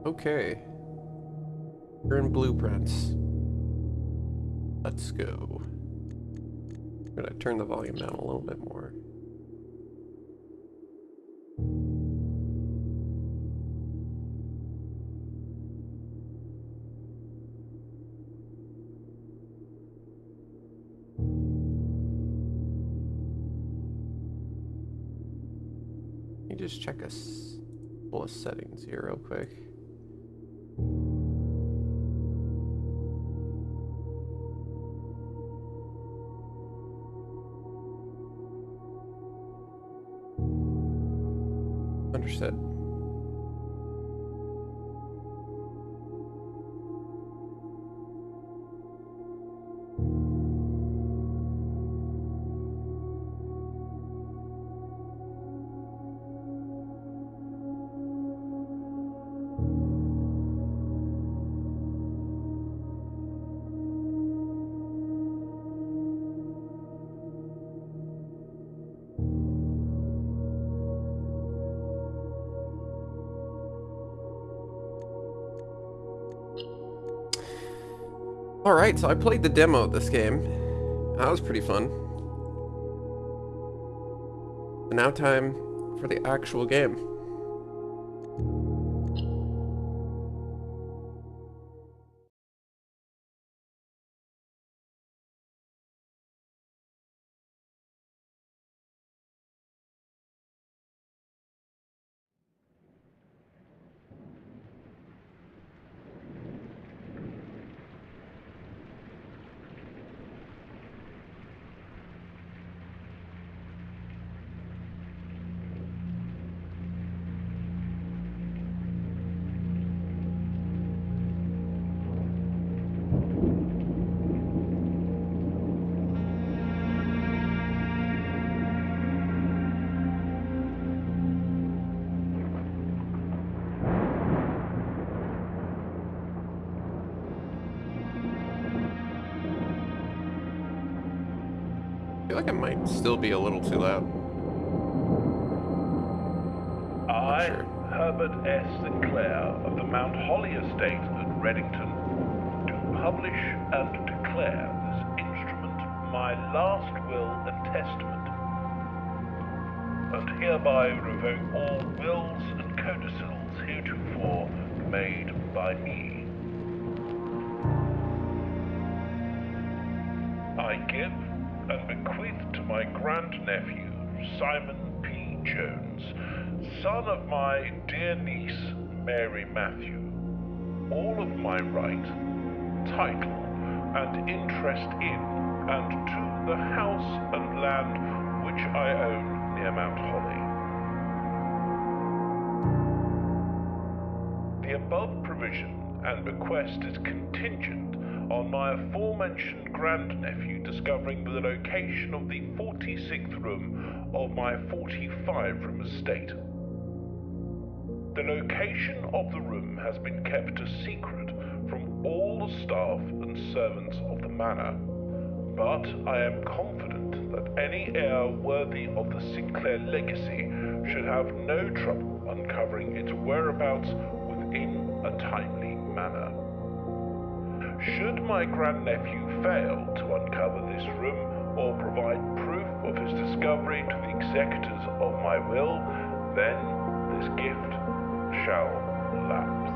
Okay, we're in blueprints. Let's go. I'm gonna turn the volume down a little bit more. Let me just check a couple of settings here real quick. Understood. Alright, so I played the demo of this game. That was pretty fun. And now time for the actual game. I feel like it might still be a little too loud. Not I, sure. Herbert S. Sinclair of the Mount Holly Estate at Reddington, do publish and declare this instrument my last will and testament, and hereby revoke all wills and codicils heretofore made by me. I give and bequeath to my grandnephew, Simon P. Jones, son of my dear niece, Mary Matthew, all of my right, title, and interest in and to the house and land which I own near Mount Holly. The above provision and bequest is contingent on my aforementioned grandnephew discovering the location of the 46th room of my 45-room estate. The location of the room has been kept a secret from all the staff and servants of the manor, but I am confident that any heir worthy of the Sinclair legacy should have no trouble uncovering its whereabouts within a timely manner. Should my grandnephew fail to uncover this room or provide proof of his discovery to the executors of my will, then this gift shall lapse.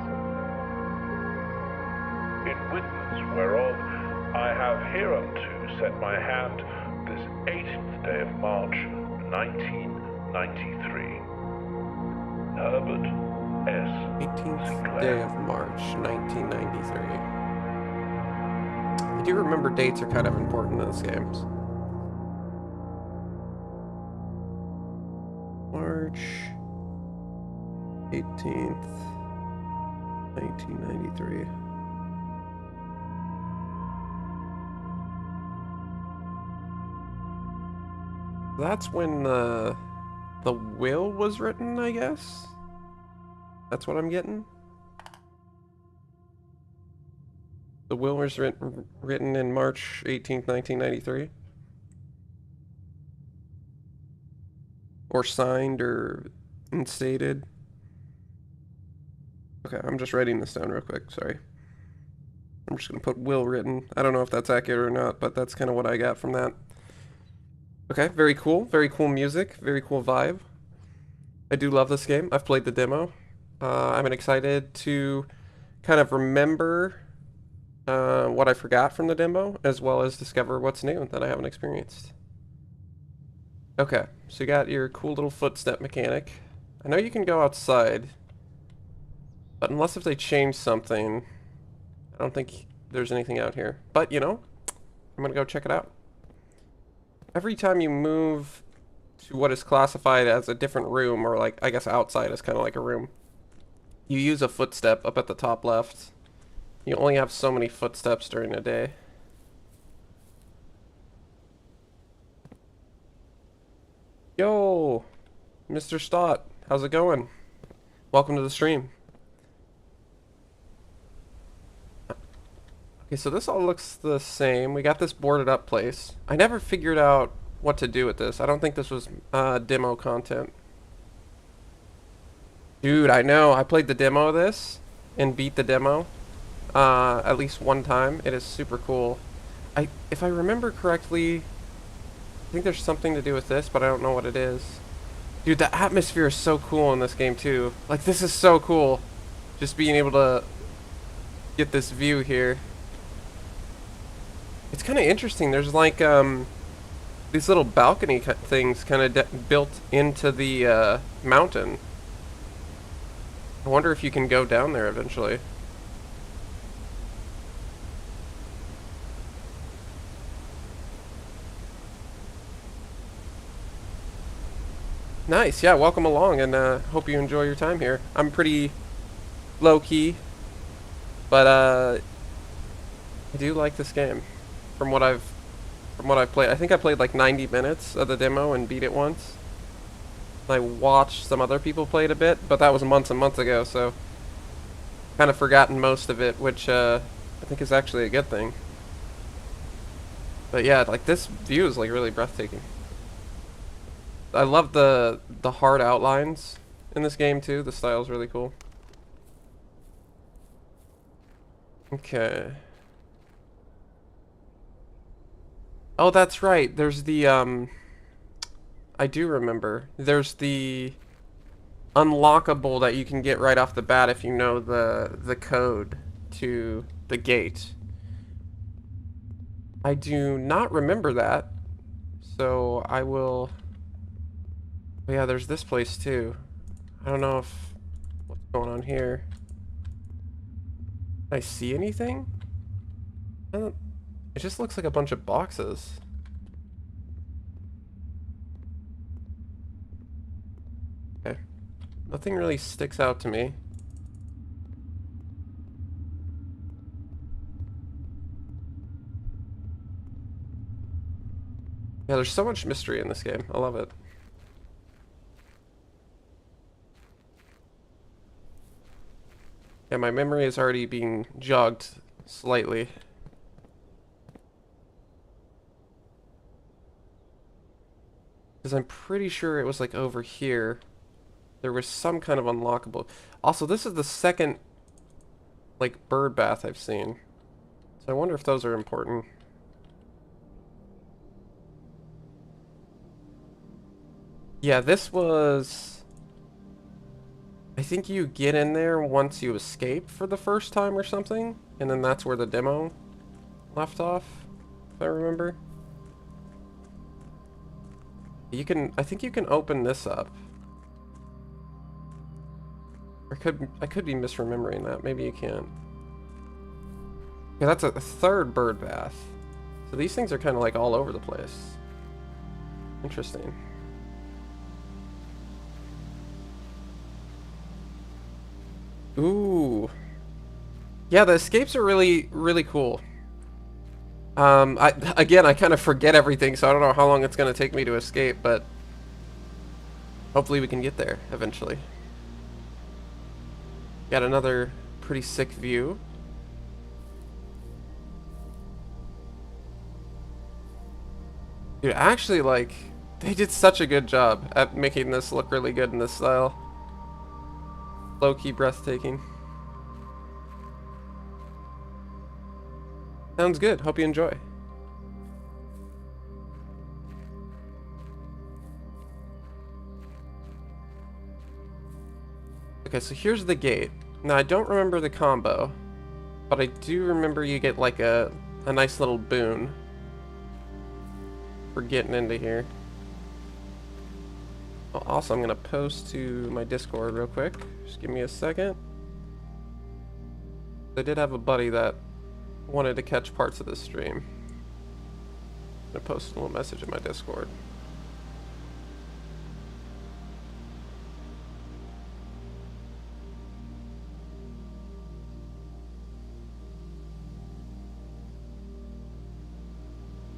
In witness whereof I have hereunto set my hand this 18th day of March, 1993. Herbert S. 18th Sinclair. day of March, 1993. I do remember dates are kind of important in this game. March 18th, 1993. That's when the will was written, I guess? That's what I'm getting? The will was written in March 18th, 1993? Or signed or instated? Okay, I'm just writing this down real quick, sorry. I'm just gonna put will written. I don't know if that's accurate or not, but that's kind of what I got from that. Okay, very cool. Very cool music. Very cool vibe. I do love this game. I've played the demo. I'm excited to kind of remember what I forgot from the demo, as well as discover what's new that I haven't experienced. Okay, so you got your cool little footstep mechanic. I know you can go outside, but unless if they change something, I don't think there's anything out here. But, you know, I'm gonna go check it out. Every time you move to what is classified as a different room, or like, I guess outside is kind of like a room, you use a footstep up at the top left. You only have so many footsteps during a day. Yo, Mr. Stott, how's it going? Welcome to the stream. Okay, so this all looks the same. We got this boarded up place. I never figured out what to do with this. I don't think this was demo content. Dude, I know. I played the demo of this and beat the demo at least one time. It is super cool. If I remember correctly, I think there's something to do with this, but I don't know what it is. Dude, the atmosphere is so cool in this game too. Like, this is so cool. Just being able to get this view here. It's kind of interesting. There's like these little balcony things kind of built into the mountain. I wonder if you can go down there eventually. Nice, yeah, welcome along, and hope you enjoy your time here. I'm pretty low-key, but I do like this game. From what I've played, I think I played like 90 minutes of the demo and beat it once. I watched some other people play it a bit, but that was months and months ago, so kind of forgotten most of it, which I think is actually a good thing. But yeah, like, this view is like really breathtaking. I love the hard outlines in this game too. The style's really cool. Okay. Oh, that's right. There's the I do remember. There's the unlockable that you can get right off the bat if you know the code to the gate. I do not remember that, so I will. Oh yeah, there's this place too. I don't know if what's going on here. Can I see anything? It just looks like a bunch of boxes. Okay. Nothing really sticks out to me. Yeah, there's so much mystery in this game. I love it. Yeah, my memory is already being jogged slightly. Because I'm pretty sure it was like over here. There was some kind of unlockable. Also, this is the second like bird bath I've seen. So I wonder if those are important. Yeah, this was... I think you get in there once you escape for the first time or something, and then that's where the demo left off, if I remember. You can, I think you can open this up. Or I could be misremembering that. Maybe you can't. Yeah, that's a third bird bath. So these things are kind of like all over the place. Interesting. Ooh. Yeah, the escapes are really, really cool. Again, I kind of forget everything, so I don't know how long it's going to take me to escape, but hopefully we can get there eventually. Got another pretty sick view. Dude, actually, like, they did such a good job at making this look really good in this style. Low-key breathtaking. Sounds good. Hope you enjoy. Okay, so here's the gate. Now, I don't remember the combo, but I do remember you get like a nice little boon for getting into here. Oh, also, I'm going to post to my Discord real quick. Just give me a second. I did have a buddy that wanted to catch parts of this stream. I'm going to post a little message in my Discord.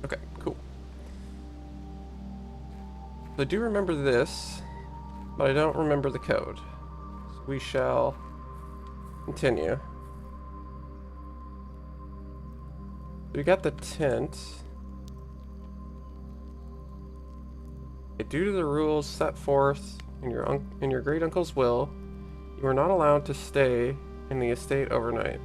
Okay, cool. So I do remember this, but I don't remember the code. So we shall continue. We got the tent. Due to the rules set forth in your great uncle's will, you are not allowed to stay in the estate overnight.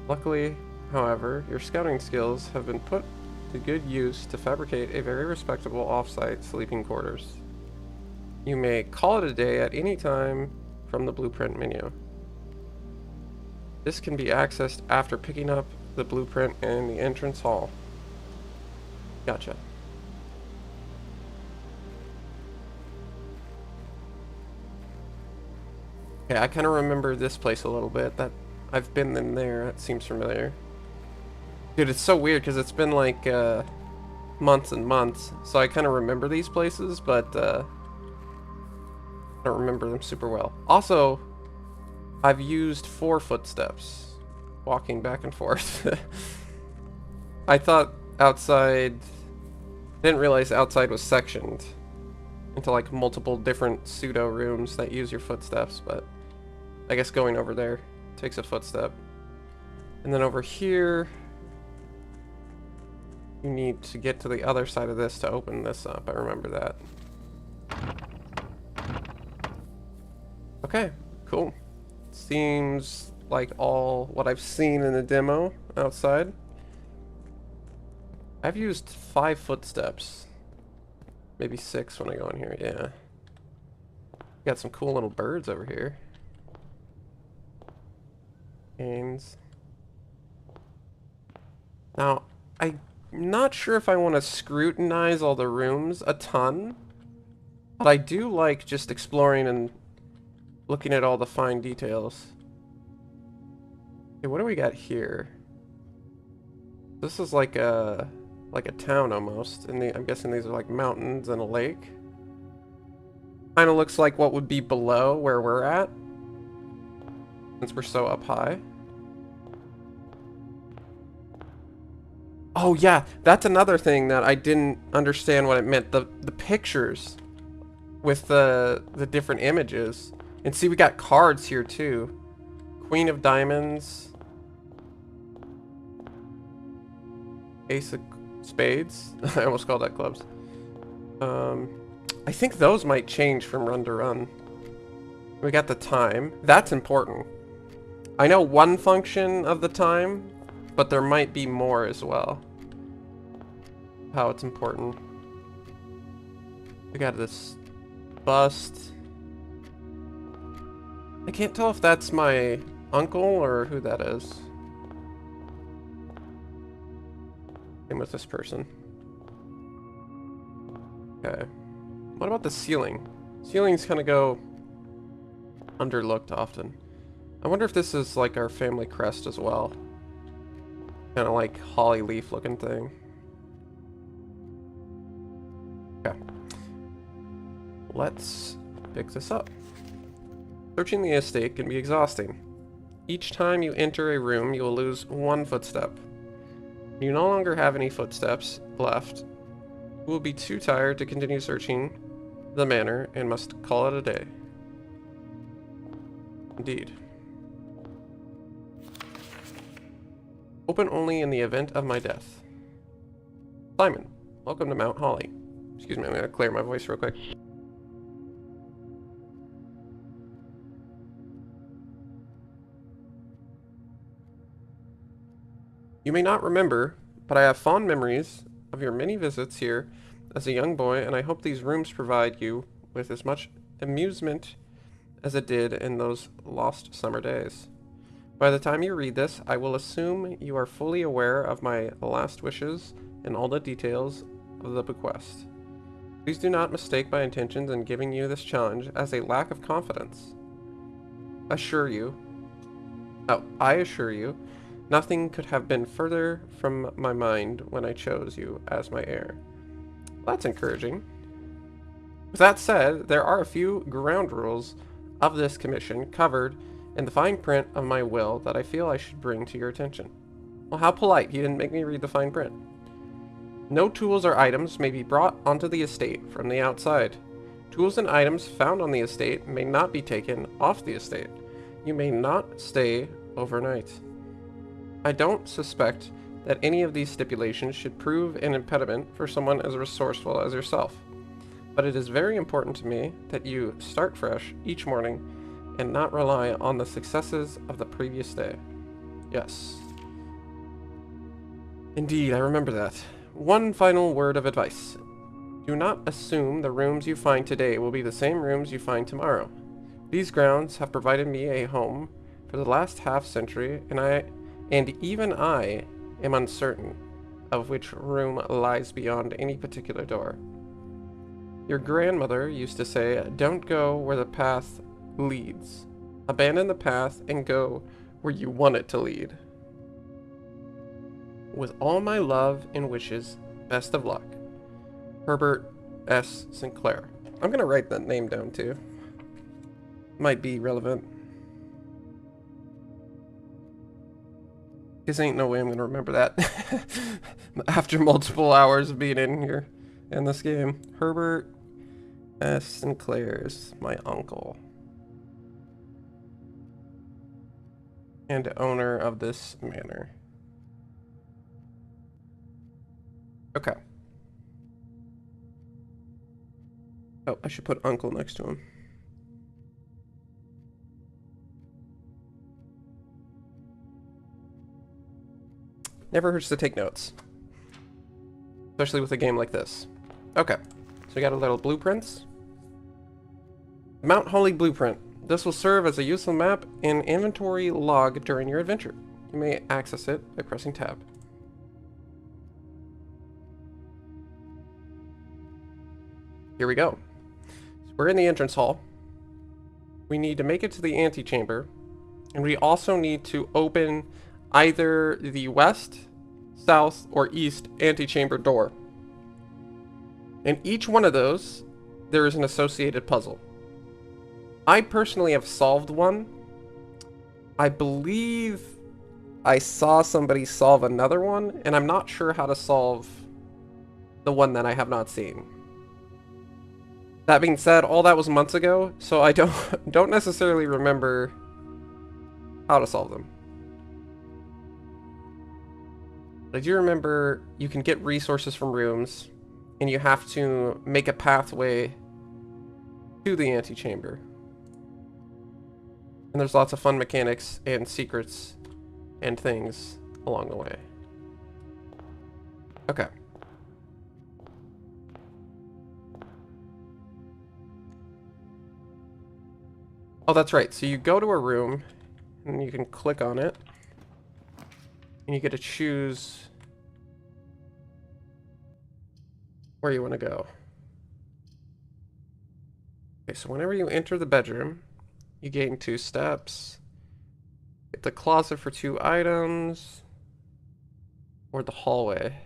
Luckily, however, your scouting skills have been put to good use to fabricate a very respectable off-site sleeping quarters. You may call it a day at any time from the blueprint menu. This can be accessed after picking up the blueprint in the entrance hall. Gotcha. Okay, I kind of remember this place a little bit. That I've been in there. It seems familiar. Dude, it's so weird because it's been like months and months, so I kind of remember these places, but I don't remember them super well. Also, I've used 4 footsteps walking back and forth. I thought outside, didn't realize outside was sectioned into like multiple different pseudo rooms that use your footsteps, but I guess going over there takes a footstep. And then over here, you need to get to the other side of this to open this up. I remember that. Okay, cool. Seems like all what I've seen in the demo outside. I've used 5 footsteps. Maybe 6 when I go in here, yeah. Got some cool little birds over here. Canes. Now, I'm not sure if I want to scrutinize all the rooms a ton, but I do like just exploring and looking at all the fine details. Okay, what do we got here? This is like a town almost, and I'm guessing these are like mountains and a lake. Kind of looks like what would be below where we're at, since we're so up high. Oh yeah, that's another thing that I didn't understand what it meant. The pictures with the different images. And see, we got cards here too. Queen of Diamonds. Ace of Spades. I almost called that clubs. I think those might change from run to run. We got the time. That's important. I know one function of the time, but there might be more as well. How it's important. We got this bust. I can't tell if that's my uncle or who that is. Same with this person. Okay. What about the ceiling? Ceilings kind of go underlooked often. I wonder if this is like our family crest as well. Kind of like holly leaf looking thing. Okay. Let's pick this up. Searching the estate can be exhausting. Each time you enter a room, you will lose 1 footstep. You no longer have any footsteps left. You will be too tired to continue searching the manor and must call it a day. Indeed. Open only in the event of my death. Simon, welcome to Mount Holly. Excuse me, I'm gonna clear my voice real quick. You may not remember, but I have fond memories of your many visits here as a young boy, and I hope these rooms provide you with as much amusement as it did in those lost summer days. By the time you read this, I will assume you are fully aware of my last wishes and all the details of the bequest. Please do not mistake my intentions in giving you this challenge as a lack of confidence. I assure you, nothing could have been further from my mind when I chose you as my heir. Well, that's encouraging. With that said, there are a few ground rules of this commission covered in the fine print of my will that I feel I should bring to your attention. Well, how polite, he didn't make me read the fine print. No tools or items may be brought onto the estate from the outside. Tools and items found on the estate may not be taken off the estate. You may not stay overnight. I don't suspect that any of these stipulations should prove an impediment for someone as resourceful as yourself. But it is very important to me that you start fresh each morning and not rely on the successes of the previous day. Yes. Indeed, I remember that. One final word of advice. Do not assume the rooms you find today will be the same rooms you find tomorrow. These grounds have provided me a home for the last half-century, and even I am uncertain of which room lies beyond any particular door. Your grandmother used to say, "Don't go where the path leads. Abandon the path and go where you want it to lead." With all my love and wishes, best of luck. Herbert S. Sinclair. I'm gonna write that name down too. Might be relevant. Because ain't no way I'm gonna remember that after multiple hours of being in here in this game. Herbert S. Sinclair is my uncle and owner of this manor. Okay. Oh, I should put uncle next to him. Never hurts to take notes. Especially with a game like this. Okay. So we got a little blueprints. Mount Holly Blueprint. This will serve as a useful map and inventory log during your adventure. You may access it by pressing tab. Here we go. So we're in the entrance hall. We need to make it to the antechamber, and we also need to open either the west, south, or east antechamber door. In each one of those, there is an associated puzzle. I personally have solved one. I believe I saw somebody solve another one, and I'm not sure how to solve the one that I have not seen. That being said, all that was months ago, so I don't necessarily remember how to solve them. But I do remember you can get resources from rooms, and you have to make a pathway to the antechamber. And there's lots of fun mechanics and secrets and things along the way. Okay. Oh, that's right. So you go to a room, and you can click on it, and you get to choose where you want to go. Okay, so whenever you enter the bedroom, you gain 2 steps. Get the closet for 2 items, or the hallway,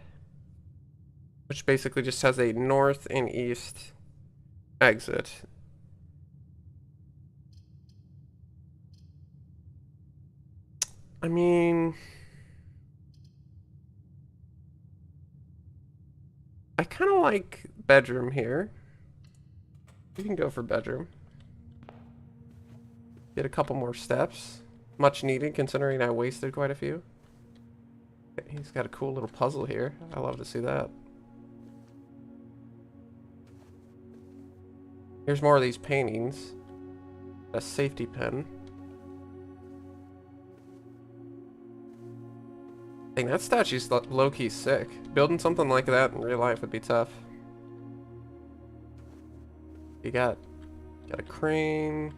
which basically just has a north and east exit. I mean, I kind of like bedroom here. We can go for bedroom. Get a couple more steps. Much needed considering I wasted quite a few. Okay, he's got a cool little puzzle here. I love to see that. Here's more of these paintings. A safety pin. Dang, that statue's low-key sick. Building something like that in real life would be tough. You got a crane.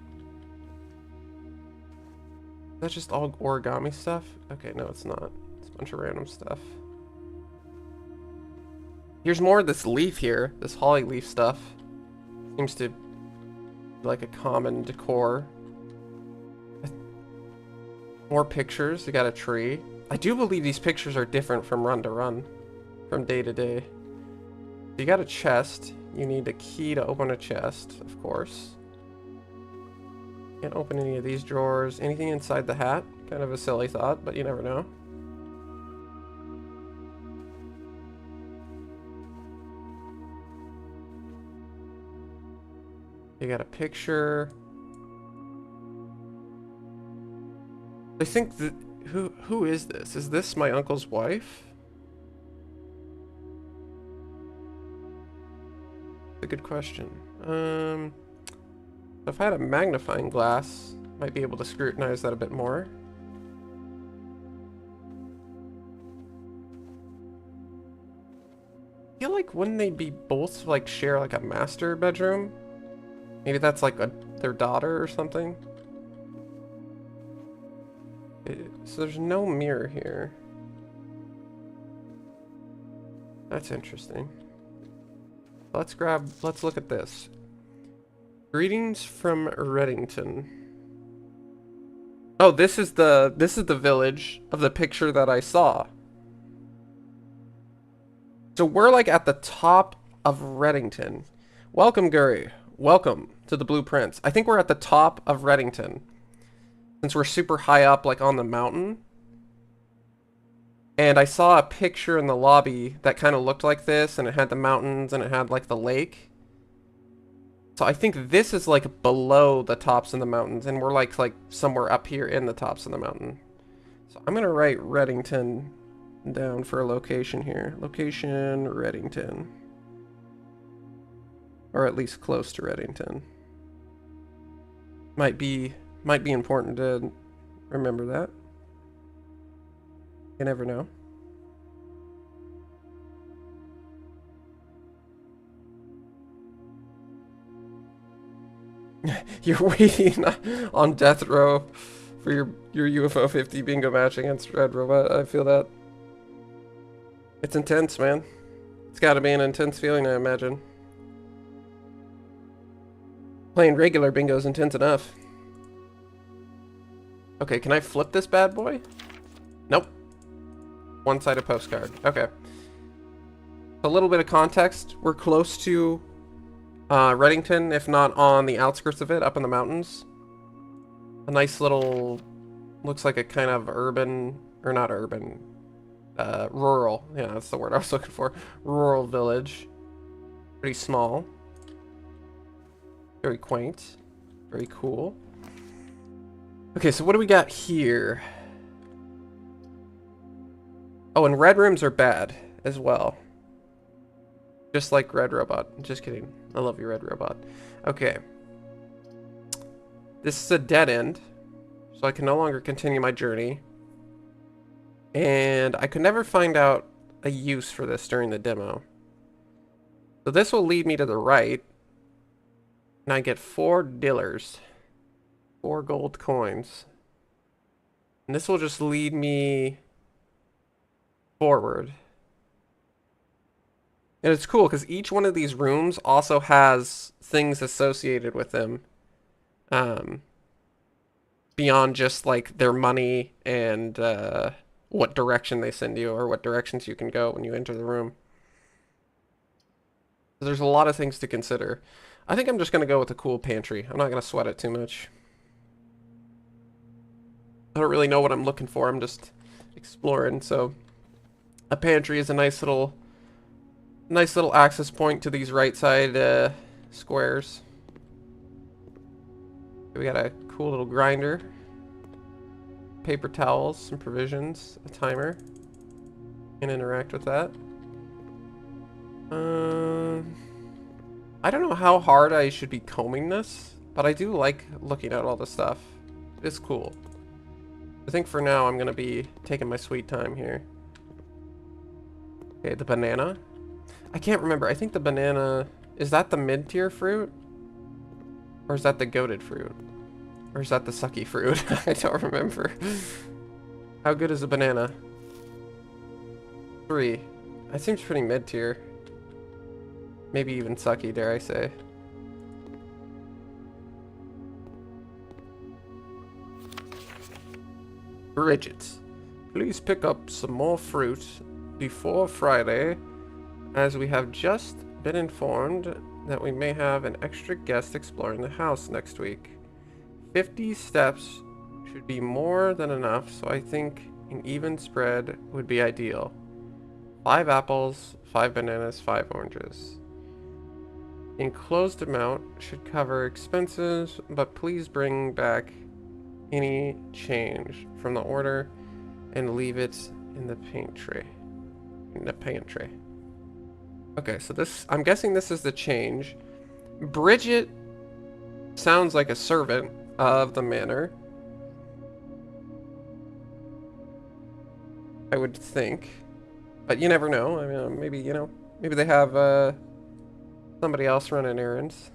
Is that just all origami stuff? Okay, no, it's not. It's a bunch of random stuff. Here's more of this leaf here. This holly leaf stuff. Seems to be like a common decor. More pictures. You got a tree. I do believe these pictures are different from run to run. From day to day. You got a chest. You need a key to open a chest, of course. Can't open any of these drawers. Anything inside the hat? Kind of a silly thought, but you never know. You got a picture. I think that who is this? Is this my uncle's wife? A good question. If I had a magnifying glass, might be able to scrutinize that a bit more. I feel like wouldn't they be both like share like a master bedroom? Maybe that's like their daughter or something. So there's no mirror here. That's interesting. Let's look at this. Greetings from Reddington. Oh, this is the village of the picture that I saw. So we're like at the top of Reddington. Welcome, Guri. Welcome to the Blueprints. I think we're at the top of Reddington. Since we're super high up, like on the mountain. And I saw a picture in the lobby that kind of looked like this, and it had the mountains, and it had like the lake. So I think this is like below the tops of the mountains, and we're like somewhere up here in the tops of the mountain. So I'm gonna write Reddington down for a location here. Location Reddington. Or at least close to Reddington. Might be important to remember that. You never know. You're waiting on death row for your UFO 50 bingo match against Red Robot. I feel that. It's intense, man. It's gotta be an intense feeling, I imagine. Playing regular bingo is intense enough. Okay, can I flip this bad boy? Nope. One-sided postcard. Okay. A little bit of context. We're close to Reddington, if not on the outskirts of it, up in the mountains. A nice little, looks like a kind of urban, or not urban, rural. Yeah, that's the word I was looking for. Rural village. Pretty small. Very quaint. Very cool. Okay, so what do we got here? Oh, and red rooms are bad as well. Just like Red Robot. Just kidding. I love you, Red Robot. Okay. This is a dead end. So I can no longer continue my journey. And I could never find out a use for this during the demo. So this will lead me to the right. And I get 4 dillers. 4 gold coins. And this will just lead me forward. And it's cool because each one of these rooms also has things associated with them. Beyond just like their money and what direction they send you or what directions you can go when you enter the room. So there's a lot of things to consider. I think I'm just going to go with a cool pantry. I'm not going to sweat it too much. I don't really know what I'm looking for. I'm just exploring. So a pantry is a nice little access point to these right side squares. We got a cool little grinder, paper towels, some provisions, a timer. Can interact with that. I don't know how hard I should be combing this, but I do like looking at all the stuff. It's cool. I think for now I'm gonna be taking my sweet time here. Okay, the banana. I can't remember. I think the banana... Is that the mid-tier fruit? Or is that the goated fruit? Or is that the sucky fruit? I don't remember. How good is a banana? 3. That seems pretty mid-tier. Maybe even sucky, dare I say. Bridget, please pick up some more fruit before Friday, as we have just been informed that we may have an extra guest exploring the house next week. 50 steps should be more than enough, so I think an even spread would be ideal. 5 apples, 5 bananas, 5 oranges. The enclosed amount should cover expenses, but please bring back any change from the order and leave it in the pantry. Okay, so this, I'm guessing this is the change. Bridget sounds like a servant of the manor, I would think, but you never know. I mean, maybe, you know, maybe they have somebody else running errands.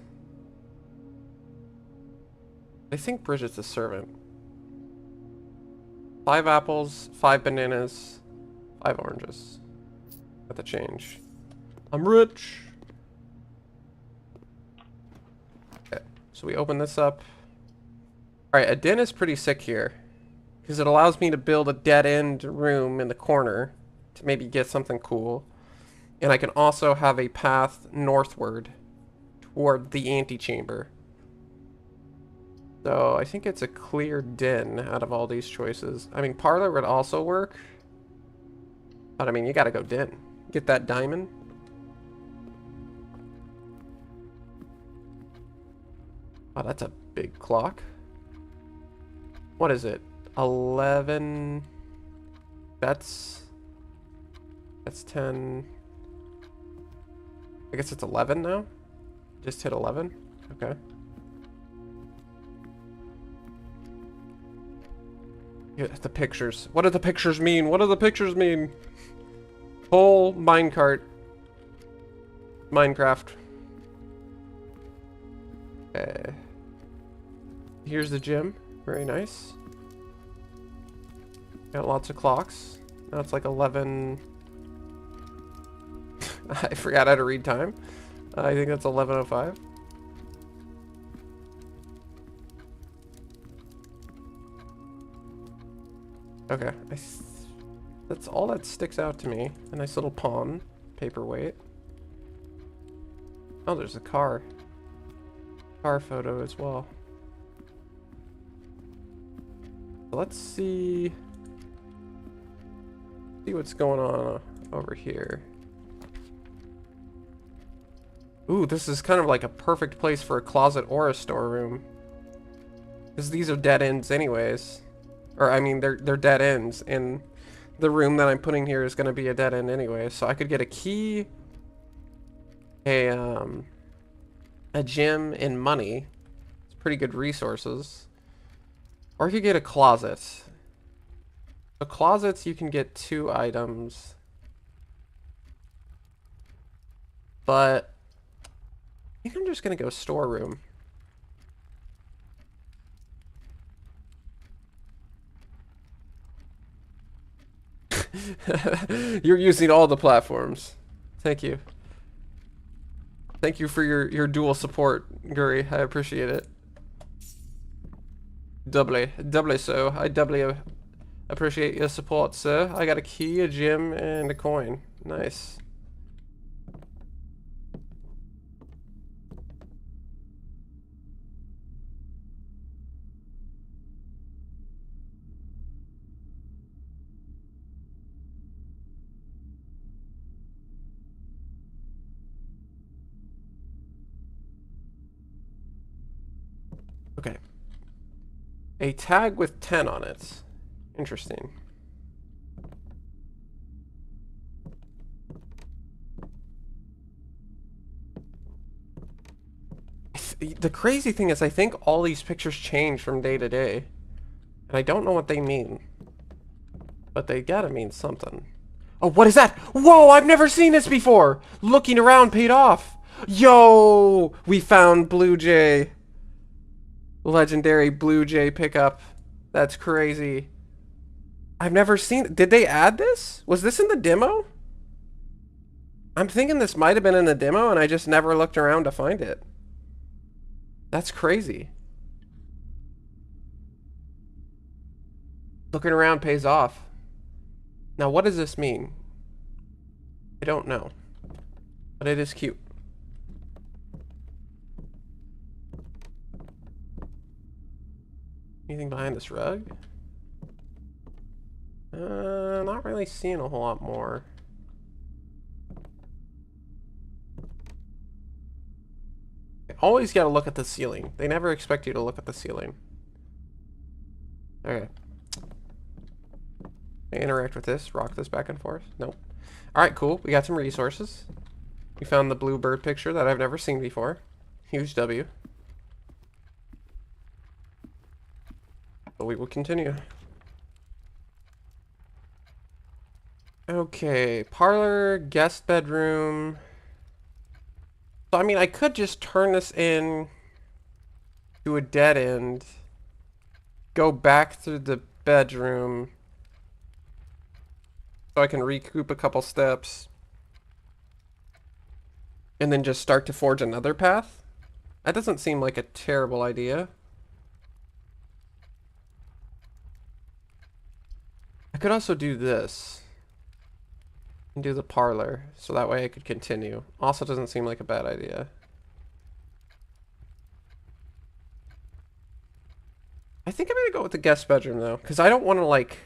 I think Bridget's a servant. 5 apples, 5 bananas, 5 oranges. Got the change. I'm rich. Okay, so we open this up. Alright, a den is pretty sick here, because it allows me to build a dead-end room in the corner to maybe get something cool. And I can also have a path northward toward the antechamber. So I think it's a clear den out of all these choices. I mean, parlor would also work, but I mean, you gotta go den. Get that diamond. Oh, that's a big clock. What is it? 11. That's 10. I guess it's 11 now? Just hit 11? Okay. Yeah, the pictures. What do the pictures mean? What do the pictures mean? Whole minecart. Minecraft. Okay. Here's the gym. Very nice. Got lots of clocks. Now it's like 11. I forgot how to read time. I think that's 11:05. Okay, that's all that sticks out to me. A nice little pawn, paperweight. Oh, there's a car photo as well. So let's see what's going on over here. Ooh, this is kind of like a perfect place for a closet or a storeroom, because these are dead ends anyways. Or, I mean, they're dead ends, and the room that I'm putting here is going to be a dead end anyway. So I could get a key, a gym, and money. It's pretty good resources. Or I could get a closet. So closets, you can get 2 items. But I think I'm just going to go storeroom. You're using all the platforms. Thank you. Thank you for your dual support, Guri. I appreciate it. Doubly so. I doubly appreciate your support, sir. I got a key, a gem, and a coin. Nice. Okay. A tag with 10 on it. Interesting. The crazy thing is I think all these pictures change from day to day. And I don't know what they mean. But they gotta mean something. Oh, what is that? Whoa, I've never seen this before. Looking around paid off. Yo, we found Blue Jay. Legendary Blue Jay pickup. That's crazy. I've never seen... Did they add this? Was this in the demo? I'm thinking this might have been in the demo and I just never looked around to find it. That's crazy. Looking around pays off. Now, what does this mean? I don't know. But it is cute. Anything behind this rug? Not really seeing a whole lot more. Always gotta look at the ceiling. They never expect you to look at the ceiling. Okay. Interact with this, rock this back and forth. Nope. Alright, cool. We got some resources. We found the blue bird picture that I've never seen before. Huge W. But we will continue. Okay, parlor, guest bedroom. So, I mean, I could just turn this in to a dead end, go back through the bedroom so I can recoup a couple steps, and then just start to forge another path. That doesn't seem like a terrible idea. I could also do this and do the parlor, so that way I could continue. Also doesn't seem like a bad idea. I think I'm gonna go with the guest bedroom though, because I don't want to like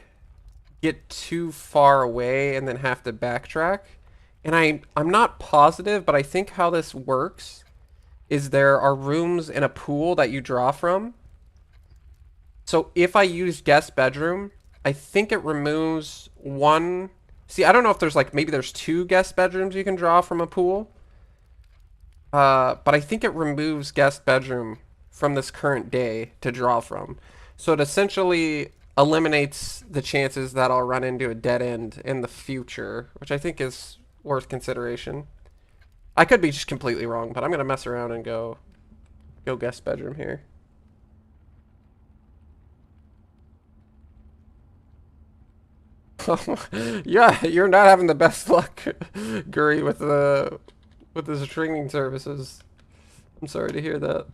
get too far away and then have to backtrack. And I'm not positive, but I think how this works is there are rooms in a pool that you draw from. So if I use guest bedroom, I think it removes one. See, I don't know if there's like, maybe there's 2 guest bedrooms you can draw from a pool. But I think it removes guest bedroom from this current day to draw from. So it essentially eliminates the chances that I'll run into a dead end in the future, which I think is worth consideration. I could be just completely wrong, but I'm going to mess around and go guest bedroom here. Yeah, you're not having the best luck, Guri, with the streaming services. I'm sorry to hear that.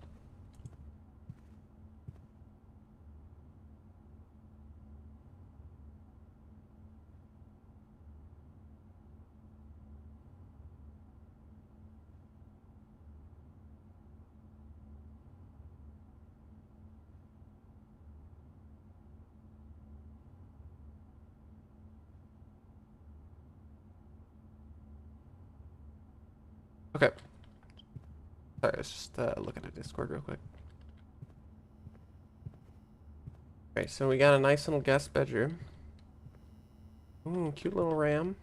Okay. Sorry, let's just look at the Discord real quick. Okay, so we got a nice little guest bedroom. Ooh, cute little ram.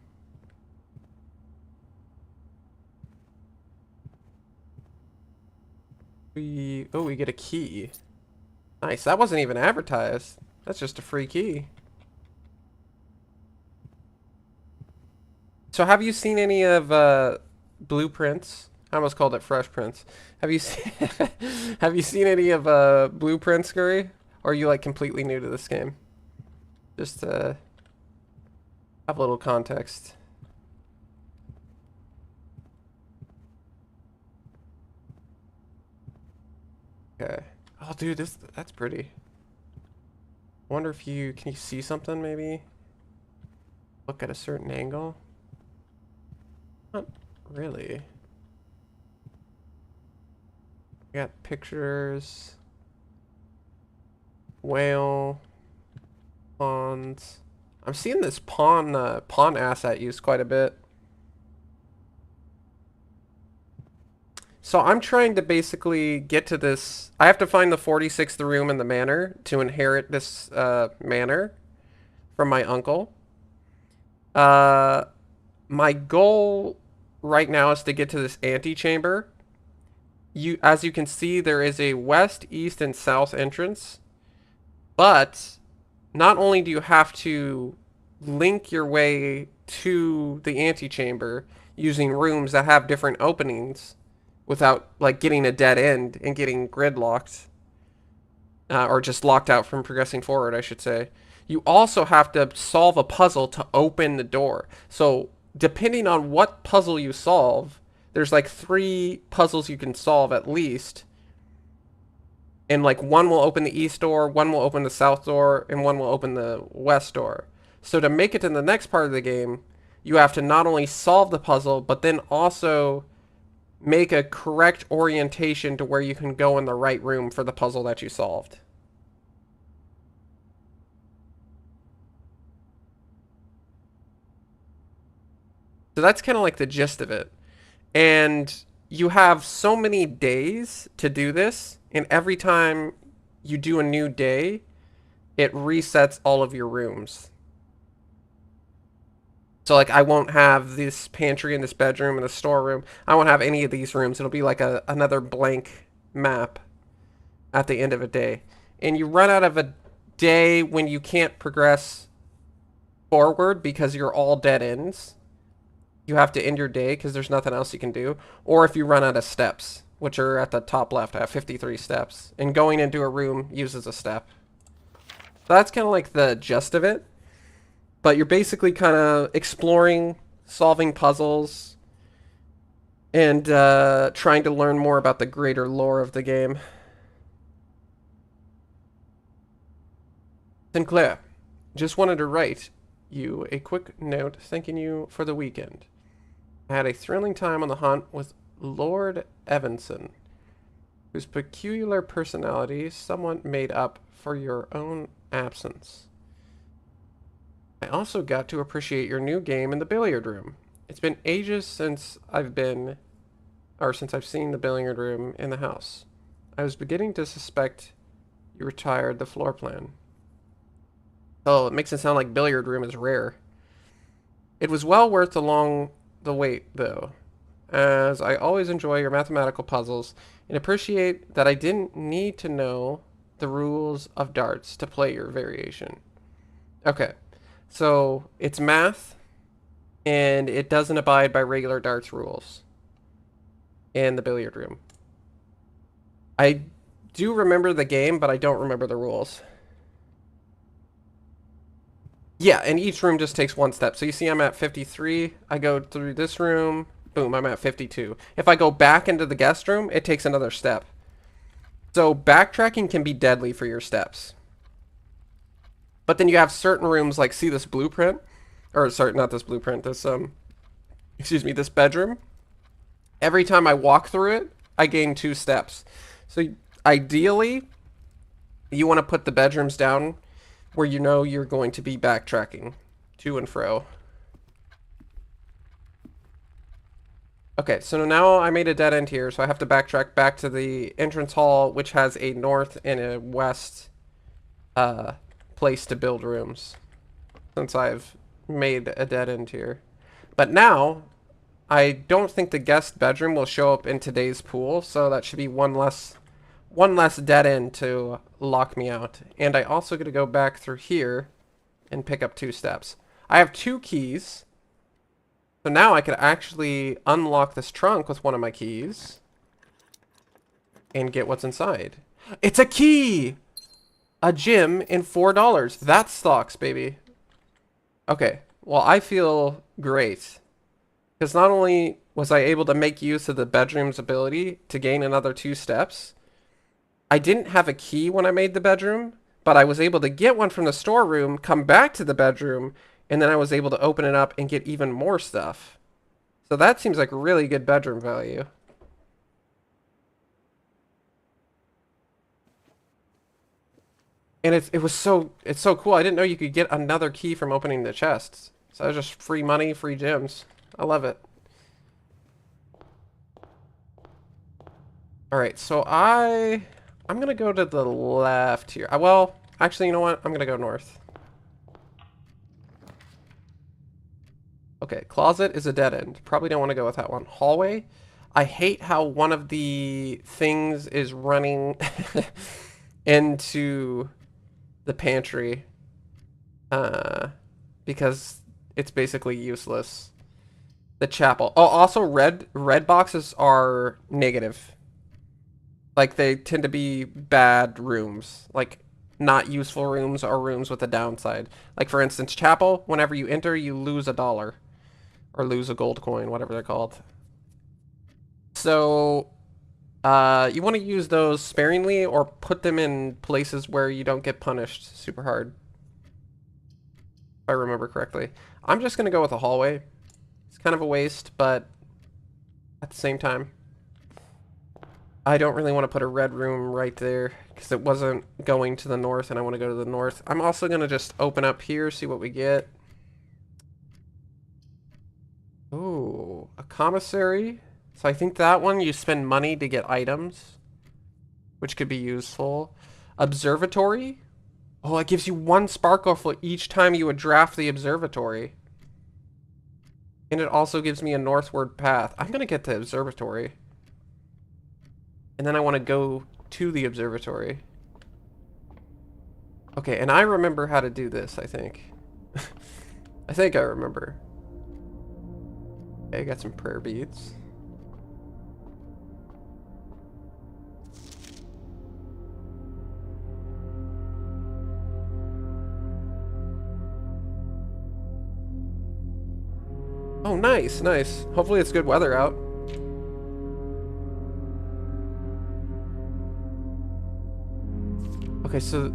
We get a key. Nice. That wasn't even advertised. That's just a free key. So have you seen any of Blueprints? I almost called it Fresh Prince. Have you seen have you seen any of Blueprints, Scurry? Or are you like completely new to this game? Just to have a little context. Okay. Oh, dude, that's pretty. Wonder if can you see something maybe? Look at a certain angle. Not really. We got pictures. Whale. Ponds. I'm seeing this pawn asset used quite a bit. So I'm trying to basically get to this. I have to find the 46th room in the manor to inherit this manor from my uncle. My goal right now is to get to this antechamber. As you can see, there is a west, east, and south entrance. But not only do you have to link your way to the antechamber using rooms that have different openings without like getting a dead end and getting gridlocked, or just locked out from progressing forward, I should say. You also have to solve a puzzle to open the door. So depending on what puzzle you solve, there's like 3 puzzles you can solve at least. And like one will open the east door, one will open the south door, and one will open the west door. So to make it to the next part of the game, you have to not only solve the puzzle, but then also make a correct orientation to where you can go in the right room for the puzzle that you solved. So that's kind of like the gist of it. And you have so many days to do this, and every time you do a new day, it resets all of your rooms. So like I won't have this pantry and this bedroom and the storeroom. I won't have any of these rooms. It'll be like another blank map at the end of a day. And you run out of a day when you can't progress forward because you're all dead ends. You have to end your day because there's nothing else you can do. Or if you run out of steps, which are at the top left. I have 53 steps. And going into a room uses a step. So that's kind of like the gist of it. But you're basically kind of exploring, solving puzzles, and trying to learn more about the greater lore of the game. Sinclair, just wanted to write you a quick note thanking you for the weekend. I had a thrilling time on the hunt with Lord Evanson, whose peculiar personality somewhat made up for your own absence. I also got to appreciate your new game in the billiard room. It's been ages since I've seen the billiard room in the house. I was beginning to suspect you retired the floor plan. Oh, it makes it sound like billiard room is rare. It was well worth the wait, though, as I always enjoy your mathematical puzzles and appreciate that I didn't need to know the rules of darts to play your variation. Okay. So it's math, and it doesn't abide by regular darts rules in the billiard room. I do remember the game, but I don't remember the rules. Yeah, and each room just takes 1 step. So you see I'm at 53. I go through this room. Boom, I'm at 52. If I go back into the guest room, it takes another step. So backtracking can be deadly for your steps. But then you have certain rooms, like, see this blueprint? Or, sorry, not this blueprint, this, this bedroom. Every time I walk through it, I gain 2 steps. So, ideally, you want to put the bedrooms down where you know you're going to be backtracking to and fro. Okay, so now I made a dead end here, so I have to backtrack back to the entrance hall, which has a north and a west, place to build rooms, since I've made a dead end here. But now I don't think the guest bedroom will show up in today's pool, so that should be one less dead end to lock me out. And I also get to go back through here and pick up 2 steps. I have 2 keys, so now I could actually unlock this trunk with one of my keys and get what's inside. It's a key! A gym in $4. That's stocks, baby. Okay, well, I feel great. Because not only was I able to make use of the bedroom's ability to gain another 2 steps, I didn't have a key when I made the bedroom, but I was able to get one from the storeroom, come back to the bedroom, and then I was able to open it up and get even more stuff. So that seems like really good bedroom value. And it's so cool. I didn't know you could get another key from opening the chests. So that was just free money, free gems. I love it. Alright, so I'm gonna go to the left here. Well, actually, you know what? I'm gonna go north. Okay, closet is a dead end. Probably don't want to go with that one. Hallway. I hate how one of the things is running into the pantry. Because it's basically useless. The chapel. Oh, also red boxes are negative. Like they tend to be bad rooms. Like not useful rooms or rooms with a downside. Like for instance, chapel, whenever you enter, you lose $1 or lose a gold coin, whatever they're called. So you want to use those sparingly or put them in places where you don't get punished super hard. If I remember correctly. I'm just going to go with a hallway. It's kind of a waste, but at the same time, I don't really want to put a red room right there because it wasn't going to the north and I want to go to the north. I'm also going to just open up here, see what we get. Ooh, a commissary. So I think that one you spend money to get items, which could be useful. Observatory. Oh, it gives you 1 sparkle for each time you would draft the observatory. And it also gives me a northward path. I'm going to get the observatory. And then I want to go to the observatory. Okay, and I remember how to do this, I think. I think I remember. Okay, I got some prayer beads. Oh, nice, nice. Hopefully it's good weather out. Okay, so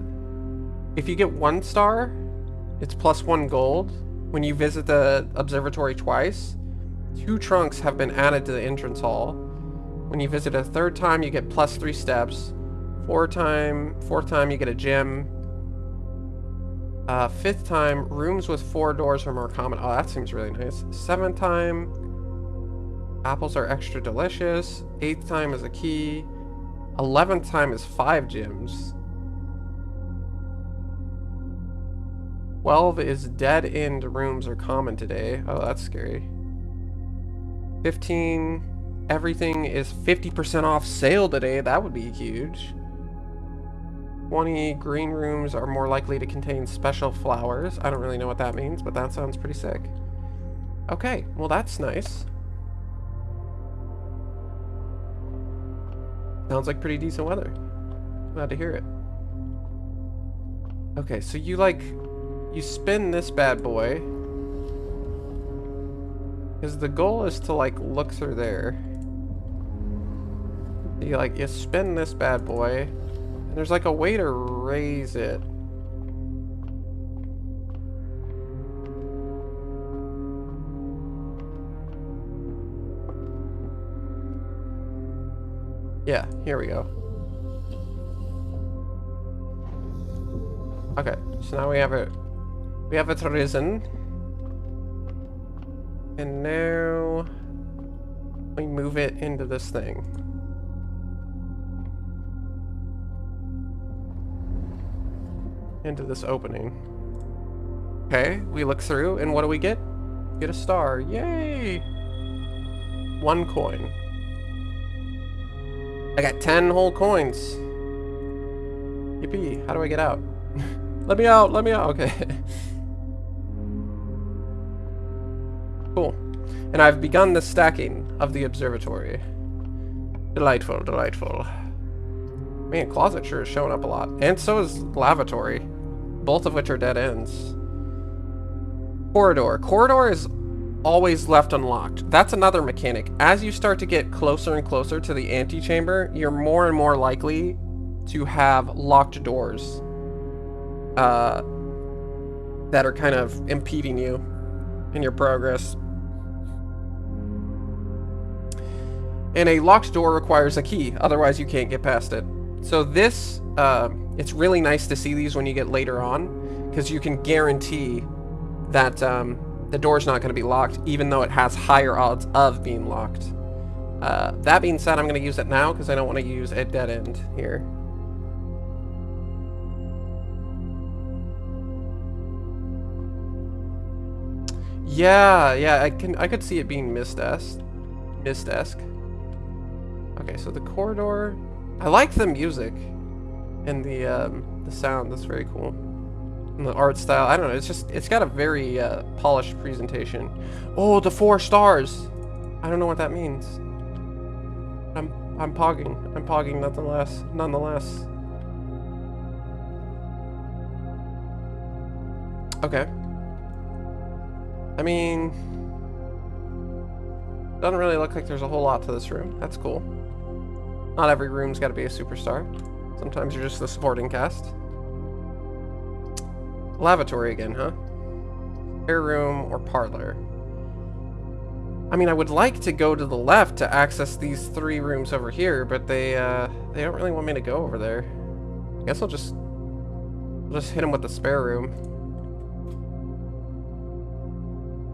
if you get 1 star, it's +1 gold. When you visit the observatory twice, 2 trunks have been added to the entrance hall. When you visit a 3rd time, you get +3 steps. 4th time you get a gem. 5th time, rooms with 4 doors are more common. Oh, that seems really nice. 7th time, apples are extra delicious. 8th time is a key. 11th time is 5 gems. 12 is dead-end rooms are common today. Oh, that's scary. 15, everything is 50% off sale today. That would be huge. 20, green rooms are more likely to contain special flowers. I don't really know what that means, but that sounds pretty sick. Okay, well that's nice. Sounds like pretty decent weather. Glad to hear it. Okay, so you spin this bad boy. Because the goal is to look through there. You spin this bad boy. And there's a way to raise it. Yeah, here we go. Okay, so now we have it risen. And now we move it into this thing. Into this opening. Okay, we look through, and what do we get? Get a star. Yay! 1 coin. I got 10 whole coins. Yippee. How do I get out? Let me out, let me out. Okay. Cool. And I've begun the stacking of the observatory. Delightful, delightful. Man, closet sure is showing up a lot. And so is lavatory. Both of which are dead ends. Corridor. Corridor is always left unlocked. That's another mechanic. As you start to get closer and closer to the antechamber, you're more and more likely to have locked doors that are kind of impeding you in your progress. And a locked door requires a key, otherwise you can't get past it. So this, it's really nice to see these when you get later on, because you can guarantee that the door's not going to be locked, even though it has higher odds of being locked. That being said, I'm going to use it now, because I don't want to use a dead end here. Yeah, I could see it being mist-esque. Okay, so the corridor. I like the music and the sound. That's very cool. And the art style, I don't know, it's got a very polished presentation. Oh, the 4 stars! I don't know what that means. I'm pogging nonetheless. Okay. I mean, doesn't really look like there's a whole lot to this room. That's cool. Not every room's got to be a superstar. Sometimes you're just the supporting cast. Lavatory again, huh? Spare room or parlor? I mean, I would like to go to the left to access these 3 rooms over here, but they don't really want me to go over there. I guess I'll just hit them with the spare room.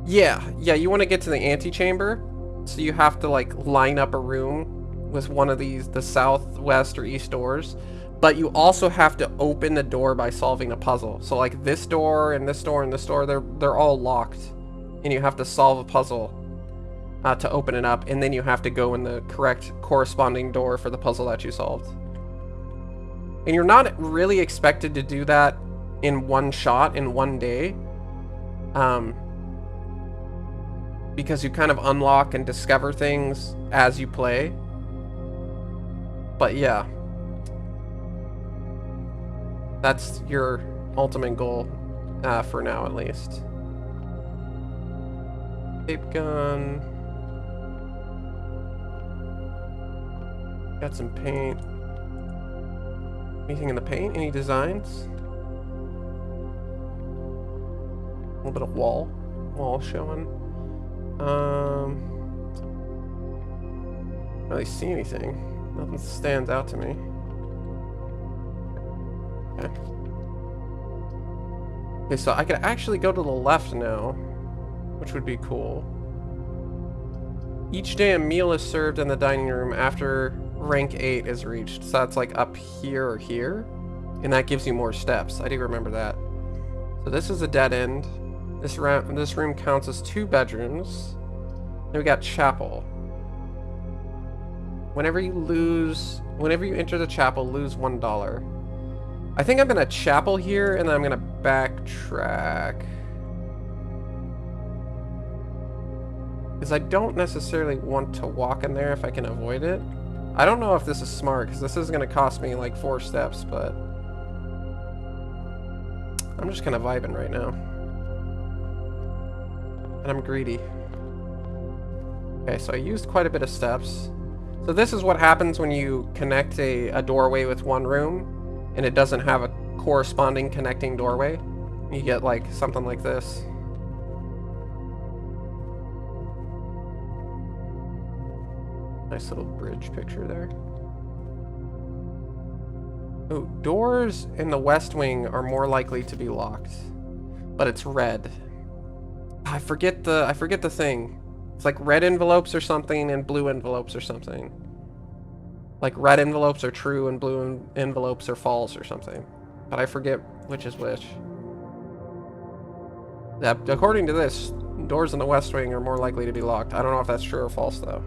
Yeah, you want to get to the antechamber, so you have to like line up a room with one of these, the south, west, or east doors. But you also have to open the door by solving a puzzle. So like this door and this door and this door, they're all locked, and you have to solve a puzzle to open it up, and then you have to go in the correct corresponding door for the puzzle that you solved. And you're not really expected to do that in one shot in one day, because you kind of unlock and discover things as you play. But yeah, that's your ultimate goal, for now at least. Tape gun. Got some paint. Anything in the paint? Any designs? A little bit of wall showing. Don't really see anything. Nothing stands out to me. Okay, so I could actually go to the left now, which would be cool. Each day a meal is served in the dining room after rank 8 is reached. So that's like up here or here, and that gives you more steps. I do remember that. So this is a dead end. This room counts as 2 bedrooms. Then we got chapel. Whenever you enter the chapel, lose $1. I think I'm gonna chapel here, and then I'm gonna backtrack, because I don't necessarily want to walk in there if I can avoid it. I don't know if this is smart, because this is gonna cost me like 4 steps, but I'm just kind of vibing right now. And I'm greedy. Okay, so I used quite a bit of steps. So this is what happens when you connect a doorway with one room and it doesn't have a corresponding connecting doorway. You get like something like this. Nice little bridge picture there. Oh, doors in the west wing are more likely to be locked, but it's red. I forget the thing. It's like red envelopes or something and blue envelopes or something. Like red envelopes are true and blue envelopes are false or something. But I forget which is which. According to this, doors in the west wing are more likely to be locked. I don't know if that's true or false though.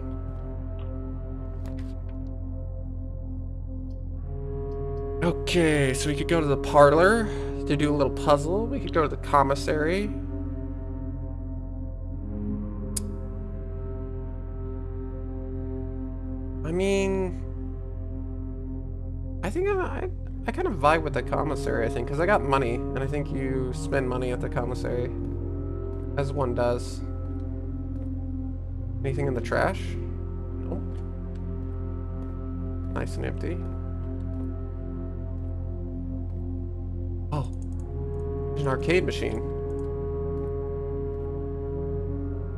Okay, so we could go to the parlor to do a little puzzle. We could go to the commissary. I mean, I think I kind of vibe with the commissary, I think, because I got money, and I think you spend money at the commissary, as one does. Anything in the trash? No. Nice and empty. Oh, there's an arcade machine.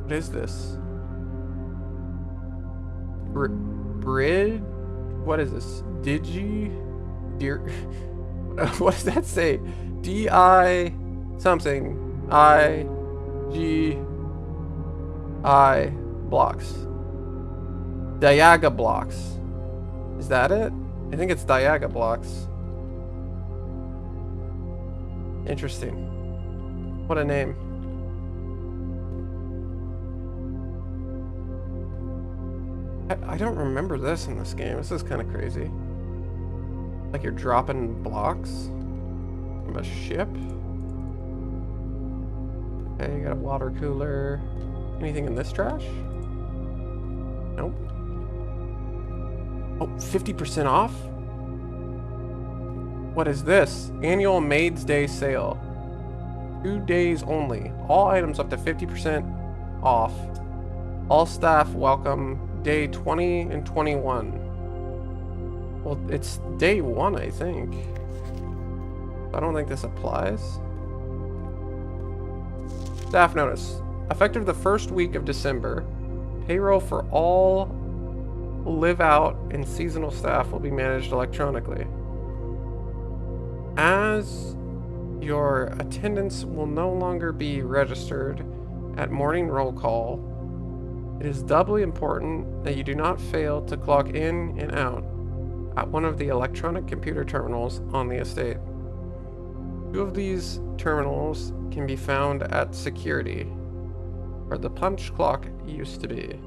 What is this? Bridge? What is this? Dear? What does that say? D-I something. I-G-I blocks. Diaga blocks. Is that it? I think it's Diaga blocks. Interesting. What a name. I don't remember this in this game. This is kind of crazy. Like you're dropping blocks from a ship. Okay, you got a water cooler. Anything in this trash? Nope. Oh, 50% off? What is this? Annual Maids Day sale. 2 days only. All items up to 50% off. All staff welcome day 20 and 21. Well, it's day 1, I think. I don't think this applies. Staff notice. Effective the first week of December, payroll for all live out and seasonal staff will be managed electronically. As your attendance will no longer be registered at morning roll call, it is doubly important that you do not fail to clock in and out at one of the electronic computer terminals on the estate. 2 of these terminals can be found at security, where the punch clock used to be,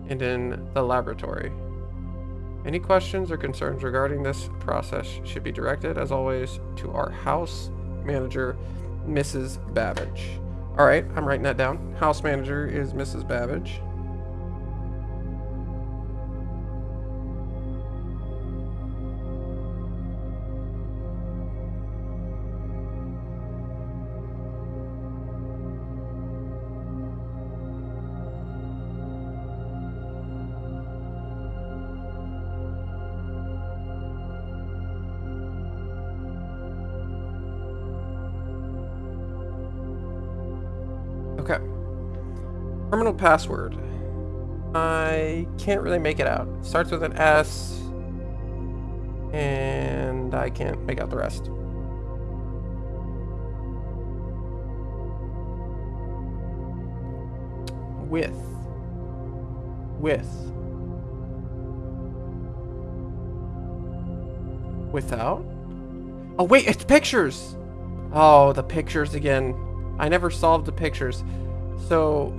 and in the laboratory. Any questions or concerns regarding this process should be directed, as always, to our house manager, Mrs. Babbage. Alright, I'm writing that down. House manager is Mrs. Babbage. Okay. Terminal password. I can't really make it out. It starts with an S, and I can't make out the rest. With. Without? Oh wait, it's pictures! Oh, the pictures again. I never solved the pictures. So,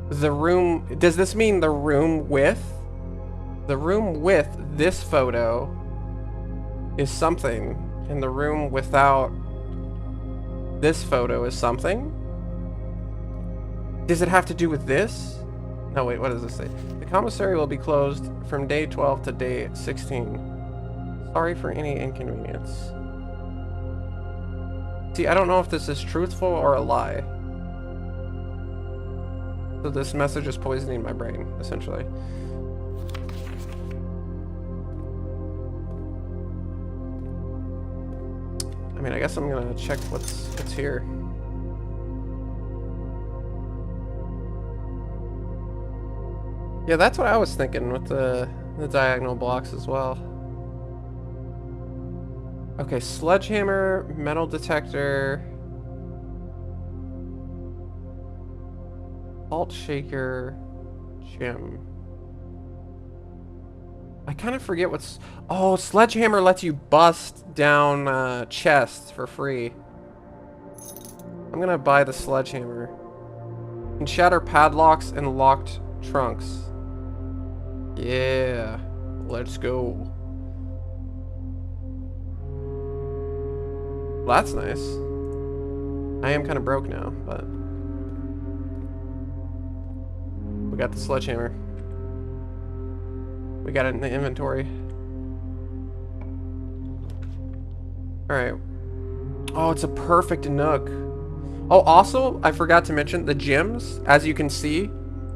the room, does this mean the room with? The room with this photo is something, and the room without this photo is something? Does it have to do with this? No, wait, what does this say? The commissary will be closed from day 12 to day 16. Sorry for any inconvenience. See, I don't know if this is truthful or a lie. So this message is poisoning my brain, essentially. I mean, I guess I'm gonna check what's here. Yeah, that's what I was thinking with the diagonal blocks as well. Okay, sledgehammer, metal detector, salt shaker, gem. I kind of forget what's... Oh, sledgehammer lets you bust down chests for free. I'm gonna buy the sledgehammer. Can shatter padlocks and locked trunks. Yeah, let's go. Well, that's nice. I am kind of broke now, but we got the sledgehammer. We got it in the inventory. Alright. Oh, it's a perfect nook. Oh, also, I forgot to mention the gyms. As you can see,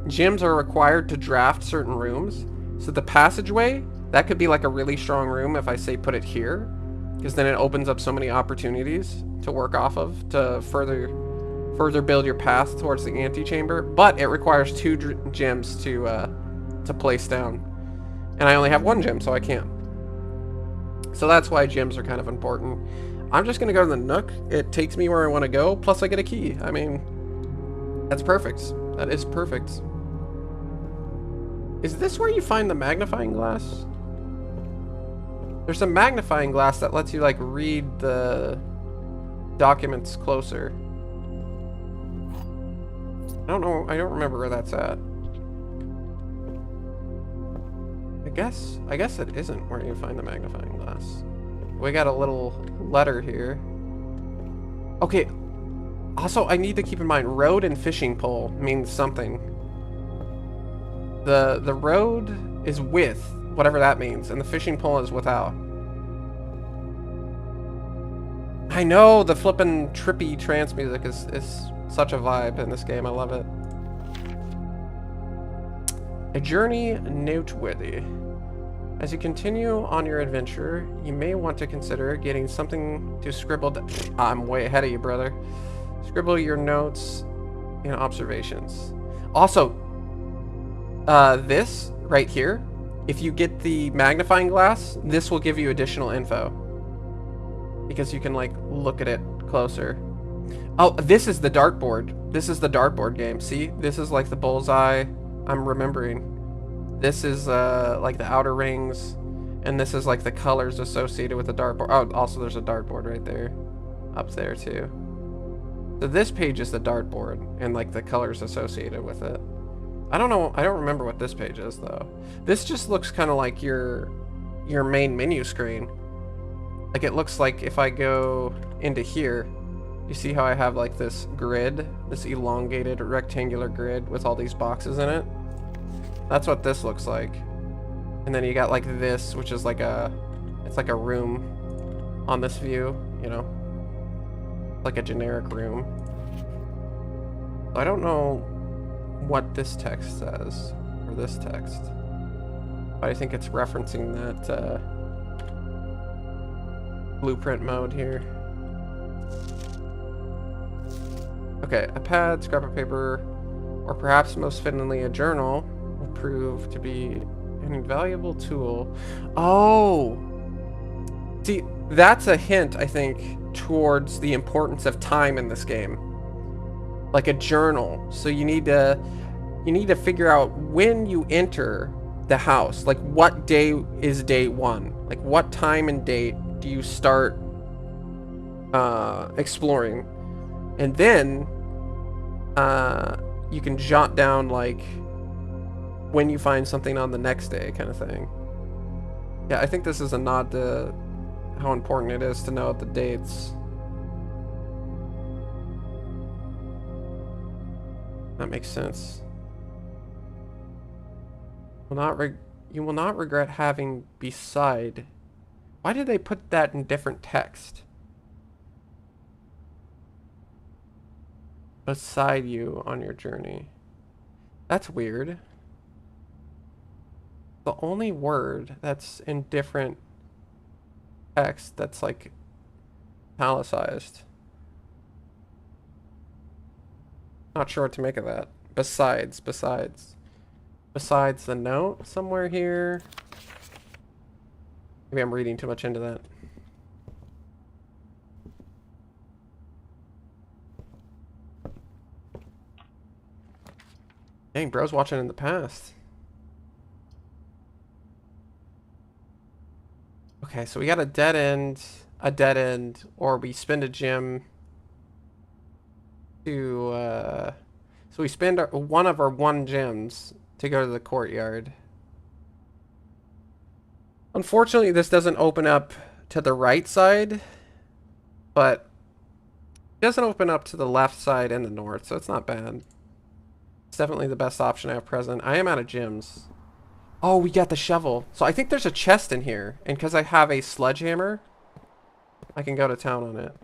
gyms are required to draft certain rooms. So the passageway, that could be like a really strong room if I say put it here. Because then it opens up so many opportunities to work off of to further build your path towards the antechamber. But it requires 2 gems to place down. And I only have 1 gem, so I can't. So that's why gems are kind of important. I'm just going to go to the Nook. It takes me where I want to go, plus I get a key. I mean, that's perfect. That is perfect. Is this where you find the magnifying glass? There's a magnifying glass that lets you, like, read the documents closer. I don't know. I don't remember where that's at. I guess it isn't where you find the magnifying glass. We got a little letter here. Okay. Also, I need to keep in mind, road and fishing pole means something. The road is with, whatever that means, and the fishing pole is without. I know, the flippin' trippy trance music is such a vibe in this game. I love it. A journey noteworthy. As you continue on your adventure, you may want to consider getting something to scribble. I'm way ahead of you, brother. Scribble your notes and observations. Also, this right here, if you get the magnifying glass, this will give you additional info. Because you can, like, look at it closer. Oh, this is the dartboard. This is the dartboard game. See? This is, like, the bullseye. I'm remembering. This is, like, the outer rings. And this is, like, the colors associated with the dartboard. Oh, also there's a dartboard right there. Up there, too. So this page is the dartboard. And, like, the colors associated with it. I don't know. I don't remember what this page is, though. This just looks kind of like your main menu screen. Like, it looks like if I go into here, you see how I have, like, this grid, this elongated rectangular grid with all these boxes in it? That's what this looks like. And then you got, like, this, which is like it's like a room on this view, you know? Like a generic room. I don't know what this text says, or this text. But I think it's referencing that, blueprint mode here. Okay, a pad, scrap of paper, or perhaps most fittingly a journal will prove to be an invaluable tool. Oh! See, that's a hint, I think, towards the importance of time in this game. Like a journal. So you need to figure out when you enter the house. Like, what day is day one? Like, what time and date do you start exploring? And then you can jot down, like, when you find something on the next day, kind of thing. Yeah, I think this is a nod to how important it is to know the dates. That makes sense. You will not regret having beside. Why did they put that in different text? Beside you on your journey. That's weird. The only word that's in different text that's, like, italicized. Not sure what to make of that. Besides the note somewhere here. Maybe I'm reading too much into that. Dang, bro's watching in the past. Okay, so we got a dead end, or we spend a gem to, so we spend one of our 1 gems to go to the courtyard. Unfortunately, this doesn't open up to the right side, but it doesn't open up to the left side and the north, so it's not bad. It's definitely the best option I have present. I am out of gems. Oh, we got the shovel. So I think there's a chest in here, and because I have a sledgehammer, I can go to town on it.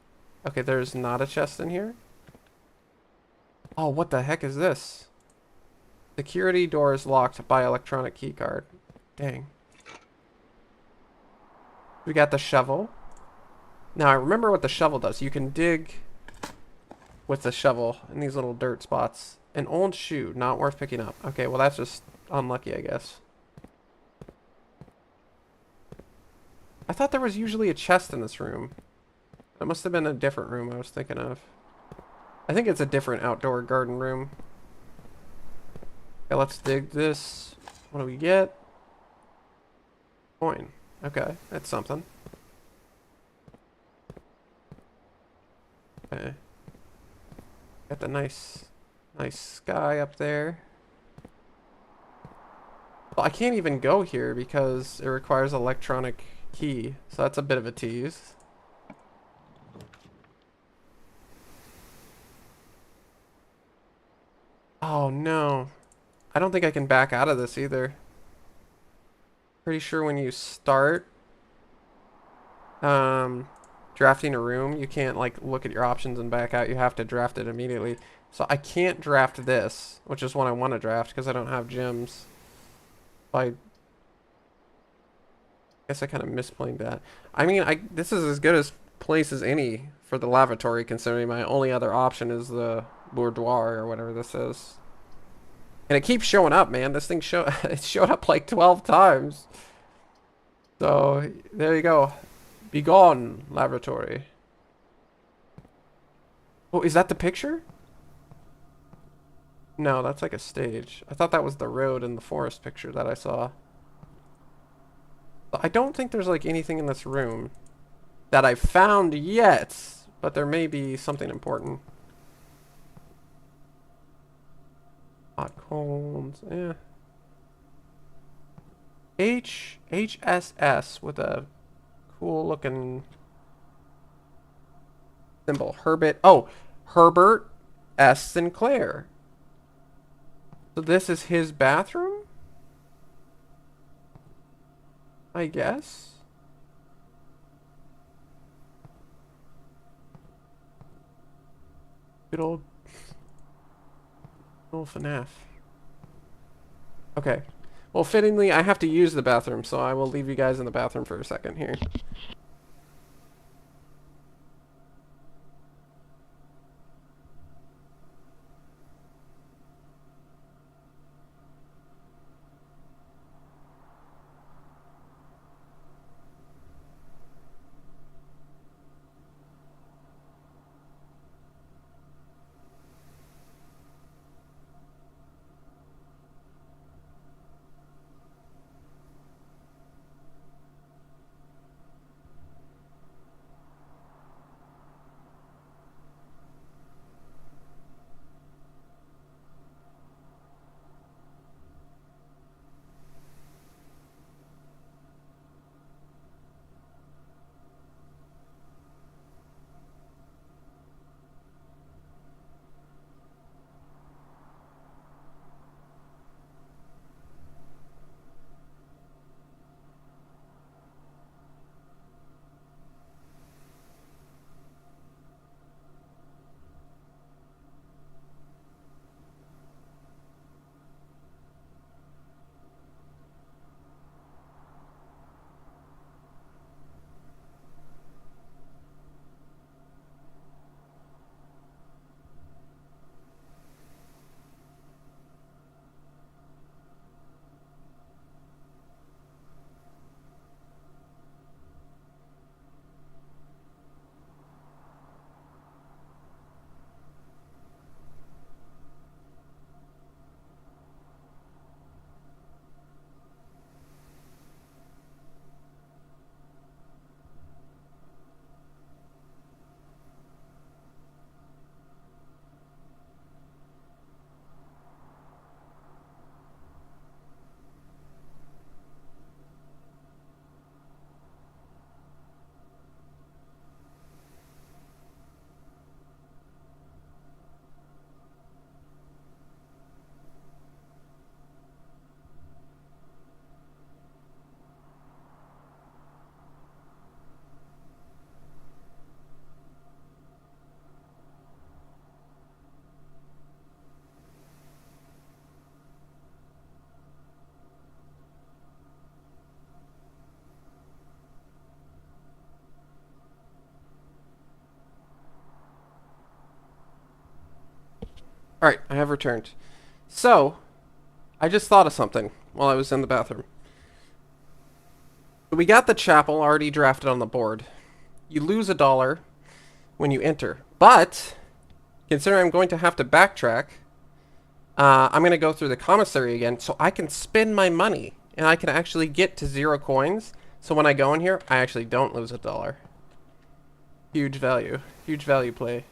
Okay, there's not a chest in here. Oh, what the heck is this? Security door is locked by electronic keycard. Dang. We got the shovel. Now, I remember what the shovel does. You can dig with the shovel in these little dirt spots. An old shoe, not worth picking up. Okay, well, that's just unlucky, I guess. I thought there was usually a chest in this room. That must have been a different room I was thinking of. I think it's a different outdoor garden room. Okay, let's dig this. What do we get? Coin. Okay, that's something. Okay. Got the nice sky up there. Well, I can't even go here because it requires electronic key, so that's a bit of a tease. Oh no. I don't think I can back out of this either. Pretty sure when you start drafting a room, you can't like look at your options and back out. You have to draft it immediately. So I can't draft this, which is what I want to draft because I don't have gems. I guess I kind of misplayed that. I mean, this is as good a place as any for the lavatory, considering my only other option is the boudoir or whatever this is. And it keeps showing up, man. This thing it showed up like 12 times. So there you go. Be gone, lavatory. Oh, is that the picture? No, that's like a stage. I thought that was the road in the forest picture that I saw. I don't think there's like anything in this room that I've found yet, but there may be something important. Hot cones, yeah. HSS with a cool looking symbol. Herbert S. Sinclair. So this is his bathroom? I guess. Good old FNAF. Okay. Well, fittingly, I have to use the bathroom, so I will leave you guys in the bathroom for a second here. Alright, I have returned. So, I just thought of something while I was in the bathroom. We got the chapel already drafted on the board. You lose $1 when you enter. But, considering I'm going to have to backtrack, I'm going to go through the commissary again so I can spend my money. And I can actually get to 0 coins. So when I go in here, I actually don't lose $1. Huge value. Huge value play.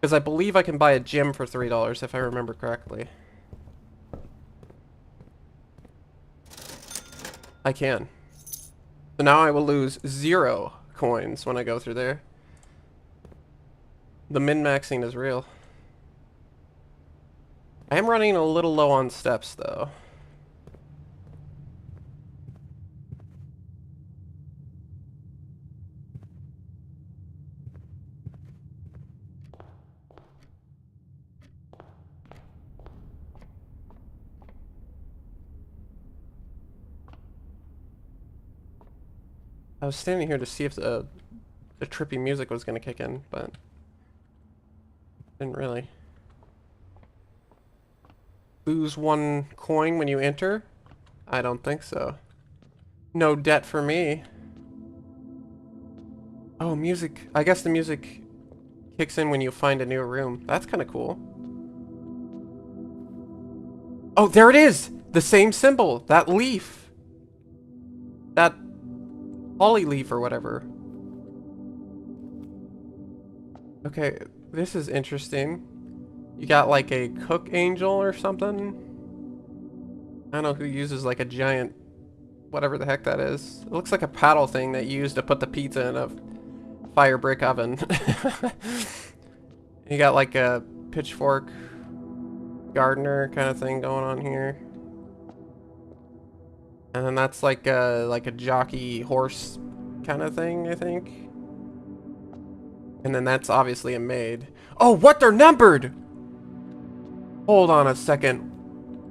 Because I believe I can buy a gem for $3 if I remember correctly. I can. So now I will lose 0 coins when I go through there. The min-maxing is real. I am running a little low on steps, though. I was standing here to see if the trippy music was going to kick in, but didn't really. Lose 1 coin when you enter? I don't think so. No debt for me. Oh, music. I guess the music kicks in when you find a new room. That's kind of cool. Oh, there it is! The same symbol! That leaf! That holly leaf or whatever. Okay, this is interesting. You got like a cook angel or something? I don't know who uses like a giant, whatever the heck that is. It looks like a paddle thing that you use to put the pizza in a fire brick oven. You got like a pitchfork gardener kind of thing going on here. And then that's like a jockey horse kind of thing, I think. And then that's obviously a maid. Oh, what? They're numbered! Hold on a second.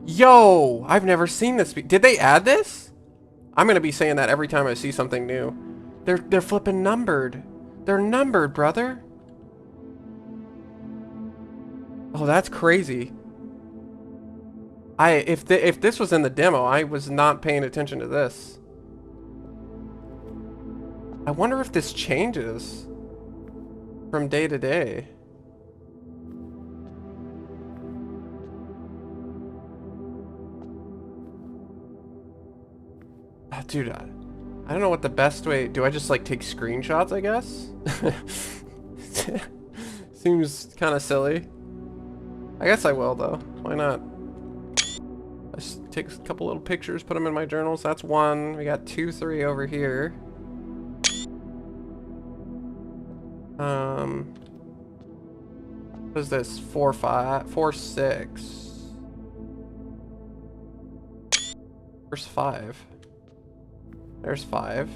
Yo! I've never seen this. Did they add this? I'm gonna be saying that every time I see something new. They're flipping numbered. They're numbered, brother. Oh, that's crazy. If this was in the demo, I was not paying attention to this. I wonder if this changes from day to day. Dude, I don't know what the best way... Do I just, like, take screenshots, I guess? Seems kind of silly. I guess I will, though. Why not? I just take a couple little pictures, put them in my journals. That's 1. We got 2, 3 over here. What is this? 4, 5, 4, 6. Where's 5? There's 5.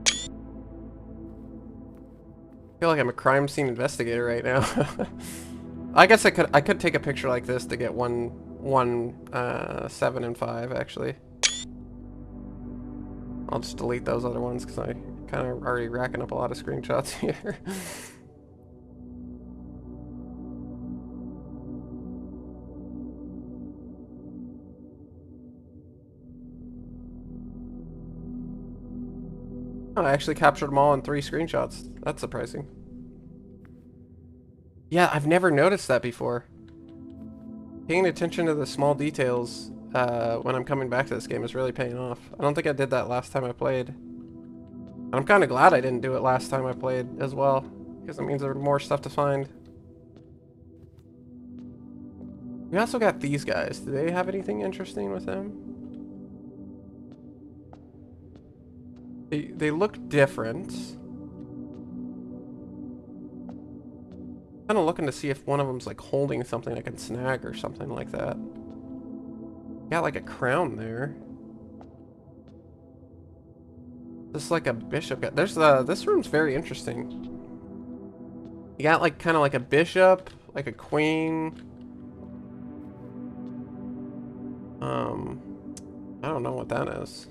I feel like I'm a crime scene investigator right now. I guess I could take a picture like this to get 7 and 5 actually. I'll just delete those other ones because I kind of already racking up a lot of screenshots here. Oh, I actually captured them all in 3 screenshots. That's surprising. Yeah, I've never noticed that before. Paying attention to the small details when I'm coming back to this game is really paying off. I don't think I did that last time I played. And I'm kind of glad I didn't do it last time I played as well, because it means there's more stuff to find. We also got these guys. Do they have anything interesting with them? They look different. Kind of looking to see if one of them's like holding something I can snag or something like that. Got like a crown there. This is like a bishop. There's this room's very interesting. You got like kind of like a bishop, like a queen. I don't know what that is.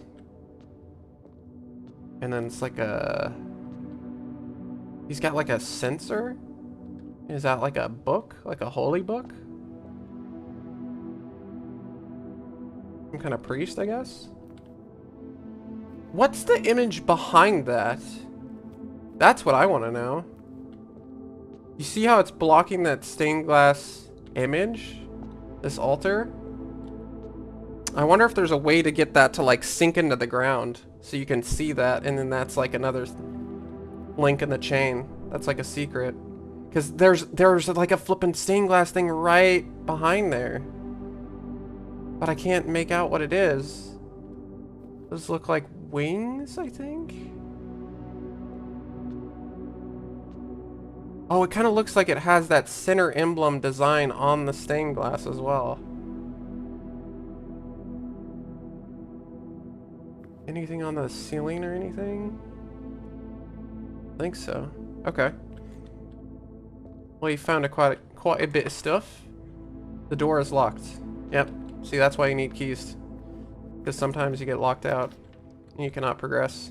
And then it's like a... He's got like a censer? Is that like a book? Like a holy book? Some kind of priest, I guess? What's the image behind that? That's what I want to know. You see how it's blocking that stained glass image? This altar? I wonder if there's a way to get that to like sink into the ground so you can see that, and then that's like another link in the chain. That's like a secret. Because there's like a flippin' stained glass thing right behind there. But I can't make out what it is. Those look like wings, I think? Oh, it kind of looks like it has that center emblem design on the stained glass as well. Anything on the ceiling or anything? I think so. Okay. Well, you found quite a bit of stuff. The door is locked. Yep. See, that's why you need keys. Because sometimes you get locked out and you cannot progress.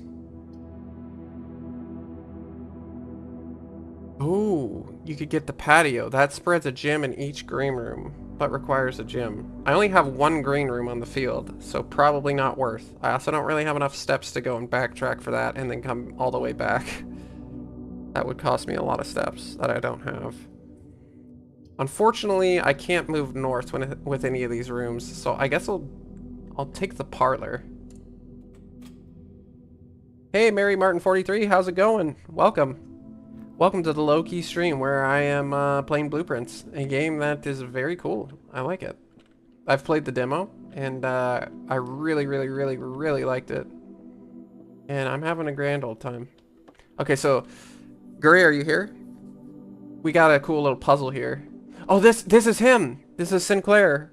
Ooh, you could get the patio. That spreads a gym in each green room, but requires a gym. I only have one green room on the field, so probably not worth. I also don't really have enough steps to go and backtrack for that and then come all the way back. That would cost me a lot of steps that I don't have. Unfortunately, I can't move north with any of these rooms, so I guess I'll take the parlor. Hey, Mary Martin 43, how's it going? Welcome. Welcome to the low-key stream where I am playing Blueprints, a game that is very cool. I like it. I've played the demo, and I really, really, really, really liked it. And I'm having a grand old time. Okay, so, Guri, are you here? We got a cool little puzzle here. Oh, this is him! This is Sinclair.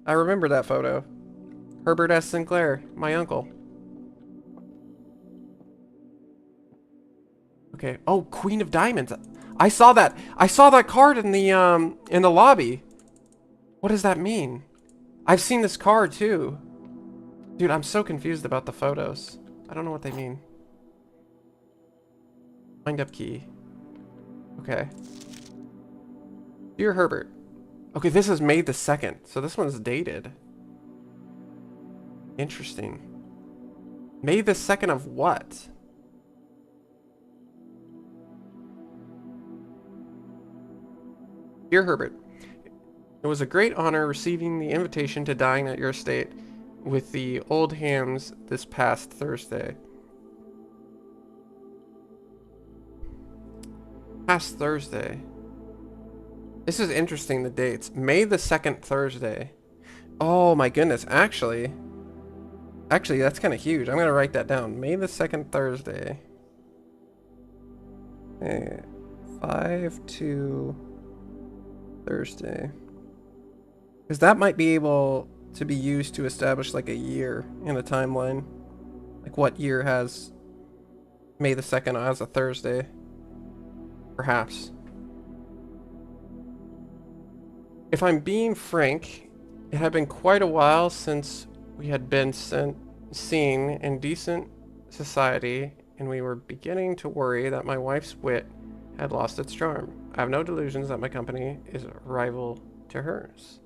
I remember that photo. Herbert S. Sinclair, my uncle. Okay. Oh, Queen of Diamonds. I saw that. I saw that card in the lobby. What does that mean? I've seen this card too. Dude, I'm so confused about the photos. I don't know what they mean. Wind up key. Okay. Dear Herbert. Okay, this is May the 2nd, so this one's dated. Interesting. May the 2nd of what? Dear Herbert, it was a great honor receiving the invitation to dine at your estate with the old hams this past Thursday. Past Thursday. This is interesting, the dates. May the 2nd Thursday. Oh my goodness, actually, that's kind of huge. I'm going to write that down. May the 2nd Thursday. 5-2 Thursday. Because that might be able to be used to establish like a year in a timeline. Like what year has May the 2nd as a Thursday? Perhaps. If I'm being frank, it had been quite a while since we had been seen in decent society, and we were beginning to worry that my wife's wit had lost its charm. I have no delusions that my company is a rival to hers.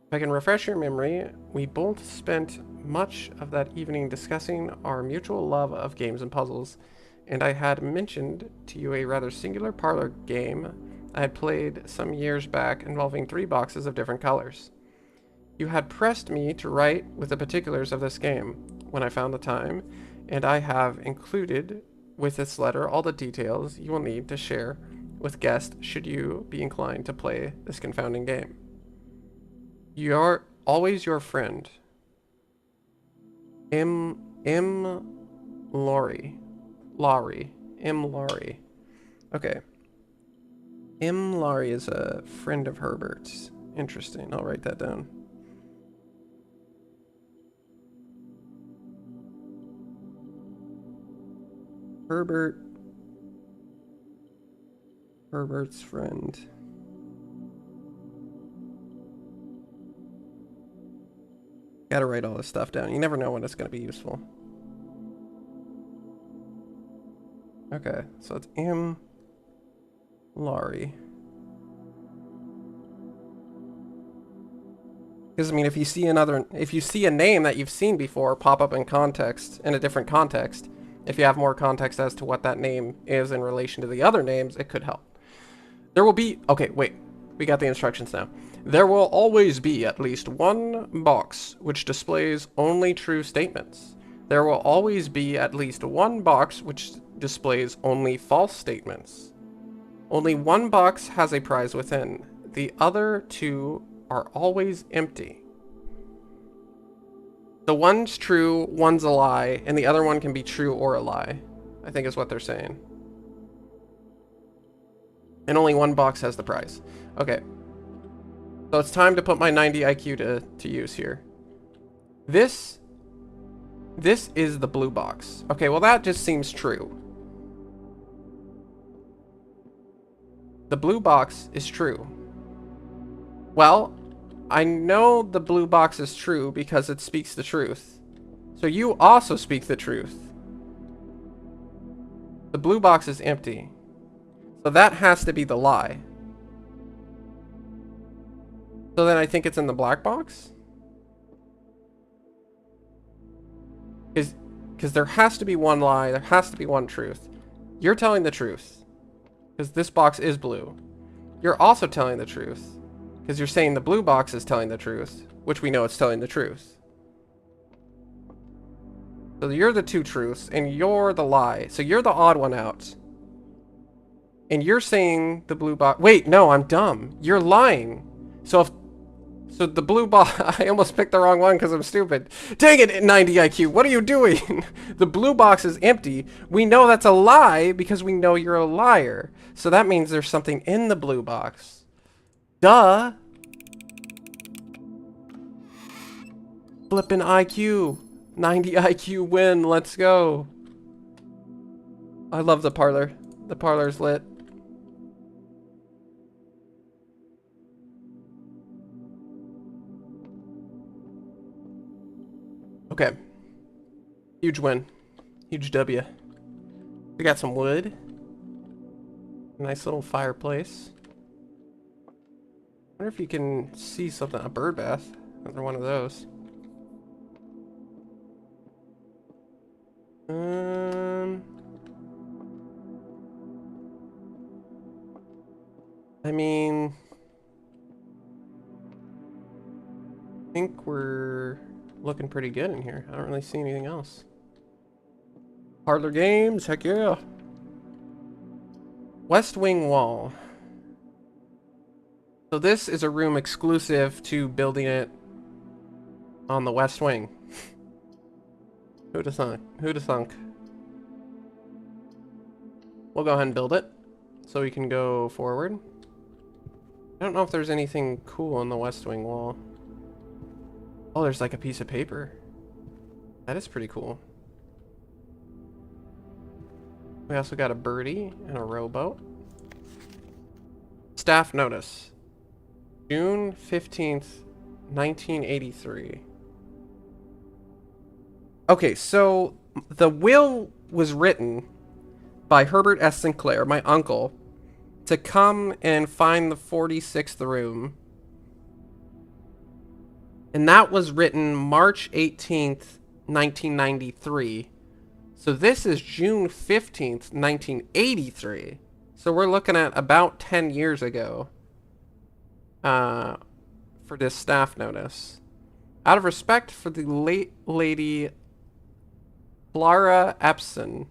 If I can refresh your memory, we both spent much of that evening discussing our mutual love of games and puzzles, and I had mentioned to you a rather singular parlor game I had played some years back involving 3 boxes of different colors. You had pressed me to write with the particulars of this game when I found the time, and I have included with this letter all the details you will need to share with guests should you be inclined to play this confounding game. You are always your friend, M. Laurie. M. Laurie. Okay. M. Laurie is a friend of Herbert's. Interesting. I'll write that down. Herbert's friend. Gotta write all this stuff down. You never know when it's gonna be useful. Okay, so it's M. Laurie. Because I mean, if you see a name that you've seen before pop up in context, in a different context, if you have more context as to what that name is in relation to the other names, it could help. There will be, okay, wait, we got the instructions now. There will always be at least one box which displays only true statements. There will always be at least one box which displays only false statements. Only one box has a prize within. The other 2 are always empty. The one's true, one's a lie, and the other one can be true or a lie, I think is what they're saying. And only one box has the prize. Okay. So it's time to put my 90 IQ to use here. This is the blue box. Okay, well that just seems true. The blue box is true. Well, I know the blue box is true because it speaks the truth. So you also speak the truth. The blue box is empty. So that has to be the lie. So then I think it's in the black box? Because there has to be one lie, there has to be one truth. You're telling the truth. Because this box is blue. You're also telling the truth. Because you're saying the blue box is telling the truth. Which we know it's telling the truth. So you're the two truths, and you're the lie. So you're the odd one out. And you're saying the blue box... Wait, no, I'm dumb. You're lying. So the blue box... I almost picked the wrong one because I'm stupid. Dang it, 90 IQ. What are you doing? The blue box is empty. We know that's a lie because we know you're a liar. So that means there's something in the blue box. Duh. Flippin' IQ. 90 IQ win. Let's go. I love the parlor. The parlor's lit. Okay. Huge win. Huge W. We got some wood. Nice little fireplace. I wonder if you can see something. A bird bath. Another one of those. I mean, I think we're looking pretty good in here. I don't really see anything else. Parlor games, heck yeah. West Wing wall. So this is a room exclusive to building it on the West Wing. Who'd have thunk? Who'd have thunk? We'll go ahead and build it so we can go forward. I don't know if there's anything cool on the West Wing wall. Oh, there's like a piece of paper. That is pretty cool. We also got a birdie and a rowboat. Staff notice. June 15th, 1983. Okay, so the will was written by Herbert S. Sinclair, my uncle, to come and find the 46th room. And that was written March 18th, 1993. So this is June 15th, 1983. So we're looking at about 10 years ago for this staff notice. Out of respect for the late lady Clara Epson.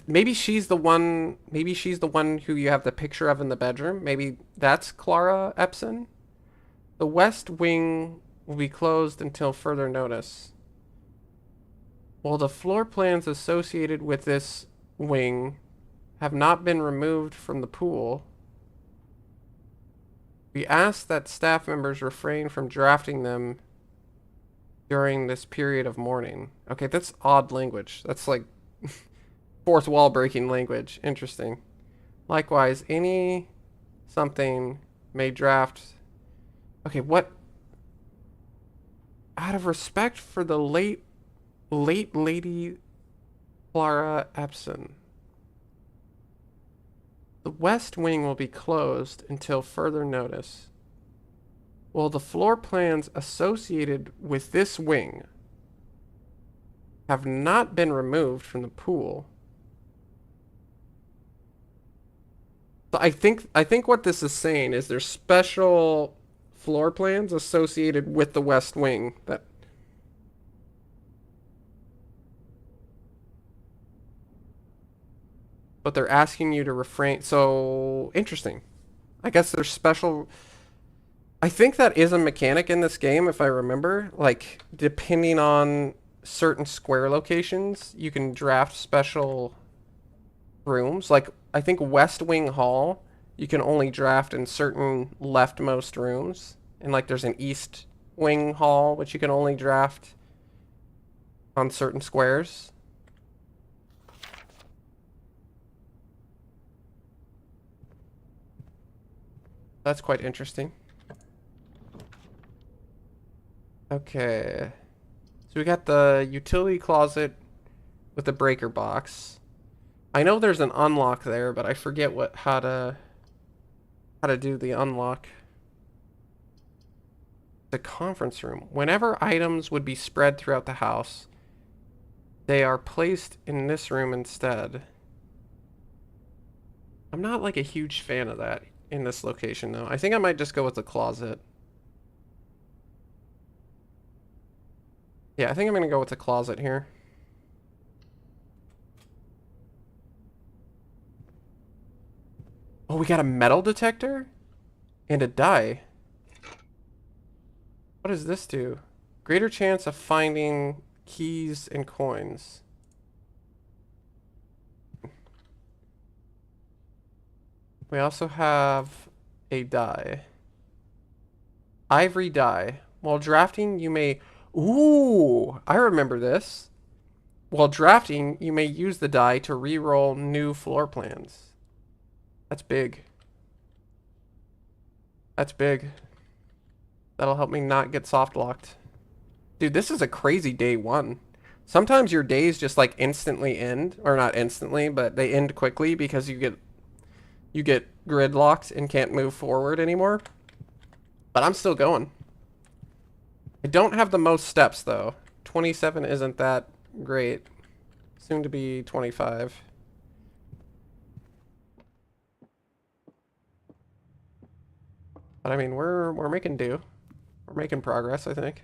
Maybe she's the one who you have the picture of in the bedroom. Maybe that's Clara Epson. The West Wing will be closed until further notice. While the floor plans associated with this wing have not been removed from the pool, we ask that staff members refrain from drafting them during this period of mourning. Okay, that's odd language. That's like fourth wall breaking language. Interesting. Likewise, any something may draft... Okay, what? Out of respect for the late lady Clara Epson. The West Wing will be closed until further notice. While the floor plans associated with this wing have not been removed from the pool. So I think what this is saying is there's special floor plans associated with the West Wing that but they're asking you to refrain. So interesting. I guess there's special... I think that is a mechanic in this game, if I remember. Like, depending on certain square locations, you can draft special rooms. Like, I think West Wing Hall, you can only draft in certain leftmost rooms. And like there's an east wing hall, which you can only draft on certain squares. That's quite interesting. Okay. So we got the utility closet with the breaker box. I know there's an unlock there, but I forget how to do the unlock. The conference room. Whenever items would be spread throughout the house, they are placed in this room instead. I'm not like a huge fan of that in this location though. I think I might just go with the closet. Yeah, I think I'm gonna go with the closet here. Oh, we got a metal detector? And a die. What does this do? Greater chance of finding keys and coins. We also have a die. Ivory die. While drafting, you may... Ooh, I remember this. While drafting, you may use the die to re-roll new floor plans. That's big. That's big. That'll help me not get soft locked. Dude, this is a crazy day one. Sometimes your days just like instantly end, or not instantly, but they end quickly because you get gridlocked and can't move forward anymore. But I'm still going. I don't have the most steps though. 27 isn't that great. Soon to be 25. But I mean, we're making do. We're making progress, I think.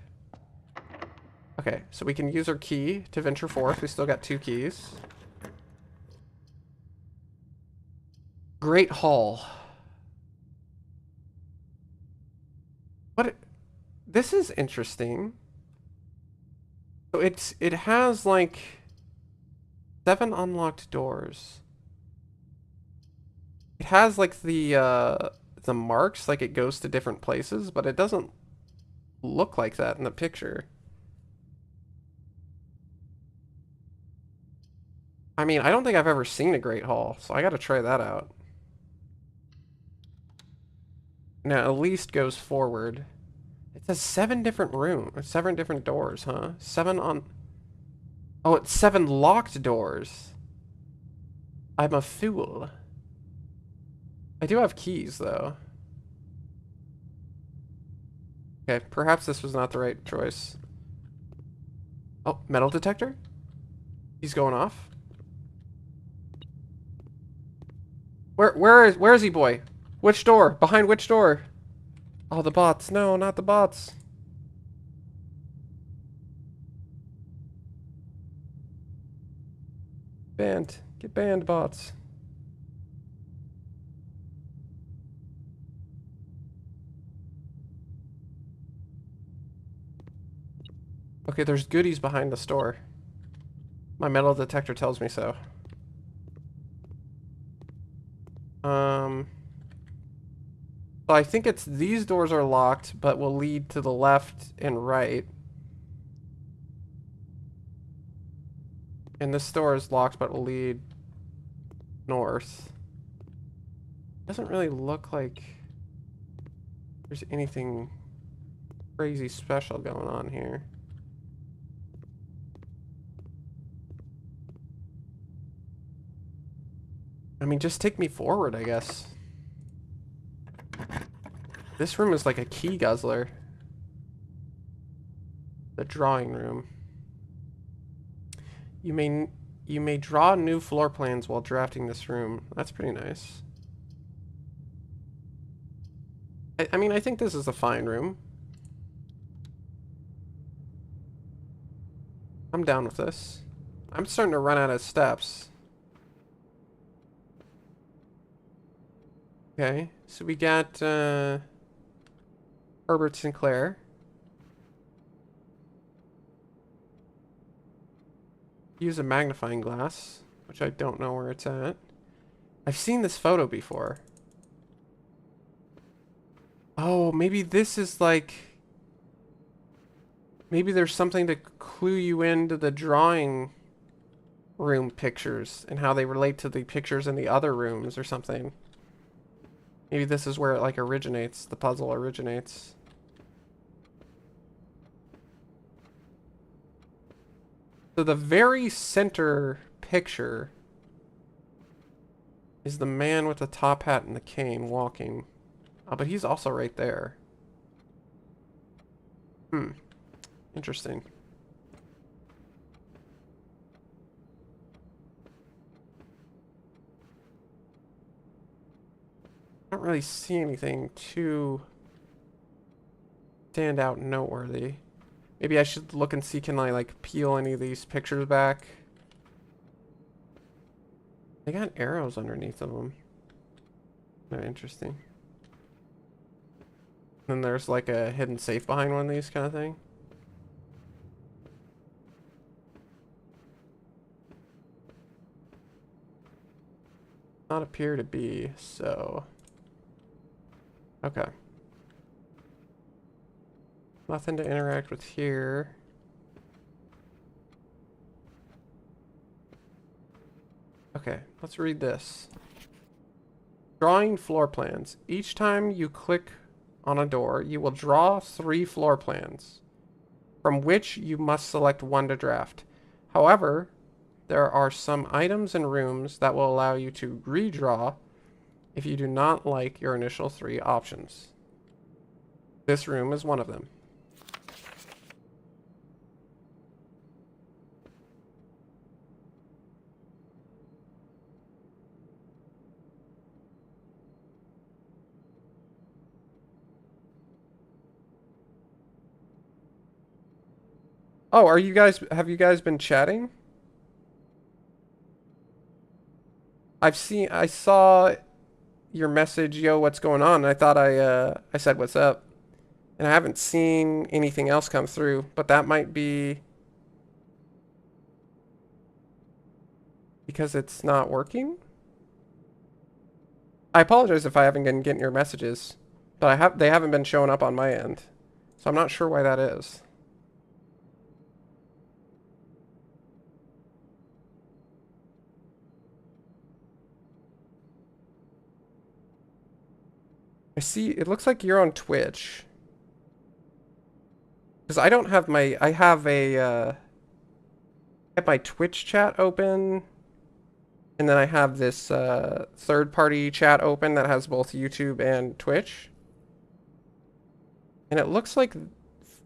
Okay, so we can use our key to venture forth. We still got 2 keys. Great Hall. This is interesting. So it has like 7 unlocked doors. It has like the marks, like it goes to different places, but it doesn't look like that in the picture. I mean, I don't think I've ever seen a Great Hall, so I gotta try that out. Now, at least goes forward. It says 7 different rooms, 7 different doors, huh? 7 on... Oh, it's 7 locked doors. I'm a fool. I do have keys, though. Okay, perhaps this was not the right choice. Oh, metal detector? He's going off. Where is he, boy? Which door? Behind which door? Oh, the bots. No, not the bots. Banned. Get banned, bots. Okay, there's goodies behind the store. My metal detector tells me so. So I think it's these doors are locked, but will lead to the left and right. And this door is locked, but will lead north. Doesn't really look like there's anything crazy special going on here. I mean, just take me forward, I guess. This room is like a key guzzler. The drawing room. You may draw new floor plans while drafting this room. That's pretty nice. I mean, I think this is a fine room. I'm down with this. I'm starting to run out of steps. Okay, so we got Herbert Sinclair. Use a magnifying glass, which I don't know where it's at. I've seen this photo before. Oh, maybe this is like... Maybe there's something to clue you into the drawing room pictures and how they relate to the pictures in the other rooms or something. Maybe this is where it like originates, the puzzle originates. So the very center picture is the man with the top hat and the cane walking. Oh, but he's also right there. Hmm. Interesting. I don't really see anything too stand out and noteworthy. Maybe I should look and see, can I like peel any of these pictures back? They got arrows underneath of them. Very interesting. Then there's like a hidden safe behind one of these kind of thing. Not appear to be, so... Okay. Nothing to interact with here. Okay, let's read this. Drawing floor plans. Each time you click on a door, you will draw 3 floor plans, from which you must select one to draft. However, there are some items and rooms that will allow you to redraw if you do not like your initial 3 options. This room is one of them. Oh, have you guys been chatting? I saw your message, yo, what's going on? And I thought I said what's up. And I haven't seen anything else come through, but that might be because it's not working. I apologize if I haven't been getting your messages, but they haven't been showing up on my end. So I'm not sure why that is. I see, it looks like you're on Twitch. Because I don't have my, I have my Twitch chat open. And then I have this third-party chat open that has both YouTube and Twitch. And it looks like,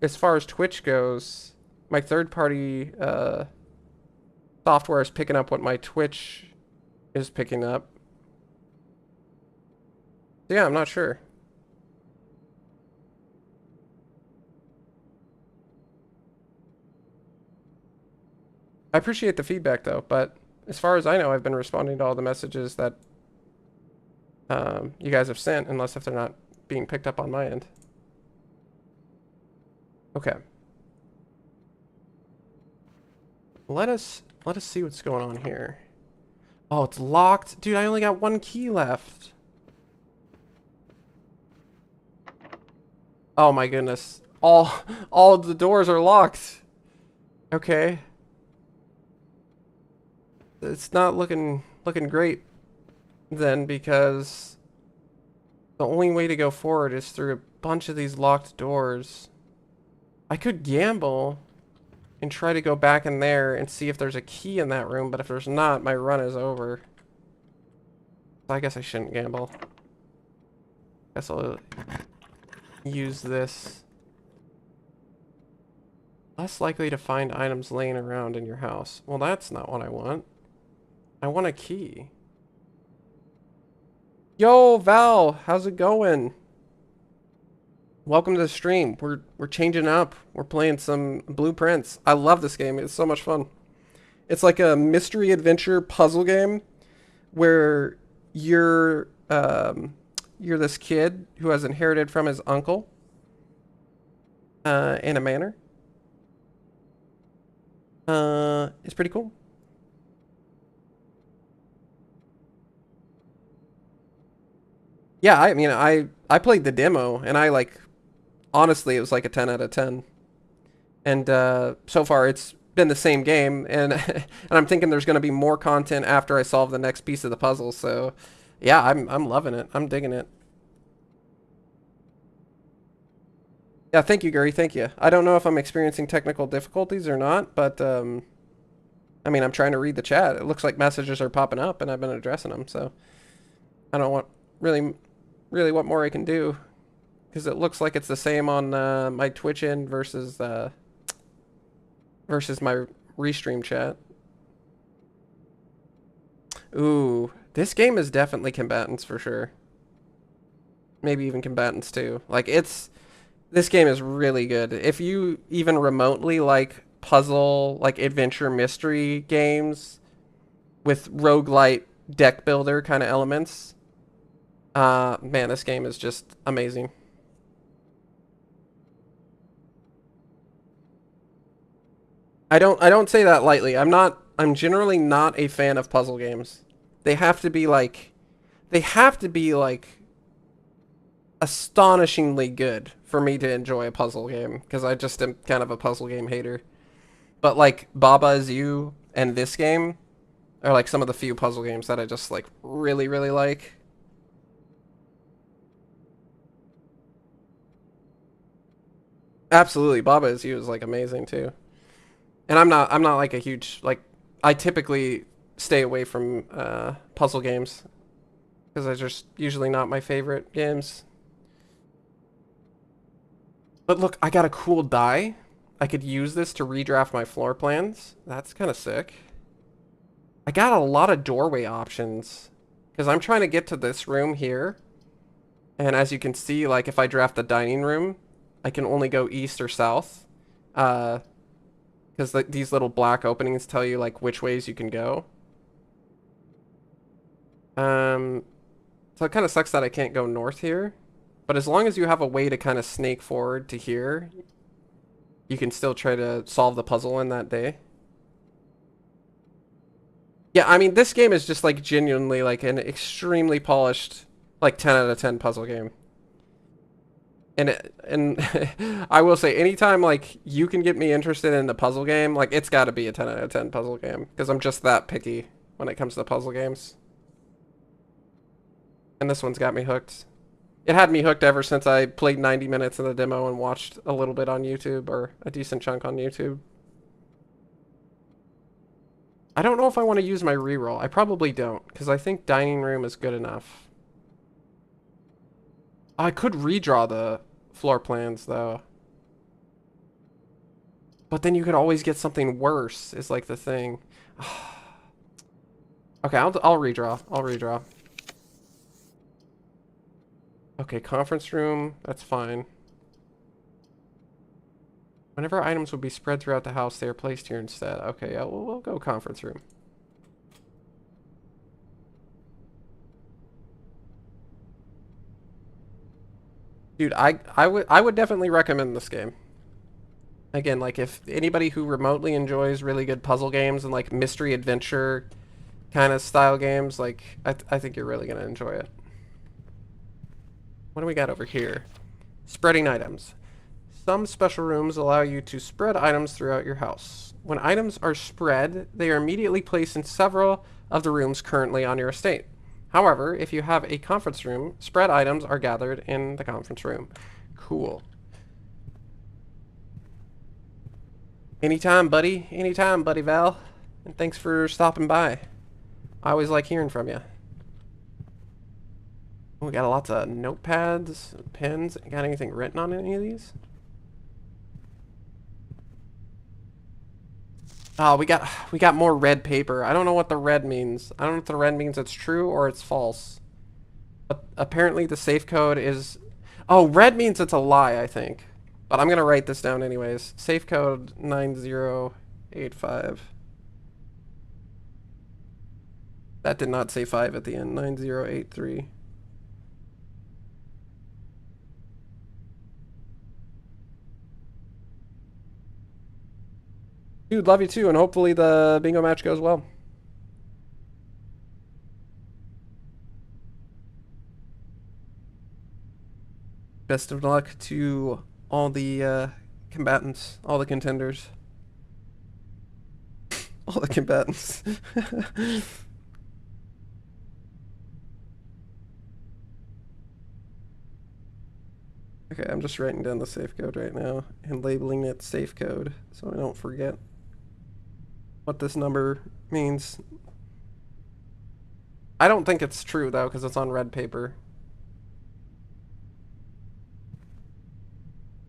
as far as Twitch goes, my third-party software is picking up what my Twitch is picking up. So yeah, I'm not sure. I appreciate the feedback though, but as far as I know, I've been responding to all the messages that you guys have sent, unless if they're not being picked up on my end. Okay. Let us see what's going on here. Oh, it's locked. Dude, I only got 1 key left. Oh my goodness. All of the doors are locked. Okay. It's not looking great then, because the only way to go forward is through a bunch of these locked doors. I could gamble and try to go back in there and see if there's a key in that room, but if there's not, my run is over. So I guess I shouldn't gamble. Guess I'll use this. Less likely to find items laying around in your house. Well, that's not what I want. I want a key. Yo, Val, how's it going? Welcome to the stream. We're changing up. We're playing some Blueprints. I love this game. It's so much fun. It's like a mystery adventure puzzle game where you're this kid who has inherited from his uncle in a manor. It's pretty cool. Yeah, I mean, I played the demo, and I like, honestly, it was like a 10 out of 10. And so far, it's been the same game, and and I'm thinking there's going to be more content after I solve the next piece of the puzzle. So, yeah, I'm loving it. I'm digging it. Yeah, thank you, Gary. Thank you. I don't know if I'm experiencing technical difficulties or not, but I mean, I'm trying to read the chat. It looks like messages are popping up, and I've been addressing them. So I don't want really what more I can do, because it looks like it's the same on my Twitch end versus my restream chat. Ooh, this game is definitely combatants for sure. Maybe even combatants too. Like this game is really good. If you even remotely like puzzle, like adventure mystery games with roguelite deck builder kind of elements, man, this game is just amazing. I don't say that lightly. I'm generally not a fan of puzzle games. They have to be like they have to be like astonishingly good for me to enjoy a puzzle game, because I just am kind of a puzzle game hater. But like Baba Is You and this game are like some of the few puzzle games that I just like really like. Absolutely, Baba Is You is like amazing too. And I'm not like a huge like I typically stay away from puzzle games because they're just usually not my favorite games. But look, I got a cool die. I could use this to redraft my floor plans. That's kind of sick. I got a lot of doorway options because I'm trying to get to this room here. And as you can see, like if I draft the dining room, I can only go east or south. Because these little black openings tell you like which ways you can go. So it kind of sucks that I can't go north here. But as long as you have a way to kind of snake forward to here, you can still try to solve the puzzle in that day. Yeah, I mean, this game is just like genuinely like an extremely polished, like 10 out of 10 puzzle game. And I will say, anytime like you can get me interested in a puzzle game, like it's got to be a 10 out of 10 puzzle game, because I'm just that picky when it comes to puzzle games. And this one's got me hooked. It had me hooked ever since I played 90 minutes in the demo and watched a little bit on YouTube, or a decent chunk on YouTube. I don't know if I want to use my reroll. I probably don't, because I think dining room is good enough. I could redraw the floor plans, though. But then you could always get something worse, is like the thing. Okay, I'll redraw. I'll redraw. Okay, conference room. That's fine. Whenever items will be spread throughout the house, they are placed here instead. Okay, yeah, we'll go conference room. Dude, I would definitely recommend this game. Again, like if anybody who remotely enjoys really good puzzle games and like mystery adventure kind of style games, like I think you're really gonna enjoy it. What do we got over here? Spreading items. Some special rooms allow you to spread items throughout your house. When items are spread, they are immediately placed in several of the rooms currently on your estate. However, if you have a conference room, spread items are gathered in the conference room. Cool. Anytime, buddy. Anytime, buddy Val. And thanks for stopping by. I always like hearing from you. We got lots of notepads, pens. Got anything written on any of these? Oh, we got more red paper. I don't know what the red means. I don't know if the red means it's true or it's false. But apparently the safe code is... Oh, red means it's a lie, I think. But I'm going to write this down anyways. Safe code 9085. That did not say 5 at the end. 9083. Dude, love you too, and hopefully the bingo match goes well. Best of luck to all the combatants, all the contenders. All the combatants. Okay, I'm just writing down the safe code right now and labeling it safe code so I don't forget what this number means. I don't think it's true though because it's on red paper.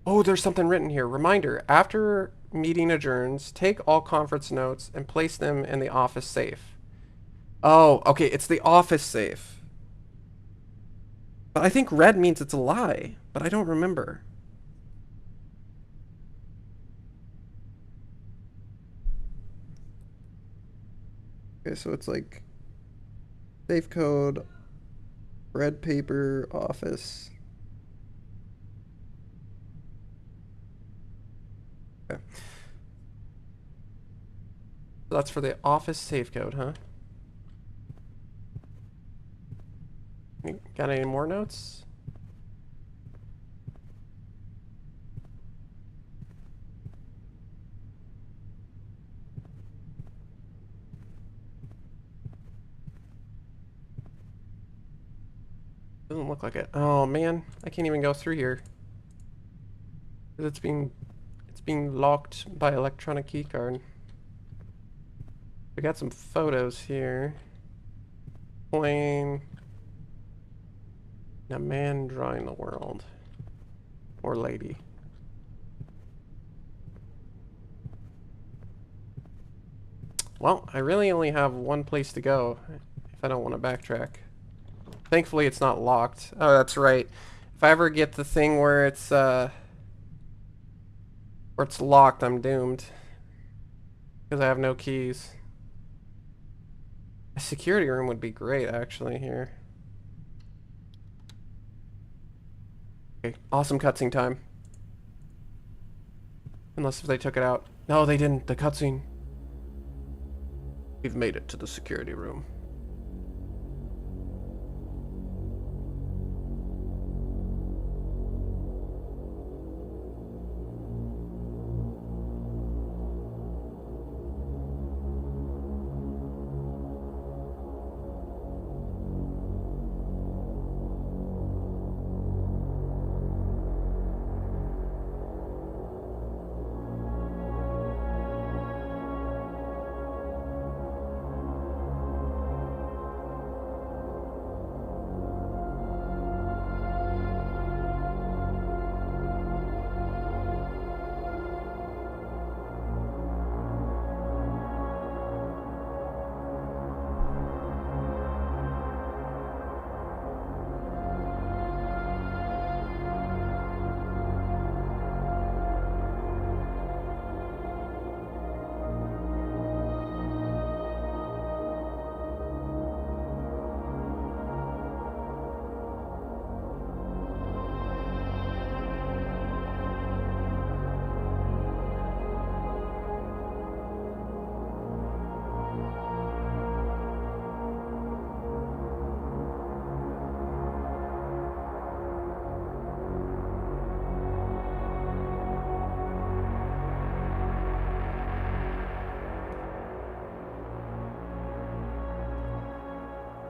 Oh, there's something written here. Reminder, after meeting adjourns, take all conference notes and place them in the office safe. Oh, okay, it's the office safe. But I think red means it's a lie, but I don't remember. Okay, so it's like safe code, red paper, office. Okay. So that's for the office safe code, huh? You got any more notes? Doesn't look like it. Oh man, I can't even go through here. It's being locked by electronic keycard. We got some photos here. Plane. A man drawing the world. Or lady. Well, I really only have one place to go if I don't want to backtrack. Thankfully, it's not locked. Oh, that's right. If I ever get the thing where it's locked, I'm doomed. Because I have no keys. A security room would be great, actually, here. Okay, awesome cutscene time. Unless if they took it out. No, they didn't. The cutscene. We've made it to the security room.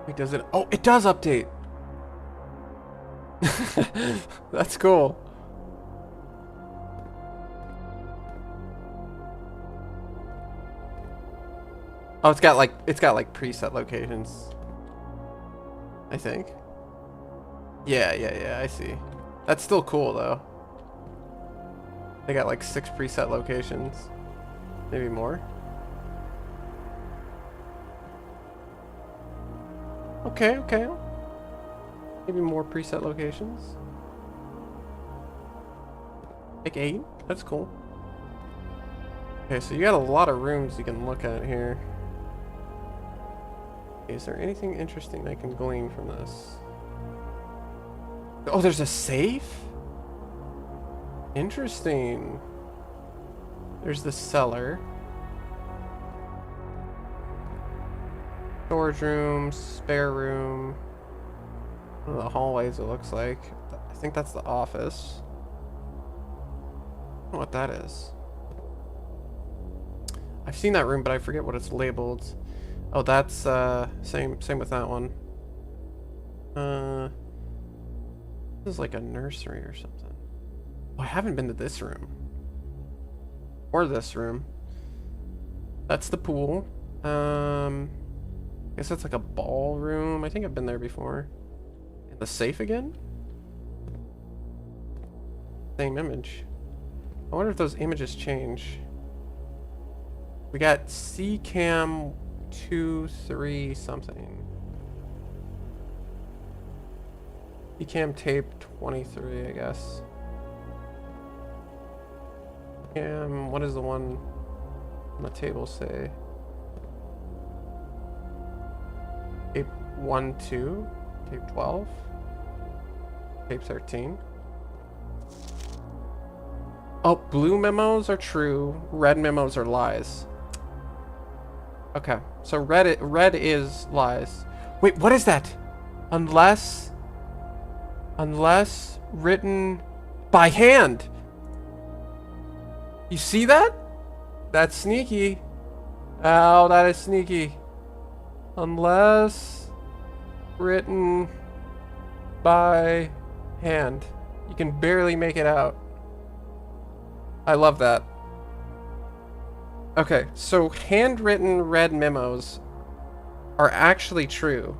Wait, does it? Oh, it does update. That's cool. Oh, it's got like preset locations. I think. Yeah, I see. That's still cool though. They got like 6 preset locations. Maybe more. Okay. Maybe more preset locations. Like 8? That's cool. Okay, so you got a lot of rooms you can look at here. Okay, is there anything interesting I can glean from this? Oh, there's a safe? Interesting. There's the cellar. Storage room, spare room. One of the hallways, it looks like. I think that's the office. I don't know what that is. I've seen that room, but I forget what it's labeled. Oh, that's same with that one. This is like a nursery or something. Oh, I haven't been to this room. Or this room. That's the pool. I guess that's like a ballroom. I think I've been there before. And the safe again? Same image. I wonder if those images change. We got CCAM 2-3 something. CCAM tape 23, I guess. What does the one on the table say? Tape 1-2, tape 12, tape 13. Oh, blue memos are true, red memos are lies. Okay, so red is lies. Wait, what is that? Unless written by hand. You see that? That's sneaky. Oh, that is sneaky. Unless written by hand. You can barely make it out. I love that. Okay, so handwritten red memos are actually true.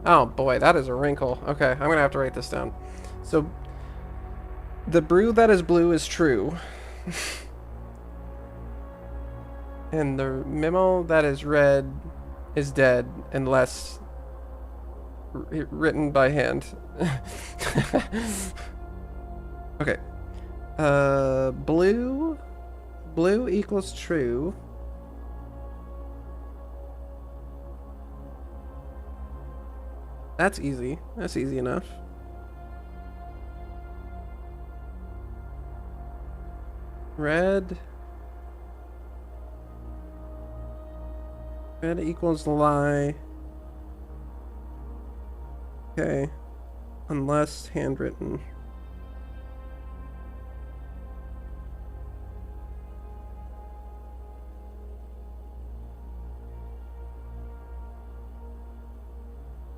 Oh boy, that is a wrinkle. Okay, I'm gonna have to write this down. So, the brew that is blue is true. And the memo that is red is dead unless written by hand. Okay. Blue equals true. That's easy. That's easy enough. Red equals lie. Okay. Unless handwritten.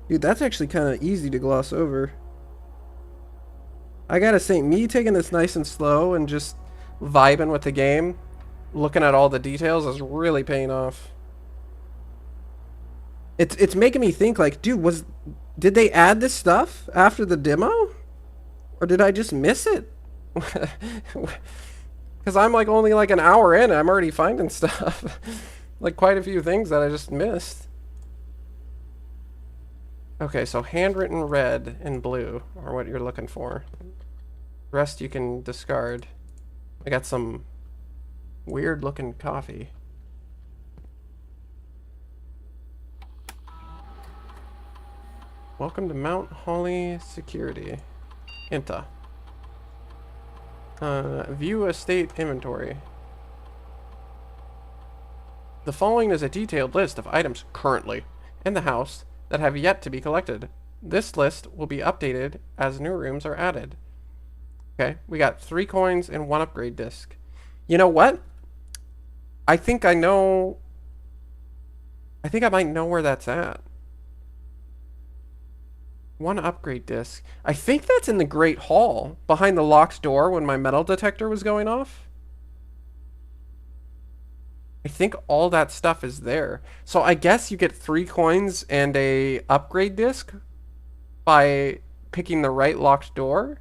Dude, that's actually kind of easy to gloss over. I gotta say, me taking this nice and slow and just vibing with the game, looking at all the details, is really paying off. It's making me think like, dude, did they add this stuff after the demo? Or did I just miss it? Because I'm like only like an hour in and I'm already finding stuff. Like quite a few things that I just missed. Okay, so handwritten red and blue are what you're looking for. The rest you can discard. I got some weird looking coffee. Welcome to Mount Holly Security. INTA. View estate inventory. The following is a detailed list of items currently in the house that have yet to be collected. This list will be updated as new rooms are added. Okay, we got 3 coins and 1 upgrade disc. You know what? I think I know... I think I might know where that's at. 1 upgrade disc. I think that's in the Great Hall, behind the locked door when my metal detector was going off. I think all that stuff is there. So I guess you get 3 coins and a upgrade disc by picking the right locked door.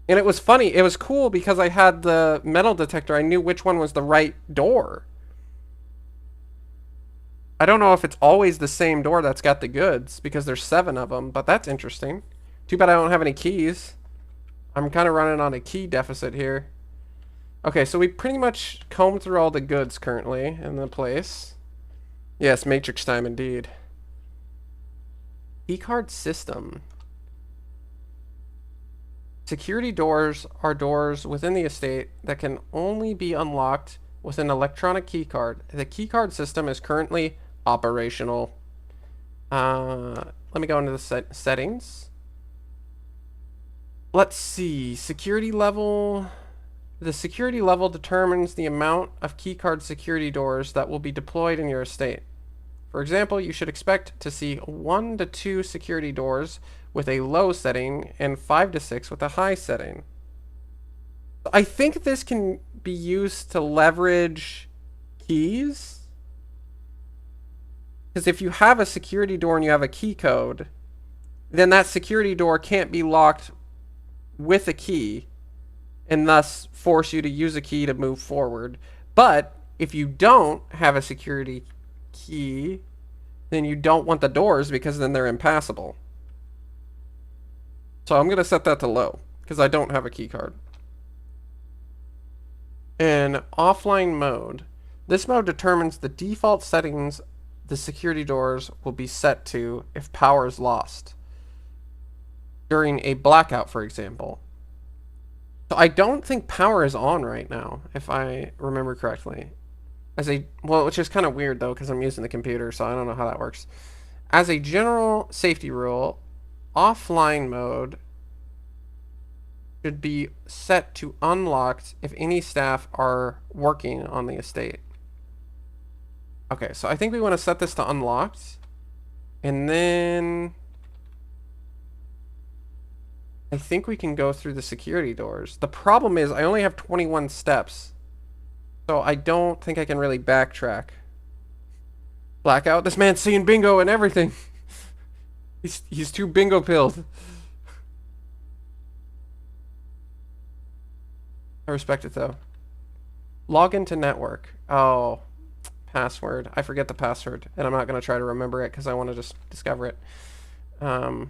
And it was funny. It was cool because I had the metal detector. I knew which one was the right door. I don't know if it's always the same door that's got the goods because there's 7 of them, but that's interesting. Too bad I don't have any keys. I'm kind of running on a key deficit here. Okay, so we pretty much combed through all the goods currently in the place. Yes, Matrix time indeed. Keycard system. Security doors are doors within the estate that can only be unlocked with an electronic keycard. The keycard system is currently operational. Let me go into the settings. Let's see. Security level. The security level determines the amount of keycard security doors that will be deployed in your estate. For example, you should expect to see 1 to 2 security doors with a low setting and 5 to 6 with a high setting. I think this can be used to leverage keys. Because if you have a security door and you have a key code, then that security door can't be locked with a key and thus force you to use a key to move forward. But if you don't have a security key, then you don't want the doors because then they're impassable. So I'm going to set that to low because I don't have a key card. In offline mode, this mode determines the default settings the security doors will be set to if power is lost. During a blackout, for example. So I don't think power is on right now, if I remember correctly. Well, which is kind of weird though, because I'm using the computer, so I don't know how that works. As a general safety rule, offline mode should be set to unlocked if any staff are working on the estate. Okay, so I think we want to set this to unlocked. And then I think we can go through the security doors. The problem is I only have 21 steps. So I don't think I can really backtrack. Blackout? This man's seeing bingo and everything. He's too bingo pilled. I respect it though. Log into network. Oh, password. I forget the password, and I'm not going to try to remember it because I want to just discover it. I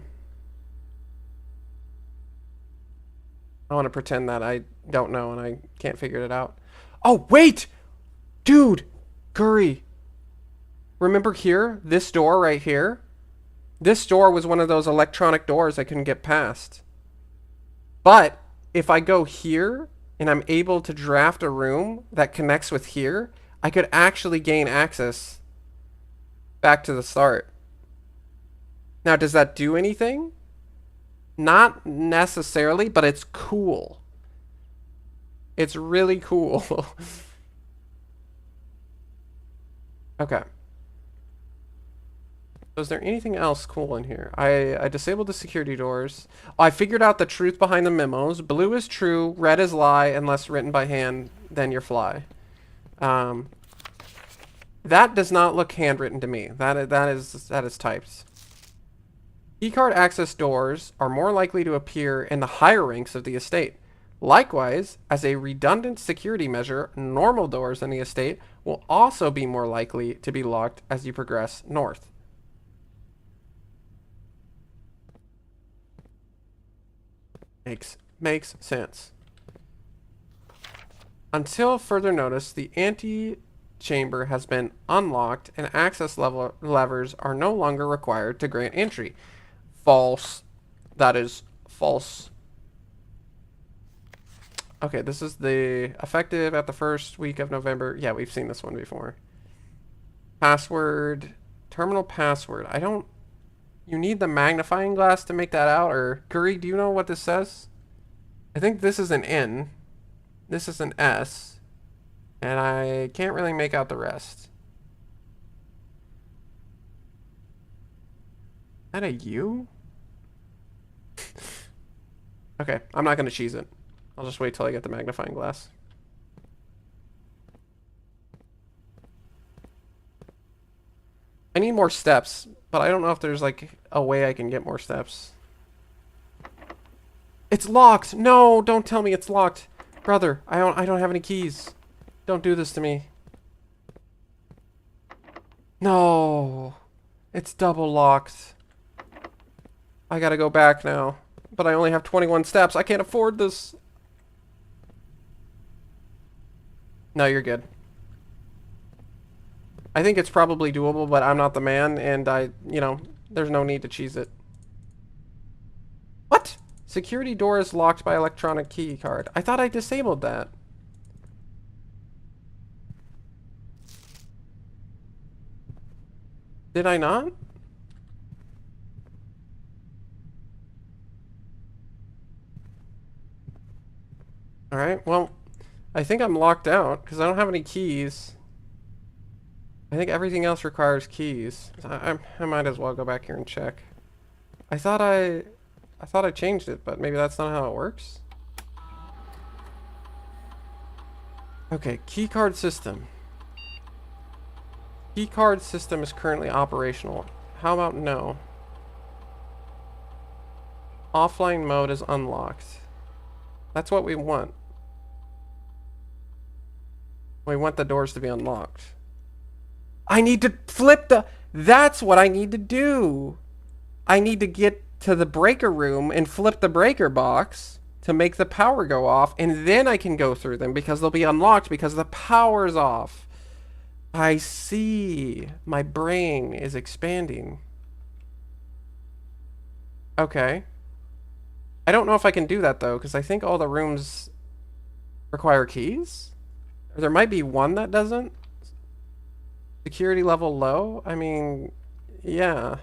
want to pretend that I don't know and I can't figure it out. Oh, wait! Dude! Curry. Remember here? This door right here? This door was one of those electronic doors I couldn't get past. But if I go here and I'm able to draft a room that connects with here, I could actually gain access back to the start. Now, does that do anything? Not necessarily, but it's cool. It's really cool. Okay. So is there anything else cool in here? I disabled the security doors. Oh, I figured out the truth behind the memos. Blue is true, red is lie, unless written by hand, then you're fly. That does not look handwritten to me. That is typed. Keycard access doors are more likely to appear in the higher ranks of the estate. Likewise, as a redundant security measure, normal doors in the estate will also be more likely to be locked as you progress north. Makes sense. Until further notice, the antechamber has been unlocked and access levers are no longer required to grant entry. False. That is false. Okay, this is the effective at the first week of November. Yeah, we've seen this one before. Password. Terminal password. You need the magnifying glass to make that out, or Curry, do you know what this says? I think this is an N. This is an S. And I can't really make out the rest. Is that a U? Okay, I'm not going to cheese it. I'll just wait till I get the magnifying glass. I need more steps, but I don't know if there's like a way I can get more steps. It's locked! No, don't tell me it's locked. Brother, I don't have any keys. Don't do this to me. No. It's double locked. I gotta go back now. But I only have 21 steps. I can't afford this. No, you're good. I think it's probably doable, but I'm not the man, and there's no need to cheese it. What? Security door is locked by electronic key card. I thought I disabled that. Did I not? Alright, well, I think I'm locked out because I don't have any keys. I think everything else requires keys. I might as well go back here and check. I thought I changed it, but maybe that's not how it works. Okay, keycard system. Keycard system is currently operational. How about no? Offline mode is unlocked. That's what we want. We want the doors to be unlocked. I need to flip the... That's what I need to do. I need to get to the breaker room and flip the breaker box to make the power go off, and then I can go through them because they'll be unlocked because the power's off. I see. My brain is expanding. Okay. I don't know if I can do that though, because I think all the rooms require keys. Or there might be one that doesn't. Security level low? I mean, yeah.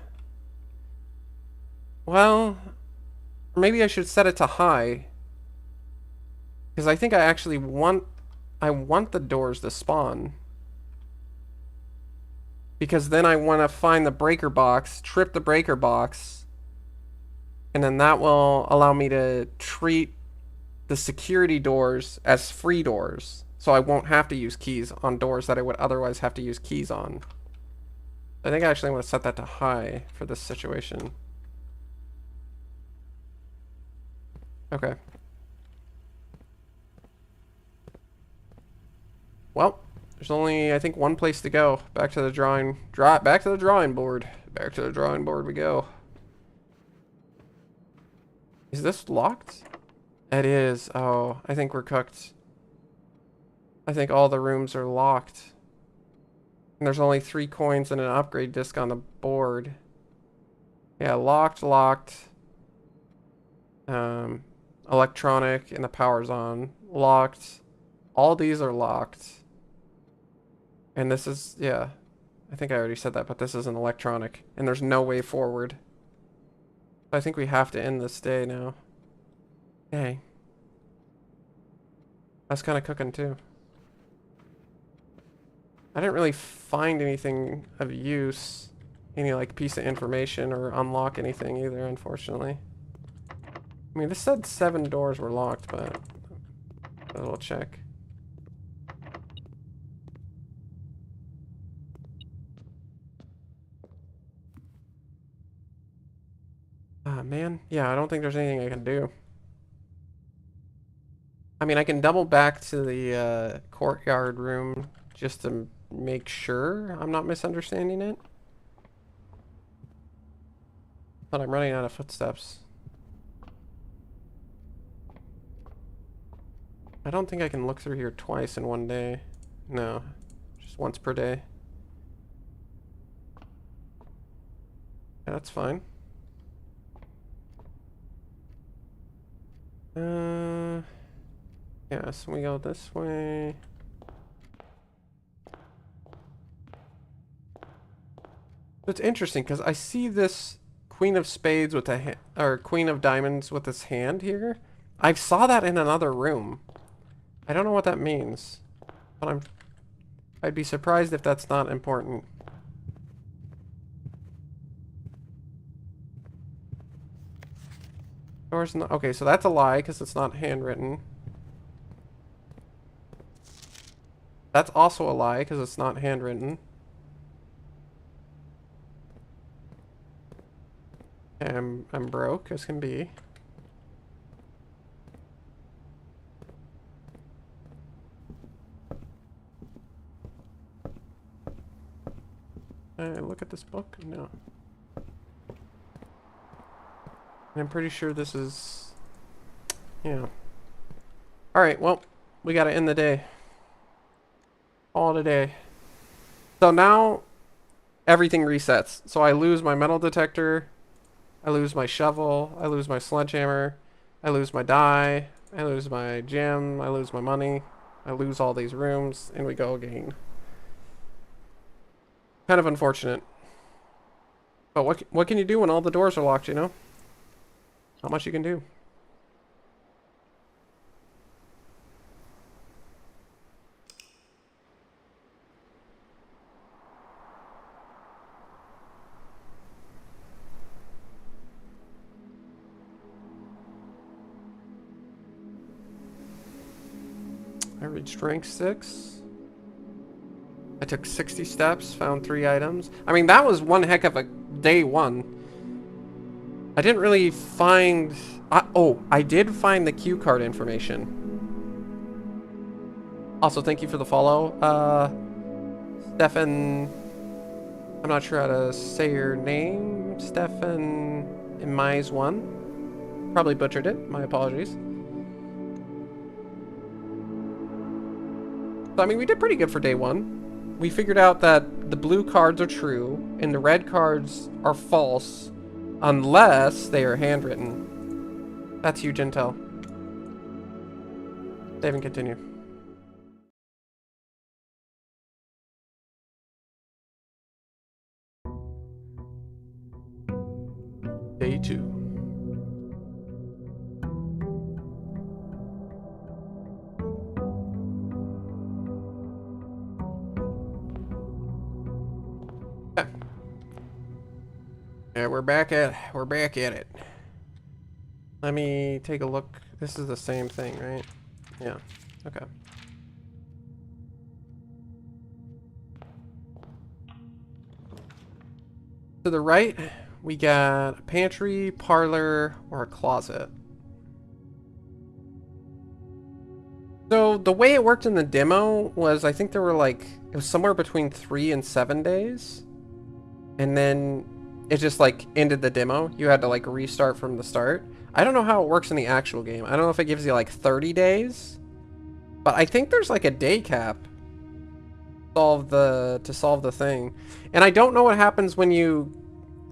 Well, maybe I should set it to high. Because I think I actually want... I want the doors to spawn. Because then I want to find the breaker box, trip the breaker box, and then that will allow me to treat the security doors as free doors. So I won't have to use keys on doors that I would otherwise have to use keys on. I think I actually want to set that to high for this situation. Okay. Well, there's only, I think, one place to go. Back to the drawing board. Back to the drawing board we go. Is this locked? It is. Oh, I think we're cooked. I think all the rooms are locked. And there's only 3 coins and an upgrade disc on the board. Yeah, locked. Electronic and the power's on. Locked. All these are locked. And this is, yeah. I think I already said that, but this is an electronic. And there's no way forward. I think we have to end this day now. Dang. That's kind of cooking too. I didn't really find anything of use. Any like piece of information or unlock anything either, unfortunately. I mean, this said 7 doors were locked, but we'll check. Ah, man. Yeah, I don't think there's anything I can do. I mean, I can double back to the courtyard room just to make sure I'm not misunderstanding it. But I'm running out of footsteps. I don't think I can look through here twice in one day. No, just once per day. Yeah, that's fine. Yeah, so we go this way. It's interesting because I see this Queen of Spades with a or Queen of Diamonds with this hand here. I saw that in another room. I don't know what that means, but I'd be surprised if that's not important. Door's not, okay, so that's a lie because it's not handwritten. That's also a lie because it's not handwritten. I'm broke as can be. Look at this book? No. And I'm pretty sure this is... Yeah. Alright, well, we gotta end the day. All today. So now, everything resets. So I lose my metal detector, I lose my shovel, I lose my sledgehammer, I lose my die, I lose my gem, I lose my money, I lose all these rooms, and we go again. Kind of unfortunate. But what can you do when all the doors are locked, you know? Not much you can do. I reached rank 6. I took 60 steps, found 3 items. I mean, that was one heck of a day 1. I didn't really find... oh, I did find the cue card information. Also, thank you for the follow. Stefan... I'm not sure how to say your name. Stefan Imise1. Probably butchered it. My apologies. So, I mean, we did pretty good for day 1. We figured out that the blue cards are true and the red cards are false unless they are handwritten. That's huge intel. Save and continue. Day 2. Yeah, we're back at it. Let me take a look. This is the same thing, right? Yeah. Okay. To the right, we got a pantry, parlor, or a closet. So the way it worked in the demo was, I think there were like, it was somewhere between 3 and 7 days. And then it just like ended the demo. You had to like restart from the start. I don't know how it works in the actual game. I don't know if it gives you like 30 days, but I think there's like a day cap to solve the thing. And I don't know what happens when you,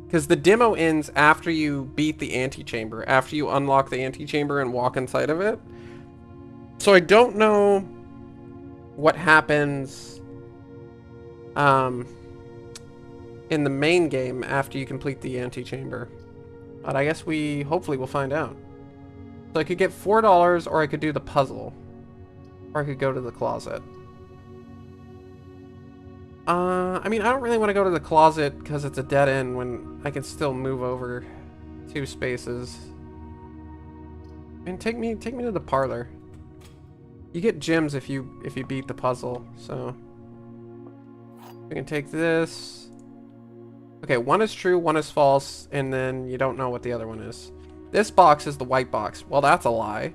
because the demo ends after you beat the antechamber, after you unlock the antechamber and walk inside of it. So I don't know what happens in the main game after you complete the antechamber. But I guess hopefully we'll find out. So I could get $4 or I could do the puzzle. Or I could go to the closet. I mean, I don't really want to go to the closet because it's a dead end when I can still move over 2 spaces. And take me to the parlor. You get gems if you beat the puzzle, so we can take this. Okay, 1 is true, 1 is false, and then you don't know what the other one is. This box is the white box. Well, that's a lie.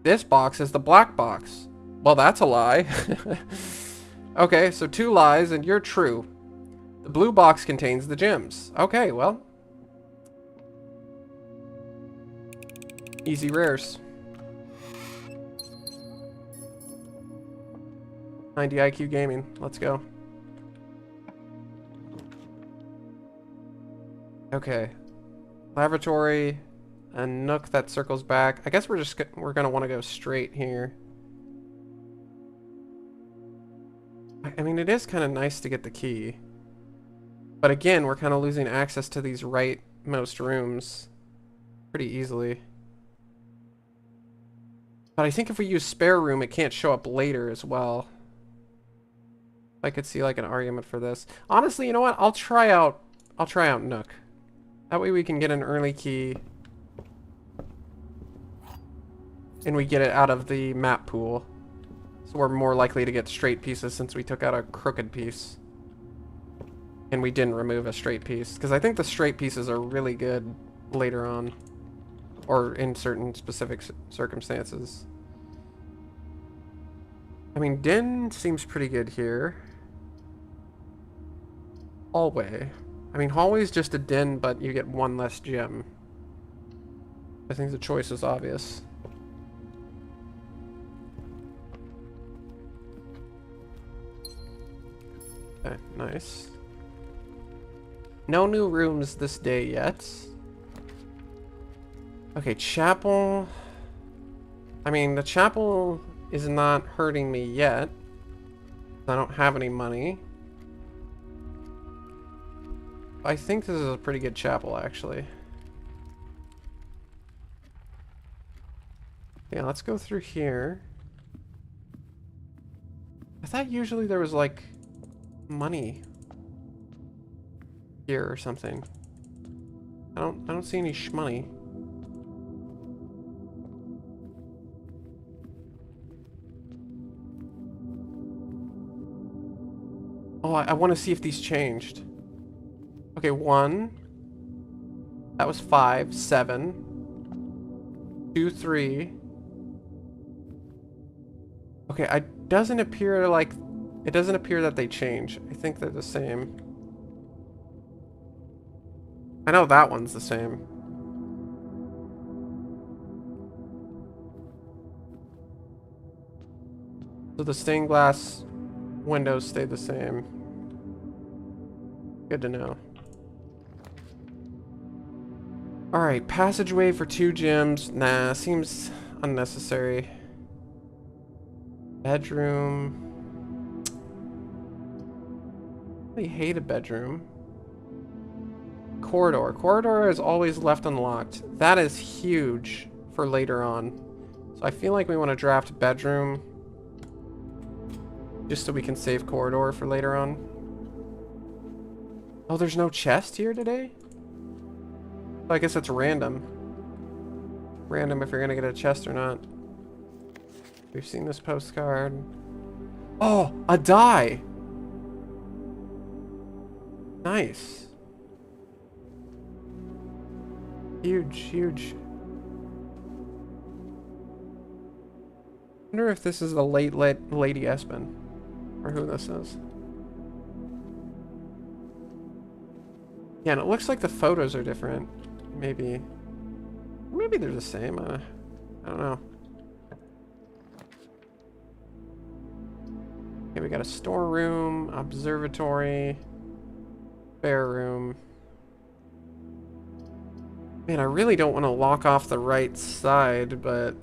This box is the black box. Well, that's a lie. Okay, so 2 lies and you're true. The blue box contains the gems. Okay, well. Easy rares. 90 IQ gaming. Let's go. Okay. Laboratory. A nook that circles back. I guess we're gonna want to go straight here. I mean, it is kind of nice to get the key. But again, we're kind of losing access to these rightmost rooms pretty easily. But I think if we use spare room, it can't show up later as well. I could see like an argument for this. Honestly, you know what? I'll try out Nook. That way we can get an early key. And we get it out of the map pool. So we're more likely to get straight pieces since we took out a crooked piece. And we didn't remove a straight piece. Because I think the straight pieces are really good later on. Or in certain specific circumstances. I mean, Den seems pretty good here. Hallway. I mean, hallway's just a den, but you get 1 less gem. I think the choice is obvious. Okay, nice. No new rooms this day yet. Okay, chapel. I mean, the chapel is not hurting me yet. I don't have any money. I think this is a pretty good chapel, actually. Yeah, let's go through here. I thought usually there was, like, money here or something. I don't see any shmoney. I want to see if these changed. Okay, 1. That was 5, 7. 2, 3. Okay, it doesn't appear like... It doesn't appear that they change. I think they're the same. I know that one's the same. So the stained glass windows stay the same. Good to know. Alright, passageway for 2 gyms. Nah, seems unnecessary. Bedroom. I really hate a bedroom. Corridor. Corridor is always left unlocked. That is huge for later on. So I feel like we want to draft bedroom. Just so we can save corridor for later on. Oh, there's no chest here today? I guess it's random. Random if you're gonna get a chest or not. We've seen this postcard. Oh, a die! Nice. Huge, huge. I wonder if this is the late Lady Espen. Or who this is. Yeah, and it looks like the photos are different. Maybe they're the same. I don't know. Okay, we got a storeroom, observatory, spare room. Man, I really don't want to lock off the right side, but...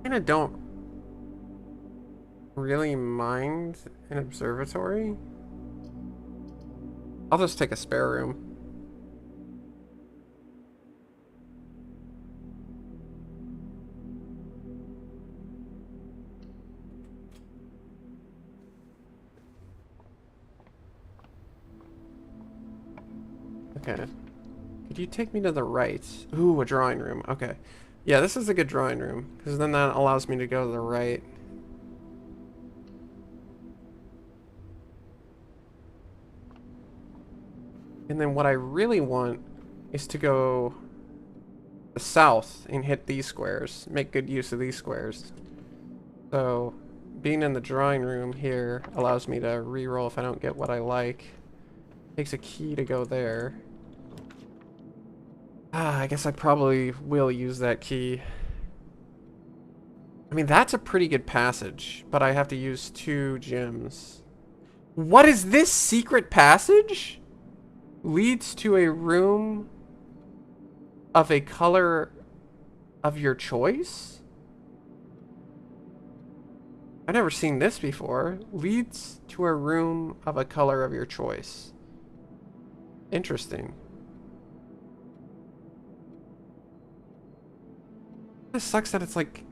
I kinda don't really mind an observatory. I'll just take a spare room. Okay. Could you take me to the right? Ooh, a drawing room. Okay. Yeah, this is a good drawing room, because then that allows me to go to the right. And then what I really want is to go south and hit these squares. Make good use of these squares. So, being in the drawing room here allows me to re-roll if I don't get what I like. Takes a key to go there. Ah, I guess I probably will use that key. I mean, that's a pretty good passage, but I have to use 2 gems. What is this secret passage? Leads to a room of a color of your choice? I've never seen this before. Leads to a room of a color of your choice. Interesting. It sucks that it's like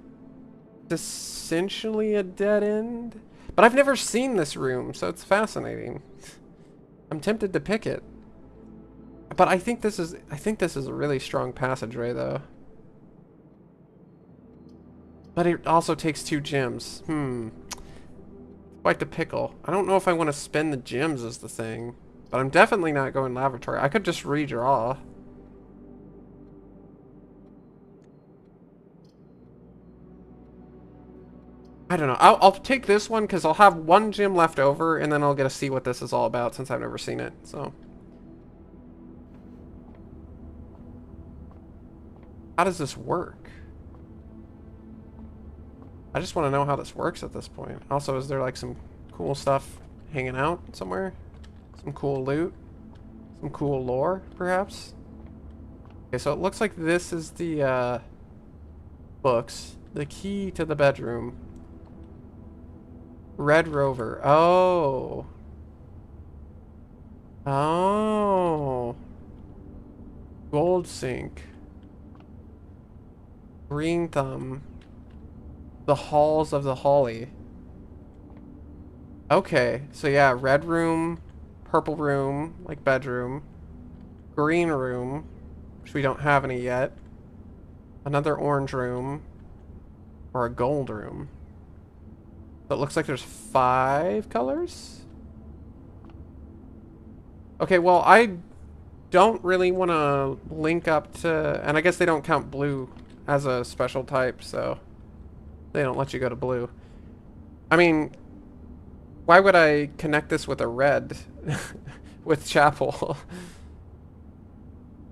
essentially a dead end. But I've never seen this room, so it's fascinating. I'm tempted to pick it. But I think this is a really strong passageway though. But it also takes 2 gems. Quite the pickle. I don't know if I want to spend the gems as the thing. But I'm definitely not going lavatory. I could just redraw. I don't know. I'll take this one because I'll have 1 gem left over and then I'll get to see what this is all about since I've never seen it. So, how does this work? I just want to know how this works at this point. Also, is there like some cool stuff hanging out somewhere? Some cool loot? Some cool lore, perhaps? Okay, so it looks like this is the books. The key to the bedroom. Red Rover. Oh. Oh. Gold Sink. Green Thumb. The Halls of the Holly. Okay, so yeah, red room, purple room, like bedroom, green room, which we don't have any yet, another orange room, Or a gold room. So it looks like there's 5 colors? Okay, well, I don't really want to link up to... And I guess they don't count blue as a special type, so... They don't let you go to blue. I mean... Why would I connect this with a red? With chapel?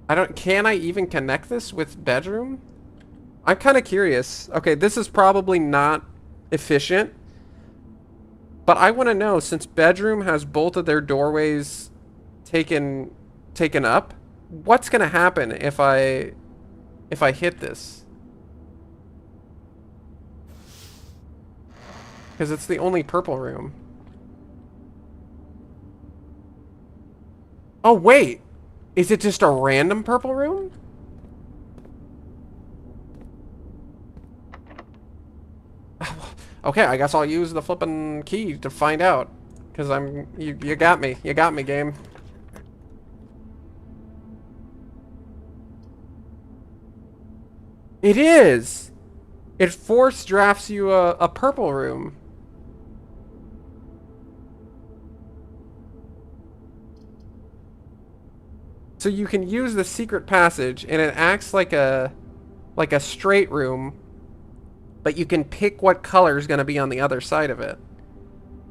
I don't... Can I even connect this with bedroom? I'm kind of curious. Okay, this is probably not efficient. But I want to know, since bedroom has both of their doorways taken up, what's going to happen if I hit this? Because it's the only purple room. Oh, wait. Is it just a random purple room? Okay, I guess I'll use the flippin' key to find out. Because you got me. You got me, game. It is! It force drafts you a purple room. So you can use the secret passage, and it acts like a straight room, but you can pick what color is going to be on the other side of it.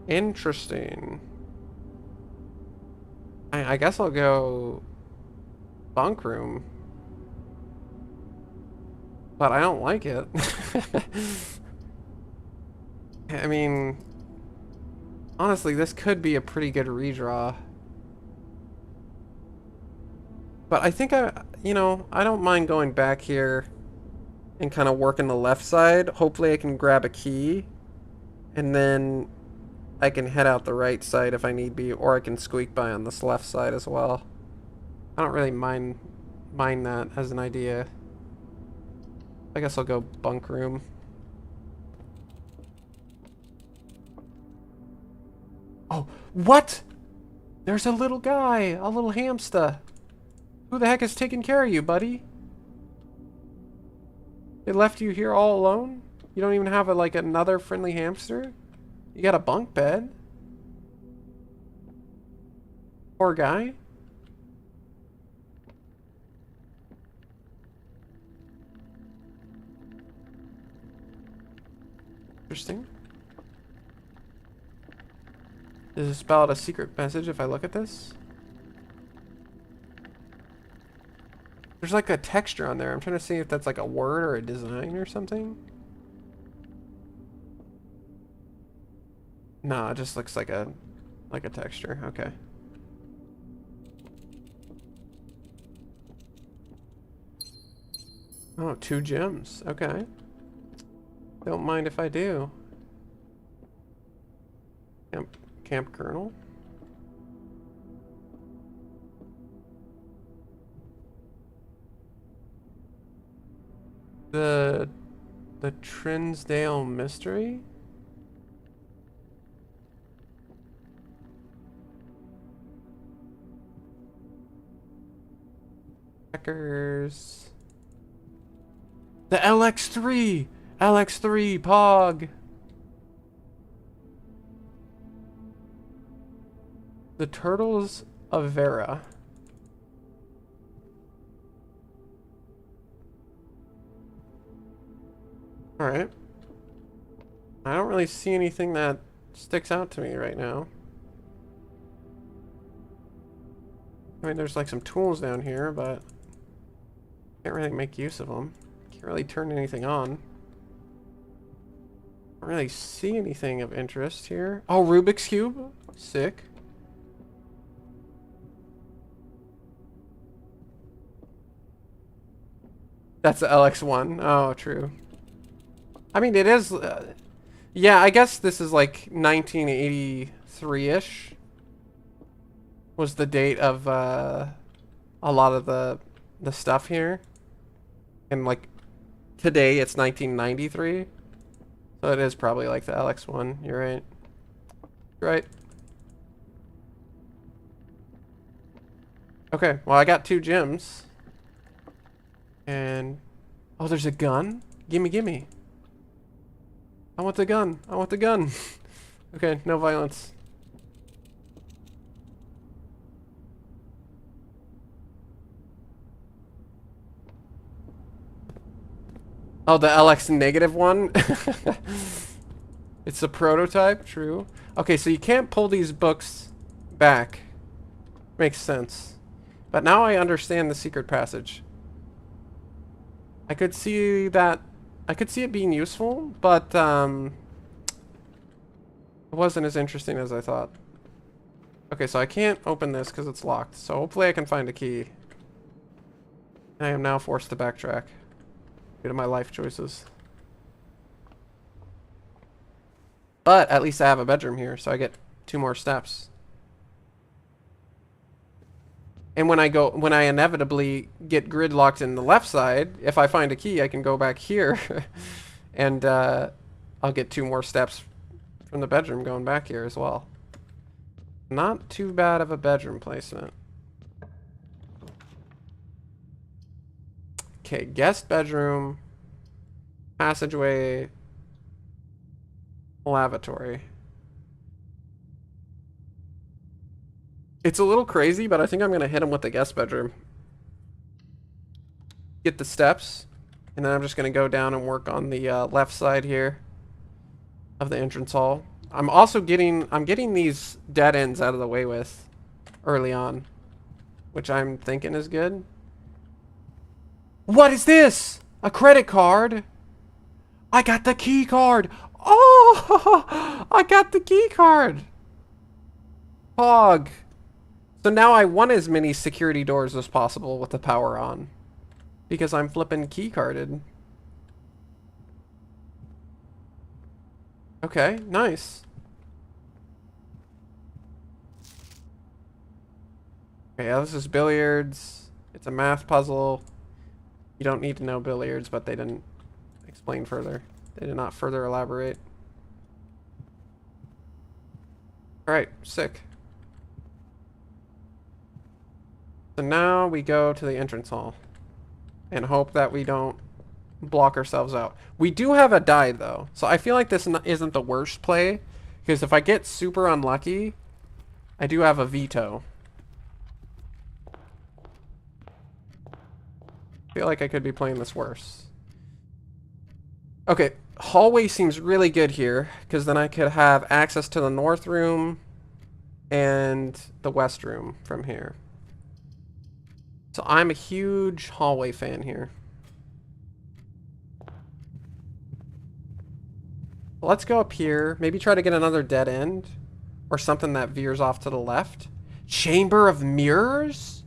Interesting. I guess I'll go bunk room. But I don't like it. I mean, honestly, this could be a pretty good redraw. But I think I don't mind going back here and kind of working the left side. Hopefully I can grab a key, and then I can head out the right side if I need be, or I can squeak by on this left side as well. I don't really mind that as an idea. I guess I'll go bunk room. Oh, what? There's a little guy, a little hamster. Who the heck is taking care of you, buddy? They left you here all alone? You don't even have another friendly hamster? You got a bunk bed? Poor guy. Interesting. Does it spell out a secret message if I look at this? There's like a texture on there. I'm trying to see if that's like a word or a design or something. No, it just looks like a texture. Okay. Oh, 2 gems. Okay. Don't mind if I do. Camp Colonel. The Trinsdale Mystery? Checkers. The LX3! LX3 Pog! The Turtles of Vera. Alright. I don't really see anything that sticks out to me right now. I mean, there's like some tools down here, but can't really make use of them. Can't really turn anything on. Don't really see anything of interest here. Oh, Rubik's Cube? Sick. That's the LX1. Oh, true. I mean, it is... yeah, I guess this is like 1983-ish. Was the date of a lot of the stuff here. And like today it's 1993. So it is probably like the LX1. You're right. You're right. Okay, well I got 2 gems. And oh, there's a gun? Gimme, gimme. I want the gun. I want the gun. Okay, no violence. Oh, the LX negative one? It's a prototype, true. Okay, so you can't pull these books back. Makes sense. But now I understand the secret passage. I could see that... I could see it being useful, but, it wasn't as interesting as I thought. Okay, so I can't open this because it's locked. So hopefully I can find a key. I am now forced to backtrack due to my life choices. But at least I have a bedroom here, so I get 2 more steps. And when I inevitably get gridlocked in the left side, if I find a key, I can go back here, and I'll get 2 more steps from the bedroom going back here as well. Not too bad of a bedroom placement. Okay, guest bedroom, passageway, lavatory. It's a little crazy, but I think I'm going to hit him with the guest bedroom. Get the steps, and then I'm just going to go down and work on the left side here of the entrance hall. I'm getting these dead ends out of the way with early on, which I'm thinking is good. What is this? A credit card? I got the key card. Oh, I got the key card. Pog. So now I want as many security doors as possible with the power on. Because I'm flipping key carded. Okay, nice. Okay, yeah, this is billiards. It's a math puzzle. You don't need to know billiards, but they didn't explain further. They did not further elaborate. Alright, sick. So now we go to the entrance hall. And hope that we don't block ourselves out. We do have a die, though. So I feel like this isn't the worst play. Because if I get super unlucky, I do have a veto. I feel like I could be playing this worse. Okay, hallway seems really good here, because then I could have access to the north room and the west room from here. So I'm a huge hallway fan here. Let's go up here, maybe try to get another dead end, or something that veers off to the left. Chamber of Mirrors?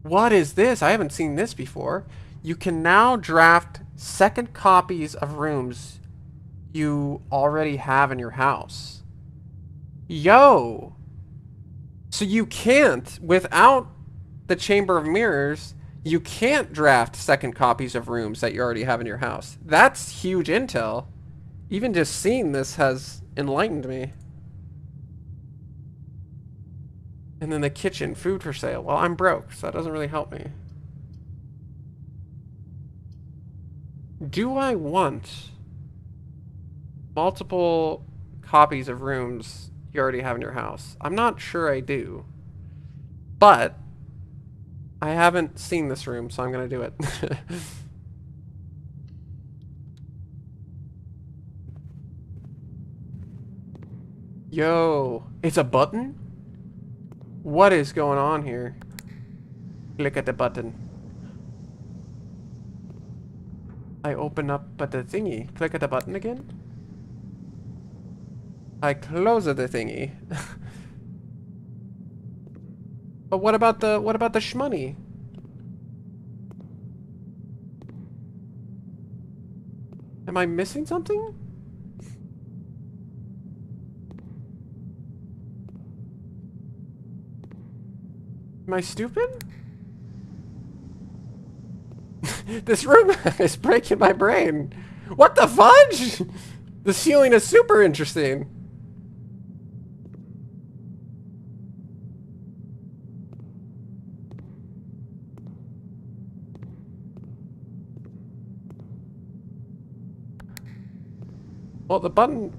What is this? I haven't seen this before. You can now draft second copies of rooms you already have in your house. Yo! So you can't, without the Chamber of Mirrors, you can't draft second copies of rooms that you already have in your house. That's huge intel. Even just seeing this has enlightened me. And then the kitchen, food for sale. Well, I'm broke, so that doesn't really help me. Do I want multiple copies of rooms you already have in your house? I'm not sure I do. But I haven't seen this room, so I'm going to do it. Yo, it's a button? What is going on here? Click at the button. I open up the thingy. Click at the button again. I close the thingy. But what about the shmoney? Am I missing something? Am I stupid? This room is breaking my brain. What the fudge? The ceiling is super interesting. Well, the button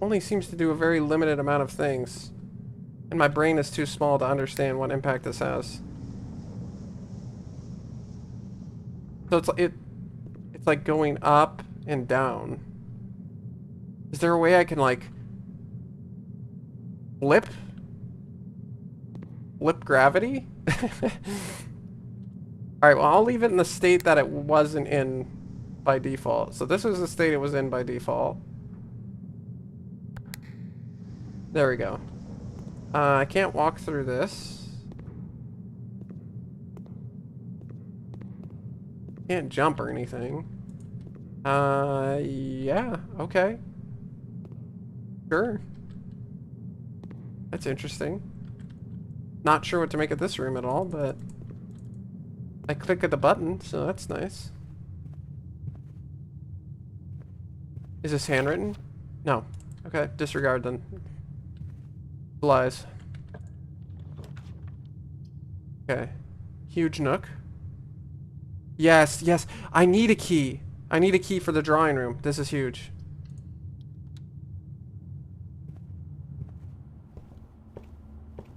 only seems to do a very limited amount of things. And my brain is too small to understand what impact this has. So it's like going up and down. Is there a way I can like flip gravity? Alright, well I'll leave it in the state that it wasn't in by default. So this was the state it was in by default. There we go. I can't walk through this. Can't jump or anything. Yeah, okay. Sure. That's interesting. Not sure what to make of this room at all, but I click at the button, so that's nice. Is this handwritten? No. Okay, disregard then. Lies. Okay. Huge nook. Yes, yes. I need a key. I need a key for the drawing room. This is huge.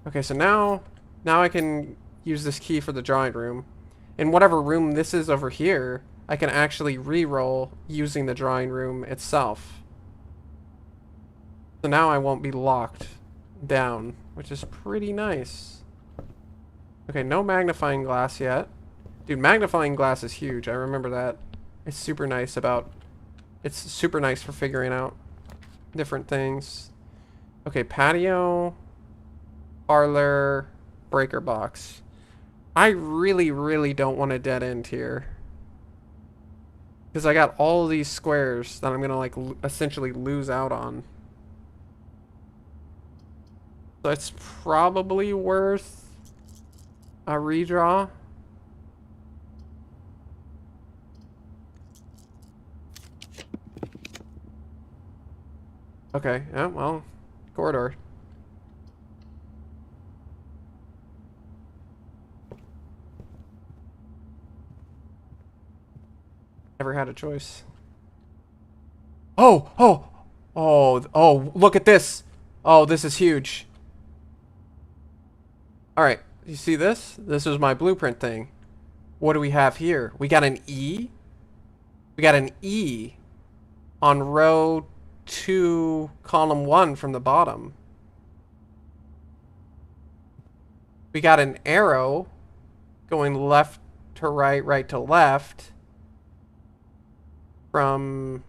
Okay, so now I can use this key for the drawing room. In whatever room this is over here, I can actually re-roll using the drawing room itself. So now I won't be locked down, which is pretty nice. Okay, no magnifying glass yet. Dude, magnifying glass is huge. I remember that. It's super nice for figuring out different things. Okay, patio, parlor, breaker box. I really, really don't want a dead end here. Because I got all these squares that I'm going to like essentially lose out on. So it's probably worth a redraw. Okay, yeah, well, corridor. Never had a choice. Oh, look at this. Oh, this is huge. Alright, you see this? This was my blueprint thing. What do we have here? We got an E. We got an E on row 2, column 1 from the bottom. We got an arrow going left to right, right to left from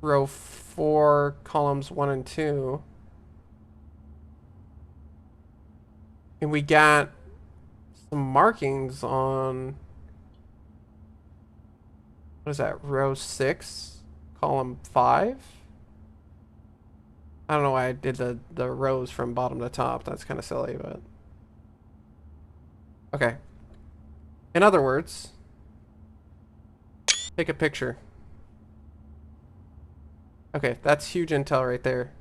row 4, columns 1 and 2. And we got some markings on, what is that, row 6, column 5? I don't know why I did the rows from bottom to top. That's kind of silly, but... Okay. In other words, take a picture. Okay, that's huge intel right there.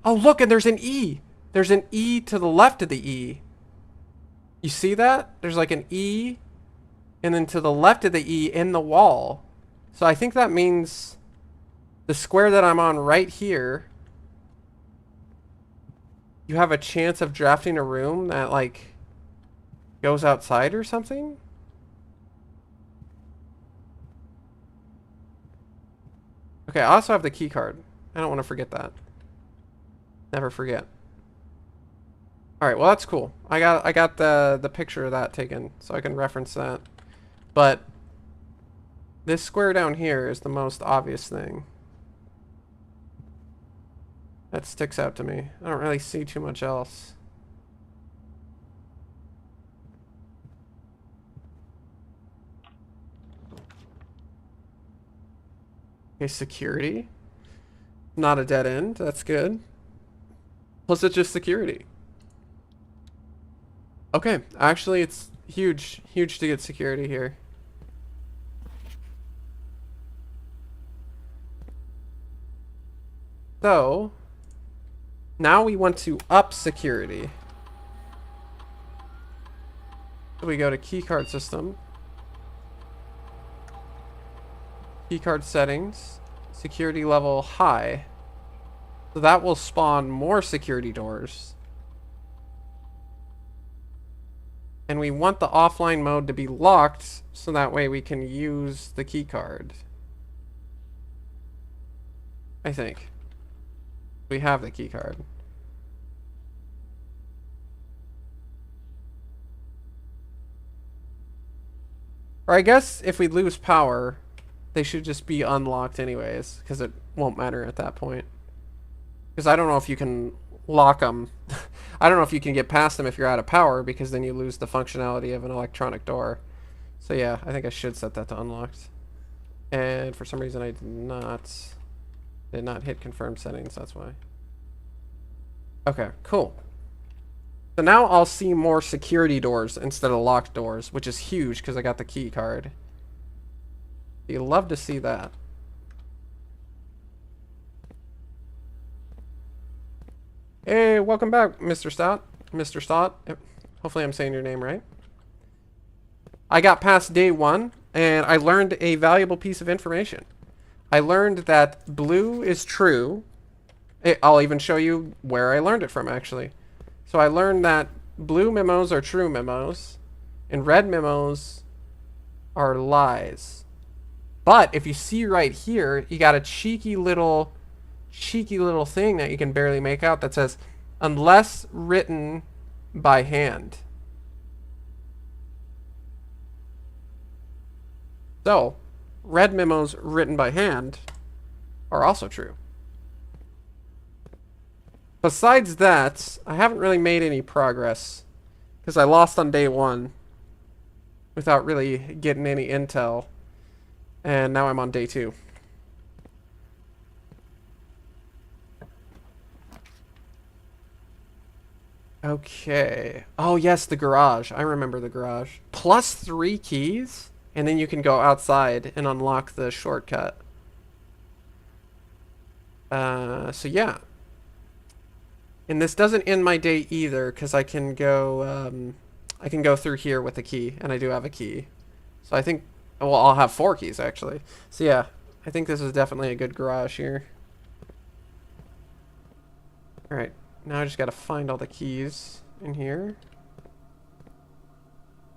Oh, look, and there's an E. There's an E to the left of the E. You see that? There's like an E, and then to the left of the E in the wall. So I think that means the square that I'm on right here, you have a chance of drafting a room that like goes outside or something? Okay, I also have the key card. I don't want to forget that. Never forget. Alright, well that's cool. I got the picture of that taken, so I can reference that. But this square down here is the most obvious thing that sticks out to me. I don't really see too much else. Okay, security. Not a dead end. That's good. Plus it's just security. Okay, actually it's huge to get security here. So, now we want to up security. So we go to keycard system. Keycard settings. Security level high. So that will spawn more security doors. And we want the offline mode to be locked so that way we can use the keycard. I think. We have the keycard. Or I guess if we lose power, they should just be unlocked anyways, because it won't matter at that point. Because I don't know if you can lock them. I don't know if you can get past them if you're out of power, because then you lose the functionality of an electronic door. So yeah, I think I should set that to unlocked. And for some reason I did not hit confirm settings, that's why. Okay, cool. So now I'll see more security doors instead of locked doors, which is huge because I got the key card. You love to see that. Hey, welcome back, Mr. Stott. Mr. Stott. Hopefully I'm saying your name right. I got past day 1, and I learned a valuable piece of information. I learned that blue is true. I'll even show you where I learned it from, actually. So I learned that blue memos are true memos, and red memos are lies. But if you see right here, you got a cheeky little thing that you can barely make out that says, unless written by hand. So, red memos written by hand are also true. Besides that, I haven't really made any progress because I lost on day 1 without really getting any intel, and now I'm on day 2. Okay. Oh yes, the garage. I remember the garage. Plus 3 keys, and then you can go outside and unlock the shortcut. So yeah. And this doesn't end my day either, because I can go through here with a key, and I do have a key. So I think, well, I'll have 4 keys actually. So yeah, I think this is definitely a good garage here. All right, now I just got to find all the keys in here,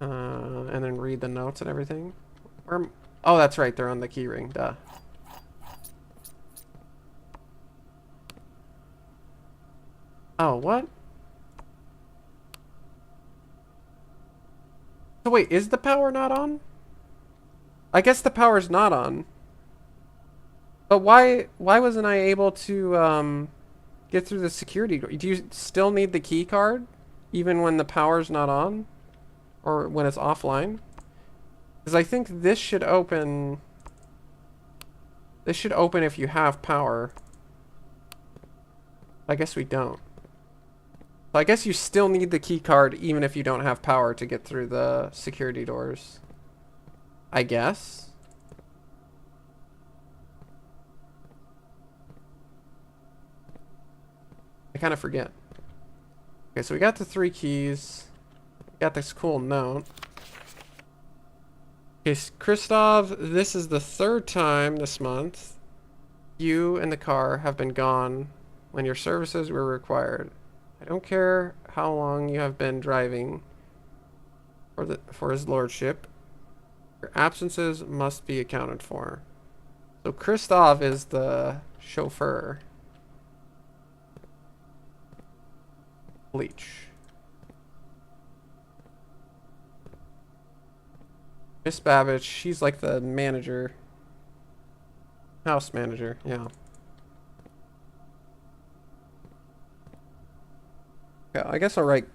and then read the notes and everything. Oh, that's right, they're on the key ring. Duh. Oh, what? So wait, is the power not on? I guess the power's not on. But why wasn't I able to get through the security door? Do you still need the key card even when the power's not on? Or when it's offline? Because I think this should open... This should open if you have power. I guess we don't. So I guess you still need the key card even if you don't have power to get through the security doors. I guess. I kind of forget. Okay, so we got the 3 keys. We got this cool note. Okay, Christoph, this is the 3rd time this month you and the car have been gone when your services were required. I don't care how long you have been driving for his lordship. Your absences must be accounted for. So Christoph is the chauffeur. Bleach. Miss Babbage, she's like the manager. House manager, yeah. Yeah, I guess I'll write...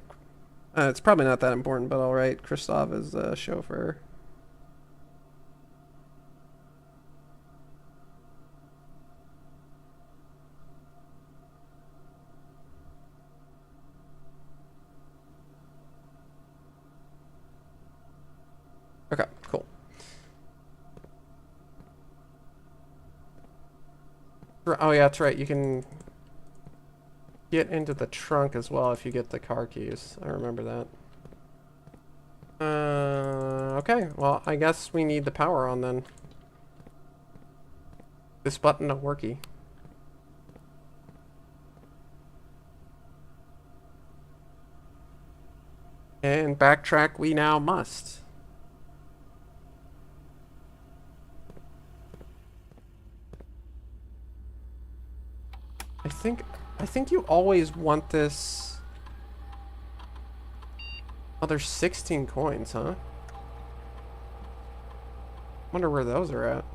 it's probably not that important, but I'll write Christoph as the chauffeur. Okay, cool. Oh yeah, that's right. You can get into the trunk as well if you get the car keys. I remember that. Okay, well, I guess we need the power on then. This button a worky. And backtrack we now must. I think you always want this. Oh, there's 16 coins, huh? Wonder where those are at.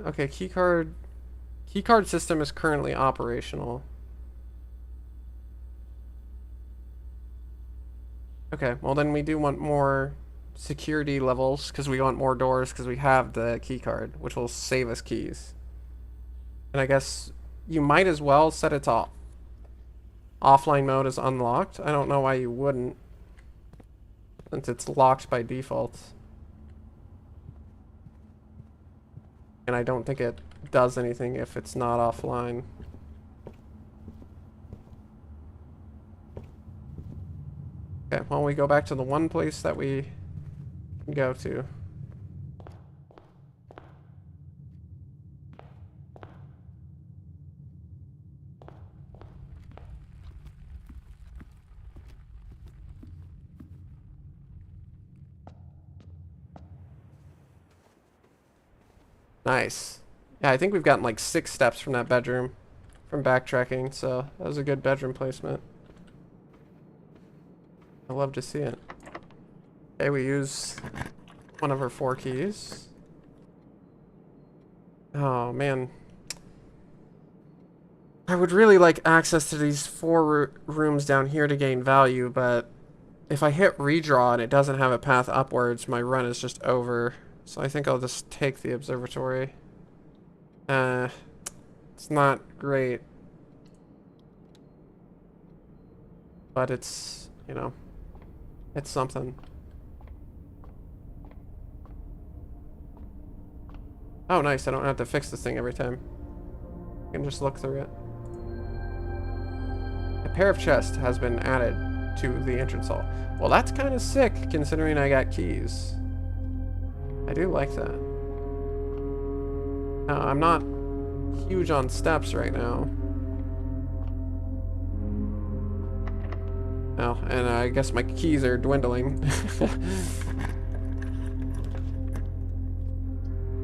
Okay, keycard system is currently operational. Okay, well then we do want more security levels because we want more doors because we have the keycard, which will save us keys. And I guess you might as well set it to offline mode is unlocked. I don't know why you wouldn't, since it's locked by default. And I don't think it does anything if it's not offline. Okay, well, we go back to the one place that we can go to. Nice. Yeah, I think we've gotten like 6 steps from that bedroom from backtracking, so that was a good bedroom placement. I love to see it. Okay, we use one of our 4 keys. Oh, man. I would really like access to these 4 rooms down here to gain value, but if I hit redraw and it doesn't have a path upwards, my run is just over. So I think I'll just take the observatory. It's not great. But it's, you know, it's something. Oh, nice. I don't have to fix this thing every time. I can just look through it. A pair of chests has been added to the entrance hall. Well, that's kind of sick, considering I got keys. I do like that. I'm not huge on steps right now. Oh, and I guess my keys are dwindling.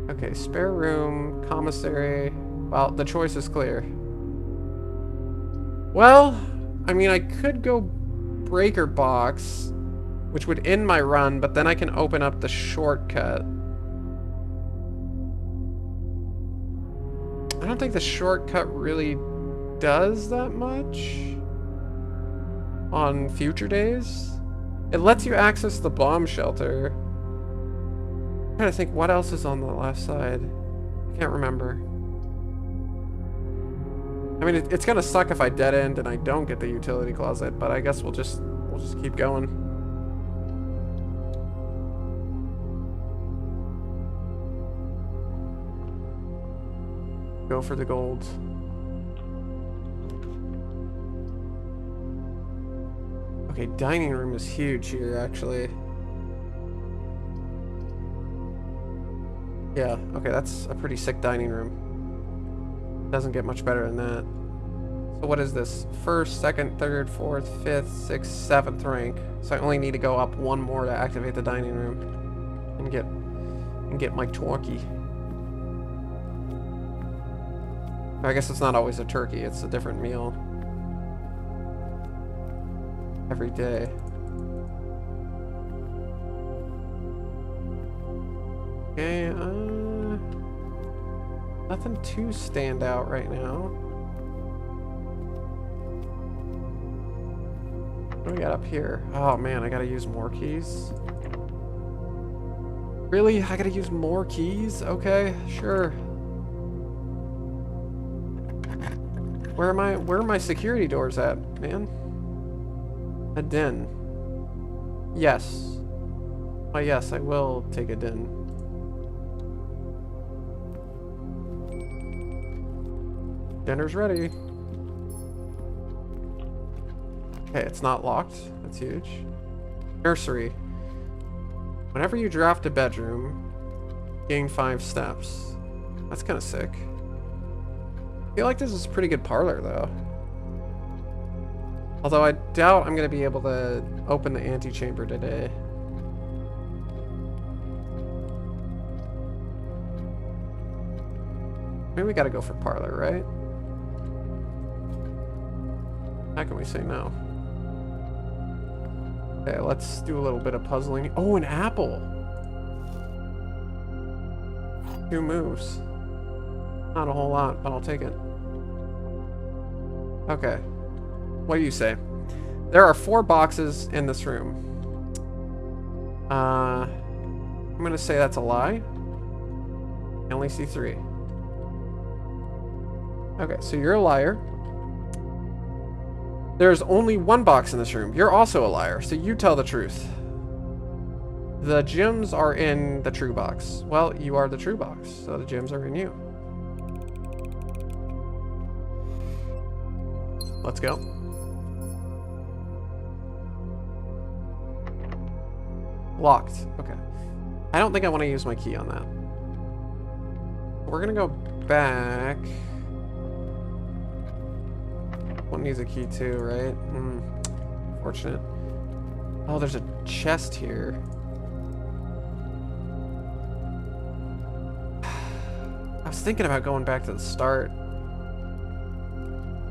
Okay, spare room, commissary. Well, the choice is clear. Well, I mean, I could go breaker box, which would end my run, but then I can open up the shortcut. I don't think the shortcut really does that much on future days. It lets you access the bomb shelter. I'm trying to think what else is on the left side. I can't remember. I mean, it's gonna suck if I dead end and I don't get the utility closet, but I guess we'll just keep going. Go for the gold. Okay, dining room is huge here, actually. Yeah, okay, that's a pretty sick dining room. Doesn't get much better than that. So what is this? First, second, third, fourth, fifth, sixth, seventh rank. So I only need to go up 1 more to activate the dining room and get my turkey. I guess it's not always a turkey, it's a different meal every day. Okay, nothing too stand out right now. What do we got up here? Oh man, I gotta use more keys. Really? I gotta use more keys? Okay, sure. Where are my security doors at, man? A den. Yes. Oh yes, I will take a den. Dinner's ready. Okay, it's not locked. That's huge. Nursery. Whenever you draft a bedroom, gain 5 steps. That's kind of sick. I feel like this is a pretty good parlor, though. Although I doubt I'm going to be able to open the antechamber today. Maybe we got to go for parlor, right? How can we say no? Okay, let's do a little bit of puzzling. Oh, an apple! 2 moves. Not a whole lot, but I'll take it. Okay. What do you say? There are 4 boxes in this room. I'm gonna say that's a lie. I only see 3. Okay, so you're a liar. There's only 1 box in this room. You're also a liar, so you tell the truth. The gems are in the true box. Well, you are the true box, so the gems are in you. Let's go. Locked. Okay. I don't think I want to use my key on that. We're gonna go back. One needs a key too, right? Fortunate. Oh, there's a chest here. I was thinking about going back to the start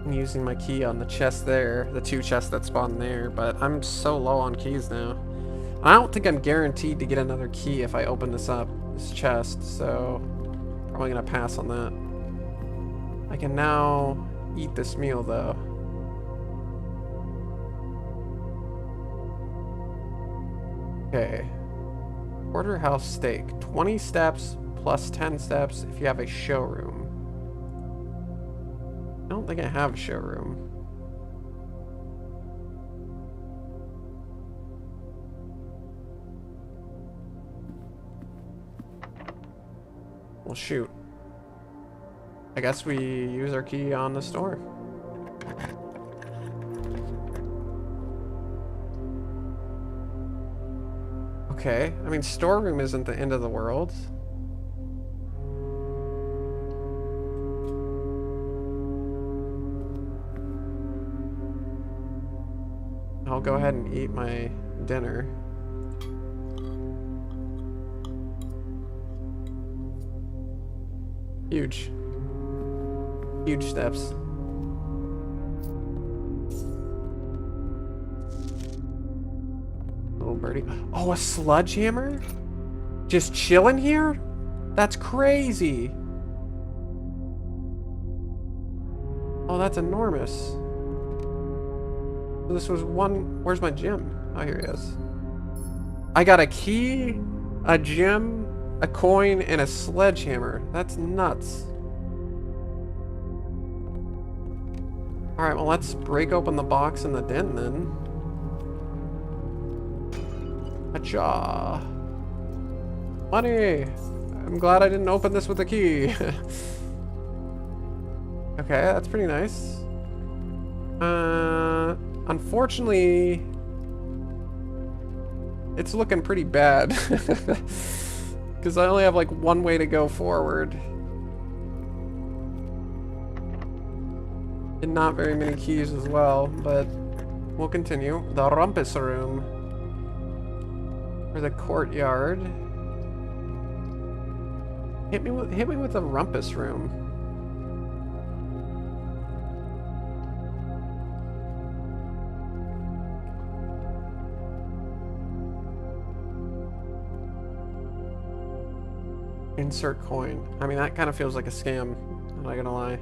and using my key on the chest there, the 2 chests that spawn there, but I'm so low on keys now. I don't think I'm guaranteed to get another key if I open this up, this chest, so probably gonna pass on that. I can now eat this meal though. Okay. Porterhouse steak. 20 steps plus 10 steps if you have a showroom. I don't think I have a showroom. Well, shoot. I guess we use our key on the store. Okay, I mean, storeroom isn't the end of the world. I'll go ahead and eat my dinner. Huge. Huge steps. Little birdie. Oh, a sledgehammer? Just chilling here? That's crazy. Oh, that's enormous. So this was one... Where's my gem? Oh, here he is. I got a key, a gem, a coin, and a sledgehammer. That's nuts. Alright, well, let's break open the box in the den then. Acha. Money! I'm glad I didn't open this with a key. Okay, that's pretty nice. Unfortunately, it's looking pretty bad. Because I only have like 1 way to go forward. And not very many keys as well, but we'll continue. The rumpus room. Or the courtyard. Hit me with the rumpus room. Insert coin. I mean, that kind of feels like a scam. I'm not gonna lie.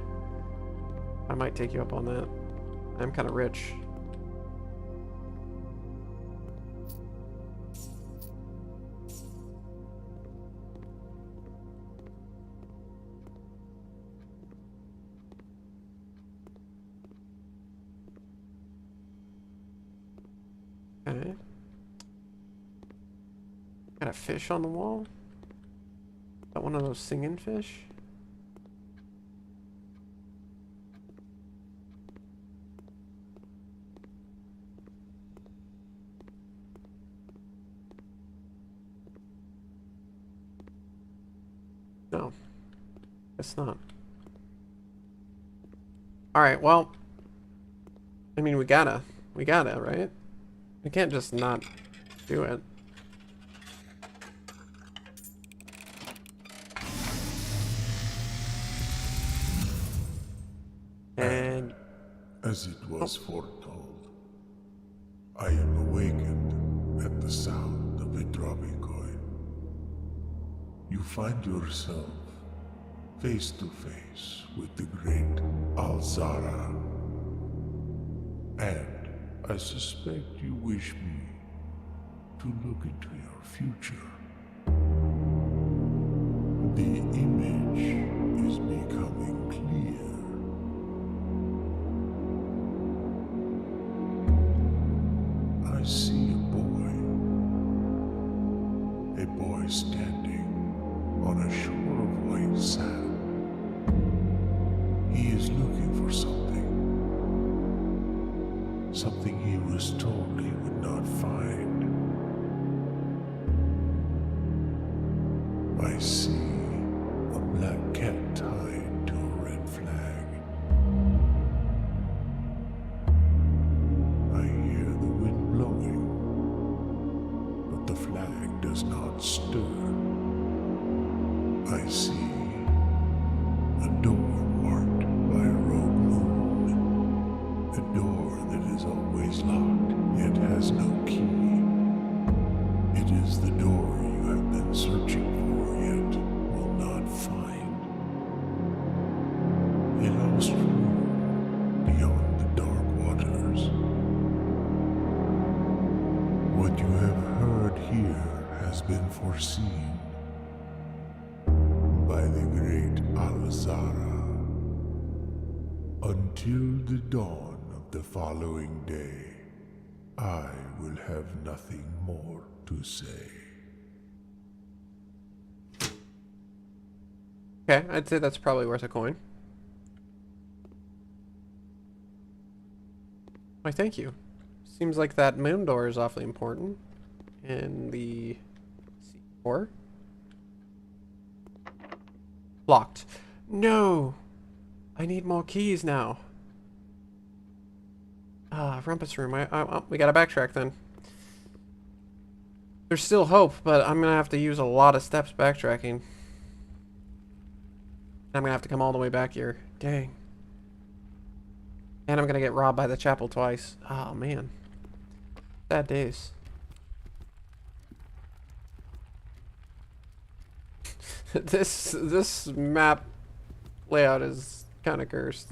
I might take you up on that. I'm kind of rich. Okay. Got a fish on the wall? Is that one of those singing fish? No. Guess not. Alright, well. I mean, we gotta, right? We can't just not do it. And As it was foretold, I am awakened at the sound of a dropping coin. You find yourself face to face with the great Alzara. And I suspect you wish me to look into your future. The image is becoming clear. I see a boy standing on a shore of white sand. He is looking for something he was told he would not find. I see a black cat tied to a red flag. I hear the wind blowing, but the flag does not stir. I see a door marked by a rogue moon, a door that is always locked, yet has no key. It is the door you have been searching for, yet will not find. A lost room beyond the dark waters. What you have heard here has been foreseen by the great Alzara. Until the dawn of the following day, I will have nothing more to say. okay, I'd say that's probably worth a coin. Why, thank you. Seems like that moon door is awfully important. And the C4. Locked. No! I need more keys now. Ah, Rumpus Room. Oh, we gotta backtrack then. There's still hope, but I'm gonna have to use a lot of steps backtracking. I'm gonna have to come all the way back here. Dang. And I'm gonna get robbed by the chapel twice. Oh, man. Sad days. This map layout is kind of cursed.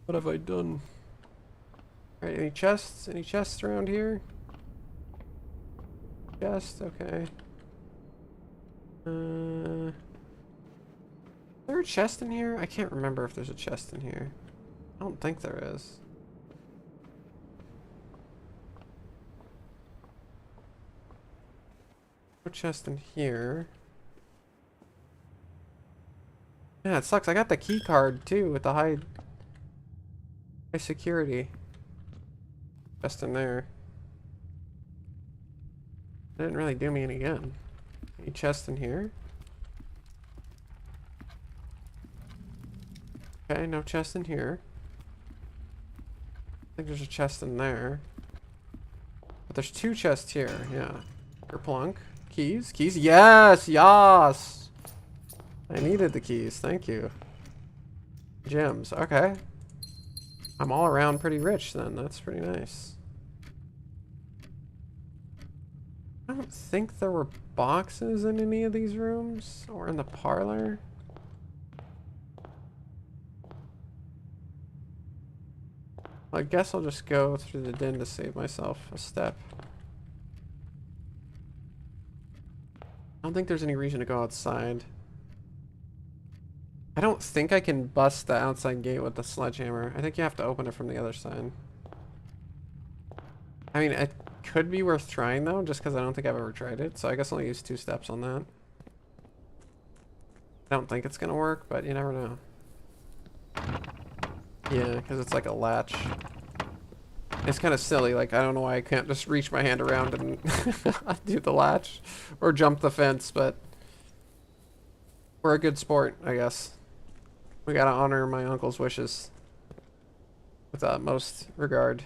What have I done? Alright, any chests? Any chests around here? Chest, okay. Is there a chest in here? I can't remember if there's a chest in here. I don't think there is. No chest in here. Yeah, it sucks. I got the key card too with the high security. Chest in there. Didn't really do me any good. Any chest in here? Okay, no chest in here. I think there's a chest in there. But there's two chests here, yeah. Kerplunk. Keys? Keys? Yes! Yes! I needed the keys, thank you. Gems, okay. I'm all around pretty rich then, that's pretty nice. I don't think there were boxes in any of these rooms, or in the parlor. I guess I'll just go through the den to save myself a step. I don't think there's any reason to go outside. I don't think I can bust the outside gate with the sledgehammer. I think you have to open it from the other side. I mean, it could be worth trying though, just because I don't think I've ever tried it. So I guess I'll use 2 steps on that. I don't think it's going to work, but you never know. Yeah, because it's like a latch. It's kind of silly, like I don't know why I can't just reach my hand around and do the latch or jump the fence, but We're a good sport, I guess. We gotta honor my uncle's wishes with utmost regard.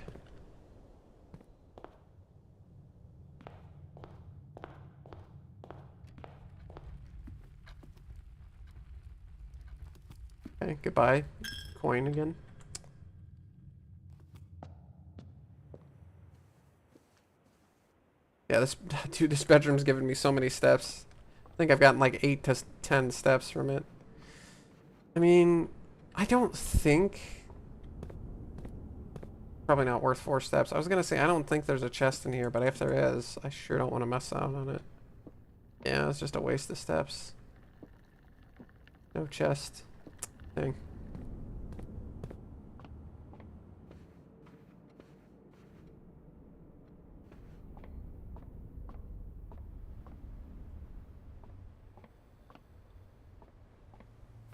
Okay, goodbye. Coin again. Yeah, this dude, this bedroom's giving me so many steps. I think I've gotten like 8 to 10 steps from it. I mean, I don't think... Probably not worth 4 steps. I was gonna say, I don't think there's a chest in here, but if there is, I sure don't want to mess out on it. Yeah, it's just a waste of steps. No chest. Thing.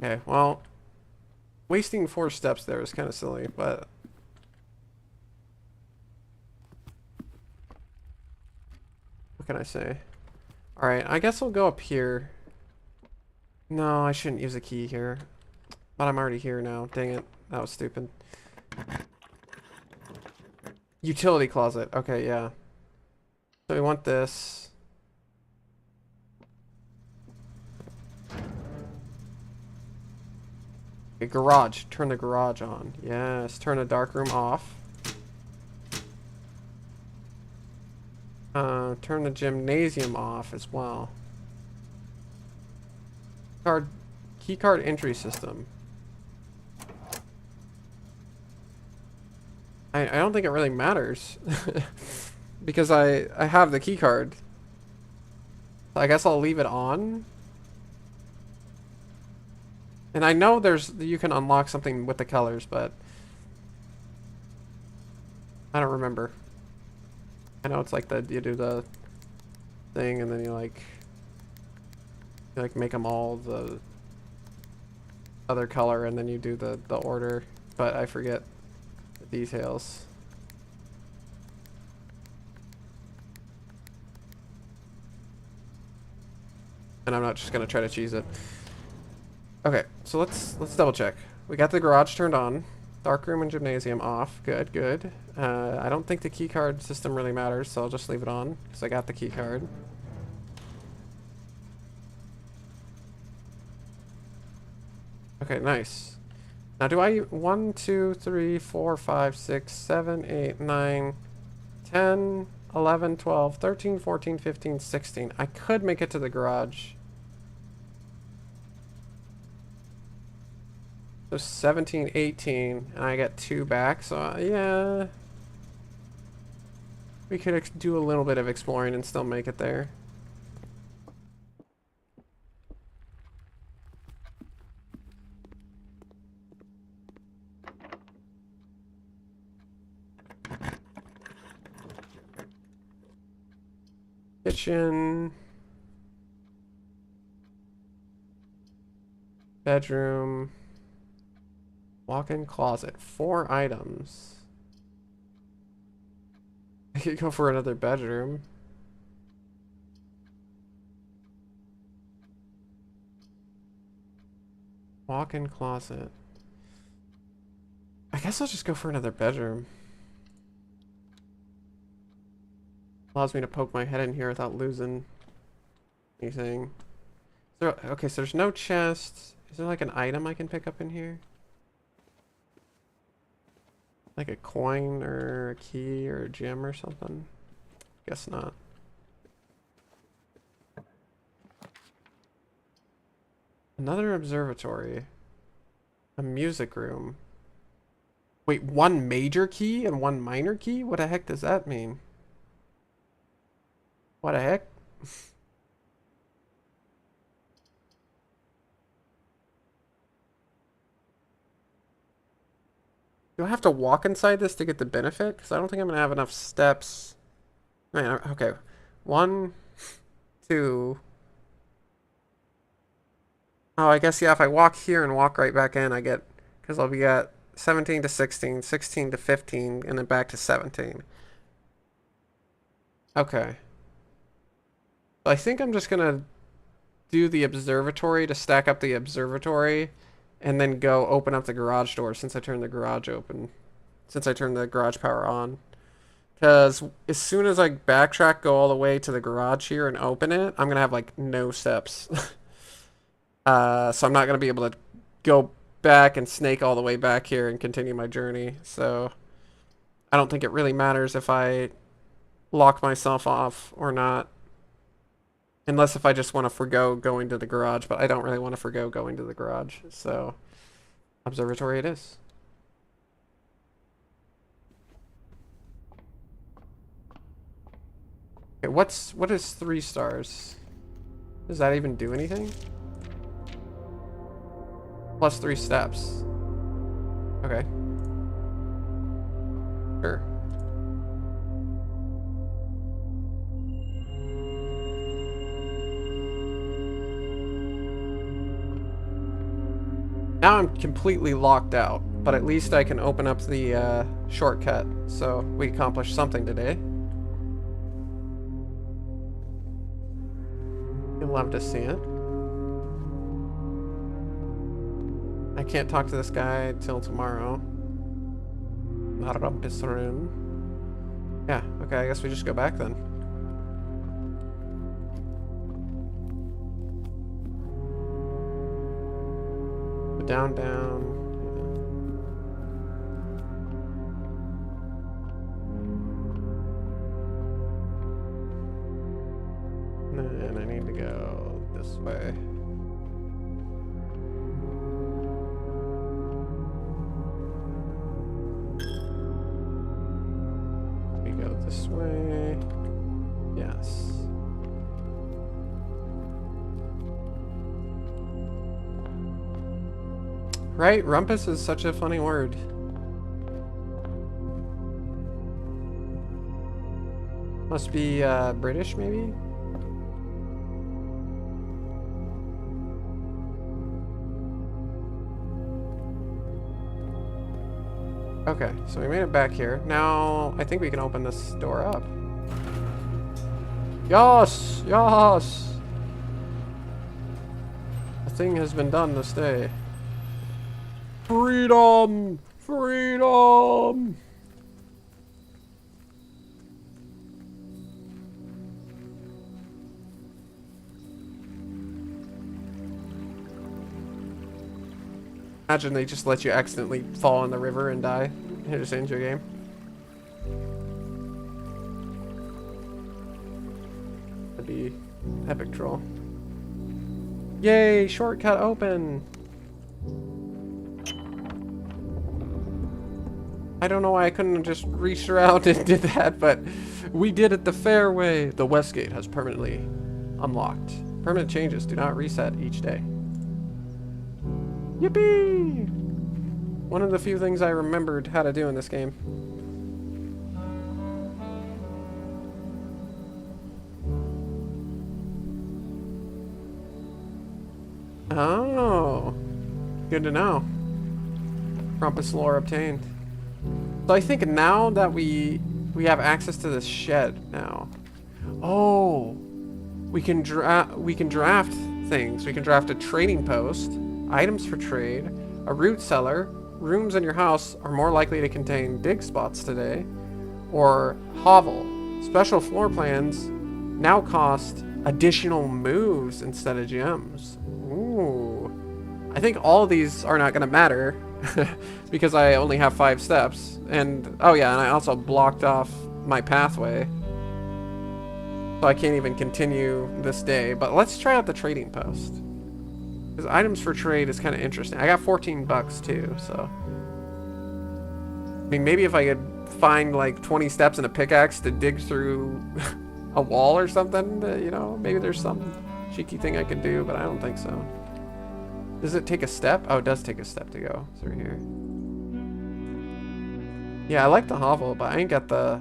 Okay, well, wasting 4 steps there is kind of silly, but what can I say? Alright, I guess I'll go up here. No, I shouldn't use a key here. But I'm already here now. Dang it. That was stupid. Utility closet. Okay, yeah. So we want this. Okay, garage. Turn the garage on. Yes. Turn the dark room off. Turn the gymnasium off as well. Key card entry system. I don't think it really matters because I have the key card. I guess I'll leave it on. And I know you can unlock something with the colors, but I don't remember. I know it's like you do the thing and then you like make them all the other color and then you do the order, but I forget the details. And I'm not just gonna try to cheese it. Okay, so let's double check. We got the garage turned on, dark room and gymnasium off. Good, good. I don't think the key card system really matters, so I'll just leave it on because I got the key card. Okay, nice. Now do I 1, 2, 3, 4, 5, 6, 7, 8, 9, 10, 11, 12, 13, 14, 15, 16. I could make it to the garage. So 17, 18, and I get 2 back, so yeah. We could do a little bit of exploring and still make it there. Kitchen. Bedroom. Walk-in closet. 4 items. I could go for another bedroom. Walk-in closet. I guess I'll just go for another bedroom. Allows me to poke my head in here without losing anything. Okay, so there's no chest. Is there like an item I can pick up in here? Like a coin or a key or a gem or something? Guess not. Another observatory. A music room. Wait, 1 major key and 1 minor key? What the heck does that mean? What the heck? Do I have to walk inside this to get the benefit? Because I don't think I'm going to have enough steps. Man, okay. 1, 2. Oh, I guess, yeah, if I walk here and walk right back in, I get... Because I'll be at 17 to 16, 16 to 15, and then back to 17. Okay. I think I'm just going to do the observatory to stack up the observatory and then go open up the garage door since I turned the garage open. Since I turned the garage power on. Because as soon as I backtrack, go all the way to the garage here and open it, I'm going to have like no steps. So I'm not going to be able to go back and snake all the way back here and continue my journey. So I don't think it really matters if I lock myself off or not. Unless if I just want to forgo going to the garage, but I don't really want to forgo going to the garage. So observatory it is. Okay, what is 3 stars? Does that even do anything? Plus 3 steps. Okay. Sure. Now I'm completely locked out, but at least I can open up the shortcut, so we accomplished something today. You'll love to see it. I can't talk to this guy till tomorrow. Rumpus room. Yeah, okay, I guess we just go back then. Down, down. And I need to go this way. We go this way. Yes. Right? Rumpus is such a funny word. Must be British, maybe? Okay, so we made it back here. Now, I think we can open this door up. Yes! Yes! A thing has been done this day. Freedom! Freedom! Imagine they just let you accidentally fall in the river and die. And just end your game. That'd be epic troll. Yay! Shortcut open! I don't know why I couldn't have just reached around and did that, but we did it the fair way. The West Gate has permanently unlocked. Permanent changes do not reset each day. Yippee! One of the few things I remembered how to do in this game. Oh, good to know. Rumpus lore obtained. So I think now that we have access to this shed now. Oh, we can draft things. We can draft a trading post, items for trade, a root cellar. Rooms in your house are more likely to contain dig spots today, or hovel. Special floor plans now cost additional moves instead of gems. Ooh, I think all of these are not going to matter. Because I only have 5 steps. And, oh yeah, and I also blocked off my pathway. So I can't even continue this day. But let's try out the trading post. Because items for trade is kind of interesting. I got 14 bucks too, so. I mean, maybe if I could find like 20 steps and a pickaxe to dig through a wall or something, you know, maybe there's some cheeky thing I could do, but I don't think so. Does it take a step? Oh, it does take a step to go through here. Yeah, I like the hovel, but I ain't got the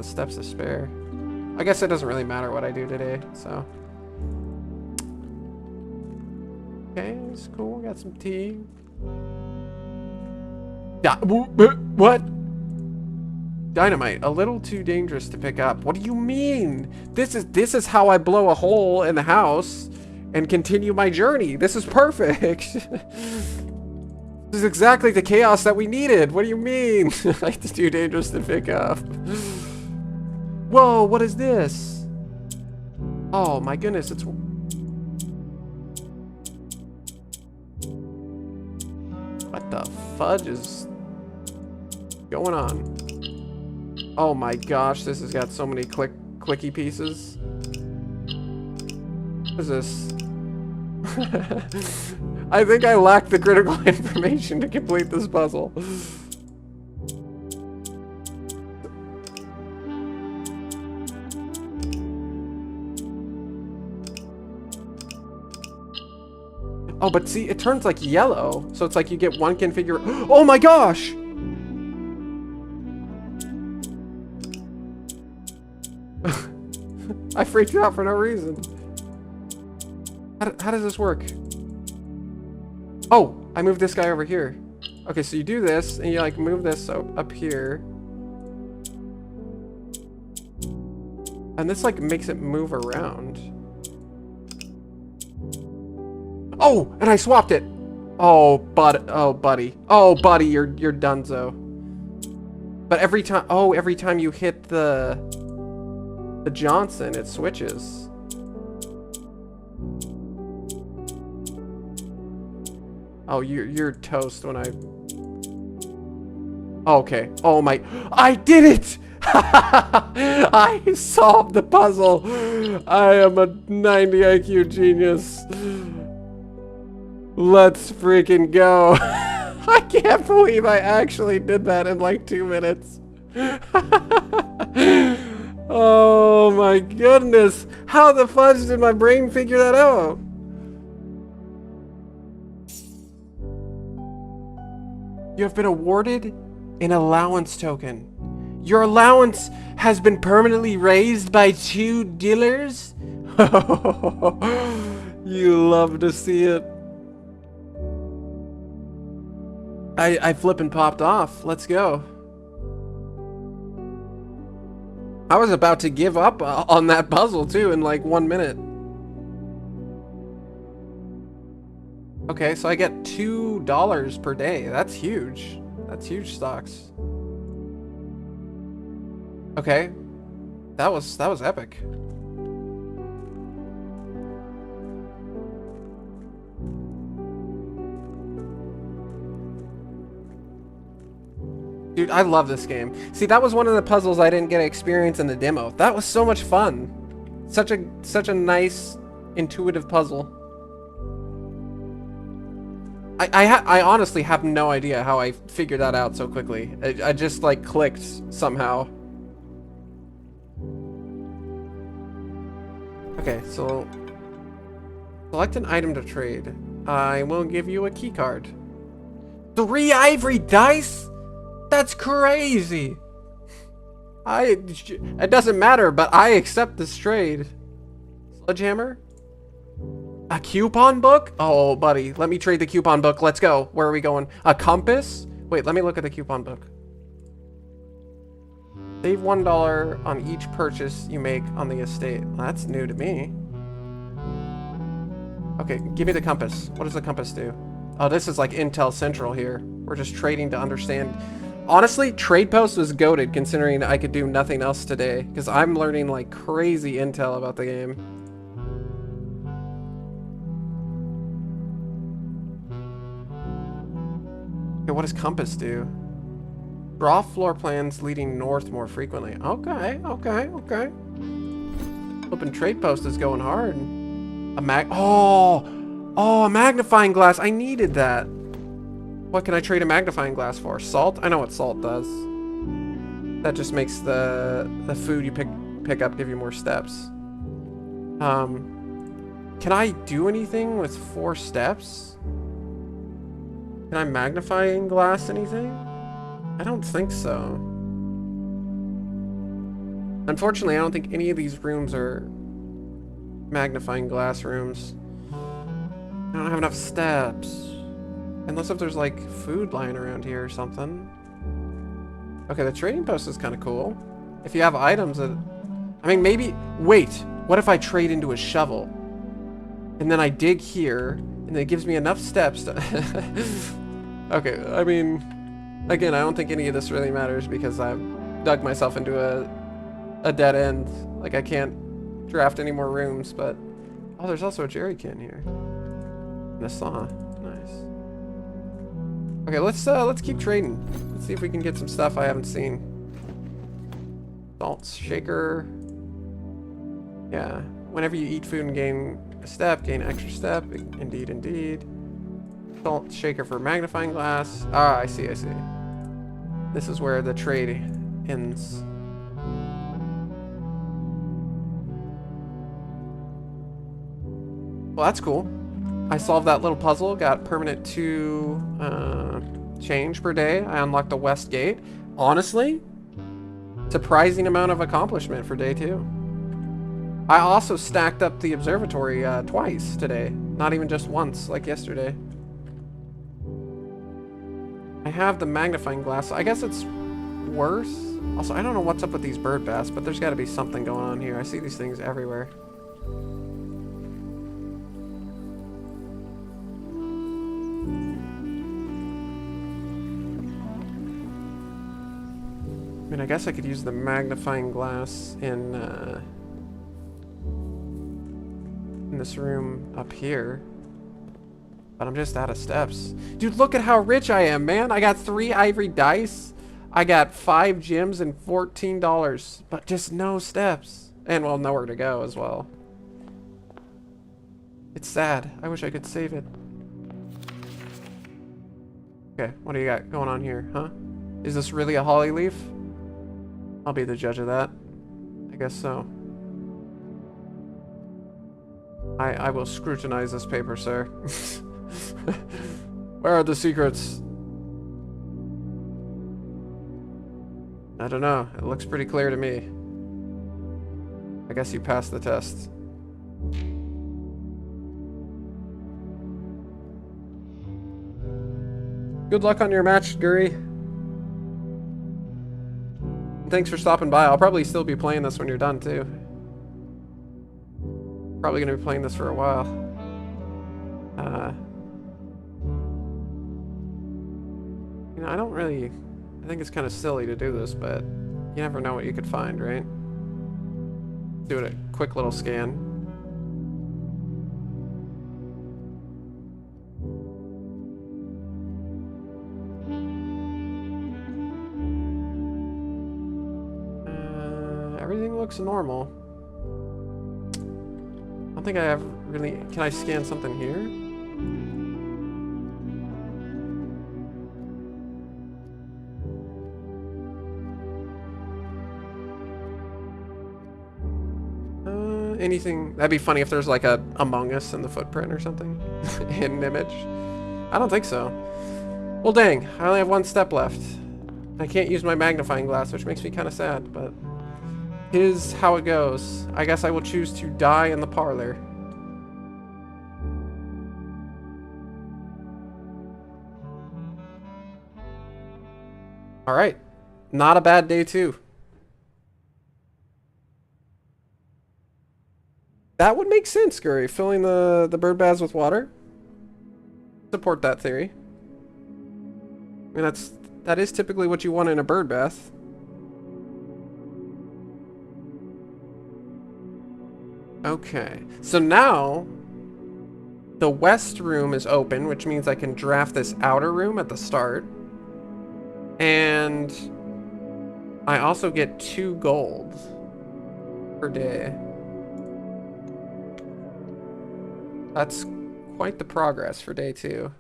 steps to spare. I guess it doesn't really matter what I do today, so. Okay, it's cool. Got some tea. Yeah, what? Dynamite, a little too dangerous to pick up. What do you mean? This is how I blow a hole in the house. and continue my journey. This is perfect. This is exactly the chaos that we needed. What do you mean? Like, it's too dangerous to pick up. Whoa, what is this? Oh my goodness, it's... What the fudge is going on? Oh my gosh, this has got so many clicky pieces. What is this? I think I lack the critical information to complete this puzzle. Oh, but see, it turns like yellow. So it's like you get one configure. Oh my gosh! I freaked out for no reason. How does this work? Oh, I moved this guy over here. Okay, so you do this, and you like move this up here. And this like makes it move around. Oh, and I swapped it. Oh, buddy. Oh, buddy, you're donezo. But every time you hit the Johnson, it switches. Oh, you're toast when I... Oh, okay. Oh my... I did it! I solved the puzzle! I am a 90 IQ genius. Let's freaking go. I can't believe I actually did that in like 2 minutes. Oh my goodness. How the fudge did my brain figure that out? You have been awarded an allowance token. Your allowance has been permanently raised by 2 dealers. You love to see it. I flippin' popped off. Let's go. I was about to give up on that puzzle too in like 1 minute. Okay, so I get $2 per day. That's huge. That's huge stocks. Okay. That was epic. Dude, I love this game. See, that was one of the puzzles I didn't get to experience in the demo. That was so much fun. Such a nice, intuitive puzzle. I honestly have no idea how I figured that out so quickly. I just like clicked somehow. Okay, so select an item to trade. I will give you a key card. 3 ivory dice? That's crazy. It doesn't matter, but I accept this trade. Sledgehammer? A coupon book? Oh, buddy, let me trade the coupon book. Let's go. Where are we going? A compass? Wait, let me look at the coupon book. Save $1 on each purchase you make on the estate. Well, that's new to me. Okay, give me the compass. What does the compass do? Oh, this is like Intel Central here. We're just trading to understand. Honestly, Trade Post was goated considering I could do nothing else today because I'm learning like crazy intel about the game. Okay, what does compass do? Draw floor plans leading north more frequently. Okay. Open Trade Post is going hard. A magnifying glass. I needed that. What can I trade a magnifying glass for? Salt? I know what salt does. That just makes the food you pick up give you more steps. Can I do anything with 4 steps? Can I magnifying glass anything? I don't think so. Unfortunately, I don't think any of these rooms are magnifying glass rooms. I don't have enough steps. Unless if there's like food lying around here or something. Okay, the trading post is kind of cool. If you have items that... I mean, maybe... Wait, what if I trade into a shovel? And then I dig here, and it gives me enough steps to... Okay, I mean, again, I don't think any of this really matters because I've dug myself into a dead end. Like, I can't draft any more rooms, but... Oh, there's also a jerry can here. And a saw. Nice. Okay, let's keep trading. Let's see if we can get some stuff I haven't seen. Salt shaker. Yeah. Whenever you eat food and gain a step, gain an extra step. Indeed, indeed. Salt shaker for magnifying glass. Ah, I see, I see. This is where the trade ends. Well, that's cool. I solved that little puzzle, got permanent 2 change per day. I unlocked the west gate. Honestly, surprising amount of accomplishment for day 2. I also stacked up the observatory twice today. Not even just once, like yesterday. I have the magnifying glass. I guess it's worse. Also, I don't know what's up with these bird baths, but there's got to be something going on here. I see these things everywhere. I mean, I guess I could use the magnifying glass in this room up here. But I'm just out of steps. Dude, look at how rich I am, man. I got 3 ivory dice. I got 5 gems and $14. But just no steps. And, well, nowhere to go as well. It's sad. I wish I could save it. Okay, what do you got going on here, huh? Is this really a holly leaf? I'll be the judge of that. I guess so. I will scrutinize this paper, sir. Where are the secrets? I don't know. It looks pretty clear to me. I guess you passed the test. Good luck on your match, Guri. Thanks for stopping by. I'll probably still be playing this when you're done, too. Probably going to be playing this for a while. You know, I don't really... I think it's kind of silly to do this, but you never know what you could find, right? Do it a quick little scan. Everything looks normal. I don't think I have really... Can I scan something here? Anything... That'd be funny if there's like a Among Us in the footprint or something. Hidden image. I don't think so. Well, dang. I only have 1 step left. I can't use my magnifying glass, which makes me kind of sad, but... Here's how it goes. I guess I will choose to die in the parlor. Alright. Not a bad day, too. That would make sense, Guri. Filling the bird baths with water. Support that theory. I mean, that is typically what you want in a bird bath. Okay, so now the west room is open, which means I can draft this outer room at the start. And I also get 2 gold per day. That's quite the progress for day 2.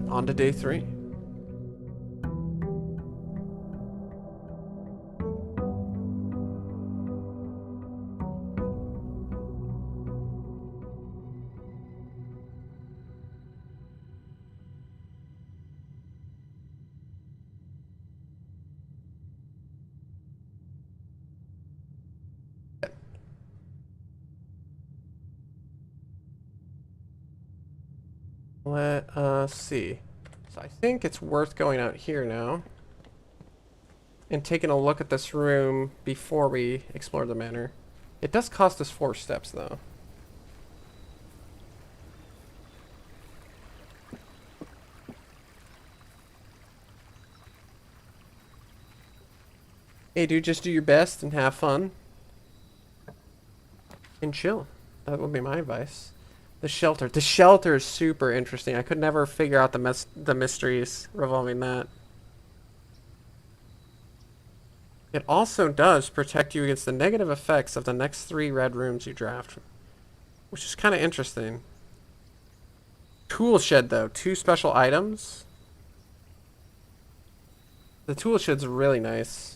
On to day 3. Let us see. So I think it's worth going out here now. and taken a look at this room before we explore the manor. It does cost us 4 steps, though. Hey, dude, just do your best and have fun. And chill. That would be my advice. The shelter. The shelter is super interesting. I could never figure out the mysteries revolving that. It also does protect you against the negative effects of the next 3 red rooms you draft, which is kind of interesting. Tool shed, though. 2 special items. The tool shed's really nice.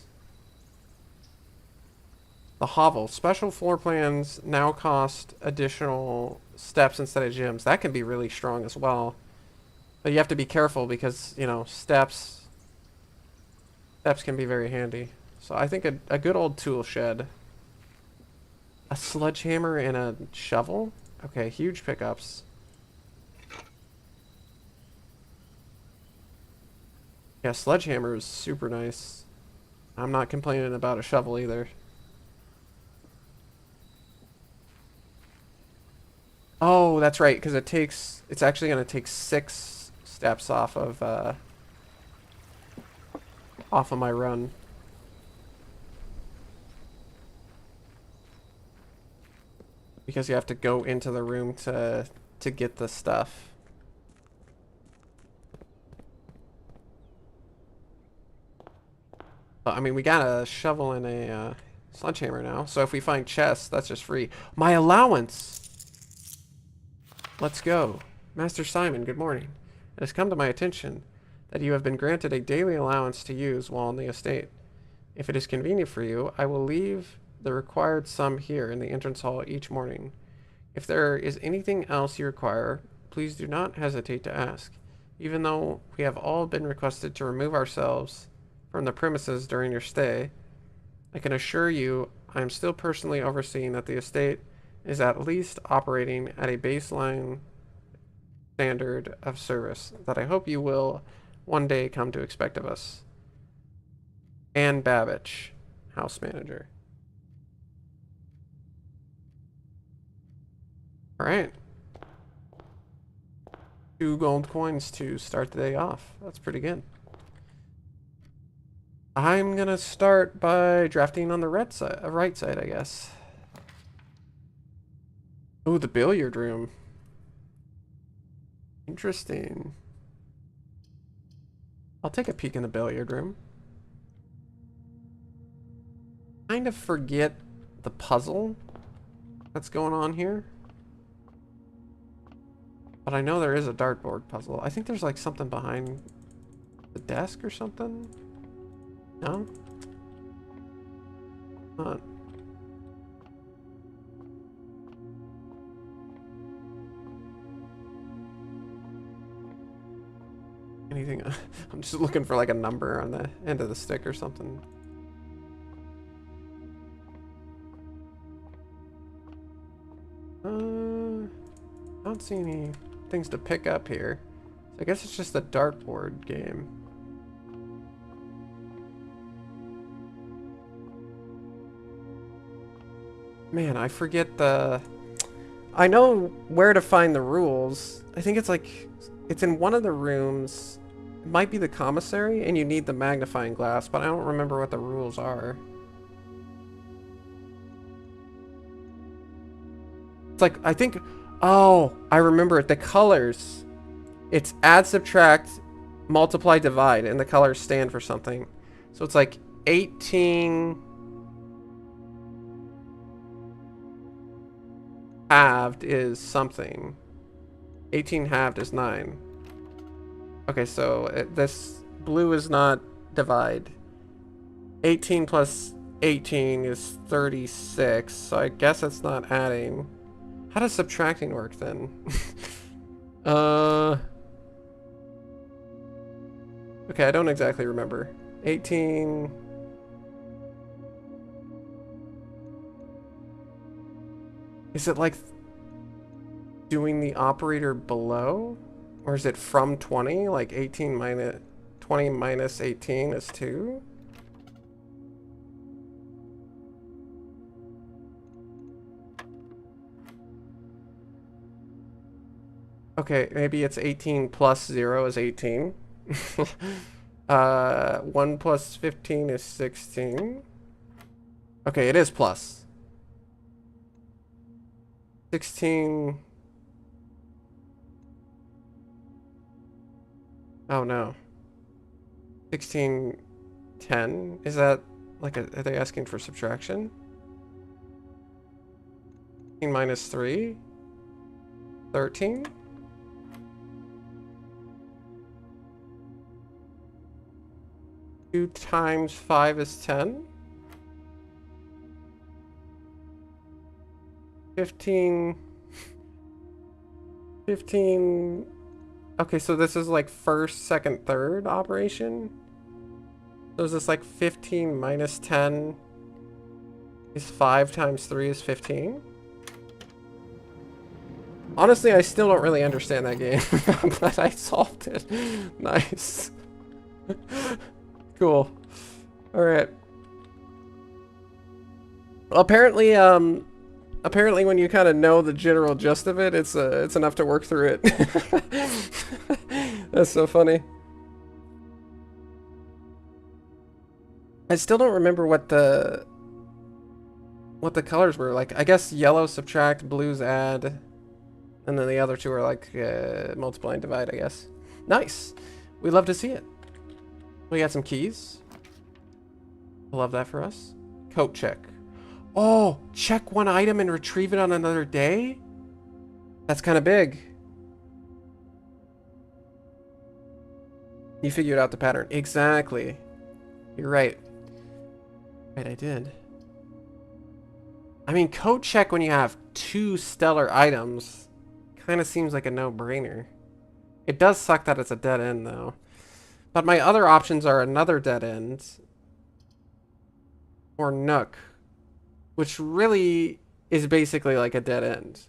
The hovel. Special floor plans now cost additional steps instead of gems. That can be really strong as well. But you have to be careful because, you know, steps can be very handy. So I think a good old tool shed. A sledgehammer and a shovel? Okay, huge pickups. Yeah, sledgehammer is super nice. I'm not complaining about a shovel either. Oh, that's right, because it's actually going to take 6 steps off of my run. Because you have to go into the room to get the stuff. But, I mean, we got a shovel and a sledgehammer now, so if we find chests, that's just free. My allowance! Let's go. Master Simon, good morning. It has come to my attention that you have been granted a daily allowance to use while on the estate. If it is convenient for you, I will leave the required sum here in the entrance hall each morning. If there is anything else you require, please do not hesitate to ask. Even though we have all been requested to remove ourselves from the premises during your stay, I can assure you I am still personally overseeing that the estate is at least operating at a baseline standard of service that I hope you will one day come to expect of us. Anne Babbage, house manager. Alright. 2 gold coins to start the day off. That's pretty good. I'm gonna start by drafting on the right side, I guess. Oh, the billiard room. Interesting. I'll take a peek in the billiard room. Kind of forget the puzzle that's going on here. But I know there is a dartboard puzzle. I think there's like something behind the desk or something. No? Not. Anything? I'm just looking for like a number on the end of the stick or something. I don't see any things to pick up here. So I guess it's just a dartboard game. Man, I forget the... I know where to find the rules. I think it's like... It's in one of the rooms. It might be the commissary, and you need the magnifying glass, but I don't remember what the rules are. It's like, I think... Oh, I remember it. The colors. It's add, subtract, multiply, divide, and the colors stand for something. So it's like 18... halved is something. 18 halved is 9. Okay, so this blue is not divide. 18 plus 18 is 36, so I guess it's not adding. How does subtracting work then? Okay, I don't exactly remember. 18... Is it like doing the operator below? Or is it from 20? Like 18 minus 20 minus 18 is 2? Okay, maybe it's 18 plus 0 is 18. 1 plus 15 is 16. Okay, it is plus. 16... Oh no. 16... 10? Is that like are they asking for subtraction? 16 minus 3? 13? Two times 5 is 10? 15... 15... Okay, so this is like first, second, third operation? So is this like 15 minus 10 is 5 times 3 is 15? Honestly, I still don't really understand that game, but I solved it. Nice. Cool. Alright. Apparently, apparently when you kind of know the general gist of it, it's enough to work through it. That's so funny. I still don't remember what the colors were. Like, I guess yellow subtract, blues add, and then the other two are like multiply and divide, I guess. Nice. We love to see it. We got some keys. Love that for us. Coat check. Oh, check one item and retrieve it on another day? That's kind of big. You figured out the pattern. Exactly. You're right. Right, I did. I mean, code check when you have 2 stellar items kind of seems like a no-brainer. It does suck that it's a dead end, though. But my other options are another dead end or Nook, which really is basically like a dead end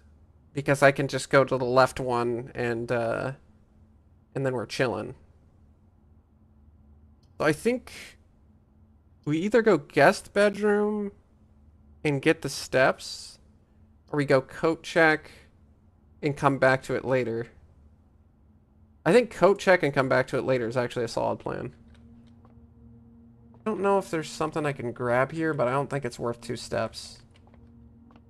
because I can just go to the left one and then we're chilling. So I think we either go guest bedroom and get the steps, or we go coat check and come back to it later. I think coat check and come back to it later is actually a solid plan. I don't know if there's something I can grab here, but I don't think it's worth 2 steps.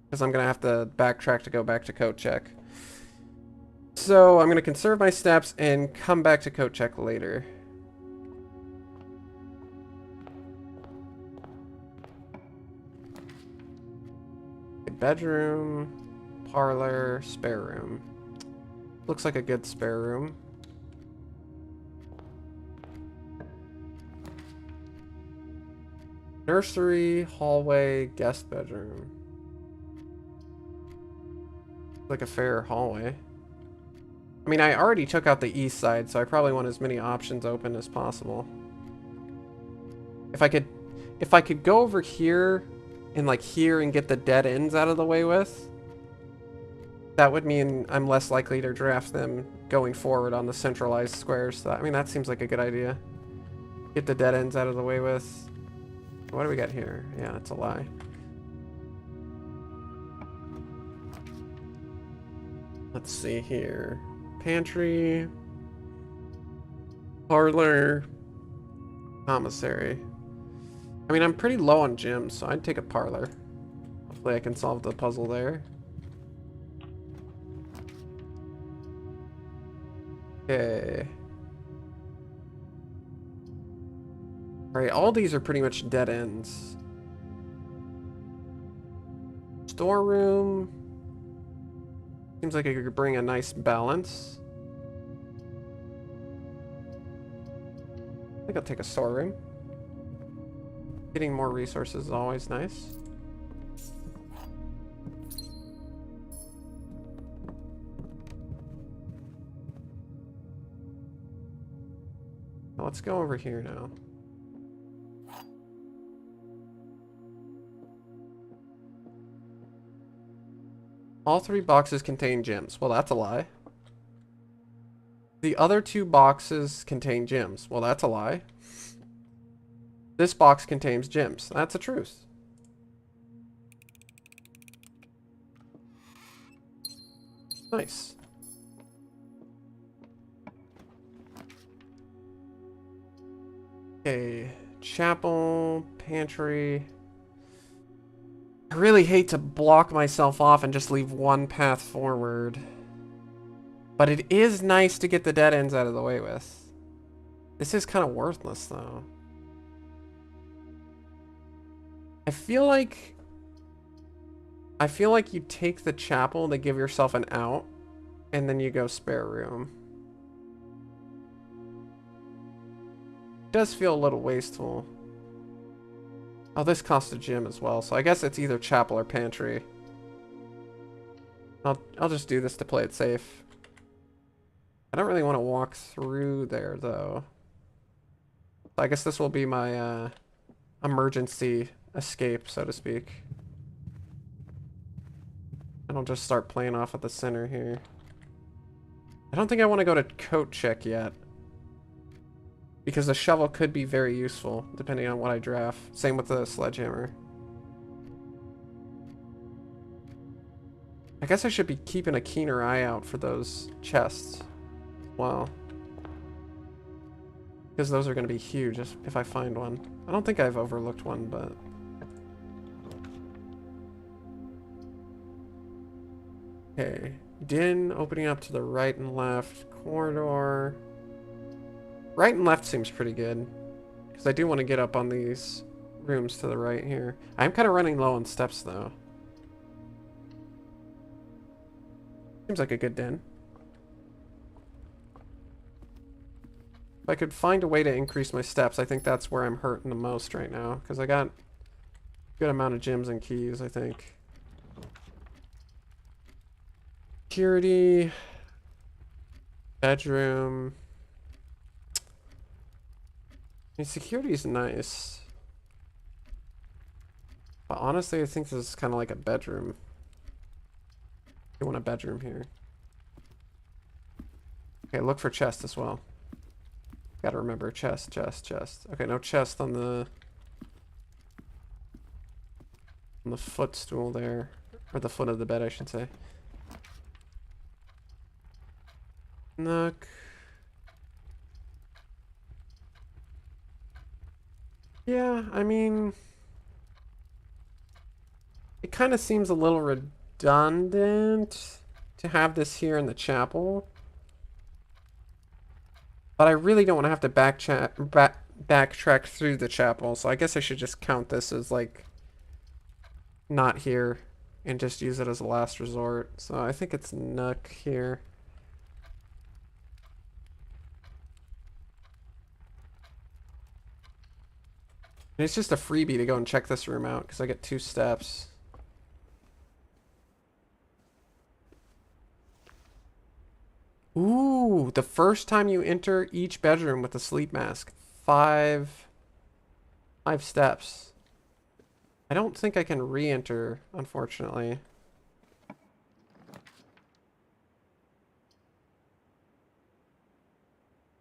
Because I'm going to have to backtrack to go back to coat check. So I'm going to conserve my steps and come back to coat check later. Bedroom, parlor, spare room. Looks like a good spare room. Nursery, hallway, guest bedroom. Like a fair hallway. I mean, I already took out the east side, so I probably want as many options open as possible. If I could go over here and like here and get the dead ends out of the way with, that would mean I'm less likely to draft them going forward on the centralized squares. So, I mean, that seems like a good idea. Get the dead ends out of the way with. What do we got here? Yeah, that's a lie. Let's see here. Pantry. Parlor. Commissary. I mean, I'm pretty low on gyms, so I'd take a parlor. Hopefully I can solve the puzzle there. Okay. Alright, all these are pretty much dead ends. Storeroom. Seems like it could bring a nice balance. I think I'll take a storeroom. Getting more resources is always nice. Now let's go over here now. All 3 boxes contain gems. Well, that's a lie. The other 2 boxes contain gems. Well, that's a lie. This box contains gems. That's a truth. Nice. Okay, chapel, pantry. I really hate to block myself off and just leave one path forward. But it is nice to get the dead ends out of the way with. This is kind of worthless, though. I feel like you take the chapel to give yourself an out, and then you go spare room. It does feel a little wasteful. Oh, this costs a gym as well, so I guess it's either chapel or pantry. I'll just do this to play it safe. I don't really want to walk through there, though. I guess this will be my emergency escape, so to speak. And I'll just start playing off at the center here. I don't think I want to go to coat check yet, because the shovel could be very useful, depending on what I draft. Same with the sledgehammer. I guess I should be keeping a keener eye out for those chests. Wow. Because those are going to be huge if I find one. I don't think I've overlooked one, but... Okay. Den opening up to the right and left. Corridor. Right and left seems pretty good. Because I do want to get up on these rooms to the right here. I'm kind of running low on steps, though. Seems like a good den. If I could find a way to increase my steps, I think that's where I'm hurting the most right now. Because I got a good amount of gems and keys, I think. Security. Bedroom. I mean, security is nice. But honestly, I think this is kind of like a bedroom. You want a bedroom here. Okay, look for chest as well. Gotta remember chest, chest, chest. Okay, no chest on the footstool there. Or the foot of the bed, I should say. Nook. Yeah, I mean... It kind of seems a little redundant to have this here in the chapel. But I really don't want to have to backtrack through the chapel, so I guess I should just count this as, like, not here and just use it as a last resort. So I think it's Nook here. And it's just a freebie to go and check this room out, because I get 2 steps. Ooh, the first time you enter each bedroom with a sleep mask. 5 steps. I don't think I can re-enter, unfortunately.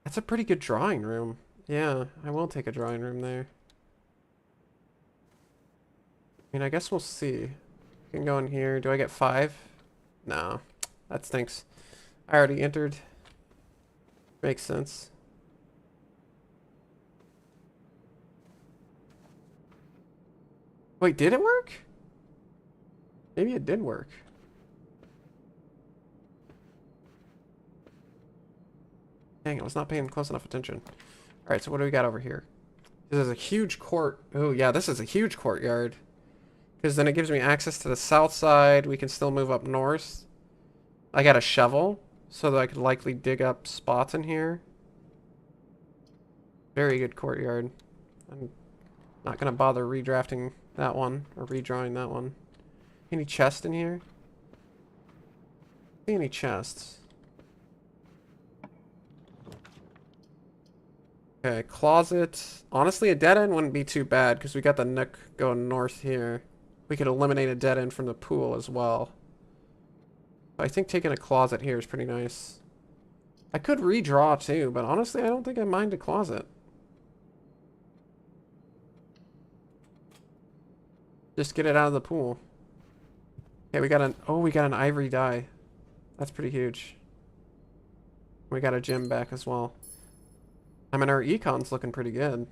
That's a pretty good drawing room. Yeah, I will take a drawing room there. I mean, I guess we'll see. I can go in here. Do I get 5? No, that stinks. I already entered. Makes sense. Wait, did it work? Maybe it did work. Dang, I was not paying close enough attention. Alright, so what do we got over here? This is a huge court. Oh, yeah, this is a huge courtyard. Because then it gives me access to the south side. We can still move up north. I got a shovel, so that I could likely dig up spots in here. Very good courtyard. I'm not going to bother redrafting that one, or redrawing that one. Any chest in here? See any chests? Okay, closet. Honestly, a dead end wouldn't be too bad, because we got the nook going north here. We could eliminate a dead end from the pool as well. I think taking a closet here is pretty nice. I could redraw too, but honestly, I don't think I mind a closet. Just get it out of the pool. Okay, we got an ivory dye. That's pretty huge. We got a gem back as well. I mean, our econ's looking pretty good.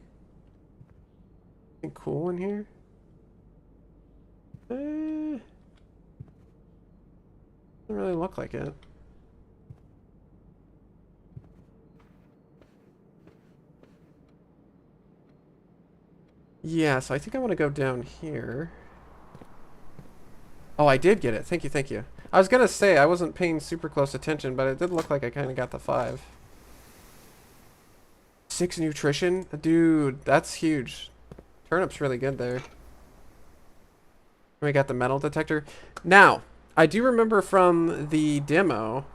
Anything cool in here? Doesn't really look like it. Yeah, so I think I want to go down here. Oh, I did get it. Thank you, thank you. I was gonna say I wasn't paying super close attention, but it did look like I kind of got the 5. 6 nutrition? Dude, that's huge. Turnip's really good there. We got the metal detector. Now, I do remember from the demo,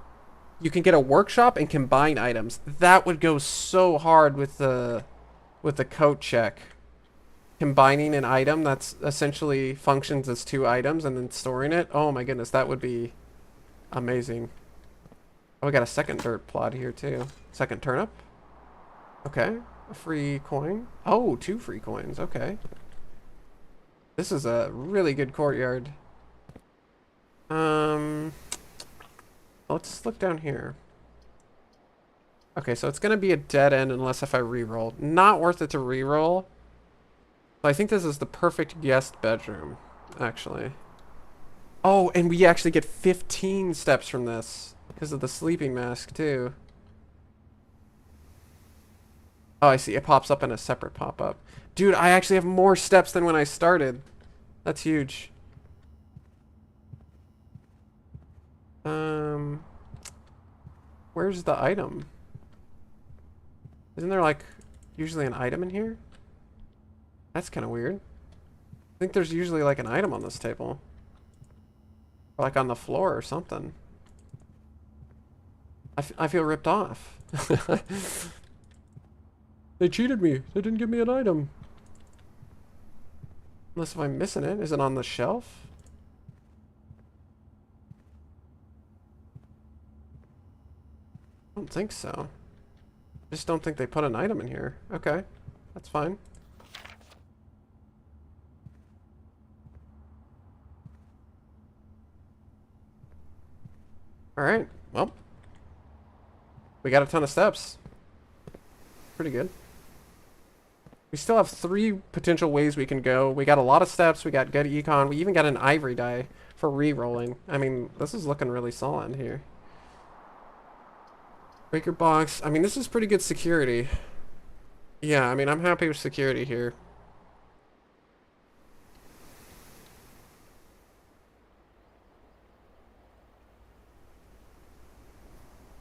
you can get a workshop and combine items. That would go so hard with the coat check. Combining an item that's essentially functions as 2 items and then storing it. Oh my goodness, that would be amazing. Oh, we got a second dirt plot here too. Second turnip. Okay, a free coin. Oh, 2 free coins. Okay. This is a really good courtyard. Let's look down here. Okay, so it's gonna be a dead end unless if I re-roll. Not worth it to re-roll. I think this is the perfect guest bedroom, actually. Oh, and we actually get 15 steps from this because of the sleeping mask, too. Oh, I see. It pops up in a separate pop-up. Dude, I actually have more steps than when I started. That's huge. Where's the item? Isn't there, like, usually an item in here? That's kind of weird. I think there's usually like an item on this table. Or like on the floor or something. I feel ripped off. They cheated me. They didn't give me an item. Unless if I'm missing it. Is it on the shelf? I don't think so. I just don't think they put an item in here. Okay. That's fine. Alright, well. We got a ton of steps. Pretty good. We still have 3 potential ways we can go. We got a lot of steps, we got good econ, we even got an ivory die for re-rolling. I mean, this is looking really solid here. Breaker box. I mean, this is pretty good security. Yeah, I mean, I'm happy with security here.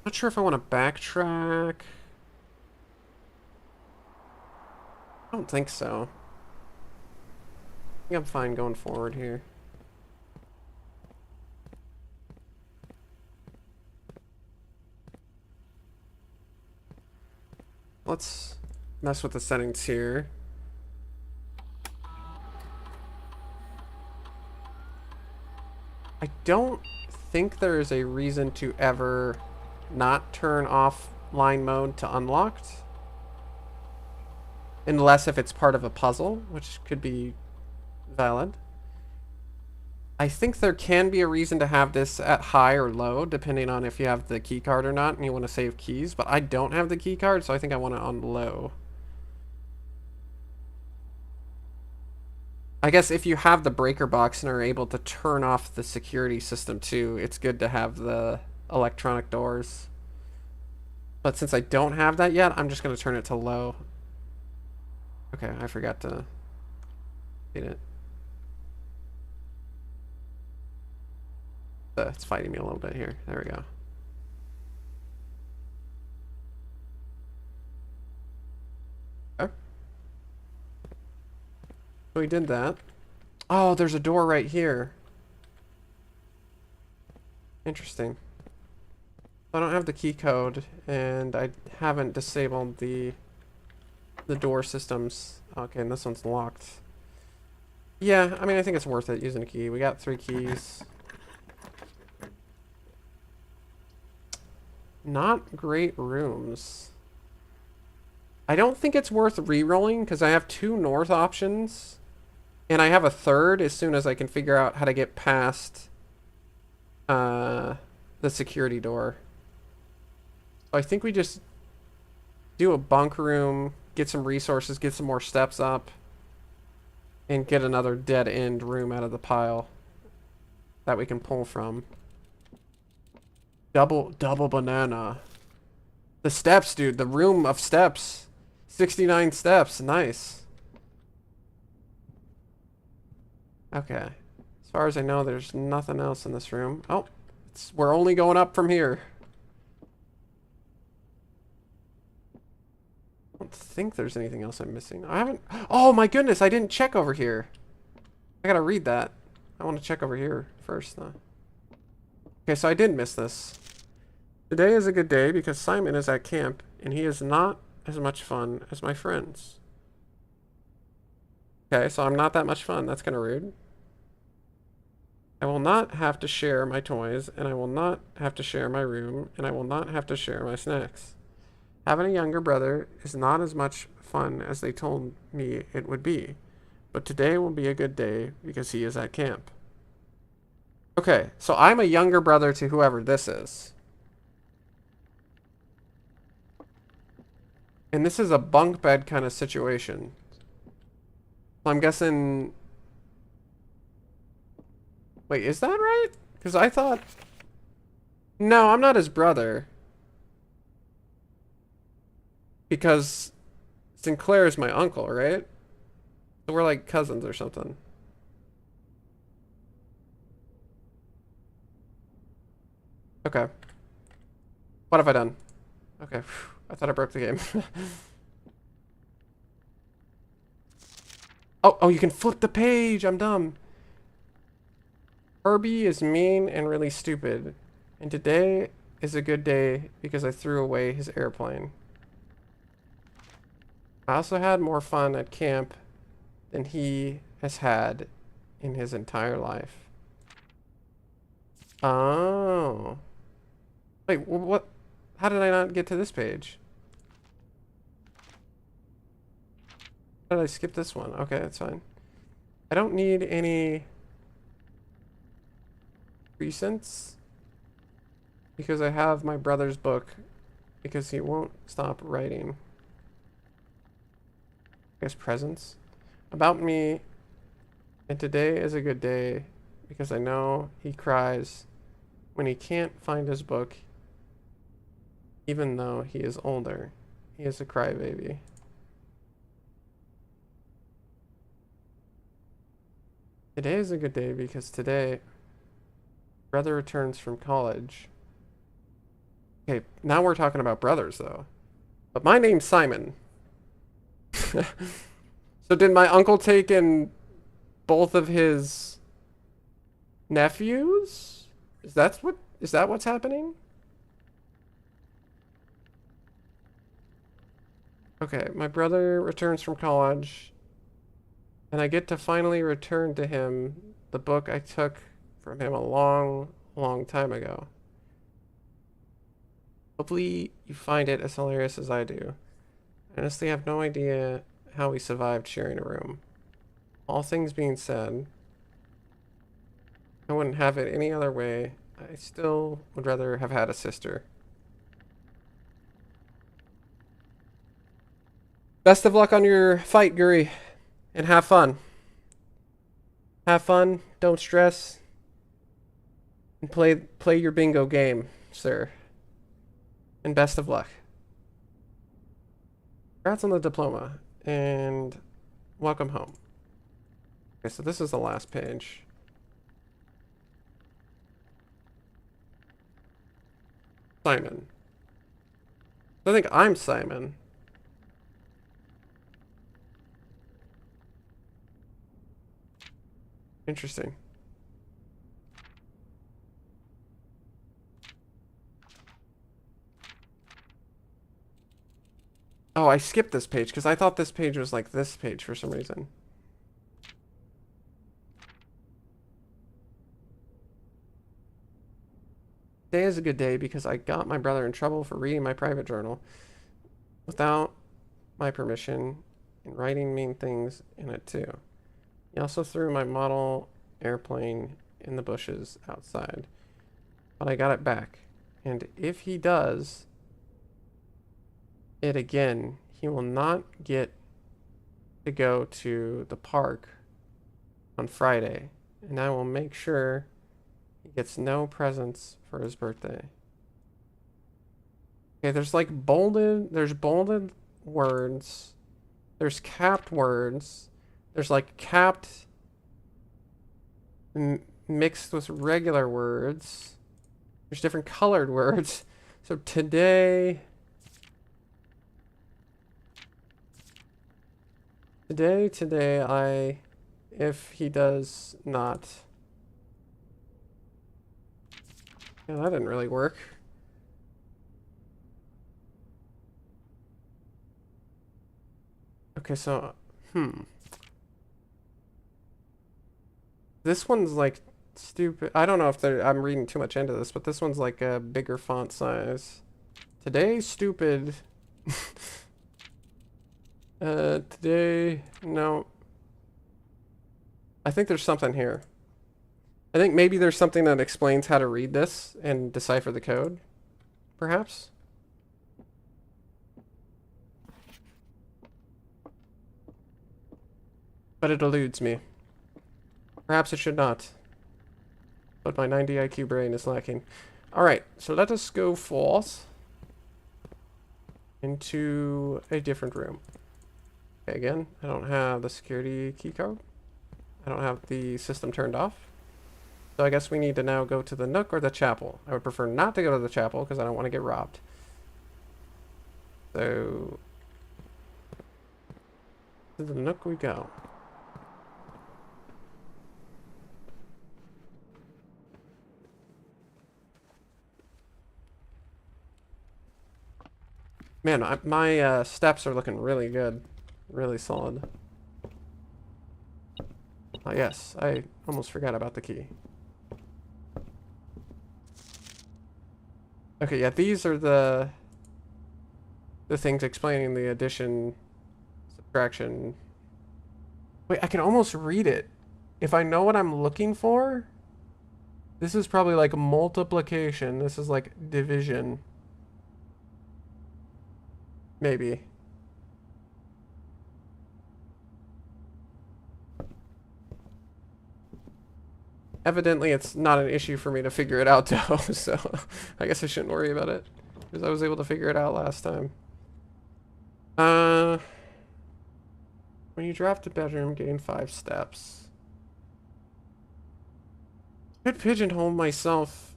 Not sure if I want to backtrack. I don't think so. I think I'm fine going forward here. Let's mess with the settings here. I don't think there is a reason to ever not turn offline mode to unlocked. Unless if it's part of a puzzle, which could be valid. I think there can be a reason to have this at high or low, depending on if you have the key card or not and you want to save keys, but I don't have the key card, so I think I want it on low. I guess if you have the breaker box and are able to turn off the security system too, it's good to have the electronic doors. But since I don't have that yet, I'm just going to turn it to low. Okay, I forgot to hit it. It's fighting me a little bit here. There we go. Okay. So we did that. Oh, there's a door right here. Interesting. I don't have the key code, and I haven't disabled the door systems. Okay, and this one's locked. Yeah, I mean, I think it's worth it using a key. We got 3 keys. Not great rooms. I don't think it's worth re-rolling because I have 2 north options, and I have a third as soon as I can figure out how to get past the security door. So I think we just do a bunk room, get some resources, get some more steps up, and get another dead end room out of the pile that we can pull from. Double banana. The steps, dude. The room of steps. 69 steps. Nice. Okay. As far as I know, there's nothing else in this room. Oh, we're only going up from here. I don't think there's anything else I'm missing. I haven't... Oh my goodness, I didn't check over here. I gotta read that. I want to check over here first, though. Okay, so I did miss this. Today is a good day because Simon is at camp and he is not as much fun as my friends. Okay, so I'm not that much fun. That's kind of rude. I will not have to share my toys, and I will not have to share my room, and I will not have to share my snacks. Having a younger brother is not as much fun as they told me it would be, but today will be a good day because he is at camp. Okay, so I'm a younger brother to whoever this is. And this is a bunk bed kind of situation. I'm guessing... Wait, is that right? Because I thought... No, I'm not his brother. Because Sinclair is my uncle, right? So we're like cousins or something. Okay. What have I done? Okay. I thought I broke the game. Oh, you can flip the page. I'm dumb. Herbie is mean and really stupid. And today is a good day because I threw away his airplane. I also had more fun at camp than he has had in his entire life. Oh. Wait, what? How did I not get to this page? How did I skip this one? Okay, that's fine. I don't need any recents because I have my brother's book because he won't stop writing. I guess presents about me, and today is a good day because I know he cries when he can't find his book even though he is older. He is a crybaby. Today is a good day because today brother returns from college. Okay, now we're talking about brothers though. But my name's Simon. So did my uncle take in both of his nephews? Is that what's happening? Okay, my brother returns from college and I get to finally return to him the book I took from him a long time ago. Hopefully you find it as hilarious as I do. I honestly have no idea how we survived sharing a room. All things being said, I wouldn't have it any other way. I still would rather have had a sister. Best of luck on your fight, Guri, and have fun. Have fun, don't stress, and play your bingo game, sir. And best of luck. Congrats on the diploma, and welcome home. Okay, so this is the last page. Simon. I think I'm Simon. Interesting. Oh, I skipped this page because I thought this page was like this page for some reason. Today is a good day because I got my brother in trouble for reading my private journal without my permission and writing mean things in it too. He also threw my model airplane in the bushes outside, but I got it back. And if he does it again, he will not get to go to the park on Friday. And I will make sure he gets no presents for his birthday. Okay, there's like bolded words. There's capped words. There's like capped mixed with regular words. There's different colored words. So today, if he does not. Yeah, that didn't really work. Okay, so, this one's like stupid. I don't know if I'm reading too much into this, but this one's like a bigger font size. Today, stupid. Today, no. I think there's something here. I think maybe there's something that explains how to read this and decipher the code, perhaps. But it eludes me. Perhaps it should not. But my 90 IQ brain is lacking. Alright, so let us go forth into a different room. Okay, again, I don't have the security key code. I don't have the system turned off. So I guess we need to now go to the Nook or the Chapel. I would prefer not to go to the Chapel because I don't want to get robbed. So, to the Nook we go. Man, my steps are looking really good. Really solid. Oh, yes, I almost forgot about the key. Okay, yeah, these are the things explaining the addition, subtraction. Wait, I can almost read it. If I know what I'm looking for, this is probably like multiplication. This is like division. Maybe. Evidently, it's not an issue for me to figure it out, though, so I guess I shouldn't worry about it, because I was able to figure it out last time. When you draft a bedroom, gain 5 steps. Could pigeonhole myself.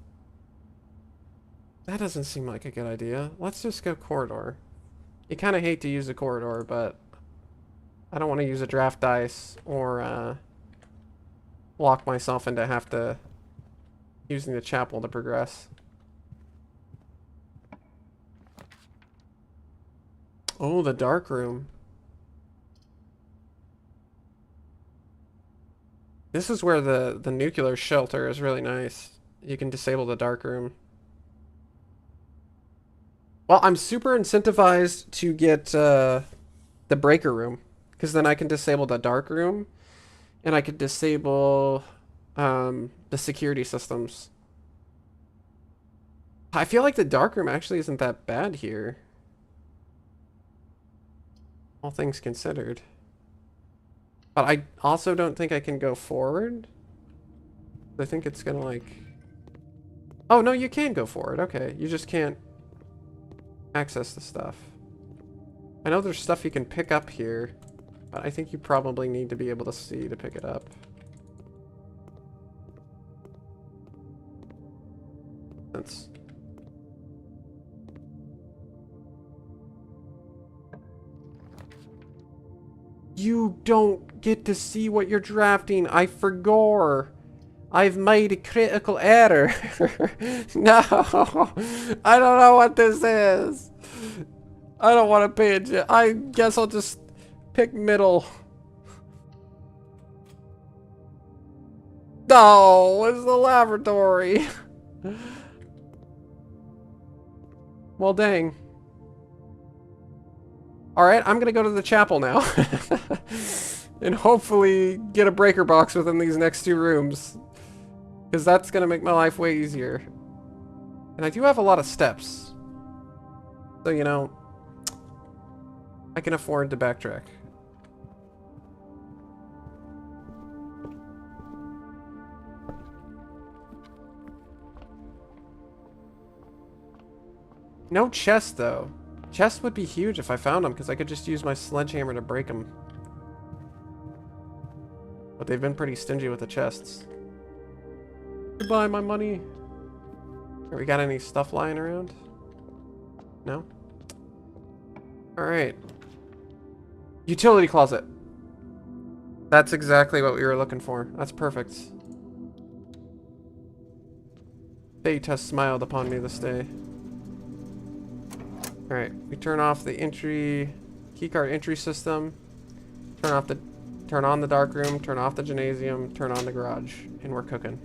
That doesn't seem like a good idea. Let's just go corridor. You kind of hate to use a corridor, but I don't want to use a draft dice or lock myself into have to using the chapel to progress. Oh, the dark room. This is where the nuclear shelter is really nice. You can disable the dark room. Well, I'm super incentivized to get the breaker room, because then I can disable the dark room. And I could disable the security systems. I feel like the darkroom actually isn't that bad here. All things considered. But I also don't think I can go forward. I think it's gonna like... Oh, no, you can go forward. Okay, you just can't access the stuff. I know there's stuff you can pick up here. But I think you probably need to be able to see to pick it up. That's... You don't get to see what you're drafting. I forgot. I've made a critical error. No, I don't know what this is. I don't want to pay attention. I guess I'll just pick middle. No, it's the laboratory. Well, dang. Alright, I'm gonna go to the chapel now. And hopefully get a breaker box within these next 2 rooms. Because that's gonna make my life way easier. And I do have a lot of steps. So, you know, I can afford to backtrack. No chest, though. Chest would be huge if I found them, because I could just use my sledgehammer to break them. But they've been pretty stingy with the chests. Goodbye, my money. We got any stuff lying around? No? Alright. Utility closet. That's exactly what we were looking for. That's perfect. Fate has smiled upon me this day. Alright, we turn off the entry keycard entry system. Turn on the dark room, turn off the gymnasium, turn on the garage, and we're cooking.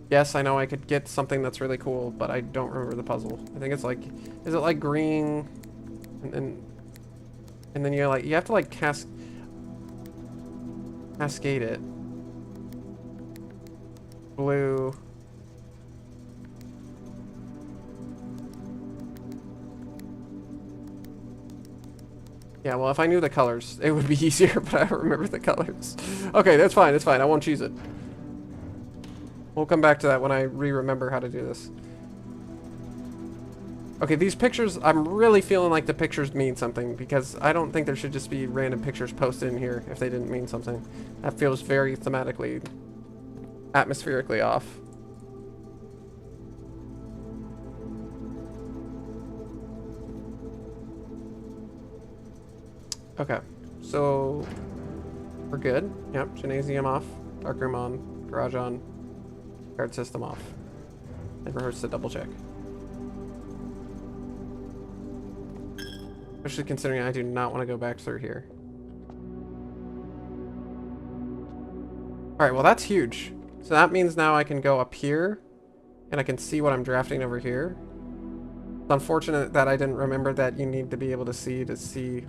Yes, I know I could get something that's really cool, but I don't remember the puzzle. I think it's like, is it like green, and then you have to like cascade it. Blue. Yeah, well, if I knew the colors, it would be easier, but I don't remember the colors. Okay, that's fine, that's fine. I won't choose it. We'll come back to that when I remember how to do this. Okay, these pictures, I'm really feeling like the pictures mean something, because I don't think there should just be random pictures posted in here if they didn't mean something. That feels very thematically, atmospherically off. Okay, so we're good. Yep, gymnasium off, darkroom on, garage on, guard system off. Never hurts to double check. Especially considering I do not want to go back through here. Alright, well that's huge. So that means now I can go up here and I can see what I'm drafting over here. It's unfortunate that I didn't remember that you need to be able to see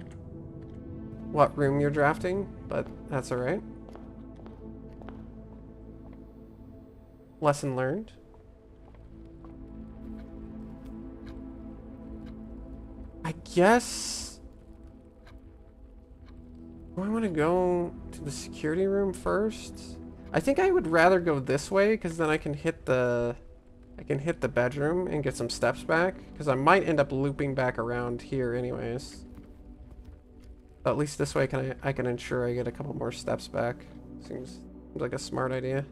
what room you're drafting, but that's alright. Lesson learned. I guess... Do I want to go to the security room first? I think I would rather go this way, because then I can hit the bedroom and get some steps back, because I might end up looping back around here anyways. But at least this way I can ensure I get a couple more steps back. Seems like a smart idea.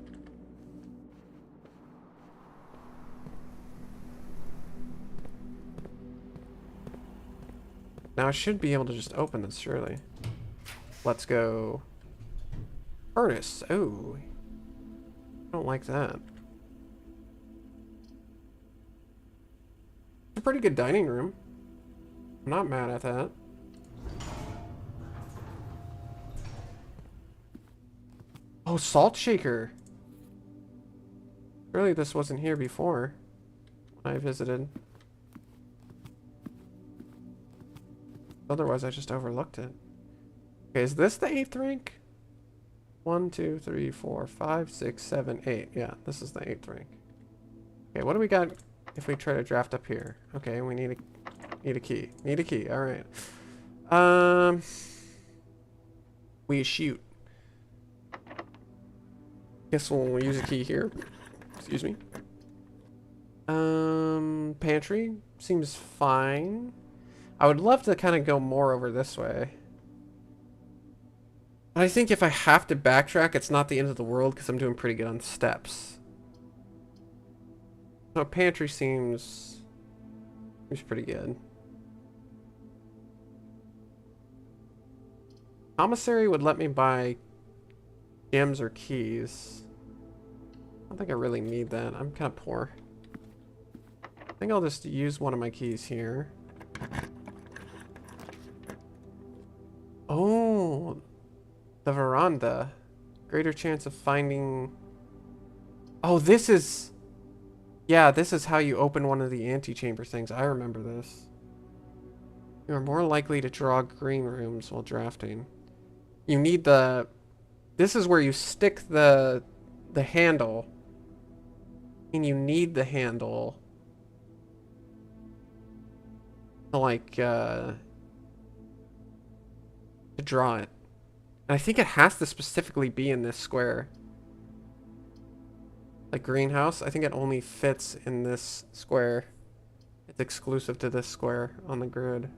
Now I should be able to just open this, surely. Let's go. Furnace. Oh. I don't like that. It's a pretty good dining room. I'm not mad at that. Oh, salt shaker. Surely this wasn't here before when I visited. Otherwise, I just overlooked it. Okay, is this the 8th rank? 1, 2, 3, 4, 5, 6, 7, 8. Yeah, this is the 8th rank. Okay, what do we got if we try to draft up here? Okay, we need a key. Need a key. All right. We shoot. Guess we'll use a key here. Excuse me. Pantry seems fine. I would love to kind of go more over this way. I think if I have to backtrack, it's not the end of the world because I'm doing pretty good on steps. So pantry seems pretty good. Commissary would let me buy gems or keys. I don't think I really need that. I'm kind of poor. I think I'll just use one of my keys here. Oh, the veranda. Greater chance of finding... Oh, this is... Yeah, this is how you open one of the antechamber things. I remember this. You are more likely to draw green rooms while drafting. You need the... This is where you stick the handle. And you need the handle to like, to draw it. And I think it has to specifically be in this square. Like greenhouse, I think it only fits in this square. It's exclusive to this square on the grid.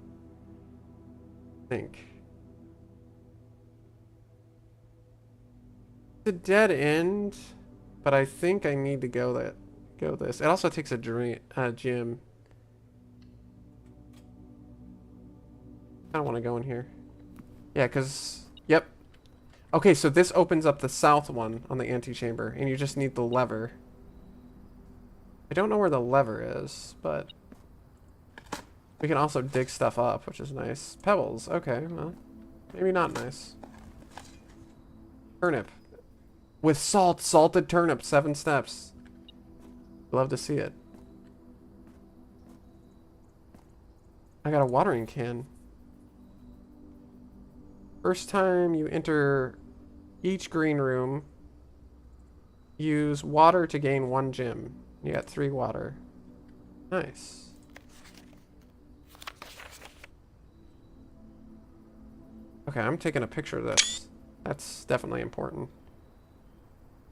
I think. It's a dead end, but I think I need to go this. It also takes a gym. I don't want to go in here. Yeah, because... Yep. Okay, so this opens up the south one on the antechamber, and you just need the lever. I don't know where the lever is, but... We can also dig stuff up, which is nice. Pebbles, okay, well... Maybe not nice. Turnip. With salt, salted turnip, 7 steps. Love to see it. I got a watering can. First time you enter each green room, use water to gain 1 gem. You got 3 water. Nice. Okay, I'm taking a picture of this. That's definitely important.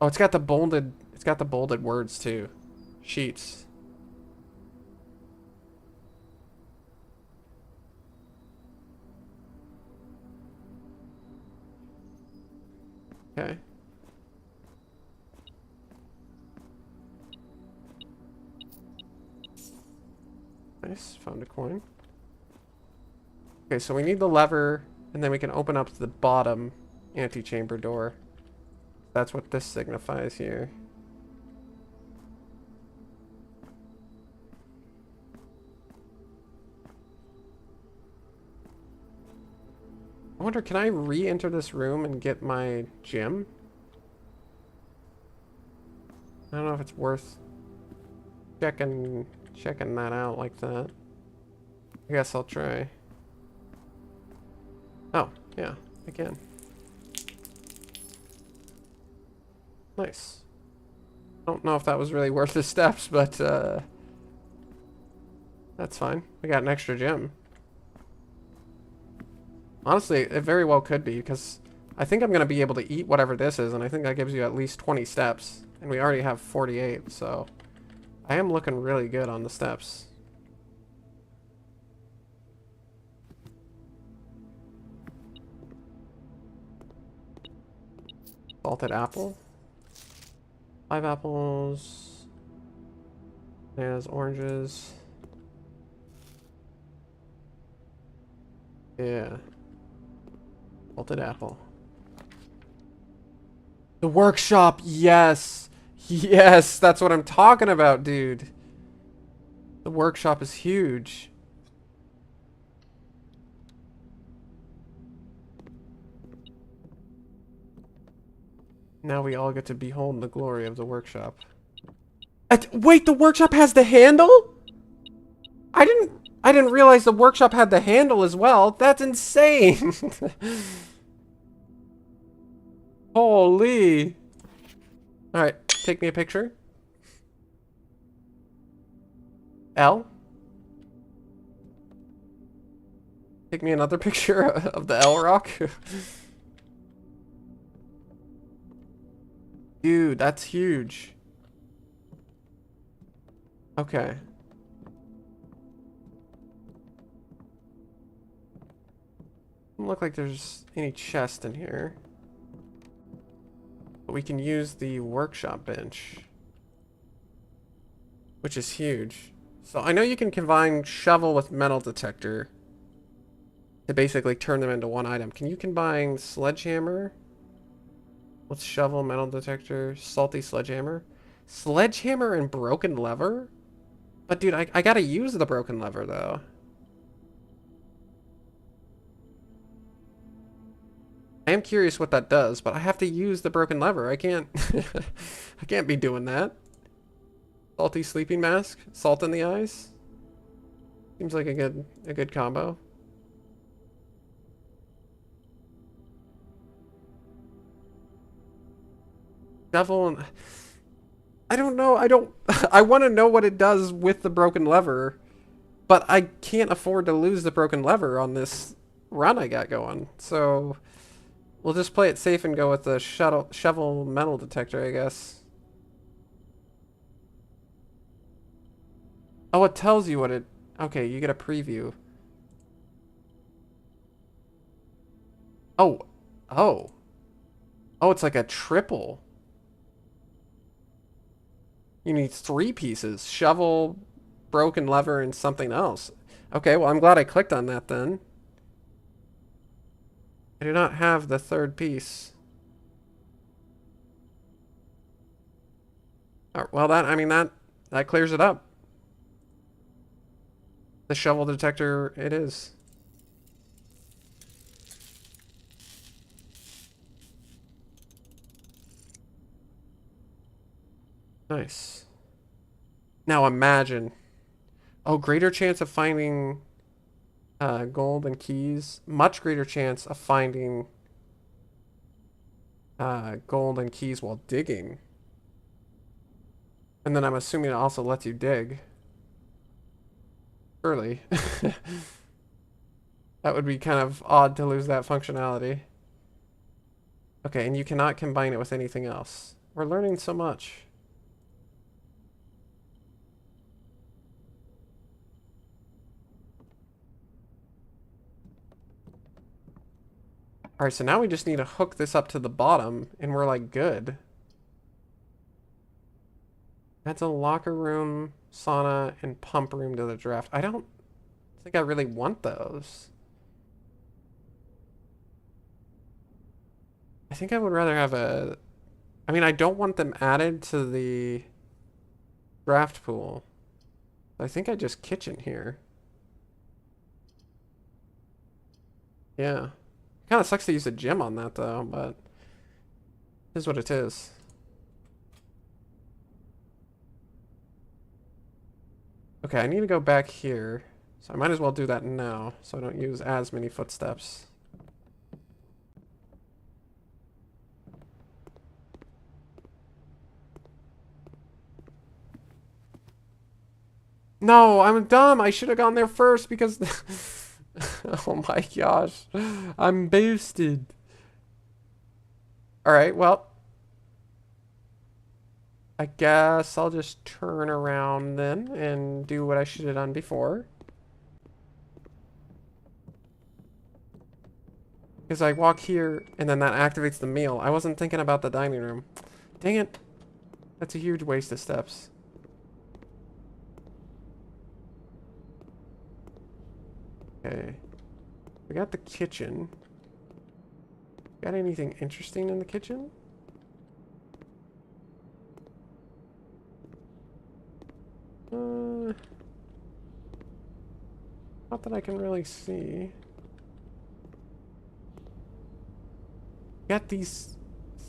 Oh, it's got the bolded words too. Sheets. Okay. Nice, found a coin. Okay, so we need the lever, and then we can open up the bottom antechamber door. That's what this signifies here. I wonder, can I re-enter this room and get my gem? I don't know if it's worth checking that out like that. I guess I'll try. Oh, yeah, I can. Nice. I don't know if that was really worth the steps, but that's fine. We got an extra gem. Honestly, it very well could be, because I think I'm going to be able to eat whatever this is, and I think that gives you at least 20 steps. And we already have 48, so I am looking really good on the steps. Salted apple. 5 apples. Bananas, oranges. Yeah. Salted apple. The workshop, yes! Yes, that's what I'm talking about, dude. The workshop is huge. Now we all get to behold the glory of the workshop. Wait, the workshop has the handle? I didn't realize the workshop had the handle as well. That's insane. Holy. Alright, take me a picture. L. Take me another picture of the L rock. Dude, that's huge. Okay. Doesn't look like there's any chest in here. But we can use the workshop bench, which is huge. So I know you can combine shovel with metal detector to basically turn them into one item. Can you combine sledgehammer with shovel, metal detector, salty sledgehammer? Sledgehammer and broken lever? But dude, I gotta use the broken lever though. I am curious what that does, but I have to use the broken lever. I can't I can't be doing that. Salty sleeping mask, salt in the eyes. Seems like a good combo. Shovel and I don't know. I want to know what it does with the broken lever, but I can't afford to lose the broken lever on this run I got going. So we'll just play it safe and go with the shovel metal detector, I guess. Oh, it tells you what it... Okay, you get a preview. Oh. Oh. Oh, it's like a triple. You need 3 pieces. Shovel, broken lever, and something else. Okay, well, I'm glad I clicked on that then. I do not have the 3rd piece. Oh, well, I mean, that clears it up. The shovel detector, it is. Nice. Now imagine. Oh, greater chance of finding gold and keys. Much greater chance of finding gold and keys while digging. And then I'm assuming it also lets you dig. Surely. That would be kind of odd to lose that functionality. Okay, and you cannot combine it with anything else. We're learning so much. Alright, so now we just need to hook this up to the bottom, and we're like good. That's a locker room, sauna, and pump room to the draft. I don't think I really want those. I think I would rather have a... I mean, I don't want them added to the draft pool. I think I just kitchen here. Yeah. Kind of sucks to use a gym on that though, but it is what it is. Okay, I need to go back here. So I might as well do that now so I don't use as many footsteps. No, I'm dumb. I should have gone there first because... Oh my gosh. I'm boosted. Alright, well. I guess I'll just turn around then and do what I should have done before. Because I walk here and then that activates the meal. I wasn't thinking about the dining room. Dang it. That's a huge waste of steps. Okay. We got the kitchen. Got anything interesting in the kitchen? Not that I can really see. Got these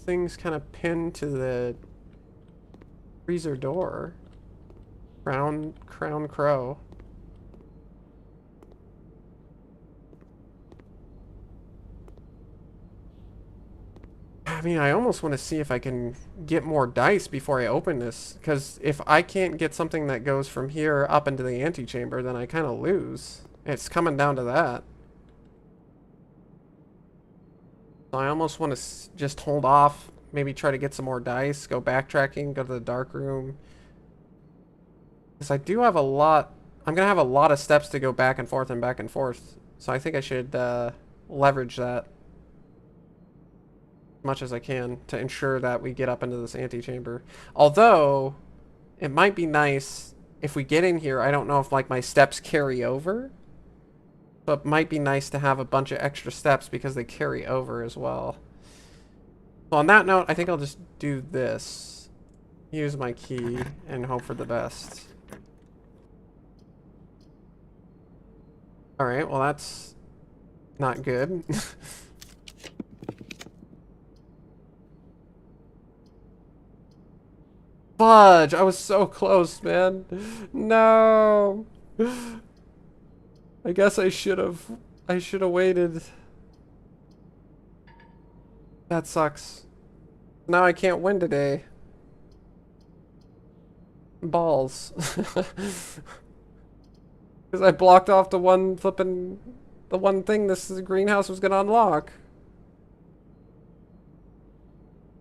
things kind of pinned to the freezer door. Crown Crow. I mean, I almost want to see if I can get more dice before I open this, because if I can't get something that goes from here up into the antechamber, then I kind of lose. It's coming down to that. So I almost want to just hold off, maybe try to get some more dice, go backtracking, go to the dark room. Because I do have a lot, I'm going to have a lot of steps to go back and forth and back and forth. So I think I should leverage that much as I can to ensure that we get up into this antechamber. Although, it might be nice if we get in here, I don't know if like my steps carry over. But it might be nice to have a bunch of extra steps because they carry over as well. So on that note, I think I'll just do this. Use my key and hope for the best. Alright, well that's not good. Fudge! I was so close, man. No! I guess I should have waited. That sucks. Now I can't win today. Balls. Because I blocked off the one thing this greenhouse was gonna unlock.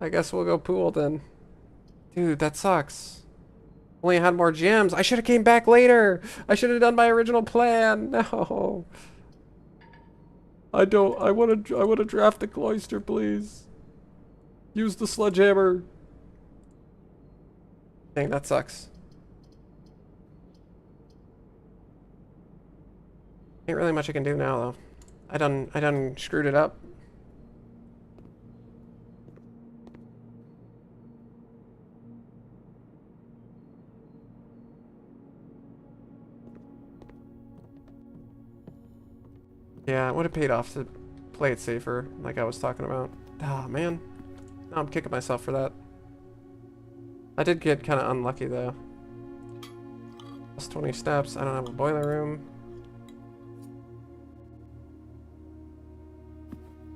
I guess we'll go pool then. Dude, that sucks. Only had more gems. I should have came back later. I should have done my original plan. No. I don't. I want to draft the cloister, please. Use the sledgehammer. Dang, that sucks. Ain't really much I can do now, though. I done screwed it up. Yeah, it would have paid off to play it safer, like I was talking about. Ah, man. Now I'm kicking myself for that. I did get kind of unlucky, though. Plus 20 steps. I don't have a boiler room.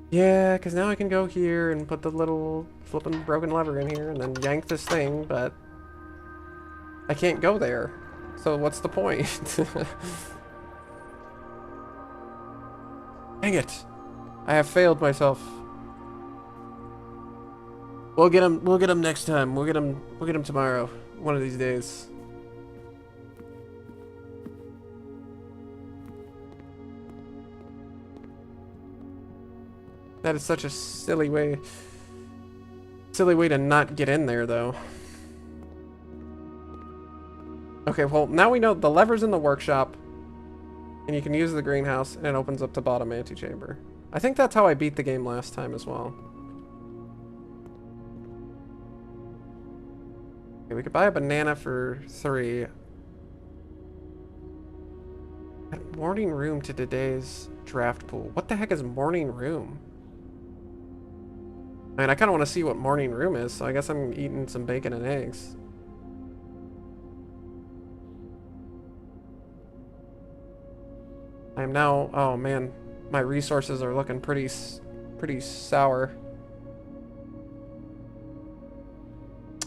Yeah, because now I can go here and put the little flipping broken lever in here and then yank this thing, but I can't go there. So what's the point? Dang it. I have failed myself. We'll get him next time. We'll get him tomorrow. One of these days. That is such a silly way to not get in there, though. Okay, well, now we know the lever's in the workshop, and you can use the greenhouse, and it opens up the bottom antechamber. I think that's how I beat the game last time as well. Okay, we could buy a banana for 3. Add morning room to today's draft pool. What the heck is morning room? I mean, I kind of want to see what morning room is, so I guess I'm eating some bacon and eggs. I am now... Oh, man. My resources are looking pretty sour.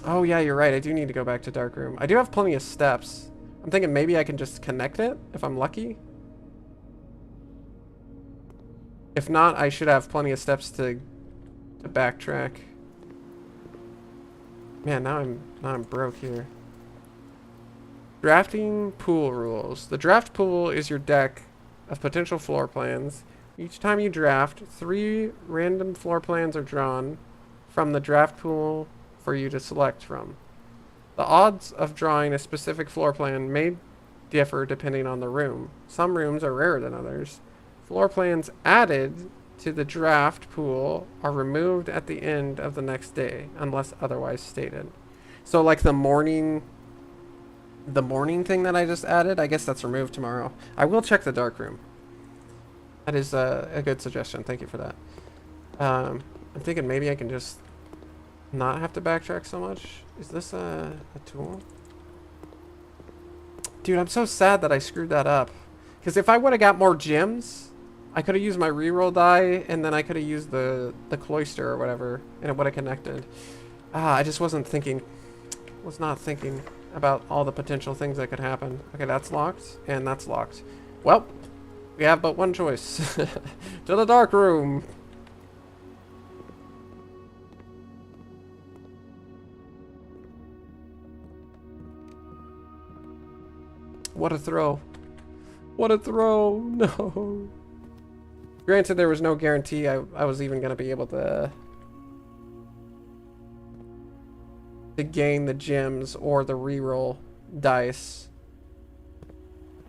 Oh, yeah, you're right. I do need to go back to dark room. I do have plenty of steps. I'm thinking maybe I can just connect it, if I'm lucky. If not, I should have plenty of steps to backtrack. Man, now I'm broke here. Drafting pool rules. The draft pool is your deck of potential floor plans. Each time you draft, 3 random floor plans are drawn from the draft pool for you to select from. The odds of drawing a specific floor plan may differ depending on the room. Some rooms are rarer than others. Floor plans added to the draft pool are removed at the end of the next day, unless otherwise stated. So like the morning thing that I just added, I guess that's removed tomorrow. I will check the dark room. That is a good suggestion. Thank you for that. I'm thinking maybe I can just not have to backtrack so much. Is this a tool? Dude, I'm so sad that I screwed that up. Because if I would have got more gems, I could have used my reroll die, and then I could have used the cloister or whatever, and it would have connected. I just was not thinking about all the potential things that could happen. Okay, that's locked, and that's locked. Well, we have but one choice. To the dark room! What a throw. What a throw! No! Granted, there was no guarantee I was even going to be able to gain the gems or the reroll dice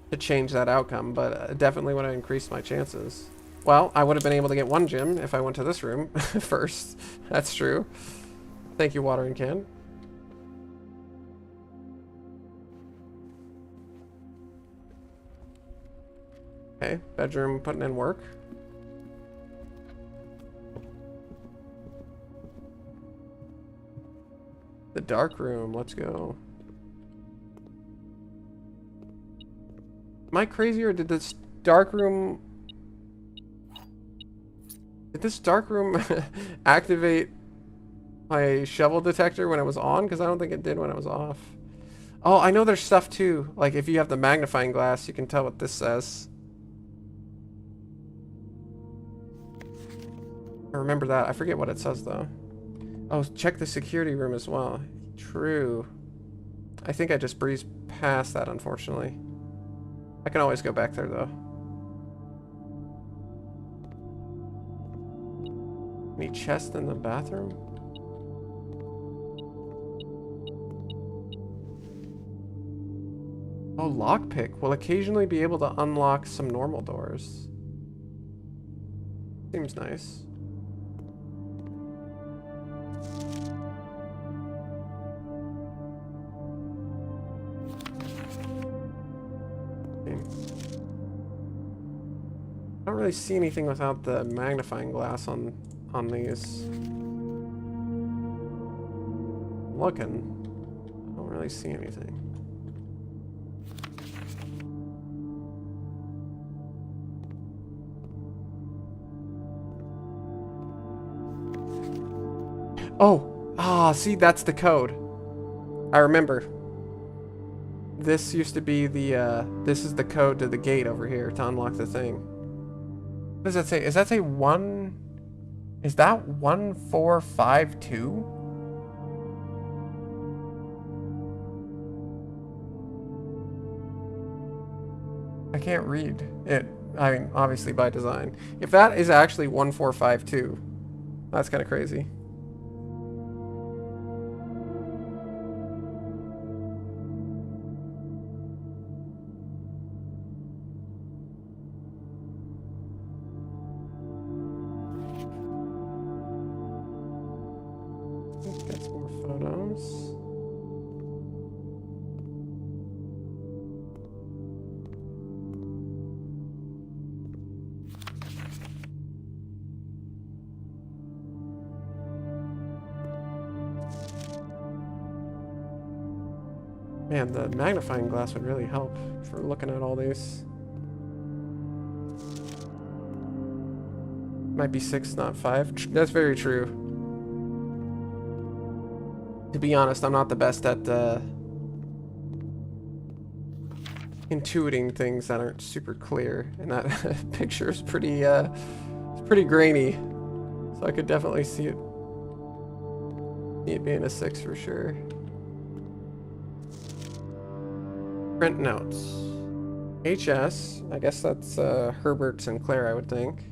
to change that outcome, but definitely would have increased my chances. Well, I would have been able to get 1 gem if I went to this room first. That's true. Thank you, watering can. Okay, bedroom putting in work. The dark room, let's go. Am I crazy, or did this dark room activate my shovel detector when it was on? Because I don't think it did when it was off. Oh, I know there's stuff too. Like if you have the magnifying glass, you can tell what this says. I remember that. I forget what it says though. Oh, check the security room as well. True. I think I just breezed past that, unfortunately. I can always go back there, though. Any chest in the bathroom? Oh, lockpick. We'll occasionally be able to unlock some normal doors. Seems nice. I don't really see anything without the magnifying glass on these. Looking, I don't really see anything. Oh, see, that's the code. I remember. This used to be the, this is the code to the gate over here to unlock the thing. What does that say? Is that say 1? Is that 1452? I can't read it. I mean, obviously by design. If that is actually 1452, that's kind of crazy. Let's get some more photos. Man, the magnifying glass would really help for looking at all these. Might be 6, not 5. That's very true. To be honest, I'm not the best at intuiting things that aren't super clear, and that picture is pretty it's pretty grainy. So I could definitely see it being a 6 for sure. Print notes. HS, I guess that's Herbert Sinclair, I would think,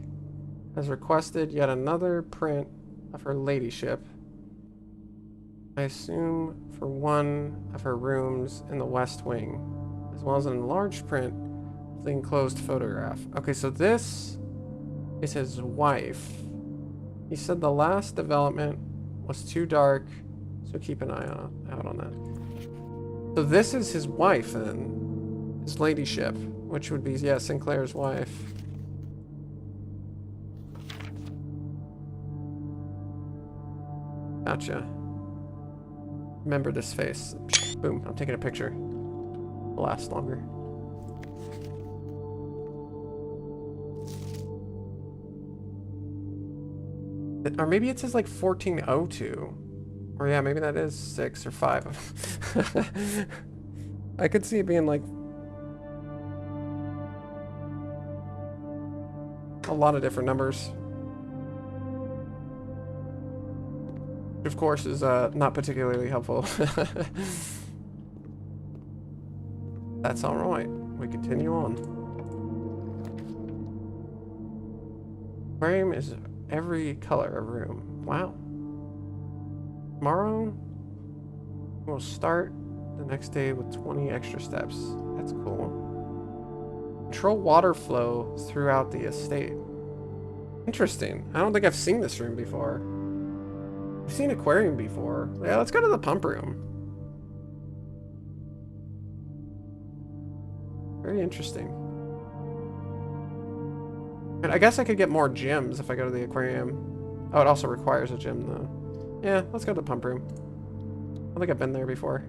has requested yet another print of her ladyship. I assume for one of her rooms in the West Wing, as well as an enlarged print of the enclosed photograph. Okay, so this is his wife. He said the last development was too dark, so keep an eye out on that. So this is his wife then, his ladyship, which would be, yeah, Sinclair's wife. Gotcha. Remember this face. Boom, I'm taking a picture. It'll last longer. Or maybe it says like 1402. Or yeah, maybe that is 6 or 5. I could see it being like a lot of different numbers. Which of course is not particularly helpful. That's alright. We continue on. Frame is every color of room. Wow. Tomorrow, we'll start the next day with 20 extra steps. That's cool. Control water flow throughout the estate. Interesting. I don't think I've seen this room before. I've seen aquarium before. Yeah, let's go to the pump room. Very interesting. And I guess I could get more gems if I go to the aquarium. Oh, it also requires a gem though. Yeah, let's go to the pump room. I think I've been there before.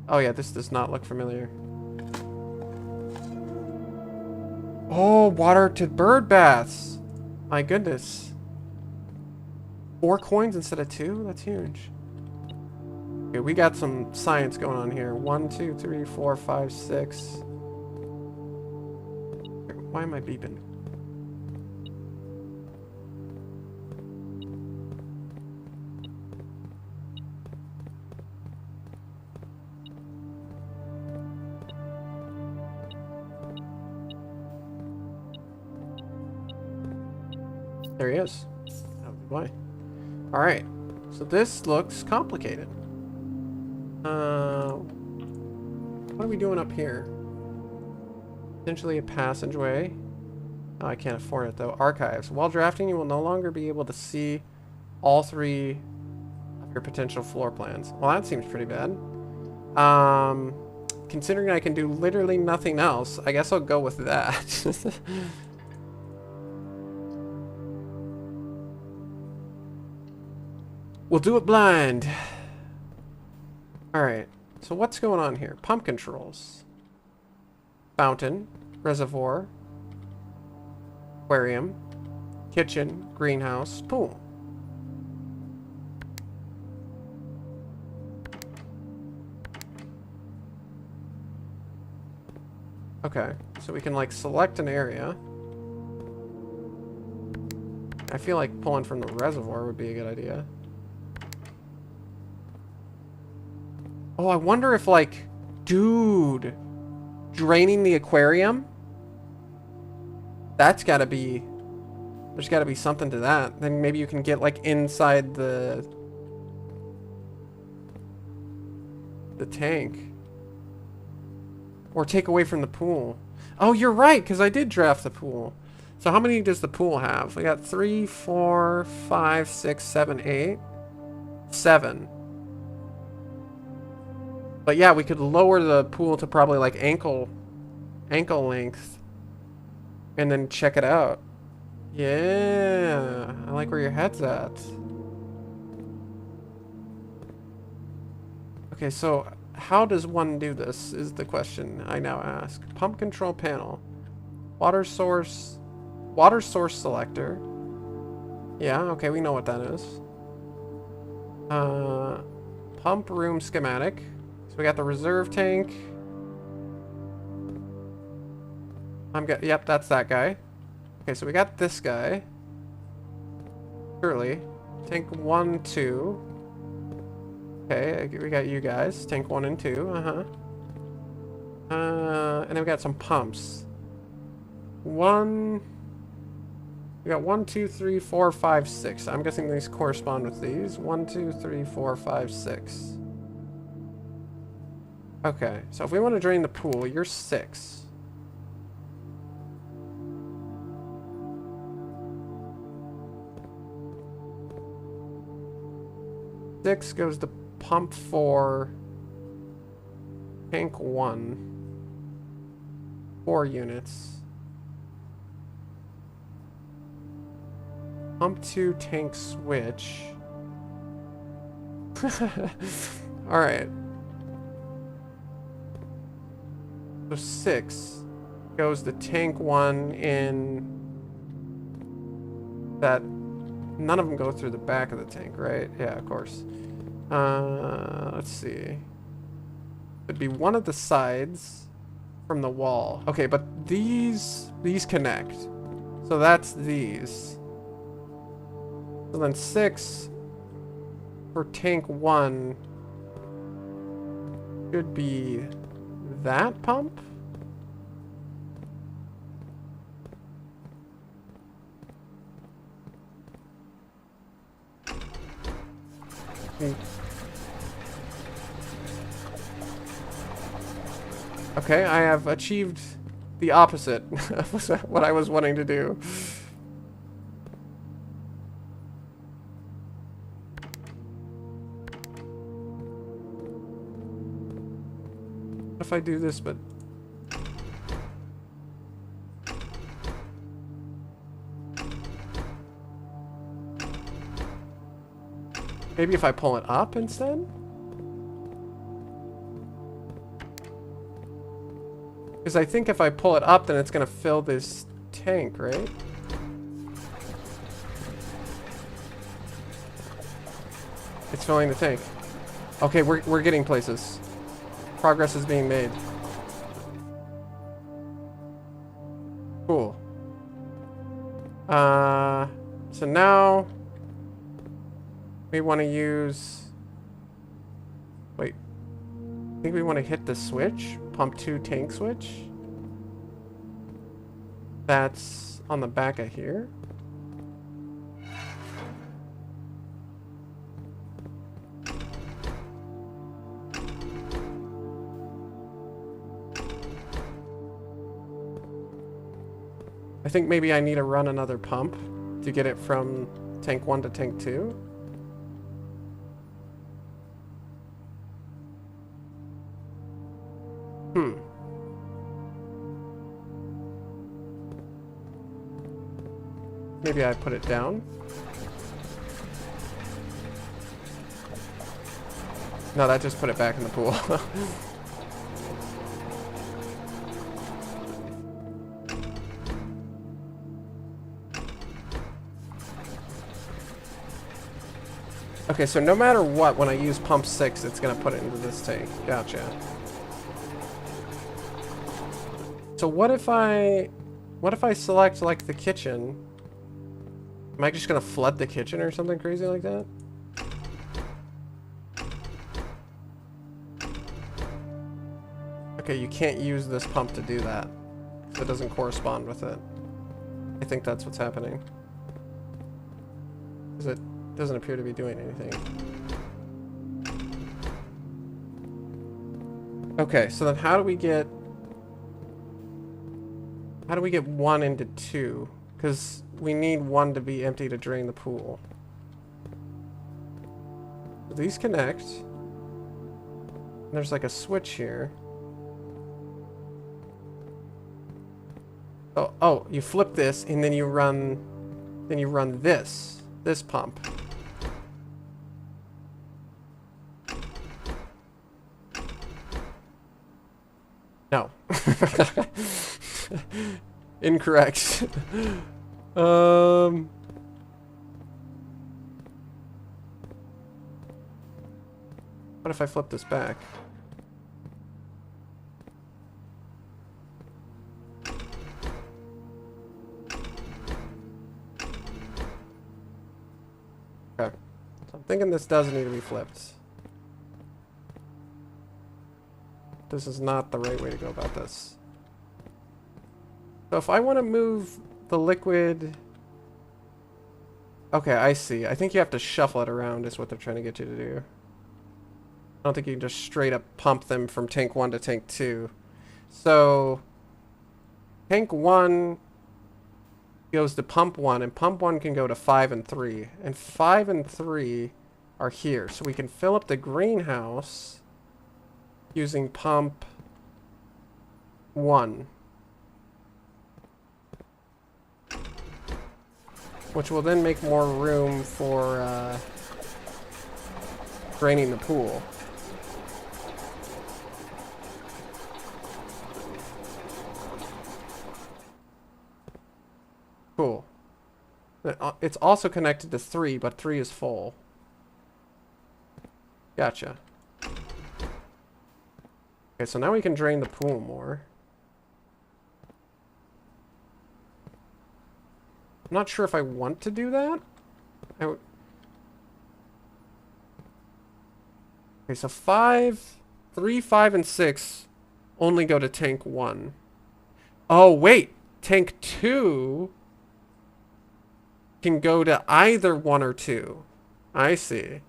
Oh yeah, this does not look familiar. Oh, water to bird baths. My goodness. 4 coins instead of 2? That's huge. Okay, we got some science going on here. 1, 2, 3, 4, 5, 6. Why am I beeping? There he is. Out of the way. Alright. So this looks complicated. What are we doing up here? Potentially a passageway. Oh, I can't afford it though. Archives. While drafting, you will no longer be able to see all 3 of your potential floor plans. Well, that seems pretty bad. Considering I can do literally nothing else, I guess I'll go with that. We'll do it blind. Alright, so what's going on here? Pump controls. Fountain, reservoir, aquarium, kitchen, greenhouse, pool. Okay, so we can like select an area. I feel like pulling from the reservoir would be a good idea. Oh, I wonder if like, dude, draining the aquarium? That's gotta be, there's gotta be something to that. Then maybe you can get like inside the tank. Or take away from the pool. Oh, you're right, because I did draft the pool. So how many does the pool have? We got 3, 4, 5, 6, 7, 8. 7. But yeah, we could lower the pool to probably like ankle length. And then check it out. Yeah, I like where your head's at. Okay, so how does one do this is the question I now ask. Pump control panel. Water source selector. Yeah, okay, we know what that is. Pump room schematic. So we got the reserve tank. Yep, that's that guy. Okay, so we got this guy. Surely. Tank 1, 2. Okay, we got you guys. Tank 1 and 2. And then we got some pumps. We got 1, 2, 3, 4, 5, 6. I'm guessing these correspond with these. 1, 2, 3, 4, 5, 6. Okay, so if we want to drain the pool, you're 6. Six goes to pump 4, tank 1, 4 units. Pump 2, tank switch. Alright. So 6 goes to tank 1 in that. None of them go through the back of the tank, right? Yeah, of course. Let's see. It'd be one of the sides from the wall. Okay, but these connect. So that's these. So then 6 for tank 1 should be that pump? Okay, I have achieved the opposite of what I was wanting to do. What if I do this, but... Maybe if I pull it up instead? Because I think if I pull it up, then it's going to fill this tank, right? It's filling the tank. Okay, we're getting places. Progress is being made. Cool. So now... we want to use... Wait. I think we want to hit the switch. Pump 2 tank switch. That's on the back of here. I think maybe I need to run another pump to get it from tank 1 to tank 2. Maybe I put it down. No, that just put it back in the pool. Okay, so no matter what, when I use pump 6, it's gonna put it into this tank. Gotcha. So what if I select like the kitchen? Am I just gonna flood the kitchen or something crazy like that? Okay, you can't use this pump to do that. It doesn't correspond with it. I think that's what's happening. Because it doesn't appear to be doing anything. Okay, so then how do we get 1 into 2? Because we need 1 to be empty to drain the pool. So these connect. And there's like a switch here. Oh, you flip this and then you run this pump. No. Incorrect. What if I flip this back? Okay. So I'm thinking this does need to be flipped. This is not the right way to go about this. So if I want to move the liquid... Okay, I see. I think you have to shuffle it around is what they're trying to get you to do. I don't think you can just straight up pump them from tank 1 to tank 2. So tank 1 goes to pump 1, and pump 1 can go to 5 and 3. And 5 and 3 are here. So we can fill up the greenhouse using pump 1. Which will then make more room for draining the pool. Cool. It's also connected to 3, but 3 is full. Gotcha. Okay, so now we can drain the pool more. I'm not sure if I want to do that. Okay, so 3, 5, and 6 only go to tank 1. Oh, wait. Tank 2 can go to either 1 or 2. I see.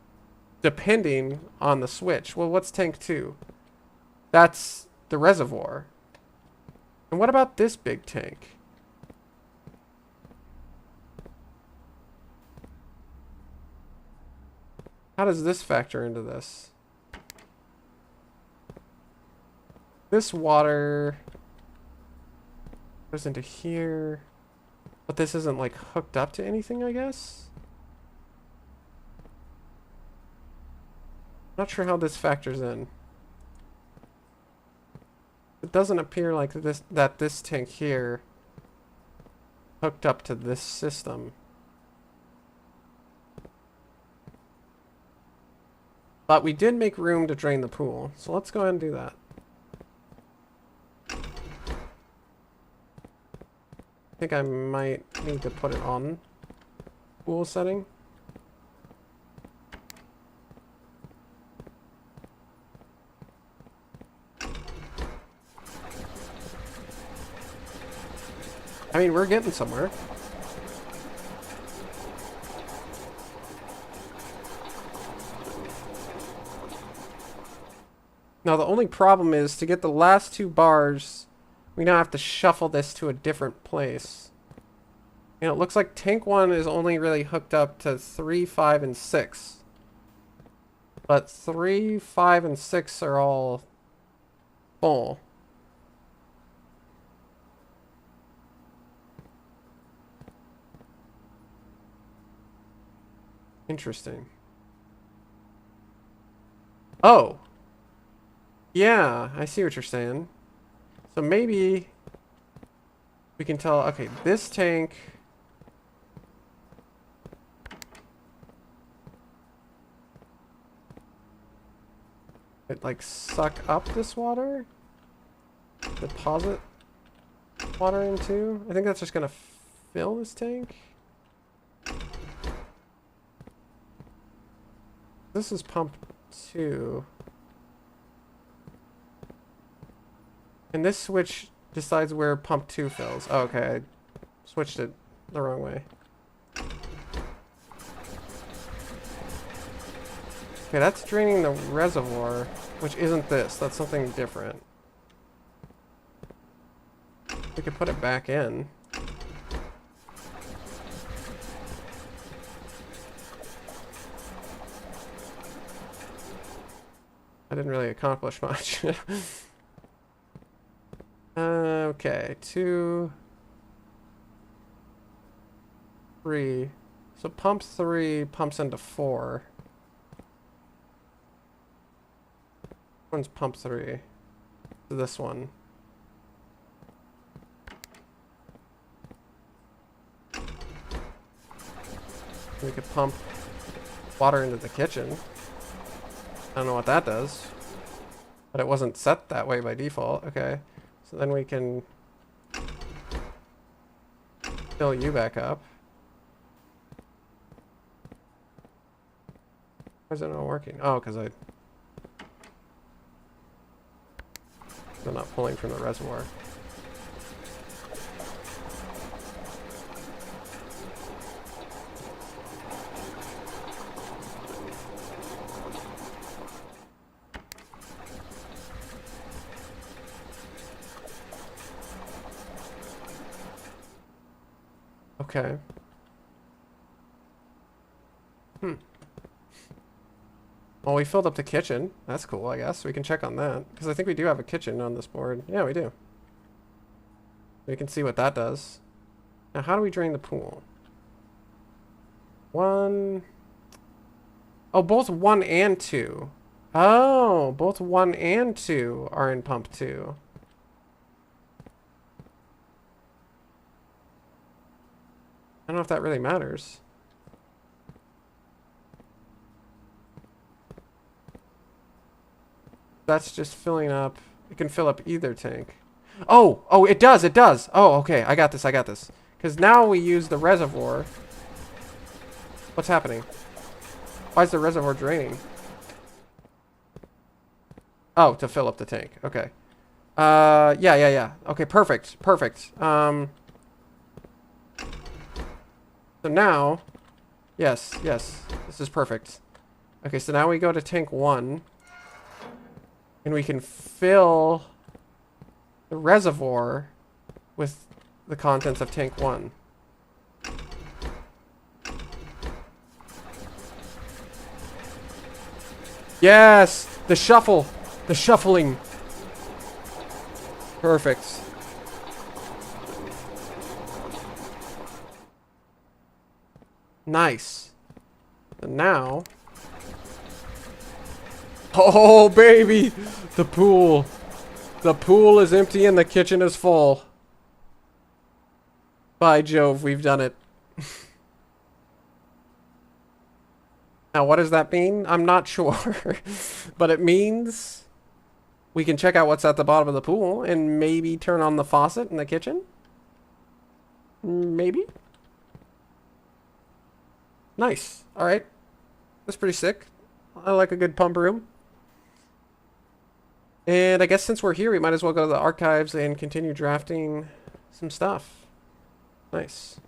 Depending on the switch. Well, what's tank 2? That's the reservoir. And what about this big tank? How does this factor into this? This water goes into here. But this isn't like hooked up to anything, I guess? Not sure how this factors in. It doesn't appear like this tank here hooked up to this system. But we did make room to drain the pool, so let's go ahead and do that. I think I might need to put it on pool setting. I mean, we're getting somewhere. Now the only problem is to get the last 2 bars, we now have to shuffle this to a different place. And it looks like tank 1 is only really hooked up to 3, 5, and 6. But 3, 5, and 6 are all full. Interesting. Oh! Yeah, I see what you're saying. So maybe we can tell, okay, this tank... it like suck up this water? Deposit water into? I think that's just gonna fill this tank. This is pump 2. And this switch decides where pump 2 fills. Oh, okay, I switched it the wrong way. Okay, that's draining the reservoir, which isn't this. That's something different. We could put it back in. I didn't really accomplish much. Okay, 2, 3. So pump 3 pumps into 4. One's pump 3. So this one. We could pump water into the kitchen. I don't know what that does. But it wasn't set that way by default. Okay. So then we can fill you back up. Why is it not working? Oh, because I'm not pulling from the reservoir. Okay. Well, we filled up the kitchen. That's cool, I guess. We can check on that. Because I think we do have a kitchen on this board. Yeah, we do. We can see what that does. Now, how do we drain the pool? 1... Oh, both 1 and 2. Oh, both 1 and 2 are in pump 2. I don't know if that really matters. That's just filling up. It can fill up either tank. Oh! Oh, it does! It does! Oh, okay. I got this. I got this. Because now we use the reservoir. What's happening? Why is the reservoir draining? Oh, to fill up the tank. Okay. Yeah. Okay, perfect. Perfect. So now, yes, this is perfect. Okay, so now we go to tank 1, and we can fill the reservoir with the contents of tank 1. Yes, the shuffling. Perfect. Nice. And now... Oh, baby! The pool. The pool is empty and the kitchen is full. By Jove, we've done it. Now, what does that mean? I'm not sure. But it means we can check out what's at the bottom of the pool and maybe turn on the faucet in the kitchen? Maybe? Nice. Alright. That's pretty sick. I like a good pump room. And I guess since we're here, we might as well go to the archives and continue drafting some stuff. Nice.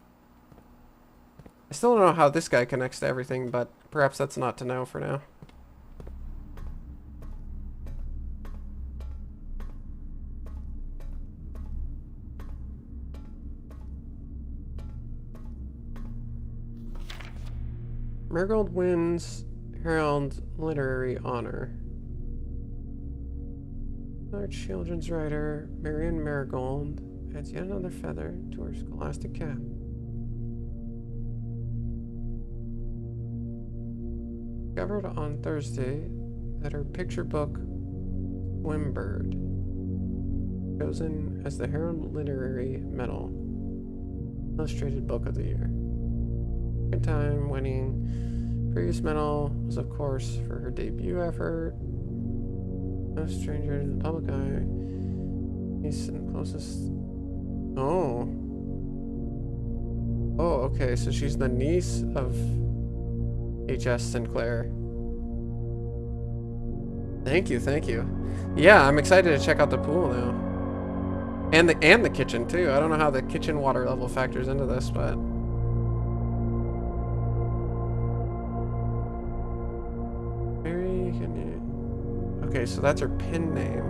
I still don't know how this guy connects to everything, but perhaps that's not to know for now. Marigold wins Herald Literary Honor. Our children's writer, Marion Marigold, adds yet another feather to her scholastic cap. Discovered on Thursday that her picture book, Swimbird, chosen as the Herald Literary Medal Illustrated Book of the Year. Second time winning. Previous medal was, of course, for her debut effort. No stranger to the public eye. He's the closest. Oh. Oh, okay, so she's the niece of H.S. Sinclair. Thank you, thank you. Yeah, I'm excited to check out the pool now. And the kitchen too. I don't know how the kitchen water level factors into this, but Mary, can you... Okay, so that's her pin name.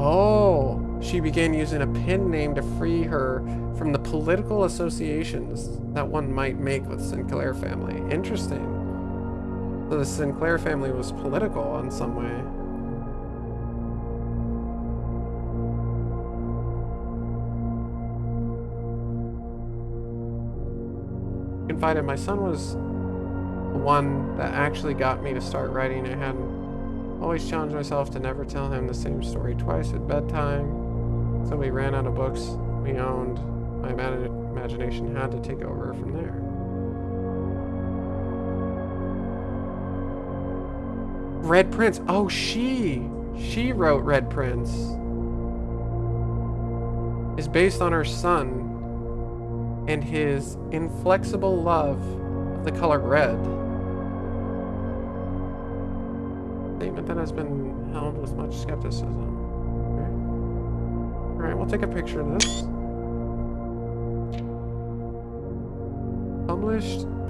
Oh, she began using a pin name to free her from the political associations that one might make with Sinclair family. Interesting. So the Sinclair family was political in some way. Confided my son was the one that actually got me to start writing. I had always challenged myself to never tell him the same story twice at bedtime. So we ran out of books we owned. My imagination had to take over from there. Red Prince. Oh, she wrote Red Prince. Is based on her son and his inflexible love of the color red. Statement that has been held with much skepticism. Okay. Alright, we'll take a picture of this.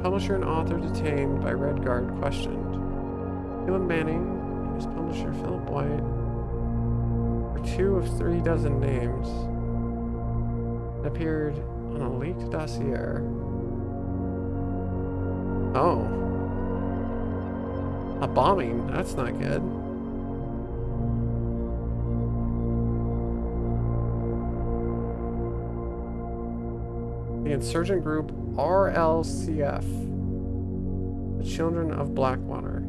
Publisher and author detained by Red Guard questioned. Caleb Manning and his publisher Philip White were 2 of 3 dozen names that appeared on a leaked dossier. Oh. A bombing? That's not good. The insurgent group RLCF, the Children of Blackwater.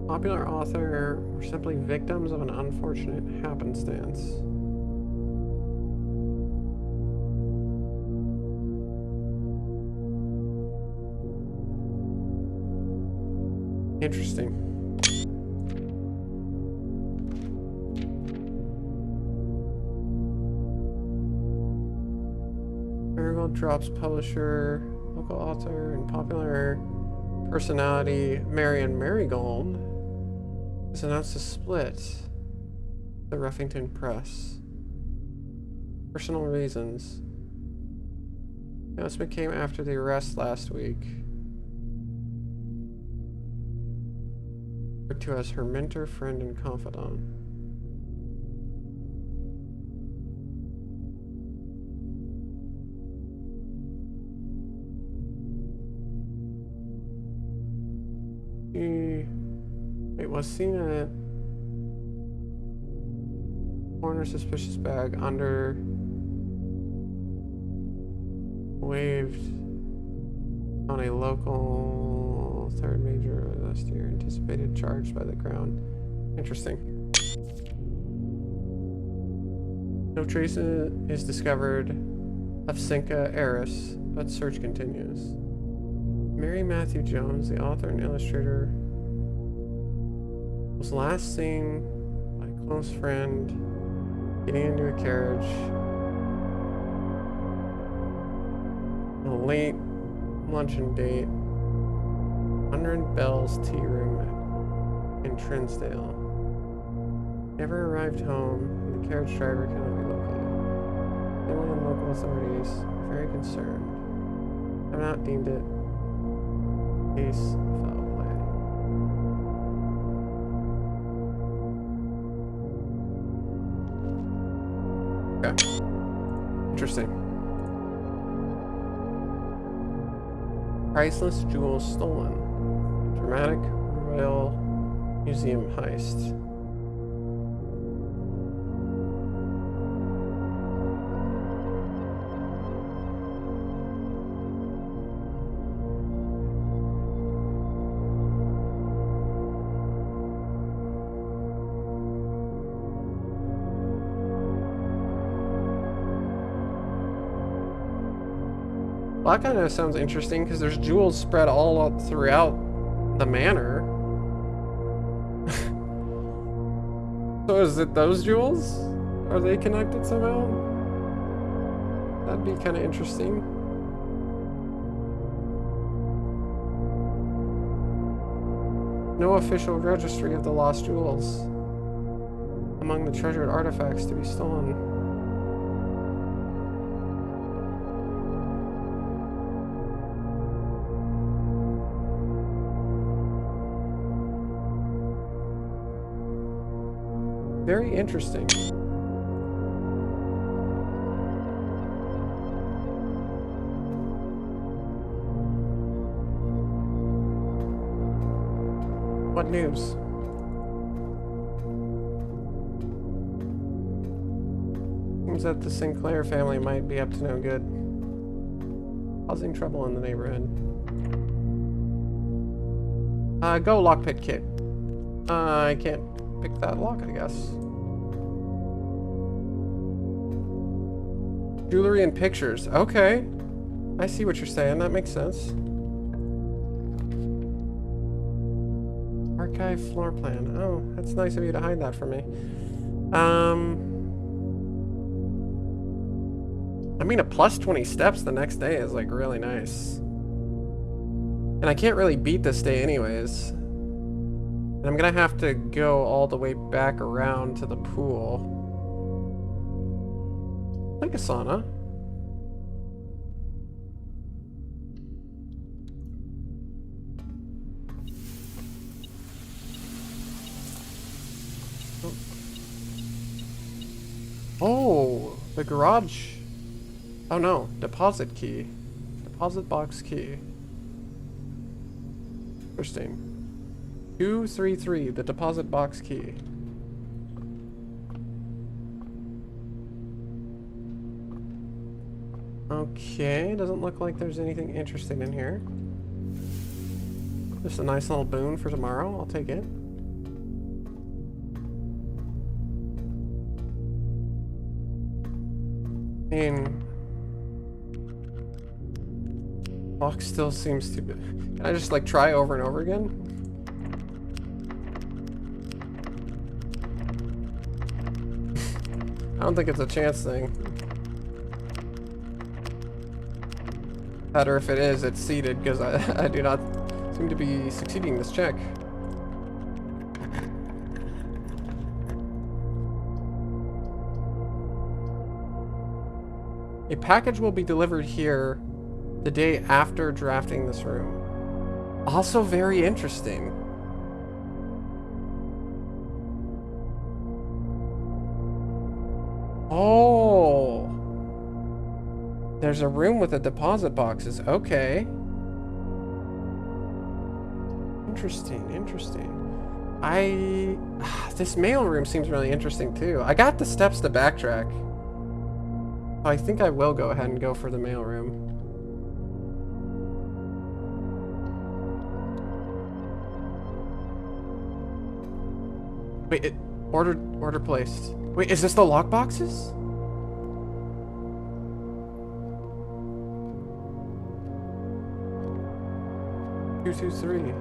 Popular author were simply victims of an unfortunate happenstance. Interesting. Marigold drops publisher, local author, and popular personality Marion Marigold has announced a split with the Ruffington Press. Personal reasons. The announcement came after the arrest last week. Referred to as her mentor, friend, and confidant. It was seen at corner suspicious bag under waved on a local third major last year. Anticipated charged by the Crown. Interesting. No trace is discovered of Cinca heiress, but search continues. Mary Matthew Jones, the author and illustrator, was last seen by a close friend getting into a carriage on a late luncheon date under Bell's tea room in Trinsdale. Never arrived home, and the carriage driver cannot be located. Family and local authorities very concerned. I've not deemed it case of foul play. Okay. Interesting. Priceless jewels stolen. Dramatic Royal Museum heist. Well, that kind of sounds interesting because there's jewels spread all throughout the manor. So is it those jewels? Are they connected somehow? That'd be kind of interesting. No official registry of the lost jewels among the treasured artifacts to be stolen. Very interesting. What news? Seems that the Sinclair family might be up to no good, causing trouble in the neighborhood. Go lockpick kit. I can't pick that lock, I guess. Jewelry and pictures. Okay. I see what you're saying. That makes sense. Archive floor plan. Oh, that's nice of you to hide that from me. I mean, a plus 20 steps the next day is like really nice. And I can't really beat this day anyways. And I'm gonna have to go all the way back around to the pool. Like a sauna. Oh, the garage. Oh no, deposit key. Deposit box key. Interesting. 233, the deposit box key. Okay, doesn't look like there's anything interesting in here. Just a nice little boon for tomorrow, I'll take it. I mean, lock still seems to be... Can I just like try over and over again? I don't think it's a chance thing. Better if it is, it's seated, because I do not seem to be succeeding this check. A package will be delivered here the day after drafting this room. Also very interesting. Oh, there's a room with the deposit boxes. Okay. Interesting, interesting. This mail room seems really interesting too. I got the steps to backtrack. I think I will go ahead and go for the mail room. Wait, order placed. Wait, is this the lock boxes? Two, two, three.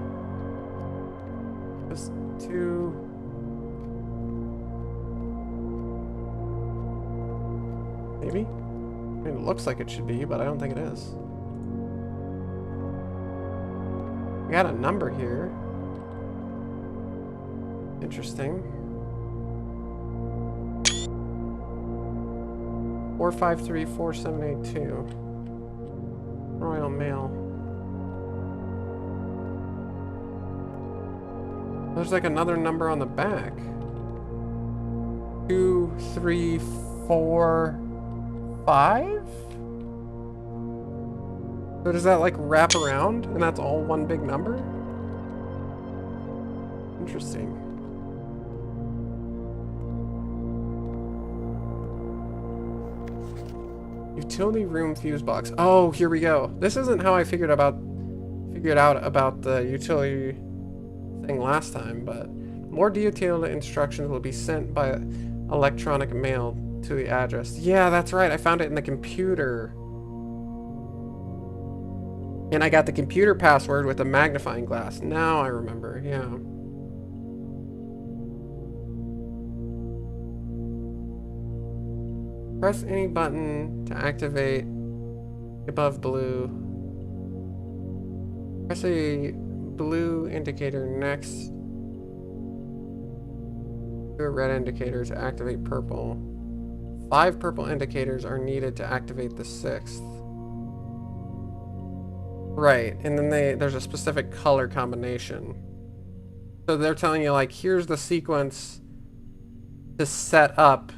Just two. Maybe? I mean, it looks like it should be, but I don't think it is. We got a number here. Interesting. 4534782. Royal Mail. There's like another number on the back. 2, 3, 4, 5? So does that like wrap around and that's all one big number? Interesting. Utility room fuse box. Oh, here we go. This isn't how I figured out about the utility thing last time, but more detailed instructions will be sent by electronic mail to the address. Yeah, that's right. I found it in the computer. And I got the computer password with a magnifying glass. Now I remember, yeah. Press any button to activate above blue. Press a blue indicator next to a red indicator to activate purple. 5 purple indicators are needed to activate the 6th. Right, and then there's a specific color combination. So they're telling you, like, here's the sequence to set up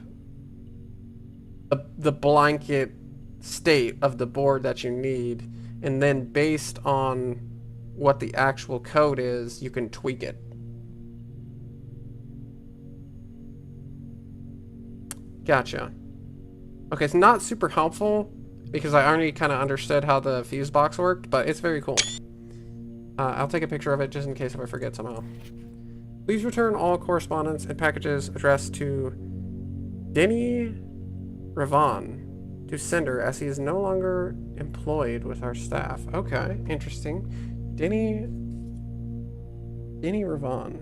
the blanket state of the board that you need, and then based on what the actual code is, you can tweak it. Gotcha. Okay, it's not super helpful because I already kind of understood how the fuse box worked, but it's very cool. I'll take a picture of it just in case if I forget somehow. Please return all correspondence and packages addressed to Denny Ravon to sender as he is no longer employed with our staff. Okay, interesting. Denny Ravon.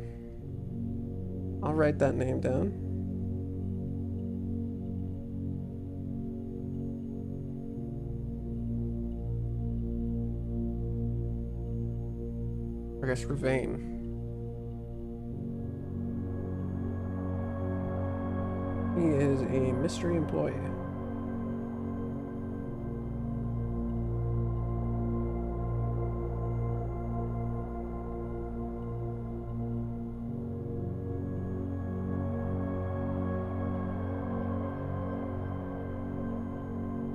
I'll write that name down. I guess Ravane. He is a mystery employee.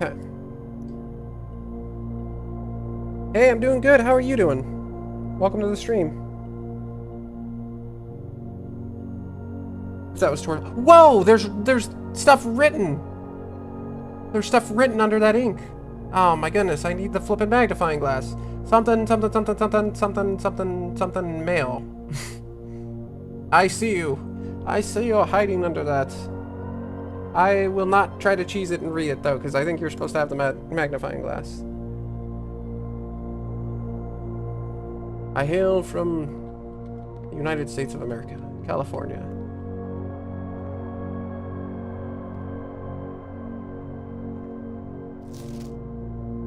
Okay. Hey, I'm doing good. How are you doing? Welcome to the stream. If that was torn. Whoa! There's stuff written. There's stuff written under that ink. Oh my goodness! I need the flippin' magnifying glass. Something mail. I see you. I see you hiding under that. I will not try to cheese it and read it though, because I think you're supposed to have the magnifying glass. I hail from the United States of America, California.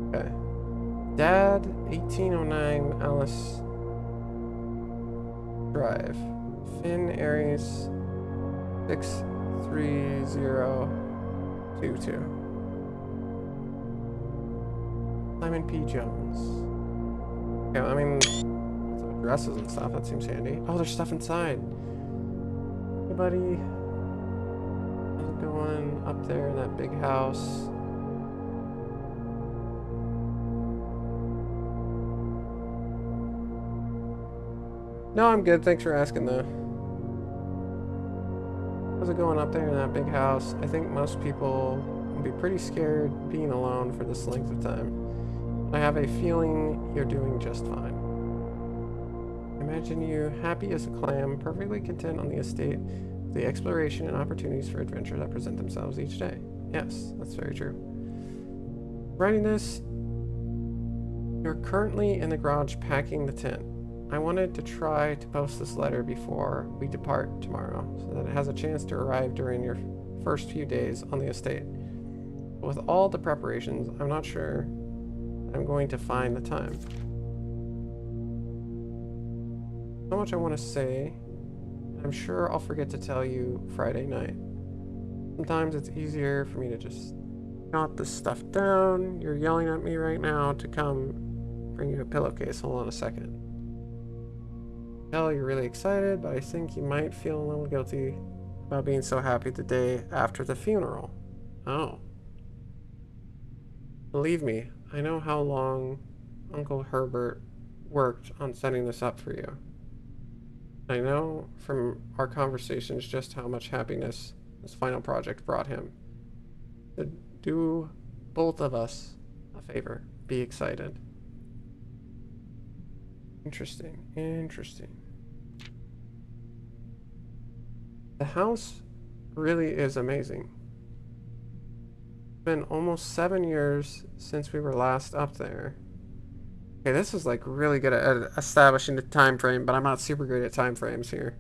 Okay. Dad, 1809 Alice Drive. Finn Aries 63022. Simon P. Jones. Okay, I mean, dresses and stuff, that seems handy. Oh, there's stuff inside. Hey buddy. How's it going up there in that big house? No, I'm good, thanks for asking though. How's it going up there in that big house? I think most people will be pretty scared being alone for this length of time. I have a feeling you're doing just fine. Imagine you happy as a clam, perfectly content on the estate, with the exploration and opportunities for adventure that present themselves each day. Yes, that's very true. Writing this, you're currently in the garage packing the tent. I wanted to try to post this letter before we depart tomorrow, so that it has a chance to arrive during your first few days on the estate. But with all the preparations, I'm not sure I'm going to find the time. So much I want to say. I'm sure I'll forget to tell you Friday night. Sometimes it's easier for me to just Got this stuff down. You're yelling at me right now to come bring you a pillowcase. Hold on a second. Tell you're really excited, but I think you might feel a little guilty about being so happy the day after the funeral. Oh. Believe me, I know how long Uncle Herbert worked on setting this up for you. I know from our conversations just how much happiness this final project brought him. So do both of us a favor. Be excited. Interesting. Interesting. The house really is amazing. It's been almost 7 years since we were last up there. Okay, this is like really good at establishing the time frame, but I'm not super great at time frames here.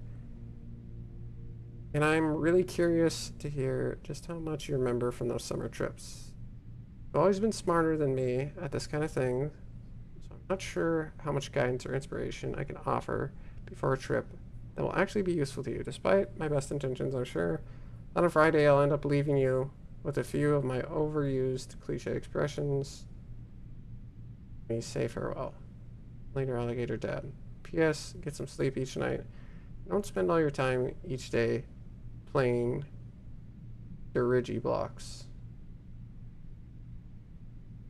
And I'm really curious to hear just how much you remember from those summer trips. You've always been smarter than me at this kind of thing, so I'm not sure how much guidance or inspiration I can offer before a trip that will actually be useful to you. Despite my best intentions, I'm sure on a Friday I'll end up leaving you with a few of my overused cliche expressions. Let me say farewell. Later, Alligator Dad. P.S. Get some sleep each night. Don't spend all your time each day playing Dirigiblocks.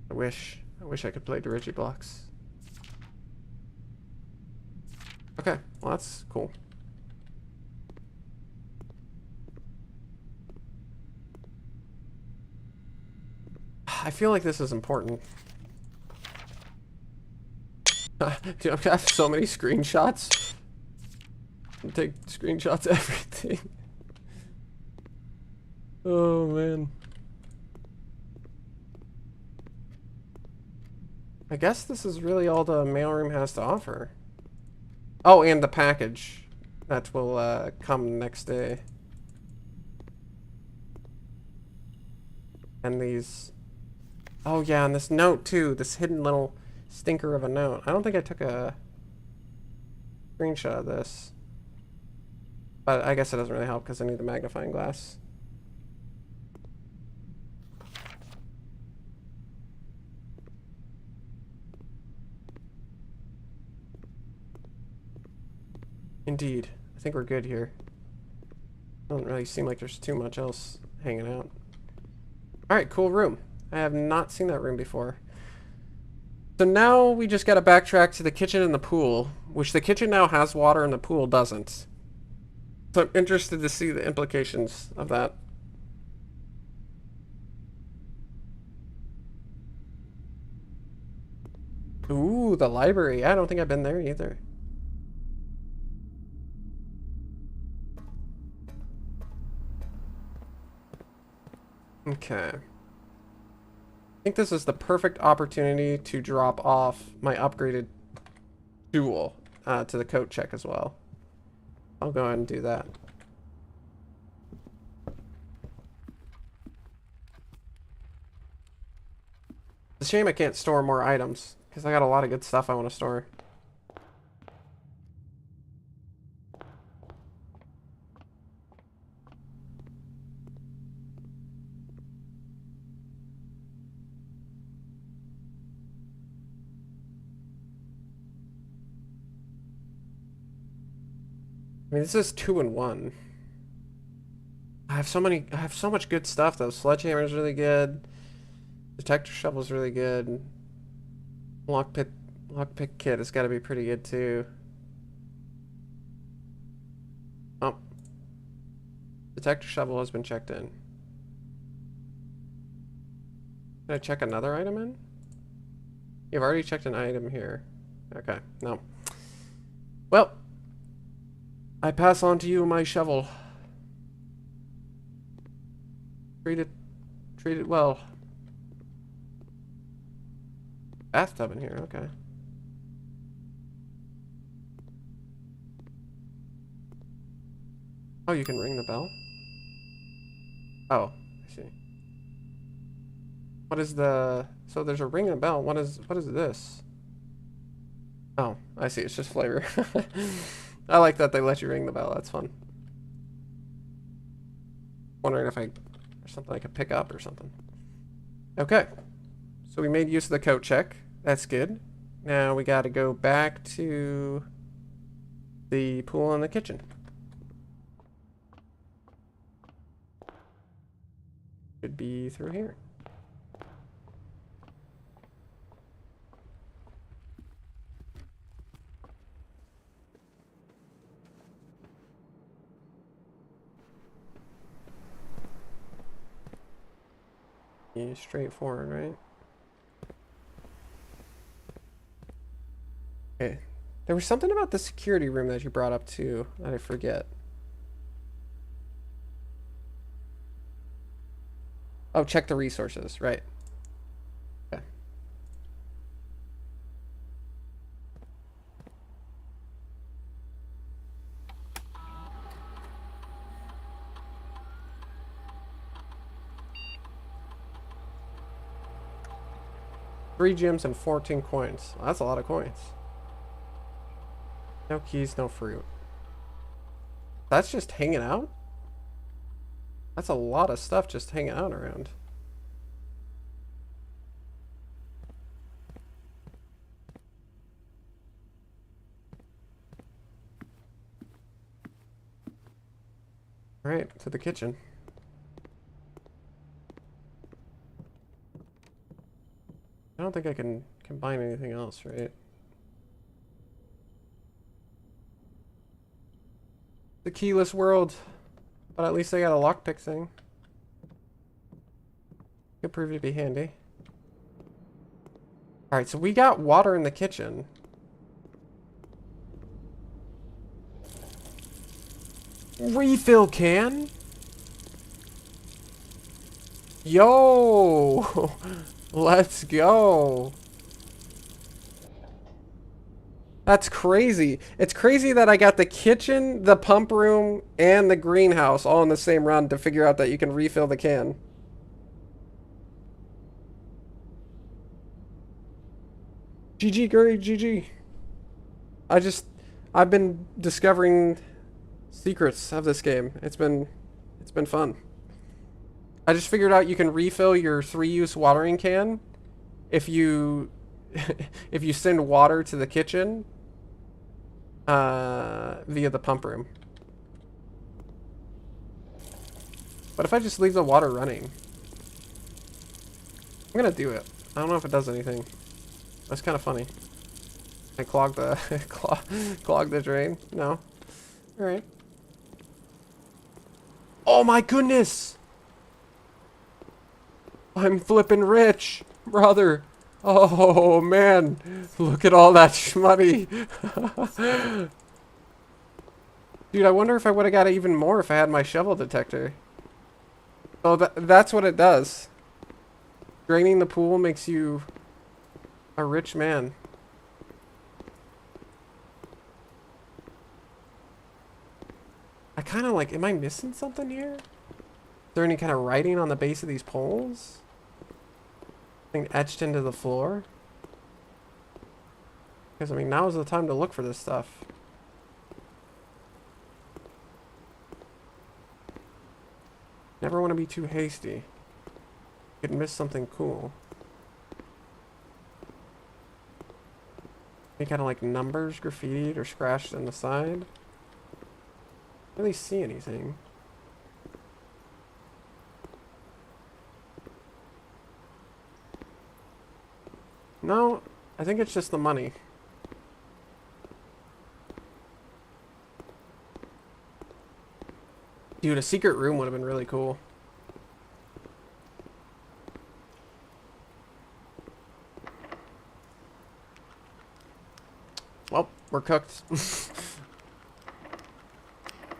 I wish I could play Dirigiblocks. Okay, well that's cool. I feel like this is important. Dude, I have so many screenshots. I take screenshots of everything. Oh man. I guess this is really all the mailroom has to offer. Oh, and the package that will come next day. And these... Oh yeah, and this note too, this hidden little stinker of a note. I don't think I took a screenshot of this. But I guess it doesn't really help because I need the magnifying glass. Indeed. I think we're good here. Doesn't really seem like there's too much else hanging out. Alright, cool room. I have not seen that room before. So now we just gotta backtrack to the kitchen and the pool, which the kitchen now has water and the pool doesn't. So I'm interested to see the implications of that. Ooh, the library. I don't think I've been there either. Okay. I think this is the perfect opportunity to drop off my upgraded tool to the coat check as well. I'll go ahead and do that. It's a shame I can't store more items, because I got a lot of good stuff I want to store. I mean, this is 2-in-1. I have so much good stuff though. Sledgehammer is really good. Detector shovel is really good. Lockpick kit has got to be pretty good too. Oh, detector shovel has been checked in. Can I check another item in? You've already checked an item here. Okay, no. Well, I pass on to you my shovel. Treat it well. Bathtub in here, okay. Oh, you can ring the bell? Oh, I see. What is the... So there's a ring and a bell. What is this? Oh, I see. It's just flavor. I like that they let you ring the bell. That's fun. Wondering if there's something I could pick up or something. Okay. So we made use of the coat check. That's good. Now we got to go back to the pool and the kitchen. Should be through here. Yeah, straightforward, right? Okay. There was something about the security room that you brought up too that I forget. Oh, check the resources, right. Okay. Three gems and 14 coins. Well, that's a lot of coins. No keys, no fruit. That's just hanging out? That's a lot of stuff just hanging out around. Alright, to the kitchen. I don't think I can combine anything else, right? The keyless world. But at least I got a lockpick thing. Could prove to be handy. Alright, so we got water in the kitchen. Refill can? Yo! Let's go! That's crazy. It's crazy that I got the kitchen, the pump room, and the greenhouse all in the same run to figure out that you can refill the can. GG, Gary, GG. I've been discovering secrets of this game. It's been fun. I just figured out you can refill your 3-use watering can if you if you send water to the kitchen via the pump room. But if I just leave the water running, I'm gonna do it. I don't know if it does anything. That's kind of funny. I clog the clog the drain. No. All right. Oh my goodness! I'm flipping rich, brother. Oh man, look at all that money. Dude, I wonder if I would have got even more if I had my shovel detector. Oh, that's what it does. Draining the pool makes you a rich man. I kind of like, am I missing something here? Is there any kind of writing on the base of these poles? Something etched into the floor? Because, I mean, now is the time to look for this stuff. Never want to be too hasty. Could miss something cool. Any kind of like numbers graffitied or scratched on the side? Don't really see anything. No, I think it's just the money. Dude, a secret room would have been really cool. Well, we're cooked.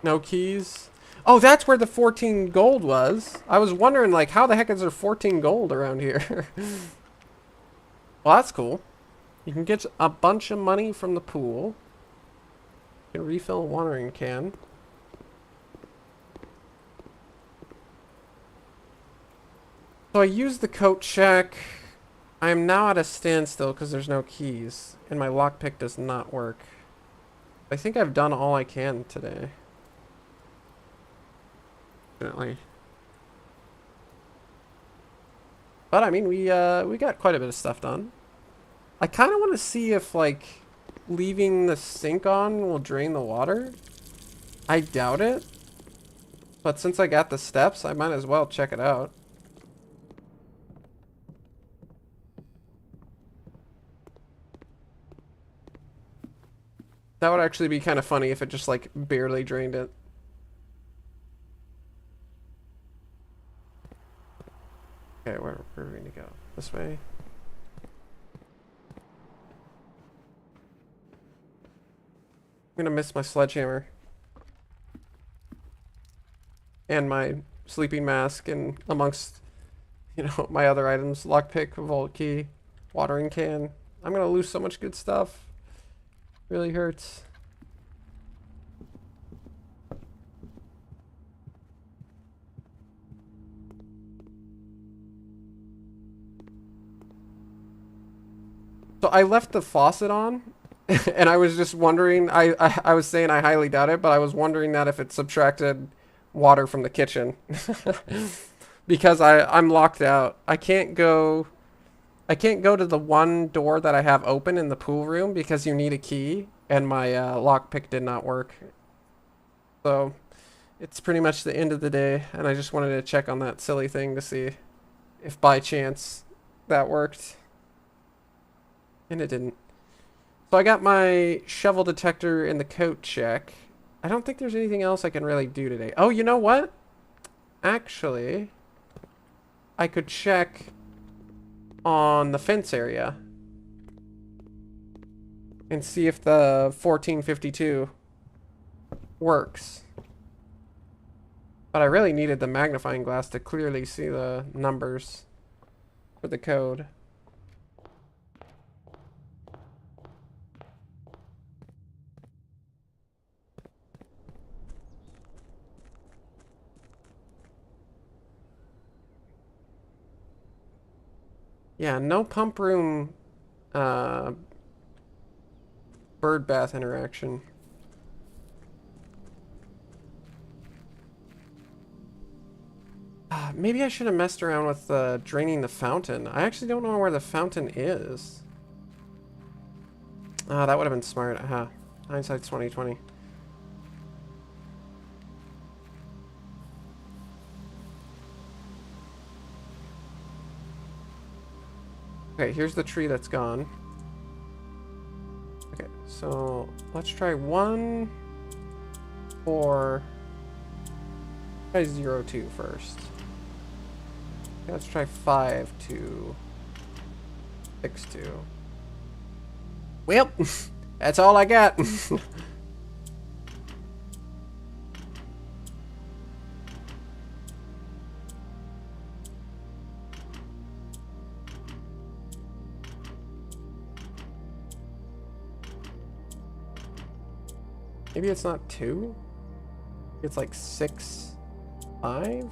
No keys. Oh, that's where the 14 gold was. I was wondering, like, how the heck is there 14 gold around here? Well, that's cool. You can get a bunch of money from the pool. You can refill a watering can. So I used the coat check. I am now at a standstill because there's no keys. And my lockpick does not work. I think I've done all I can today. Definitely. But I mean, we got quite a bit of stuff done. I kind of want to see if like leaving the sink on will drain the water. I doubt it. But since I got the steps, I might as well check it out. That would actually be kind of funny if it just like barely drained it. Okay, where are we gonna go? This way? I'm gonna miss my sledgehammer. And my sleeping mask, and amongst, you know, my other items, lockpick, vault key, watering can. I'm gonna lose so much good stuff. Really hurts. So I left the faucet on, and I was just wondering, I was saying I highly doubt it, but I was wondering that if it subtracted water from the kitchen. Because I'm locked out. I can't go to the one door that I have open in the pool room because you need a key, and my lockpick did not work. So it's pretty much the end of the day, and I just wanted to check on that silly thing to see if by chance that worked. And it didn't. So I got my shovel detector in the coat check. I don't think there's anything else I can really do today. Oh, you know what? Actually, I could check on the fence area and see if the 1452 works. But I really needed the magnifying glass to clearly see the numbers for the code. Yeah, no pump room bird bath interaction. Maybe I should have messed around with draining the fountain. I actually don't know where the fountain is. That would have been smart. Hindsight's 2020. Okay, here's the tree that's gone. Okay, so let's try 1, 4. Try 0, 2 first. Okay, let's try 5, 2, 6, 2. Well, that's all I got. Maybe it's not 2? It's like 6, 5?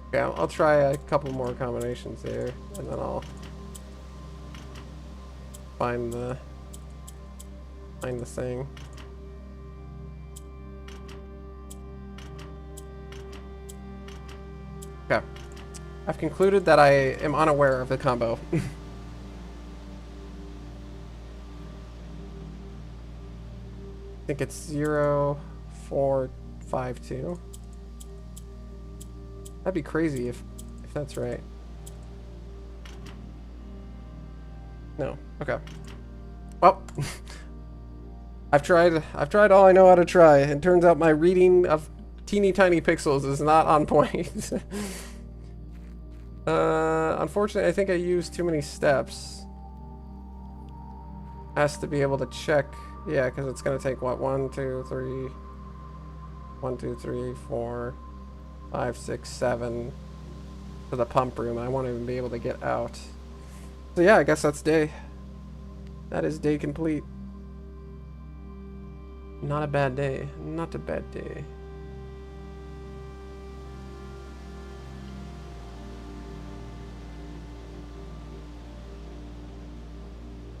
Okay, I'll try a couple more combinations here, and then I'll find the thing. Okay. I've concluded that I am unaware of the combo. I think it's 0, 4, 5, 2. That'd be crazy if that's right. No. Okay. Well, I've tried all I know how to try, and turns out my reading of teeny tiny pixels is not on point. Unfortunately, I think I used too many steps. Has to be able to check. Yeah, because it's going to take, what, 1, 2, 3... 1, 2, 3, 4, 5, 6, 7 to the pump room. I won't even be able to get out. So yeah, I guess that's day. That is day complete. Not a bad day. Not a bad day.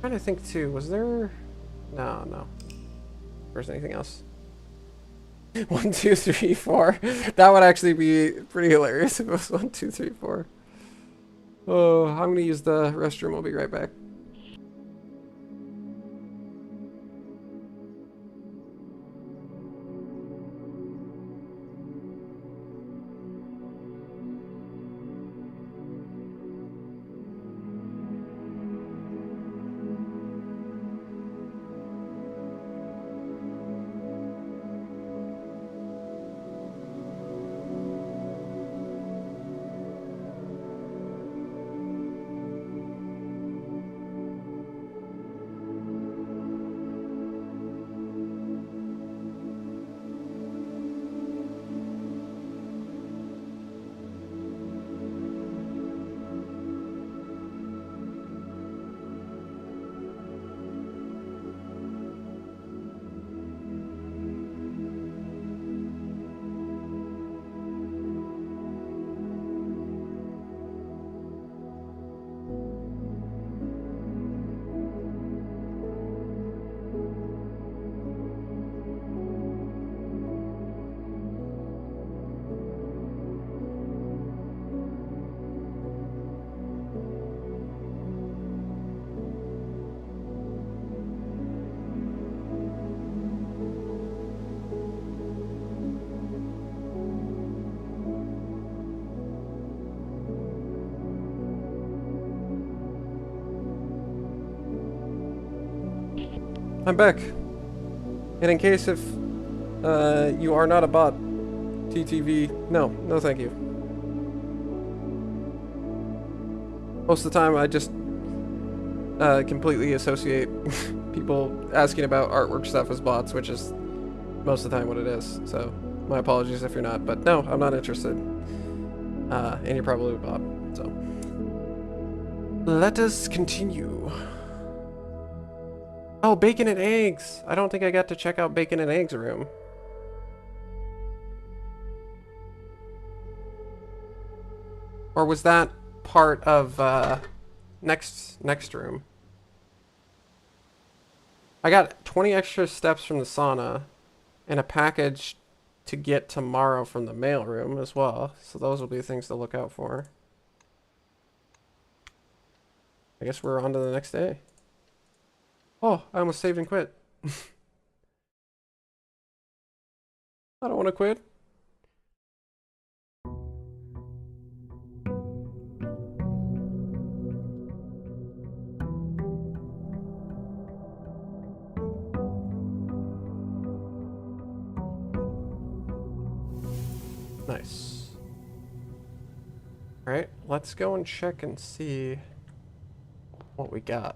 Trying to think too, was there... No. there's anything else. 1, 2, 3, 4. That would actually be pretty hilarious if it was 1, 2, 3, 4. Oh, I'm gonna use the restroom. I'll be right back. I'm back. And in case if you are not a bot, TTV, no thank you. Most of the time I just completely associate people asking about artwork stuff as bots, which is most of the time what it is. So my apologies if you're not, but no, I'm not interested. And you're probably a bot, so. Let us continue. Oh, bacon and eggs! I don't think I got to check out bacon and eggs room. Or was that part of next room? I got 20 extra steps from the sauna and a package to get tomorrow from the mail room as well. So those will be things to look out for. I guess we're on to the next day. Oh, I almost saved and quit. I don't want to quit. Nice. Alright, let's go and check and see what we got.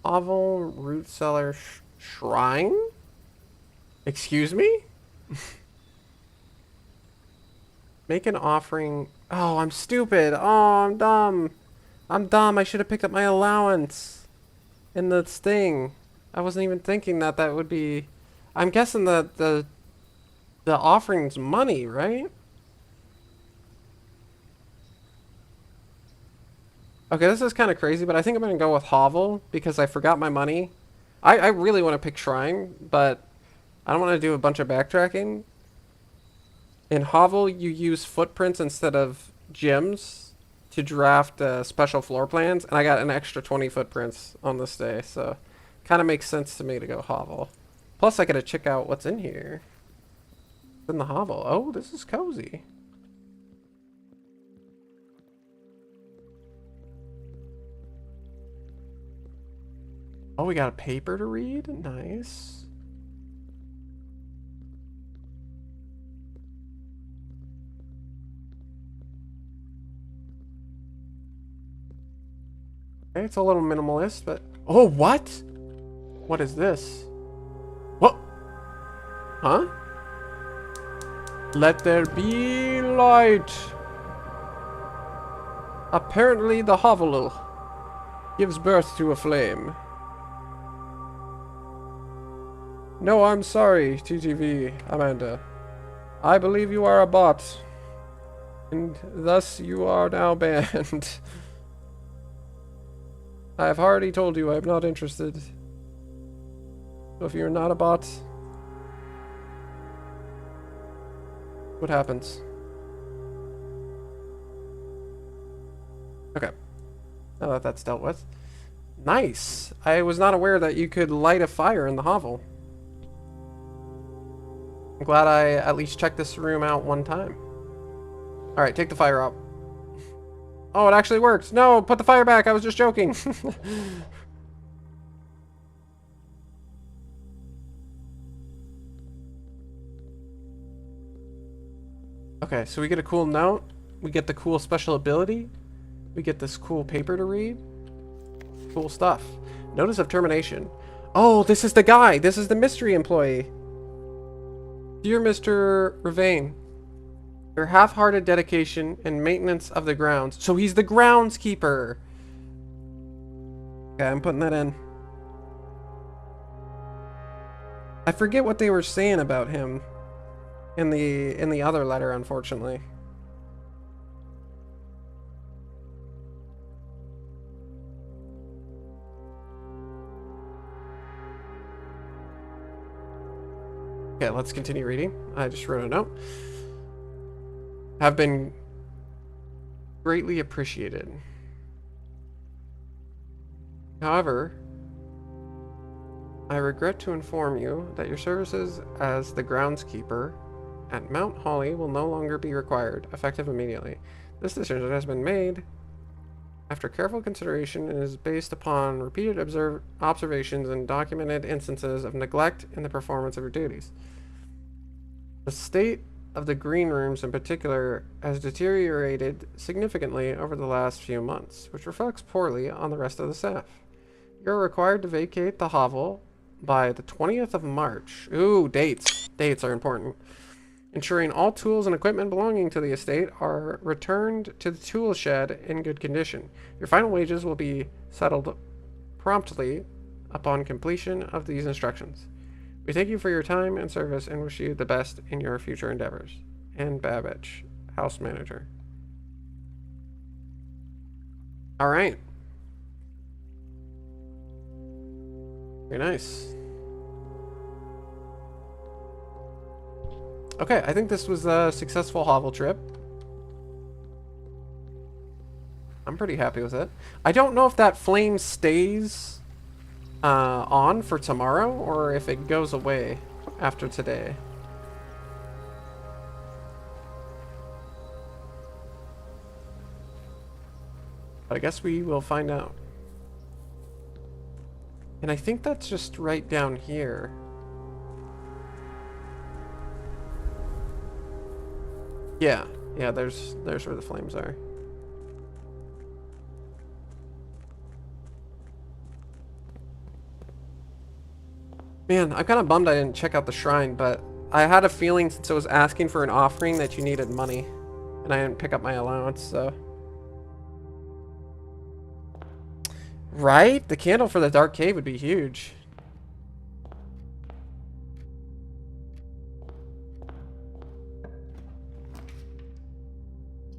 Oval root cellar shrine? Excuse me? Make an offering. Oh, I'm stupid. Oh, I'm dumb. I'm dumb. I should have picked up my allowance in the thing. I wasn't even thinking that that would be. I'm guessing that the offering's money, right? Okay, this is kind of crazy, but I think I'm going to go with Hovel because I forgot my money. I really want to pick Shrine, but I don't want to do a bunch of backtracking. In Hovel, you use footprints instead of gems to draft special floor plans, and I got an extra 20 footprints on this day, so kind of makes sense to me to go Hovel. Plus, I got to check out what's in here. What's in the Hovel? Oh, this is cozy. Oh, we got a paper to read? Nice. Okay, it's a little minimalist, but... Oh, what? What is this? What? Huh? Let there be light. Apparently the hovel gives birth to a flame. No, I'm sorry, TTV, Amanda. I believe you are a bot. And thus you are now banned. I have already told you I'm not interested. So if you're not a bot, what happens? Okay. Now that that's dealt with. Nice! I was not aware that you could light a fire in the hovel. I'm glad I at least checked this room out one time. Alright, take the fire out. Oh, it actually worked! No, put the fire back! I was just joking! Okay, so we get a cool note. We get the cool special ability. We get this cool paper to read. Cool stuff. Notice of termination. Oh, this is the guy! This is the mystery employee! Dear Mr. Ravain, your half-hearted dedication and maintenance of the grounds. So he's the groundskeeper! Okay, I'm putting that in. I forget what they were saying about him in the other letter, unfortunately. Okay, let's continue reading. I just wrote a note. Have been greatly appreciated. However, I regret to inform you that your services as the groundskeeper at Mount Holly will no longer be required, effective immediately. This decision has been made after careful consideration and is based upon repeated observations and documented instances of neglect in the performance of your duties. The state of the green rooms in particular has deteriorated significantly over the last few months, which reflects poorly on the rest of the staff. You're required to vacate the hovel by the 20th of March. Ooh, dates. Dates are important. Ensuring all tools and equipment belonging to the estate are returned to the tool shed in good condition. Your final wages will be settled promptly upon completion of these instructions. We thank you for your time and service and wish you the best in your future endeavors. Anne Babbage, house manager. All right. Very nice. Okay, I think this was a successful hovel trip. I'm pretty happy with it. I don't know if that flame stays on for tomorrow or if it goes away after today. But I guess we will find out. And I think that's just right down here. Yeah, there's where the flames are. Man, I'm kind of bummed I didn't check out the shrine, but I had a feeling since it was asking for an offering that you needed money. And I didn't pick up my allowance, so... Right? The candle for the dark cave would be huge.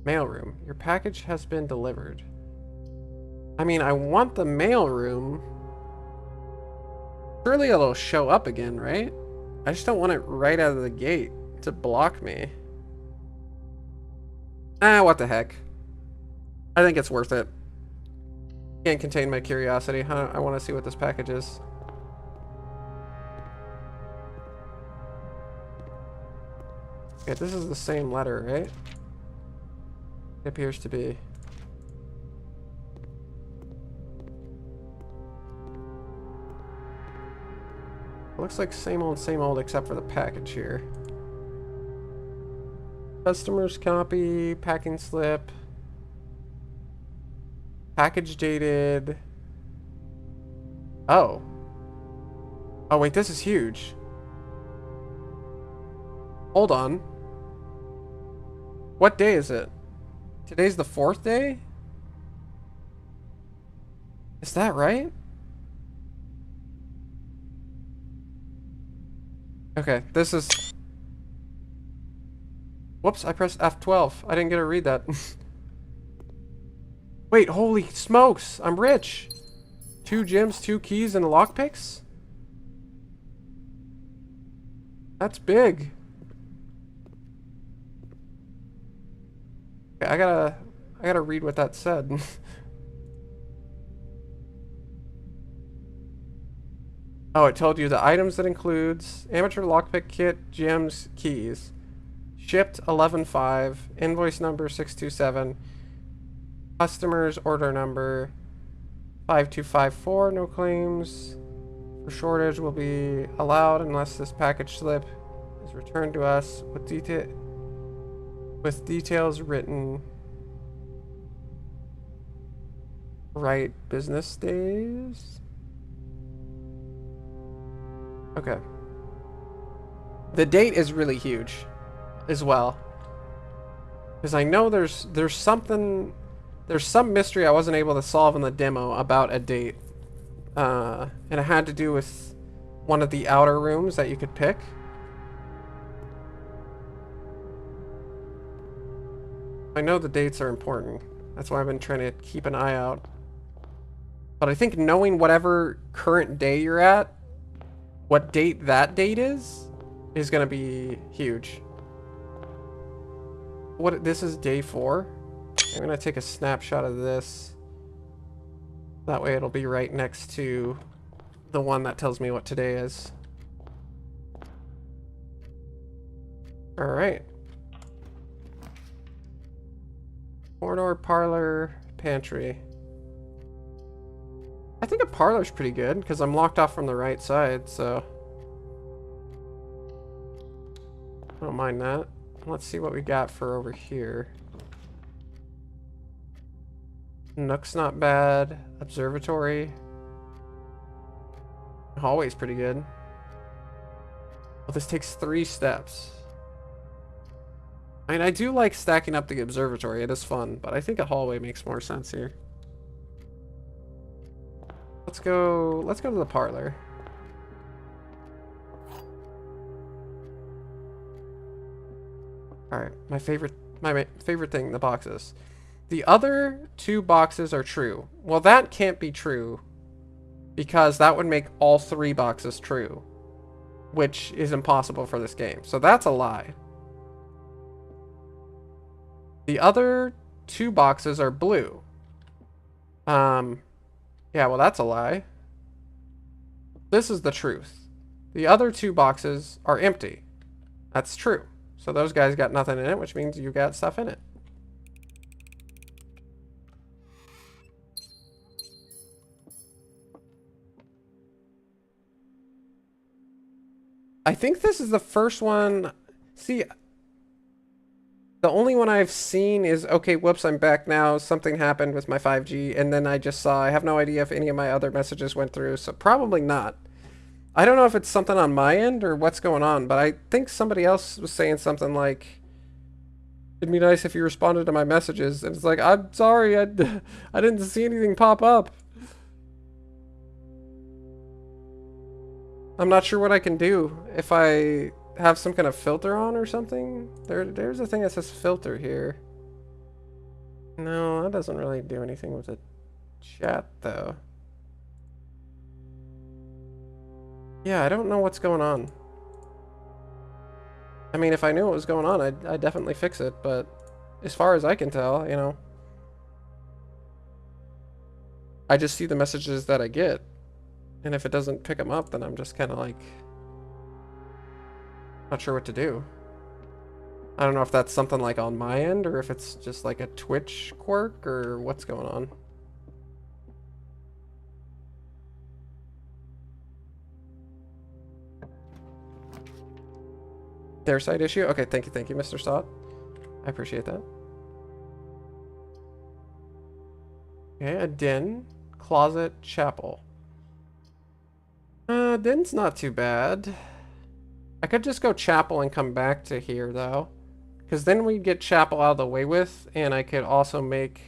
Mailroom. Your package has been delivered. I mean, I want the mailroom. Surely it'll show up again, right? I just don't want it right out of the gate to block me. Ah, what the heck. I think it's worth it. Can't contain my curiosity. I want to see what this package is. Okay, this is the same letter, right? It appears to be. Looks like same old except for the package here. Customer's copy, packing slip. Package dated. Oh. Oh wait, this is huge. Hold on. What day is it? Today's the 4th day? Is that right? Okay, this is... Whoops, I pressed F12. I didn't get to read that. Wait, holy smokes! I'm rich! 2 gems, 2 keys, and lockpicks? That's big. Okay, I gotta read what that said. Oh, it told you the items that includes amateur lockpick kit, gems, keys. Shipped 11.5, invoice number 627, customers order number 5254, no claims for shortage will be allowed unless this package slip is returned to us with details written right business days. Okay. The date is really huge as well. Because I know there's some mystery I wasn't able to solve in the demo about a date. And it had to do with one of the outer rooms that you could pick. I know the dates are important. That's why I've been trying to keep an eye out. But I think knowing whatever current day you're at, what date that date is going to be huge. This is day 4. I'm going to take a snapshot of this. That way it'll be right next to the one that tells me what today is. Alright. Corridor, parlor, pantry. I think a parlor's pretty good, because I'm locked off from the right side, so... I don't mind that. Let's see what we got for over here. Nook's not bad. Observatory. Hallway's pretty good. Well, this takes 3 steps. I mean, I do like stacking up the observatory. It is fun, but I think a hallway makes more sense here. Let's go to the parlor. All right, my favorite thing, the boxes. The other 2 boxes are true. Well, that can't be true because that would make all 3 boxes true, which is impossible for this game. So that's a lie. The other 2 boxes are blue. Yeah, well, that's a lie. This is the truth. The other 2 boxes are empty. That's true. So those guys got nothing in it, which means you got stuff in it. I think this is the first one. See, the only one I've seen is, okay, whoops, I'm back now. Something happened with my 5G. And then I just saw, I have no idea if any of my other messages went through. So probably not. I don't know if it's something on my end or what's going on. But I think somebody else was saying something like, it'd be nice if you responded to my messages. And it's like, I'm sorry, I didn't see anything pop up. I'm not sure what I can do if I have some kind of filter on or something. There's a thing that says filter here. No, that doesn't really do anything with the chat though. Yeah, I don't know what's going on. I mean, if I knew what was going on, I'd definitely fix it, but as far as I can tell, you know, I just see the messages that I get. And if it doesn't pick them up, then I'm just kind of like, not sure what to do. I don't know if that's something like on my end or if it's just like a Twitch quirk or what's going on. Their side issue? Okay, thank you, Mr. Stott. I appreciate that. Okay, a den, closet, chapel. Den's not too bad. I could just go chapel and come back to here though, because then we get chapel out of the way with, and I could also make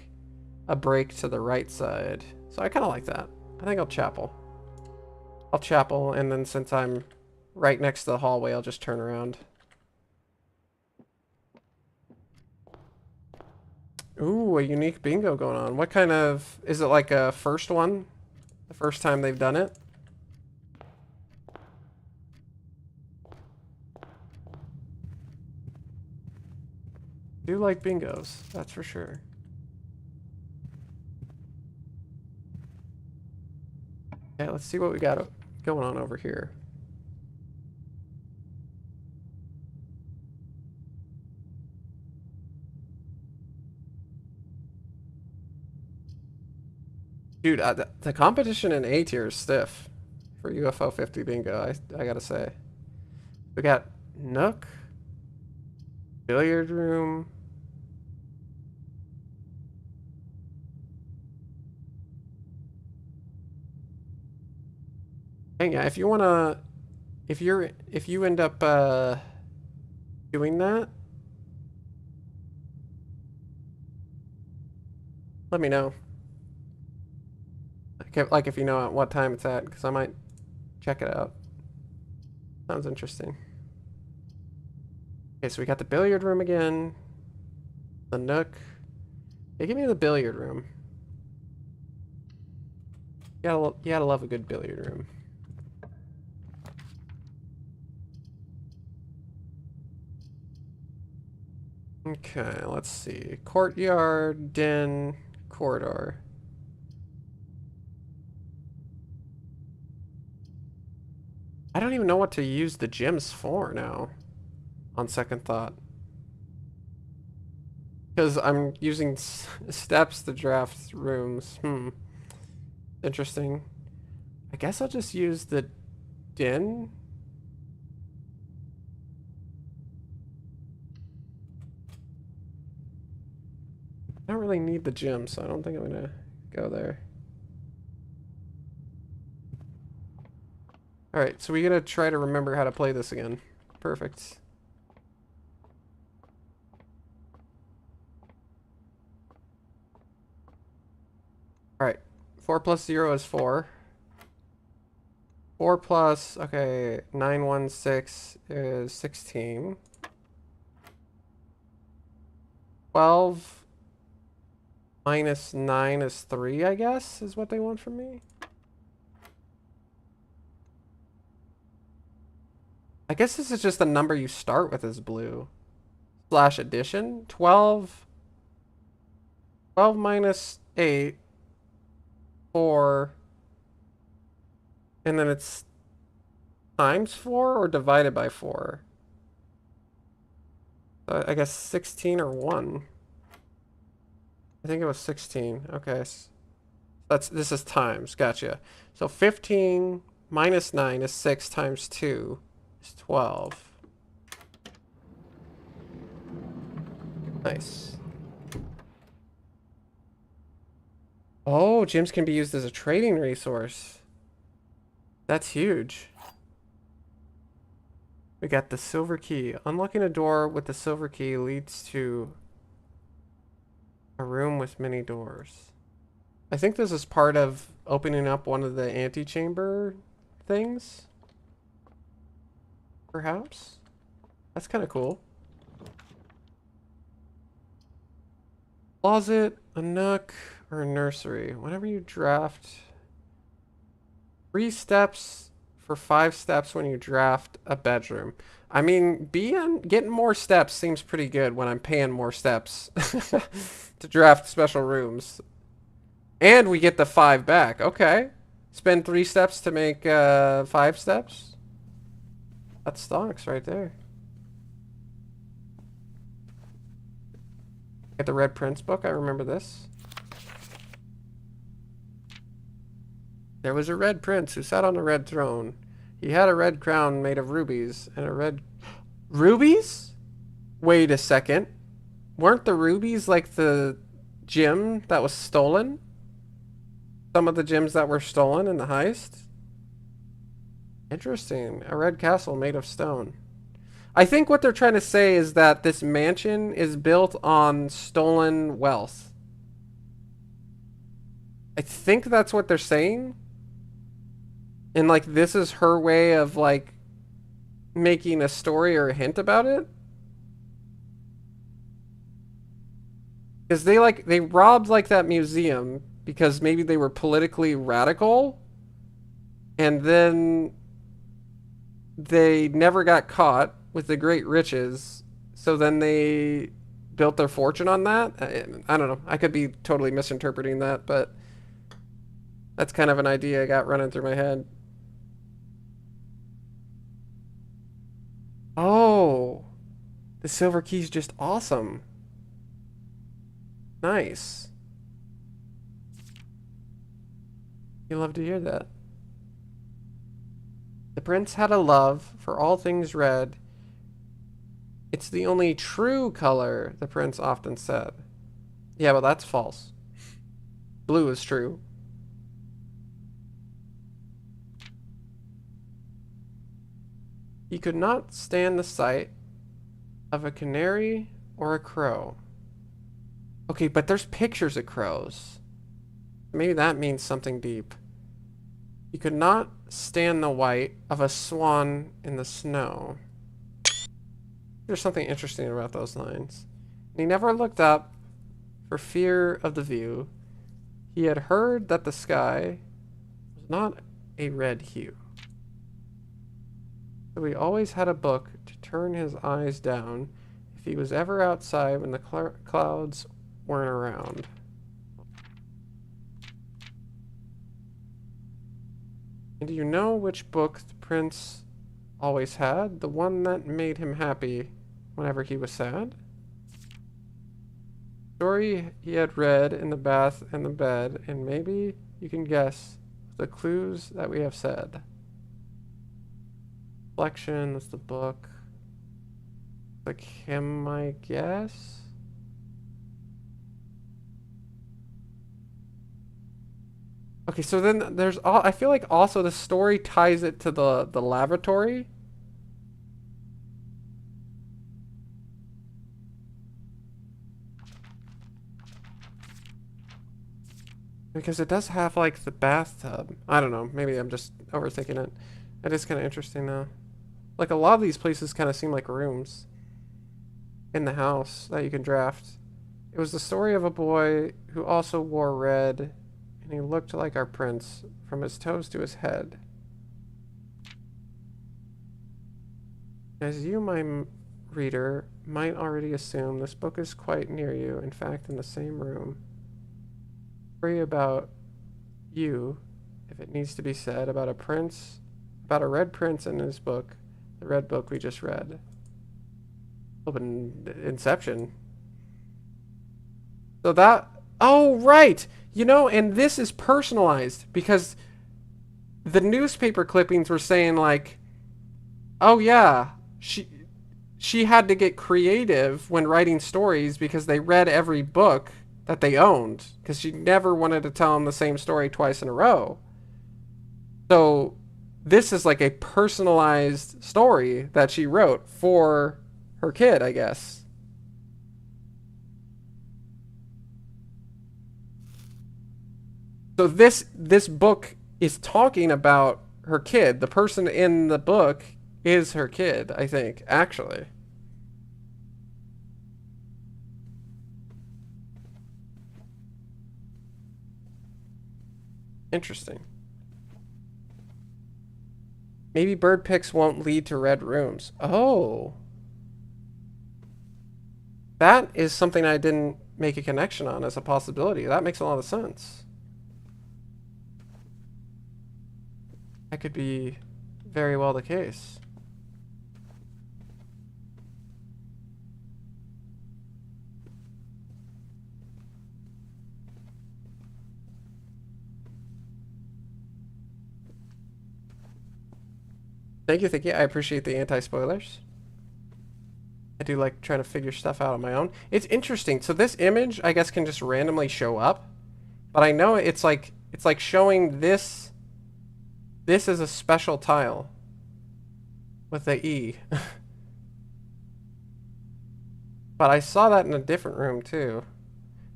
a break to the right side. So I kind of like that. I think I'll chapel. And then since I'm right next to the hallway, I'll just turn around. Ooh, a unique bingo going on. What kind of... Is it like a first one? The first time they've done it? Do like bingos, that's for sure. Okay, let's see what we got going on over here. Dude, the competition in A tier is stiff for UFO 50 bingo, I gotta say. We got Nook, billiard room. And yeah, if you wanna, if you end up doing that, let me know. Like if you know at what time it's at, because I might check it out. Sounds interesting. Okay, so we got the billiard room again. The Nook. Hey, give me the billiard room. You gotta love a good billiard room. Okay, let's see. Courtyard, den, corridor. I don't even know what to use the gyms for now, on second thought. Because I'm using steps to draft rooms. Interesting. I guess I'll just use the den. I don't really need the gym, so I don't think I'm gonna go there. Alright, so we gotta try to remember how to play this again. Perfect. Alright, 4 plus 0 is 4. 4 plus, okay, 916 is 16. 12 minus 9 is 3, I guess, is what they want from me. I guess this is just the number you start with is blue. Slash addition. 12 minus 8. 4. And then it's times 4 or divided by 4. So I guess 16 or 1. I think it was 16. Okay. This is times. Gotcha. So 15 minus 9 is 6 times 2. Is 12. Nice. Oh, gyms can be used as a trading resource. That's huge. We got the silver key. Unlocking a door with the silver key leads to a room with many doors. I think this is part of opening up one of the antechamber things. Perhaps? That's kind of cool. Closet, a nook, or a nursery. Whenever you draft... 3 steps for 5 steps when you draft a bedroom. I mean, getting more steps seems pretty good when I'm paying more steps to draft special rooms. And we get the 5 back. Okay. Spend 3 steps to make 5 steps. That stonks right there. Get the Red Prince book. I remember this. There was a red prince who sat on a red throne. He had a red crown made of rubies and a red... Rubies? Wait a second. Weren't the rubies like the gem that was stolen? Some of the gems that were stolen in the heist? Interesting. A red castle made of stone. I think what they're trying to say is that this mansion is built on stolen wealth. I think that's what they're saying. And like this is her way of like making a story or a hint about it. Because they robbed like that museum because maybe they were politically radical, and then they never got caught with the great riches, so then they built their fortune on that. I don't know. I could be totally misinterpreting that, but that's kind of an idea I got running through my head. Oh, the silver key's just awesome. Nice. You love to hear that. The prince had a love for all things red. It's the only true color, the prince often said. Yeah, well, that's false. Blue is true. He could not stand the sight of a canary or a crow. Okay, but there's pictures of crows. Maybe that means something deep. He could not stand the white of a swan in the snow. There's something interesting about those lines. And he never looked up for fear of the view. He had heard that the sky was not a red hue. So he always had a book to turn his eyes down if he was ever outside when the clouds weren't around. And do you know which book the prince always had? The one that made him happy whenever he was sad? Story he had read in the bath and the bed, and maybe you can guess the clues that we have said. Reflection, that's the book. Like him, I guess? Okay, so then there's all, I feel like also the story ties it to the lavatory. Because it does have like the bathtub. I don't know, maybe I'm just overthinking it. It is kind of interesting though. Like a lot of these places kind of seem like rooms in the house that you can draft. It was the story of a boy who also wore red, and he looked like our prince from his toes to his head. As you, my reader, might already assume, this book is quite near you, in fact, in the same room. Worry about you, if it needs to be said, about a prince, about a red prince in his book, the red book we just read. Open Inception. So that, oh, right. You know, and this is personalized because the newspaper clippings were saying like, oh yeah, she had to get creative when writing stories because they read every book that they owned because she never wanted to tell them the same story twice in a row. So this is like a personalized story that she wrote for her kid, I guess. So this book is talking about her kid. The person in the book is her kid, I think, actually. Interesting. Maybe bird picks won't lead to red rooms. Oh. That is something I didn't make a connection on as a possibility. That makes a lot of sense. That could be very well the case. Thank you, thank you. I appreciate the anti-spoilers. I do like trying to figure stuff out on my own. It's interesting. So this image, I guess, can just randomly show up. But I know it's like showing this. This is a special tile with the E. But I saw that in a different room too.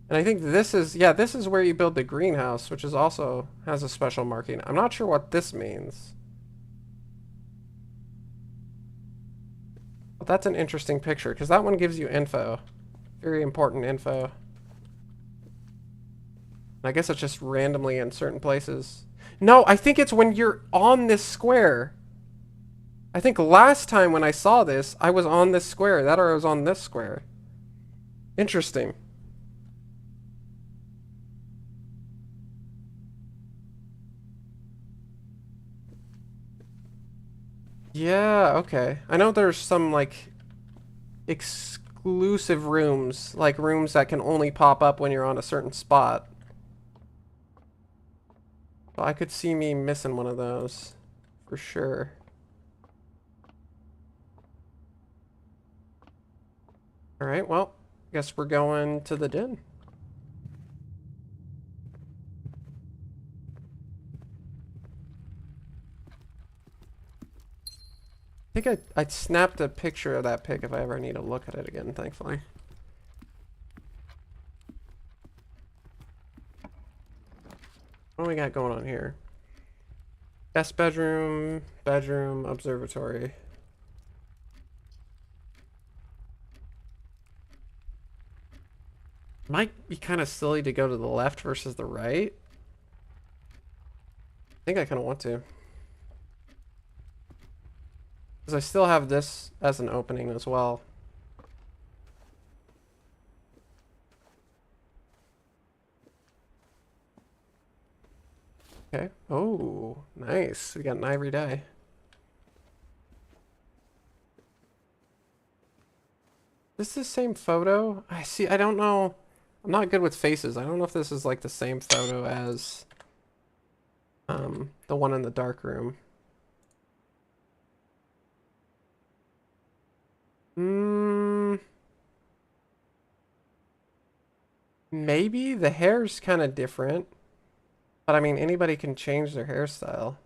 And I think this is, yeah, this is where you build the greenhouse, which is also has a special marking. I'm not sure what this means. But that's an interesting picture, because that one gives you info. Very important info. I guess it's just randomly in certain places. No, I think it's when you're on this square. I think last time when I saw this, I was on this square. That or I was on this square. Interesting. Yeah, okay. I know there's some, like, exclusive rooms. Like, rooms that can only pop up when you're on a certain spot. I could see me missing one of those. For sure. Alright, well, guess we're going to the den. I think I snapped a picture of that pic if I ever need to look at it again, thankfully. What do we got going on here? Guest bedroom, bedroom, observatory. Might be kind of silly to go to the left versus the right. I think I kind of want to. Because I still have this as an opening as well. Okay. Oh, nice. We got an ivory die. Is this the same photo? I see. I don't know. I'm not good with faces. I don't know if this is like the same photo as the one in the dark room. Maybe the hair's kind of different. But I mean, anybody can change their hairstyle.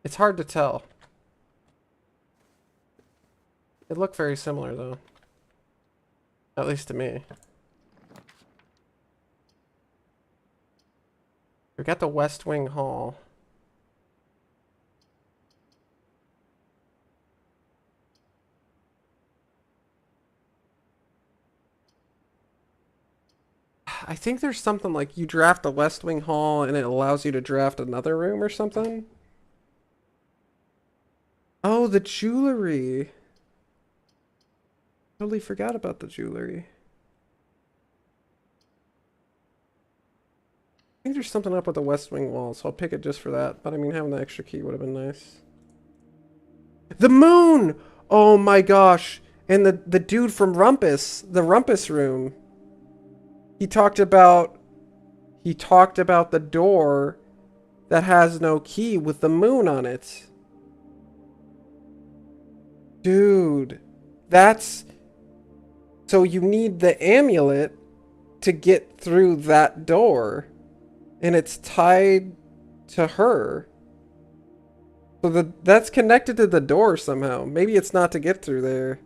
It's hard to tell. It looked very similar though. At least to me. We got the West Wing Hall. I think there's something like you draft the West Wing Hall and it allows you to draft another room or something. Oh, the jewelry. Totally forgot about the jewelry. I think there's something up with the West Wing wall, so I'll pick it just for that. But I mean, having the extra key would have been nice. The moon! Oh my gosh. And the dude from Rumpus, the Rumpus room. He talked about the door that has no key with the moon on it. Dude, that's... So you need the amulet to get through that door. And it's tied to her. So that's connected to the door somehow. Maybe it's not to get through there.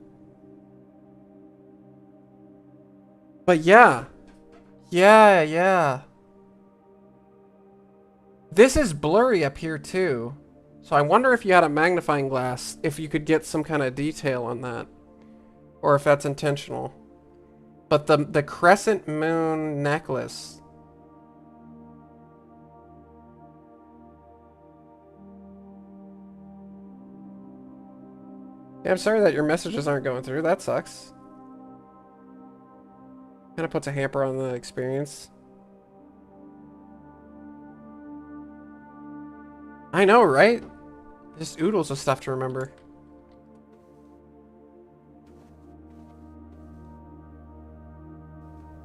But yeah. Yeah. This is blurry up here too. So I wonder if you had a magnifying glass, if you could get some kind of detail on that. Or if that's intentional. But the crescent moon necklace. Yeah, I'm sorry that your messages aren't going through. That sucks. Kind of puts a hamper on the experience. I know, right? Just oodles of stuff to remember.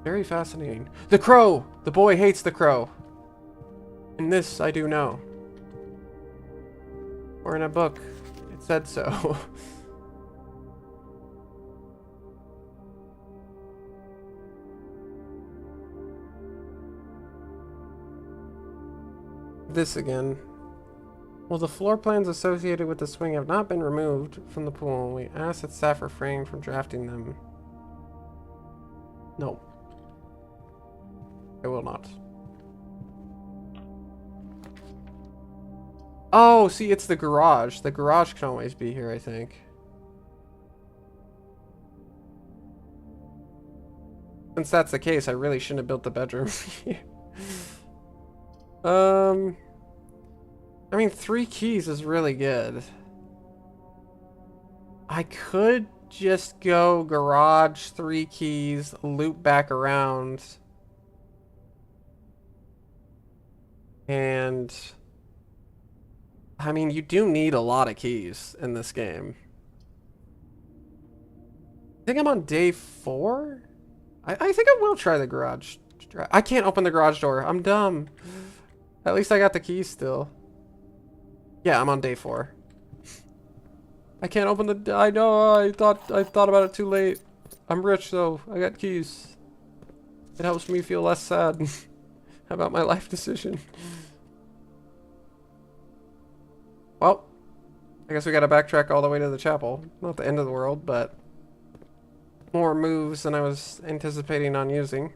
Very fascinating. The crow! The boy hates the crow. And this I do know. Or in a book, it said so. This again. Well, the floor plans associated with the swing have not been removed from the pool. We ask that staff refrain from drafting them. No. I will not. Oh, see, it's the garage. The garage can always be here, I think. Since that's the case, I really shouldn't have built the bedroom here. I mean, 3 keys is really good. I could just go garage, 3 keys, loop back around. And I mean, you do need a lot of keys in this game. I think I'm on day 4. I think I will try the garage. I can't open the garage door. I'm dumb. At least I got the keys still. Yeah, I'm on day 4. I can't open the. I know. I thought about it too late. I'm rich though. I got keys. It helps me feel less sad about my life decision. Well, I guess we gotta backtrack all the way to the chapel. Not the end of the world, but more moves than I was anticipating on using.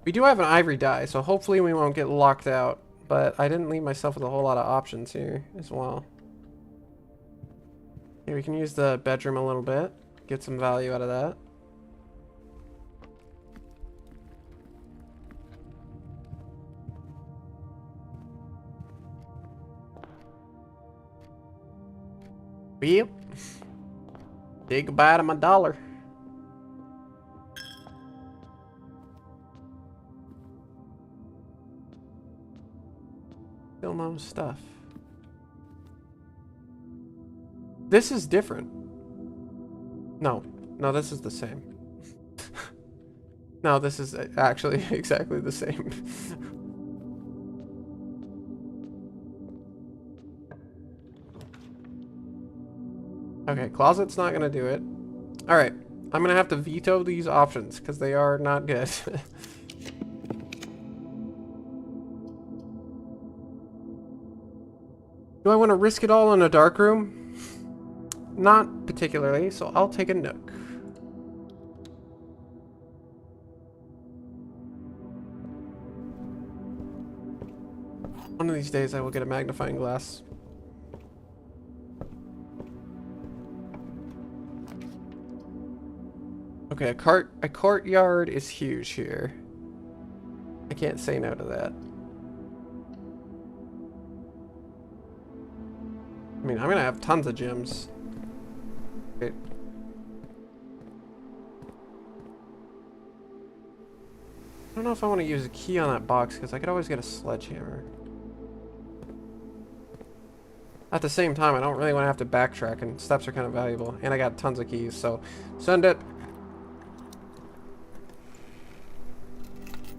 We do have an ivory die, so hopefully we won't get locked out. But I didn't leave myself with a whole lot of options here as well. Here we can use the bedroom a little bit, get some value out of that. Yep. Say goodbye to my dollar. Still no stuff. This is different. No, this is the same. No, this is actually exactly the same. Okay, closet's not gonna do it. Alright, I'm gonna have to veto these options because they are not good. Do I want to risk it all in a dark room? Not particularly, so I'll take a nook. One of these days I will get a magnifying glass. Okay, a courtyard is huge here. I can't say no to that. I mean, I'm gonna have tons of gems. Okay. I don't know if I want to use a key on that box because I could always get a sledgehammer. At the same time, I don't really want to have to backtrack, and steps are kind of valuable. And I got tons of keys, so send it.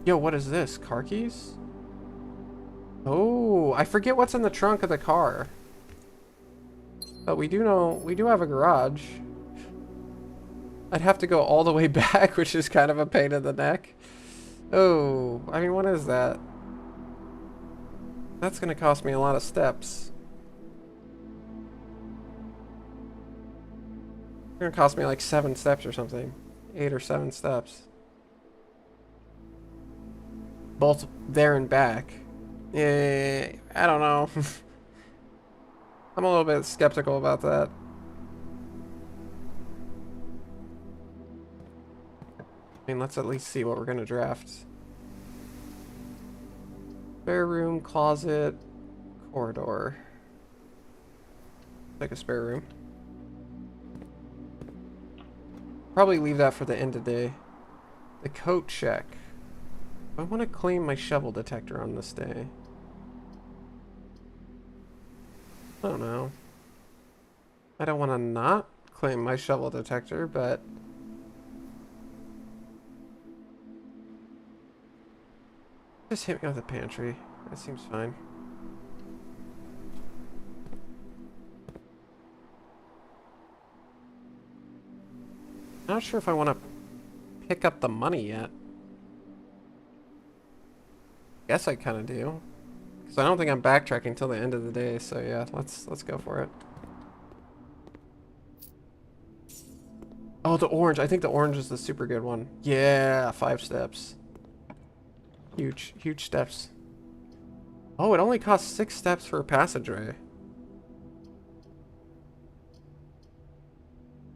Yo, what is this? Car keys? Oh, I forget what's in the trunk of the car. But we do know, we do have a garage. I'd have to go all the way back, which is kind of a pain in the neck. Oh, I mean, what is that? That's gonna cost me a lot of steps. It's gonna cost me like 7 steps or something. 8 or 7 steps. Both there and back. I don't know. I'm a little bit skeptical about that. I mean, let's at least see what we're gonna draft. Spare room, closet, corridor. Like a spare room. Probably leave that for the end of the day. The coat check. I want to claim my shovel detector on this day. I don't know. I don't want to not claim my shovel detector, but just hit me with a pantry. That seems fine. Not sure if I want to pick up the money yet. Guess I kind of do. Because I don't think I'm backtracking till the end of the day, so yeah, let's go for it. Oh, the orange. I think the orange is the super good one. Yeah, 5 steps. Huge, huge steps. Oh, it only costs 6 steps for a passageway.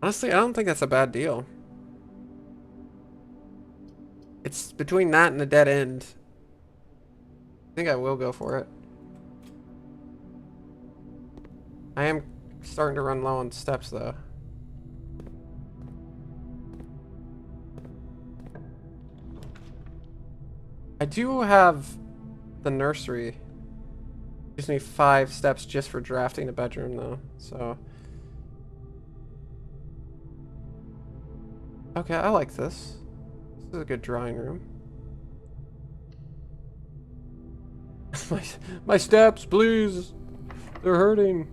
Honestly, I don't think that's a bad deal. It's between that and a dead end. I think I will go for it. I am starting to run low on steps, though. I do have the nursery. Gives me 5 steps just for drafting a bedroom, though. So, okay, I like this. This is a good drawing room. my steps, please. They're hurting.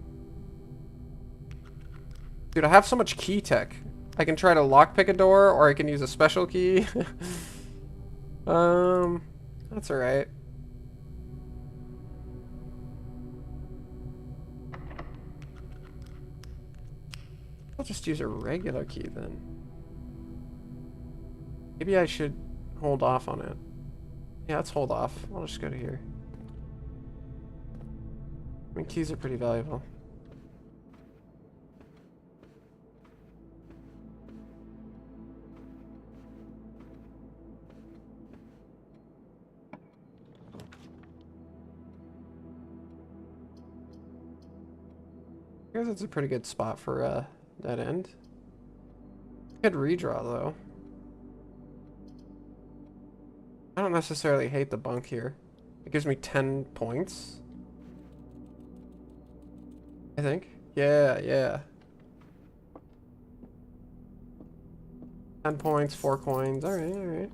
Dude, I have so much key tech. I can try to lockpick a door, or I can use a special key. That's alright. I'll just use a regular key then. Maybe I should hold off on it. Yeah, let's hold off. I'll just go to here. I mean, keys are pretty valuable. I guess it's a pretty good spot for that end. Good redraw though. I don't necessarily hate the bunk here. It gives me 10 points. I think. Yeah, yeah. 10 points, 4 coins. Alright, alright.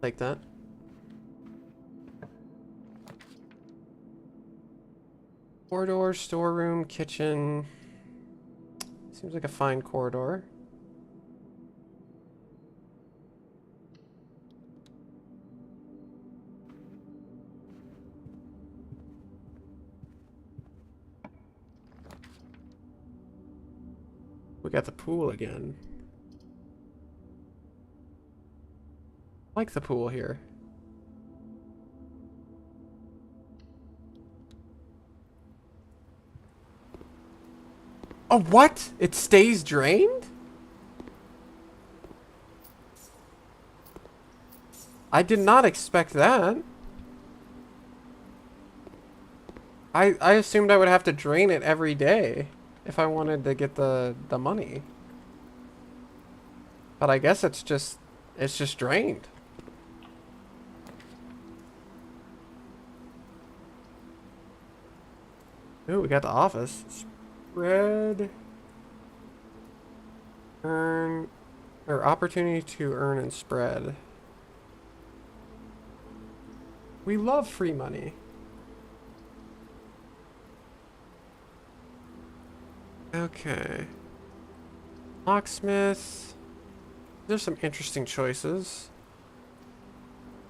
Like that. Corridor, storeroom, kitchen. Seems like a fine corridor. We got the pool again. I like the pool here. Oh, what? It stays drained? I did not expect that. I assumed I would have to drain it every day if I wanted to get the money. But I guess it's just drained. Ooh, we got the office. Spread, earn, or opportunity to earn and spread. We love free money. Okay. Locksmith. There's some interesting choices.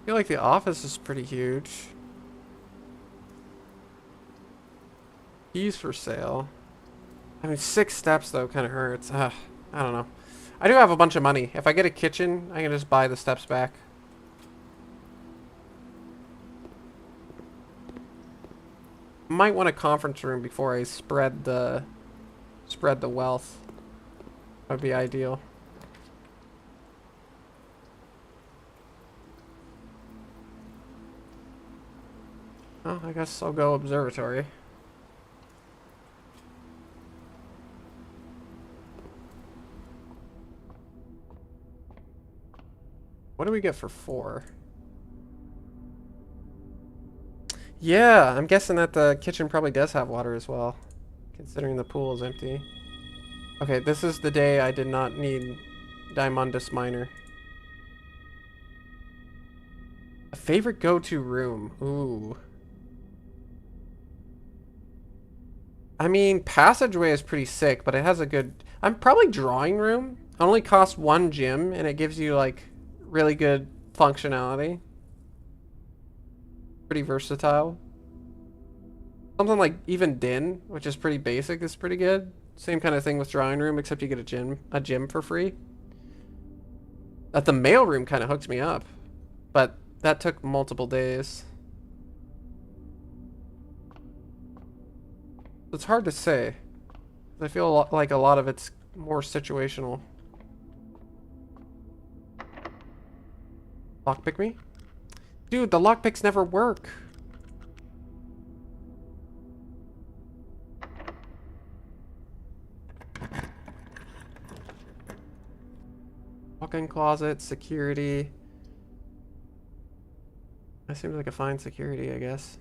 I feel like the office is pretty huge. Keys for sale. I mean, 6 steps, though, kind of hurts. I don't know. I do have a bunch of money. If I get a kitchen, I can just buy the steps back. Might want a conference room before I spread the wealth. That would be ideal. Oh, I guess I'll go observatory. What do we get for 4? Yeah, I'm guessing that the kitchen probably does have water as well, considering the pool is empty. Okay, this is the day I did not need Diamondus Miner. A favorite go-to room. Ooh. I mean, passageway is pretty sick, but it has a good... I'm probably drawing room. It only costs 1 gem, and it gives you, like, really good functionality. Pretty versatile. Something like even Din, which is pretty basic, is pretty good. Same kind of thing with drawing room, except you get a gym for free. The mail room kind of hooked me up, but that took multiple days. It's hard to say. I feel like a lot of it's more situational. Lockpick me? Dude, the lockpicks never work. Walk-in closet, security. That seems like a fine security, I guess.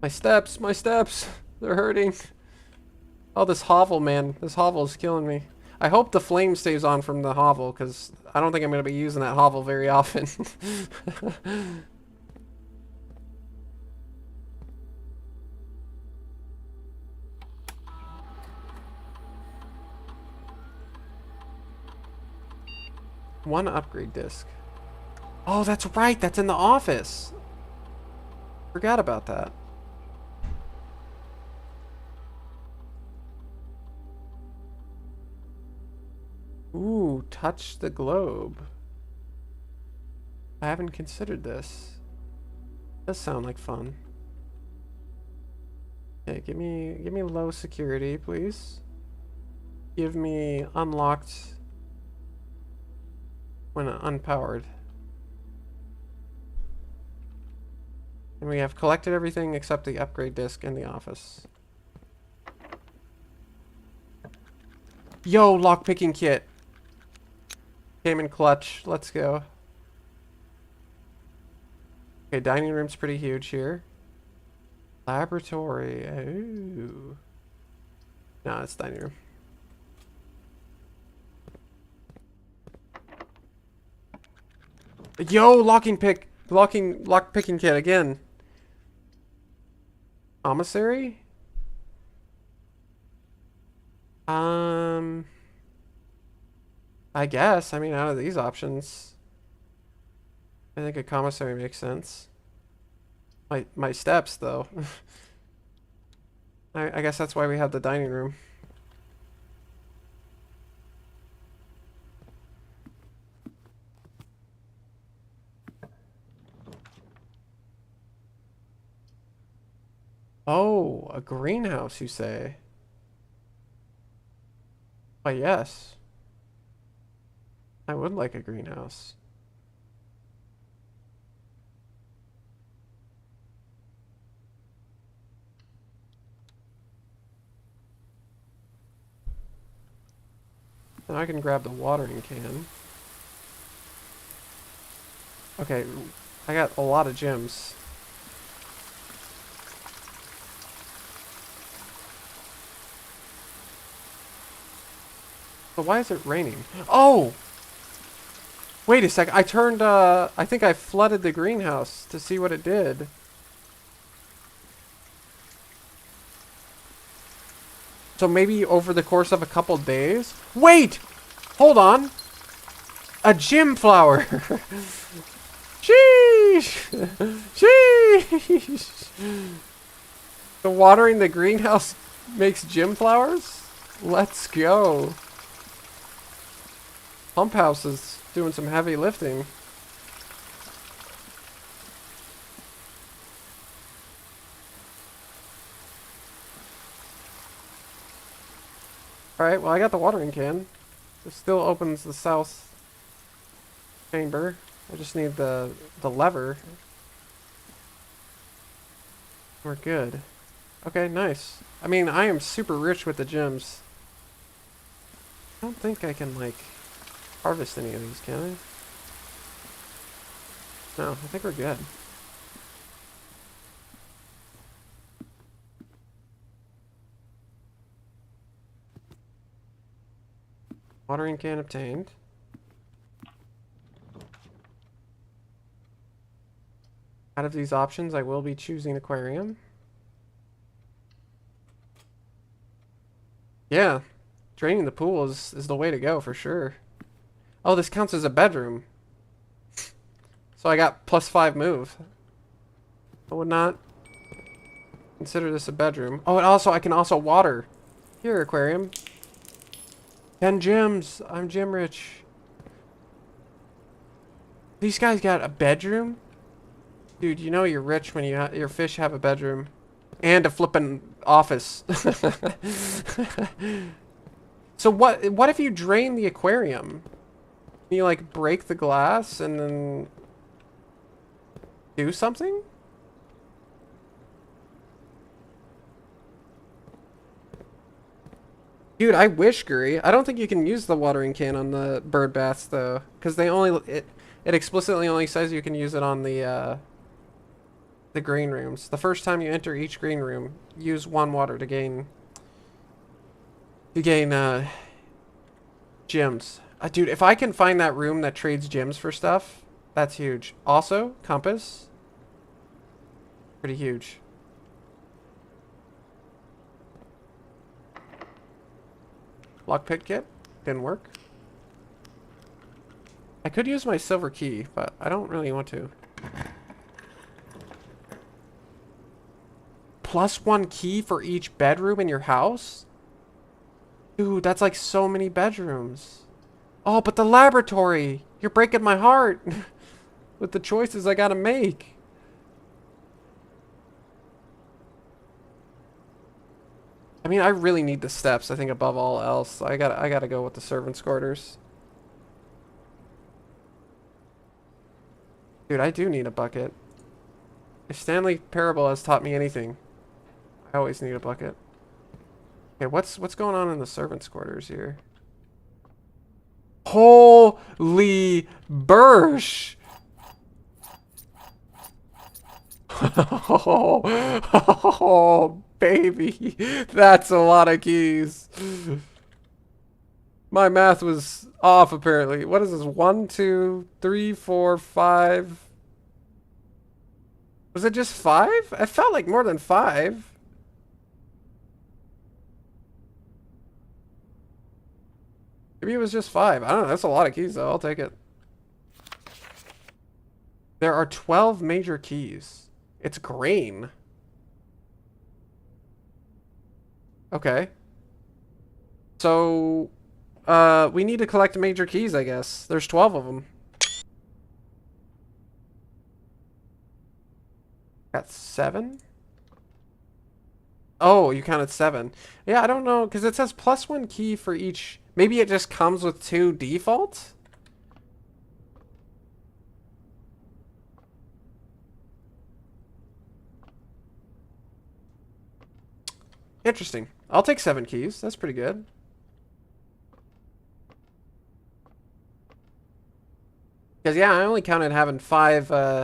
My steps, they're hurting. Oh, this hovel, man. This hovel is killing me. I hope the flame stays on from the hovel, because I don't think I'm going to be using that hovel very often. One upgrade disc. Oh, that's right. That's in the office. Forgot about that. Ooh, touch the globe. I haven't considered this. Does sound like fun. Okay, give me low security, please. Give me unlocked when unpowered. And we have collected everything except the upgrade disc in the office. Yo, lockpicking kit. Came in clutch. Let's go. Okay, dining room's pretty huge here. Laboratory. Ooh. No, it's dining room. Yo, lockpicking kit again. Commissary? I guess. I mean, out of these options, I think a commissary makes sense. My steps, though. I guess that's why we have the dining room. Oh, a greenhouse, you say? Why, yes. I would like a greenhouse. Then I can grab the watering can. Okay, I got a lot of gems. But why is it raining? Oh! Wait a sec, I turned, I think I flooded the greenhouse to see what it did. So maybe over the course of a couple days? Wait! Hold on! A gym flower! Sheesh! Sheesh! The watering the greenhouse makes gym flowers? Let's go. Pump House is doing some heavy lifting. Alright, well I got the watering can. It still opens the south chamber. I just need the lever. We're good. Okay, nice. I mean, I am super rich with the gems. I don't think I can, like, harvest any of these, can I? No, I think we're good. Watering can obtained. Out of these options, I will be choosing aquarium. Yeah, draining the pool is the way to go for sure. Oh, this counts as a bedroom. So I got +5 move. I would not Consider this a bedroom. Oh, and also I can also water. Here, aquarium. 10 gems. I'm gem rich. These guys got a bedroom? Dude, you know you're rich when your fish have a bedroom. And a flippin' office. So what if you drain the aquarium? Can you like break the glass and then do something? Dude, I wish, Guri. I don't think you can use the watering can on the bird baths though, because it explicitly only says you can use it on the green rooms. The first time you enter each green room, use 1 water to gain gems. Dude, if I can find that room that trades gems for stuff, that's huge. Also, compass. Pretty huge. Lockpick kit. Didn't work. I could use my silver key, but I don't really want to. +1 key for each bedroom in your house? Dude, that's like so many bedrooms. Oh, but the laboratory! You're breaking my heart with the choices I gotta make. I mean, I really need the steps, I think, above all else. I gotta go with the servants' quarters. Dude, I do need a bucket. If Stanley Parable has taught me anything, I always need a bucket. Okay, what's going on in the servants' quarters here? Holy Bursch! Oh, baby. That's a lot of keys. My math was off, apparently. What is this? 1, 2, 3, 4, 5. Was it just 5? It felt like more than 5. Maybe it was just 5. I don't know. That's a lot of keys, though. I'll take it. There are 12 major keys. It's grain. Okay. So, we need to collect major keys, I guess. There's 12 of them. Got 7? Oh, you counted 7. Yeah, I don't know, because it says +1 key for each. Maybe it just comes with 2 default? Interesting. I'll take 7 keys. That's pretty good. Because, yeah, I only counted having 5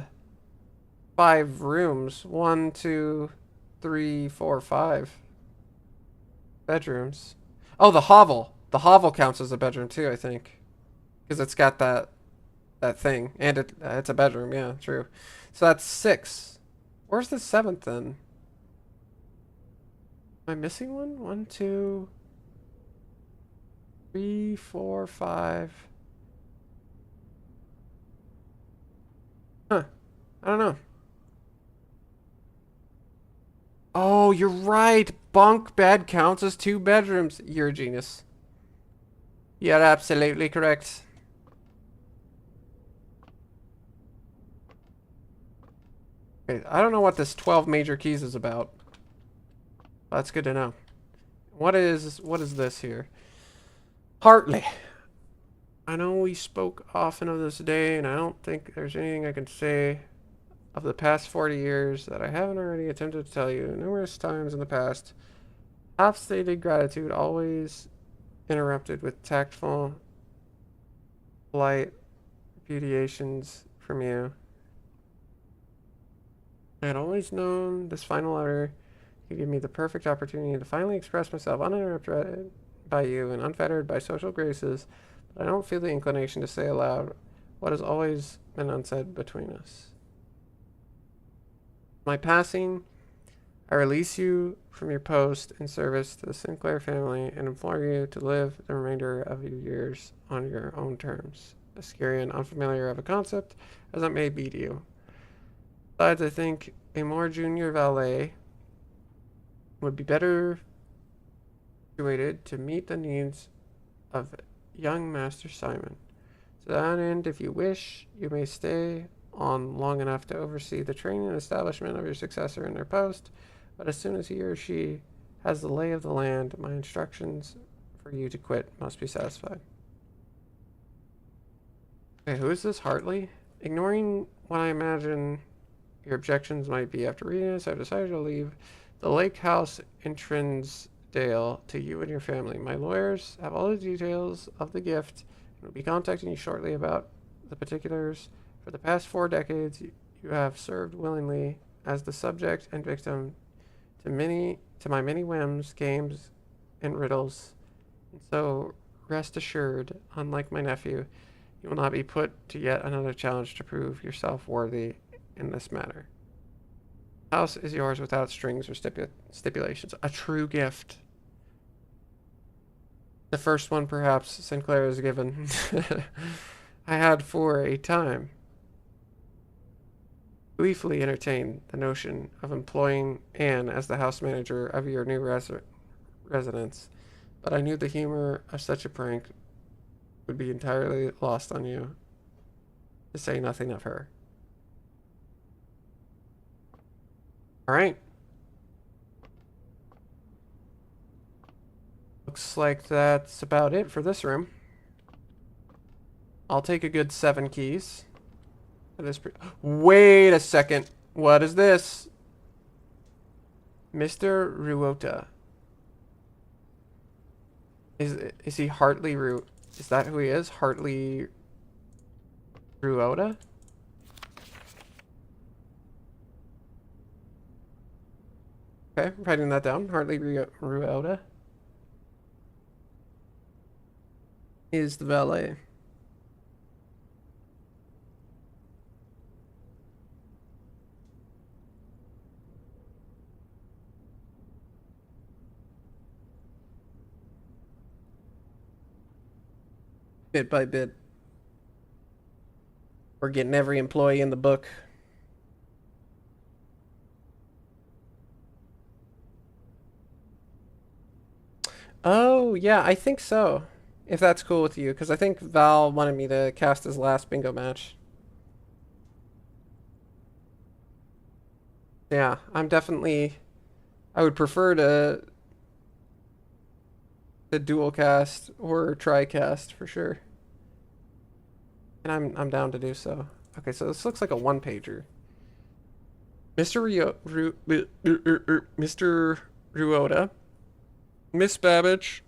rooms. 1, 2, 3, 4, 5 bedrooms. Oh, the hovel. The hovel counts as a bedroom too, I think, because it's got that thing, and it's a bedroom. Yeah, true. So that's 6. Where's the 7th then? Am I missing one? 1, 2, 3, 4, 5. Huh. I don't know. Oh, you're right. Bunk bed counts as 2 bedrooms. You're a genius. You're absolutely correct. Okay, I don't know what this 12 major keys is about. That's good to know. What is this here? Hartley. I know we spoke often of this day, and I don't think there's anything I can say of the past 40 years that I haven't already attempted to tell you numerous times in the past. Half-stated gratitude, always interrupted with tactful, polite repudiations from you. I had always known this final letter could give me the perfect opportunity to finally express myself uninterrupted by you and unfettered by social graces, but I don't feel the inclination to say aloud what has always been unsaid between us. My passing, I release you from your post in service to the Sinclair family and implore you to live the remainder of your years on your own terms, as scary and unfamiliar of a concept as it may be to you. Besides, I think a more junior valet would be better situated to meet the needs of young Master Simon. To that end, if you wish, you may stay on long enough to oversee the training and establishment of your successor in their post, but as soon as he or she has the lay of the land, my instructions for you to quit must be satisfied. Okay, who is this Hartley? Ignoring what I imagine your objections might be after reading this, I've decided to leave the lake house in Trinsdale to you and your family. My lawyers have all the details of the gift and will be contacting you shortly about the particulars. For the past 4 decades, you have served willingly as the subject and victim to my many whims, games, and riddles. And so, rest assured, unlike my nephew, you will not be put to yet another challenge to prove yourself worthy in this matter. The house is yours without strings or stipulations. A true gift. The first one, perhaps, Sinclair is given. I had for a time gleefully entertained the notion of employing Anne as the house manager of your new residence, but I knew the humor of such a prank would be entirely lost on you, to say nothing of her. Alright. Looks like that's about it for this room. I'll take a good 7 keys. That is Wait a second. What is this? Mr. Ruota. Is he Hartley Is that who he is? Hartley Ruota? Okay, writing that down. Hartley Ruota is the valet. Bit by bit. We're getting every employee in the book. Oh, yeah, I think so. If that's cool with you, because I think Val wanted me to cast his last bingo match. Yeah, I'm definitely... I would prefer to dual cast or tri-cast for sure. And I'm down to do so. Okay, so this looks like a one-pager. Mr. Ruota, Miss Babbage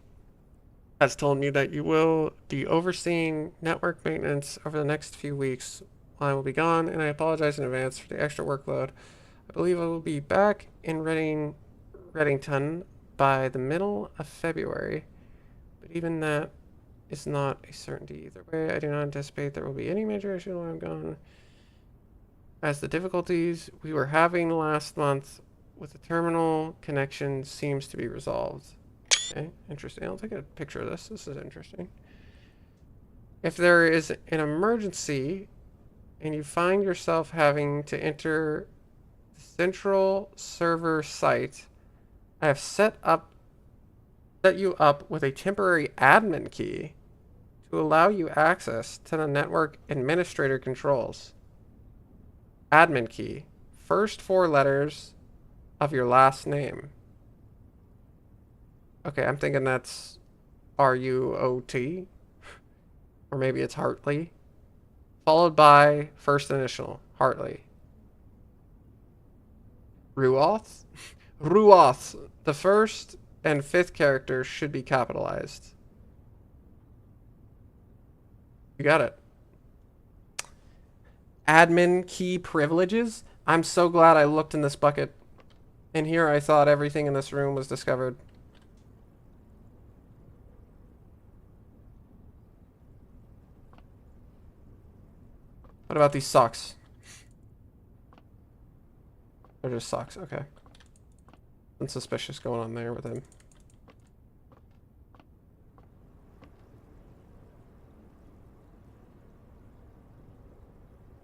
has told me that you will be overseeing network maintenance over the next few weeks while I will be gone, and I apologize in advance for the extra workload. I believe I will be back in Reddington by the middle of February, but even that is not a certainty either way. I do not anticipate there will be any major issue while I'm gone, as the difficulties we were having last month with the terminal connection seems to be resolved. Okay, interesting. I'll take a picture of this. This is interesting. If there is an emergency and you find yourself having to enter the central server site, I have set you up with a temporary admin key to allow you access to the network administrator controls. Admin key. First 4 letters of your last name. Okay, I'm thinking that's R-U-O-T. Or maybe it's Hartley. Followed by first initial, Hartley. Ruoth? Ruoth. The first and 5th characters should be capitalized. You got it. Admin key privileges? I'm so glad I looked in this bucket. And here I thought everything in this room was discovered. What about these socks? They're just socks, okay. Something suspicious going on there with him.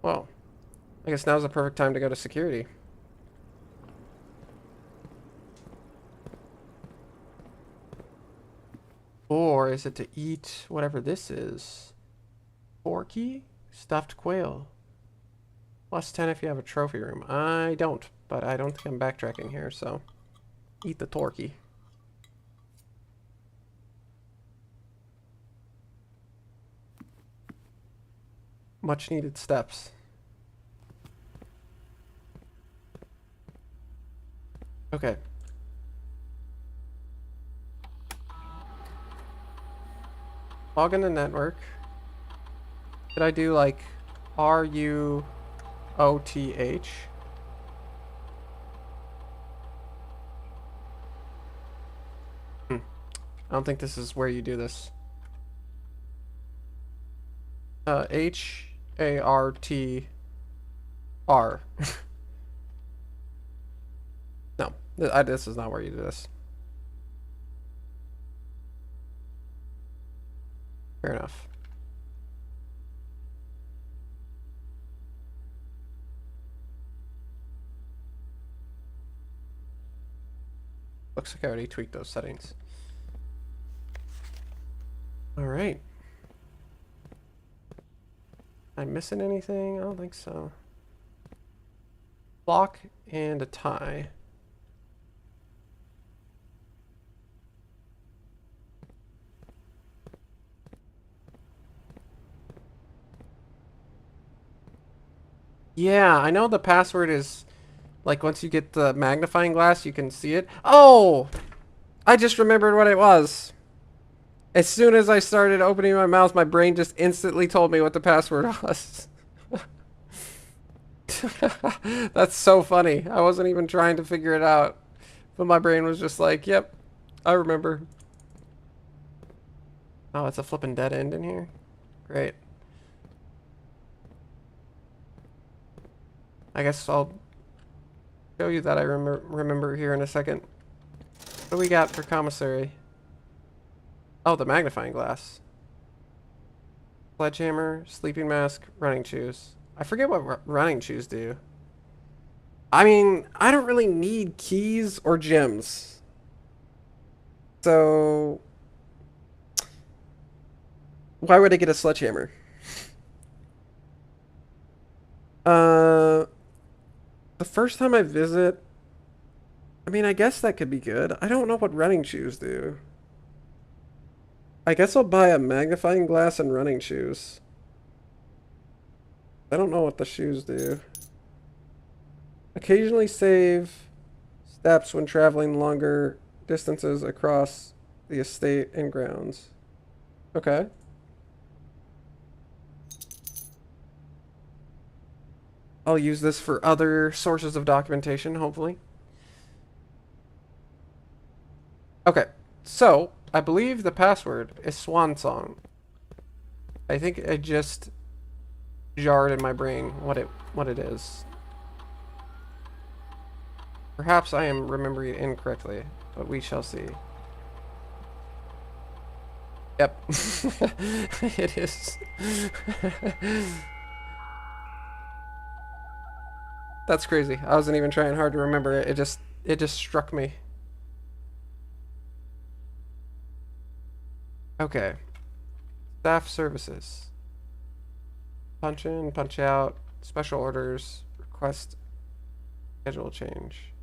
Well, I guess now's the perfect time to go to security. or is it to eat whatever this is? Porky? Stuffed quail. Plus 10 if you have a trophy room. I don't, but I don't think I'm backtracking here, so eat the turkey. Much needed steps. Okay. Log in the network. Did I do like RUOTH? I don't think this is where you do this. HARTR. No, this is not where you do this. Fair enough. Looks like I already tweaked those settings. All right. Am I missing anything? I don't think so. Block and a tie. Yeah, I know the password is like once you get the magnifying glass, you can see it. Oh! I just remembered what it was. As soon as I started opening my mouth, my brain just instantly told me what the password was. That's so funny. I wasn't even trying to figure it out. But my brain was just like, yep, I remember. Oh, it's a flippin' dead end in here? Great. I guess I'll show you that I remember here in a second. What do we got for commissary? Oh, the magnifying glass. Sledgehammer, sleeping mask, running shoes. I forget what running shoes do. I mean, I don't really need keys or gems. So why would I get a sledgehammer? The first time I visit, I mean, I guess that could be good. I don't know what running shoes do. I guess I'll buy a magnifying glass and running shoes. I don't know what the shoes do. Occasionally save steps when traveling longer distances across the estate and grounds. Okay. I'll use this for other sources of documentation, hopefully. Okay, so I believe the password is Swan Song. I think it just jarred in my brain what it is. Perhaps I am remembering it incorrectly, but we shall see. Yep. It is. That's crazy. I wasn't even trying hard to remember it. It just struck me. Okay. Staff services. Punch in, punch out, special orders, request schedule change.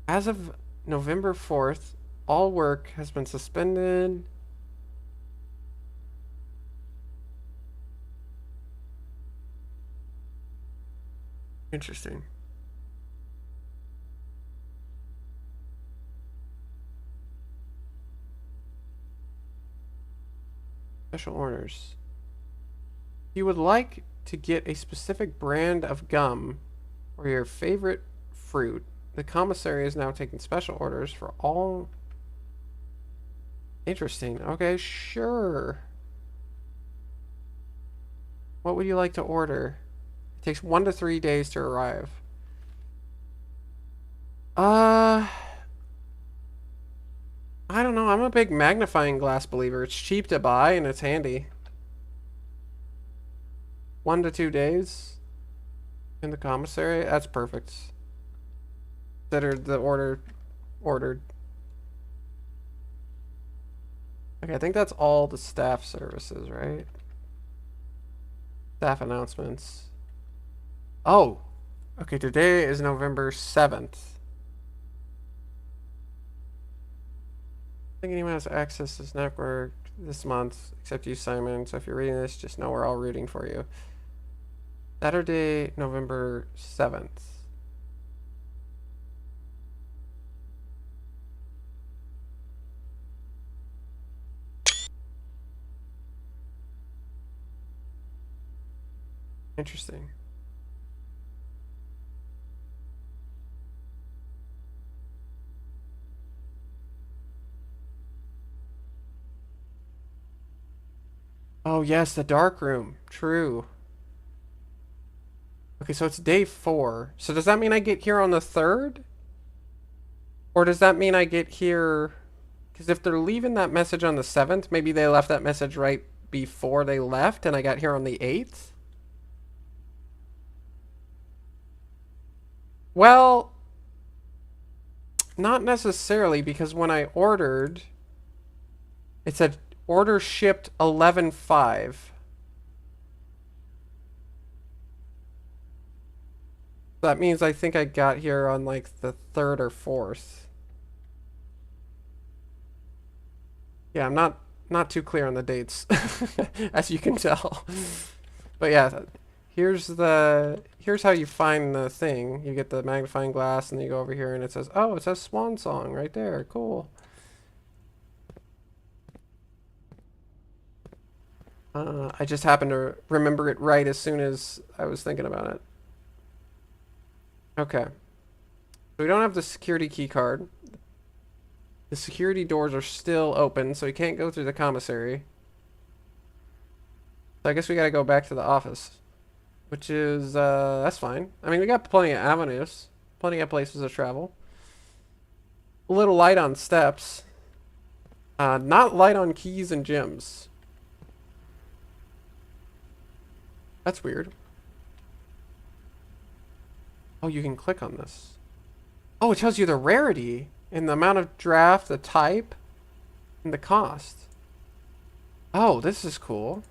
As of November 4th, all work has been suspended. Interesting. Special orders. If you would like to get a specific brand of gum or your favorite fruit, the commissary is now taking special orders for all. Interesting. Okay, sure. What would you like to order? It takes 1 to 3 days to arrive. I don't know. I'm a big magnifying glass believer. It's cheap to buy and it's handy. 1 to 2 days in the commissary. That's perfect. considered the order ordered. Okay, I think that's all the staff services, right? Staff announcements. Oh! Okay, today is November 7th. I think anyone has access to this network this month, except you, Simon. So if you're reading this, just know we're all rooting for you. Saturday, November 7th. Interesting. Oh yes, the dark room. True. Okay, so it's day 4. So does that mean I get here on the 3rd? Or does that mean I get here... Because if they're leaving that message on the 7th, maybe they left that message right before they left and I got here on the 8th? Well, not necessarily, because when I ordered, it said order shipped 11/5. That means I think I got here on like the 3rd or 4th. Yeah, I'm not too clear on the dates, as you can tell. But yeah, here's how you find the thing. You get the magnifying glass, and then you go over here, and it says, oh, it says Swan Song right there. Cool. I just happened to remember it right as soon as I was thinking about it. Okay. So we don't have the security key card. The security doors are still open, so we can't go through the commissary. So I guess we gotta go back to the office. Which is, that's fine. I mean, we got plenty of avenues. Plenty of places to travel. A little light on steps. Not light on keys and gems. That's weird. Oh, you can click on this. Oh, it tells you the rarity and the amount of draft, the type, and the cost. Oh, this is cool.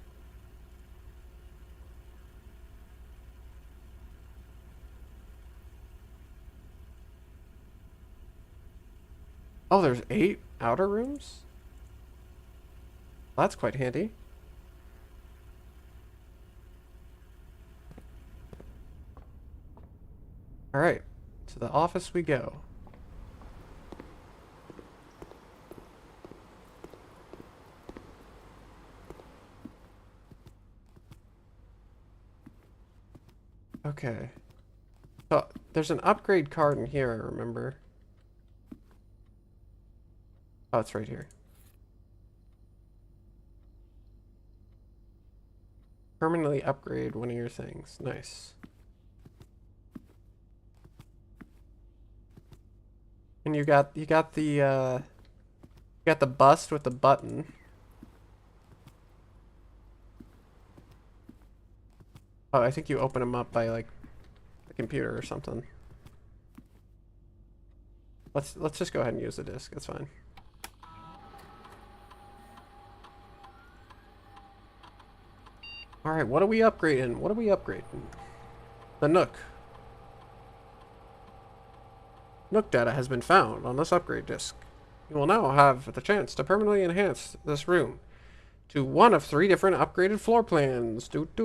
Oh, there's 8 outer rooms? That's quite handy. Alright, to the office we go. Okay. So, there's an upgrade card in here, I remember. Oh, it's right here. Permanently upgrade one of your things. Nice. And you got the bust with the button. Oh, I think you open them up by like the computer or something. Let's just go ahead and use the disc. It's fine. All right, what are we upgrading? What are we upgrading? The Nook. Nook data has been found on this upgrade disc. You will now have the chance to permanently enhance this room to one of 3 different upgraded floor plans. What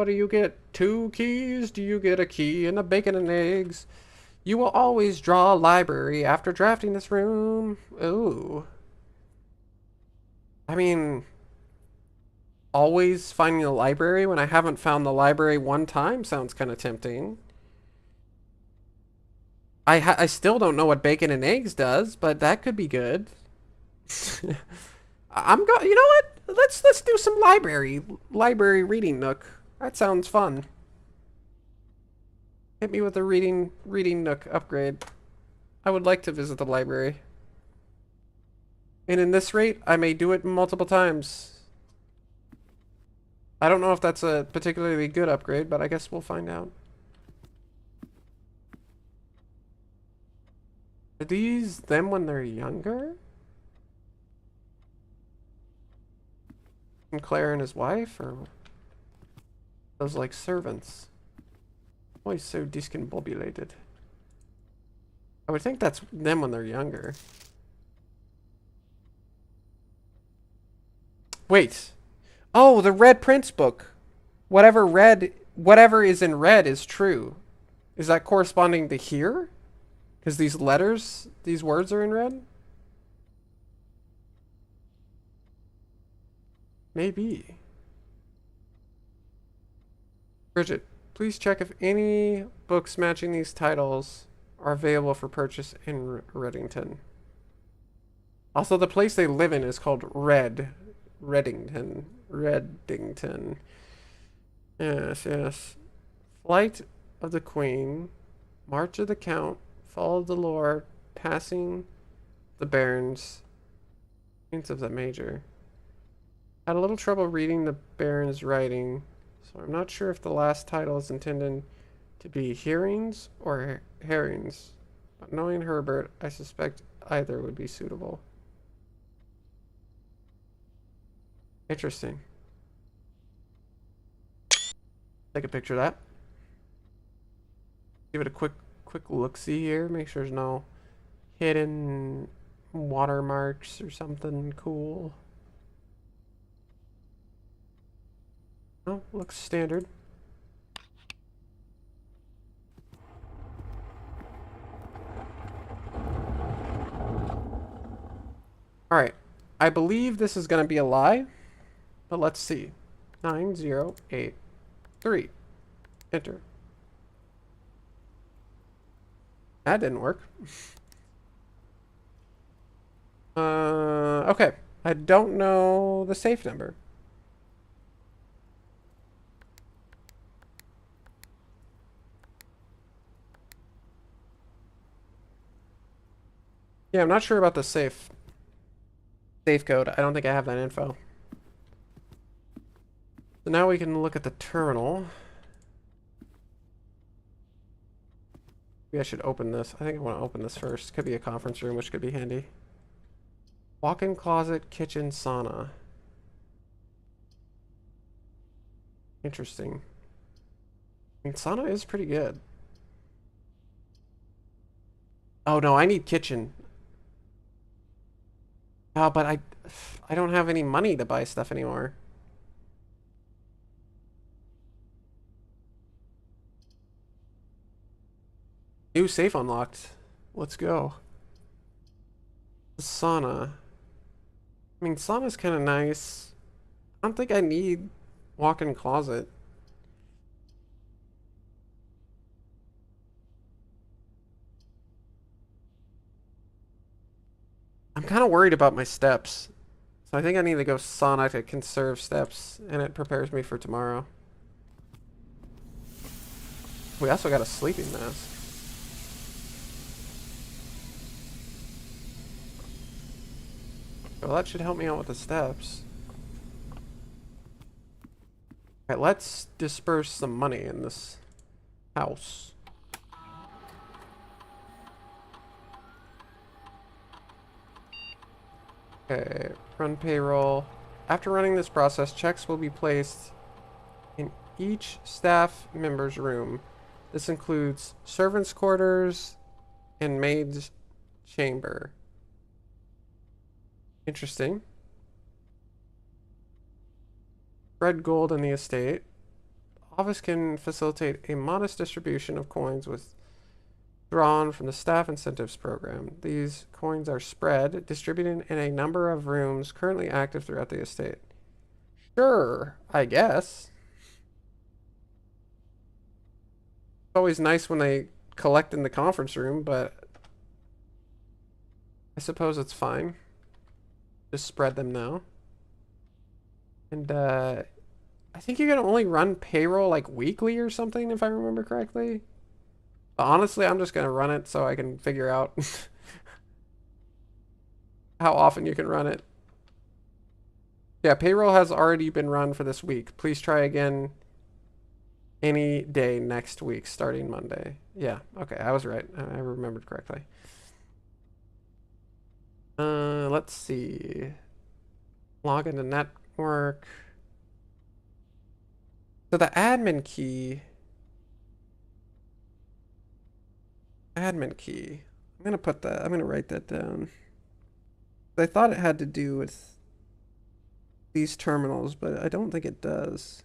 do you get? 2 keys? Do you get a key and a bacon and eggs? You will always draw a library after drafting this room. Ooh. I mean, always finding a library when I haven't found the library one time sounds kind of tempting. I still don't know what bacon and eggs does, but that could be good. You know what? Let's do some library reading Nook. That sounds fun. Hit me with a reading Nook upgrade. I would like to visit the library. And in this rate, I may do it multiple times. I don't know if that's a particularly good upgrade, but I guess we'll find out. Are these them when they're younger? Claire and his wife, or those like servants? Always so discombobulated. I would think that's them when they're younger. Wait. Oh, the Red Prince book. Whatever is in red is true. Is that corresponding to here? Because these letters, these words are in red? Maybe. Bridget, please check if any books matching these titles are available for purchase in Reddington. Also, the place they live in is called Reddington. Reddington. Yes, yes. Flight of the Queen, March of the Count, Fall of the Lord, Passing the Barons, Hints of the Major. Had a little trouble reading the Baron's writing, so I'm not sure if the last title is intended to be hearings or herrings. But knowing Herbert, I suspect either would be suitable. Interesting. Take a picture of that. Give it a quick look-see here. Make sure there's no hidden watermarks or something cool. Oh, looks standard. Alright. I believe this is going to be a lie. But let's see. 9083. Enter. That didn't work. Okay. I don't know the safe number. Yeah, I'm not sure about the safe code. I don't think I have that info. So now we can look at the terminal. Maybe I should open this. I think I want to open this first. Could be a conference room, which could be handy. Walk-in closet, kitchen, sauna. Interesting. I mean, sauna is pretty good. Oh no, I need kitchen. Oh, but I don't have any money to buy stuff anymore. New safe unlocked. Let's go. The sauna. I mean, sauna's kind of nice. I don't think I need walk-in closet. I'm kind of worried about my steps. So I think I need to go sauna to conserve steps, and it prepares me for tomorrow. We also got a sleeping mask. Well, that should help me out with the steps. Alright, let's disperse some money in this house. Okay, run payroll. After running this process, checks will be placed in each staff member's room. This includes servants' quarters and maid's chamber. Interesting. Red gold in the estate. Office can facilitate a modest distribution of coins withdrawn from the staff incentives program. These coins are spread, distributed in a number of rooms currently active throughout the estate. Sure, I guess. It's always nice when they collect in the conference room, but I suppose it's fine. Just spread them now. And I think you can only run payroll like weekly or something, if I remember correctly. But honestly, I'm just going to run it so I can figure out how often you can run it. Yeah, payroll has already been run for this week. Please try again any day next week, starting Monday. Yeah, okay, I was right. I remembered correctly. Let's see. Log into network. So the admin key. Admin key. I'm gonna put that. I'm gonna write that down. I thought it had to do with these terminals, but I don't think it does.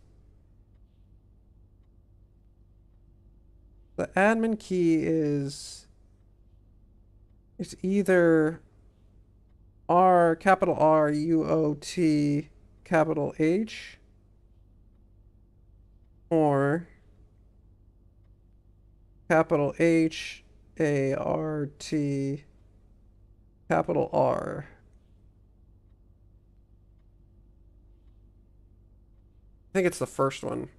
The admin key is it's either R, capital R, U, O, T, capital H, or capital H, A, R, T, capital R. I think it's the first one.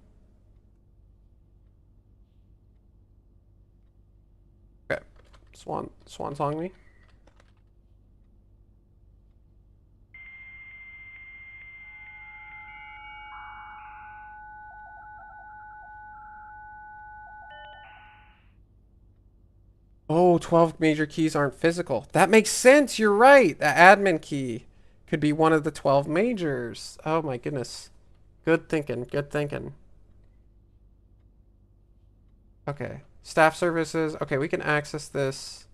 Okay. Swan song me. Oh, 12 major keys aren't physical. That makes sense. You're right. The admin key could be one of the 12 majors. Oh my goodness. Good thinking. Good thinking. Okay. Staff services. Okay, we can access this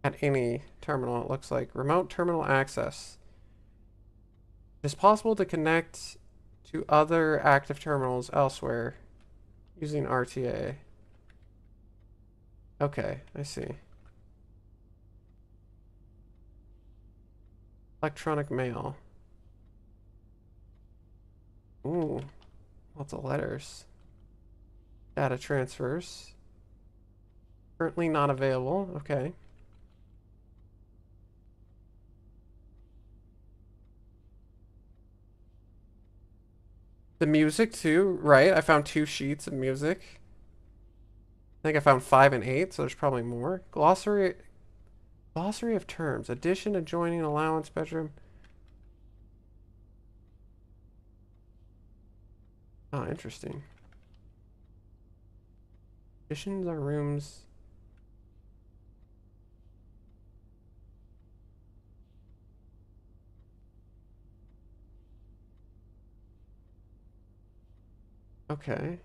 at any terminal, it looks like. Remote terminal access. It is possible to connect to other active terminals elsewhere using RTA. Okay, I see. Electronic mail. Ooh, lots of letters. Data transfers. Currently not available. Okay. The music too, right? I found 2 sheets of music. I think I found 5 and 8, so there's probably more. Glossary of terms. Addition, adjoining, allowance, bedroom. Oh, interesting. Additions are rooms. Okay.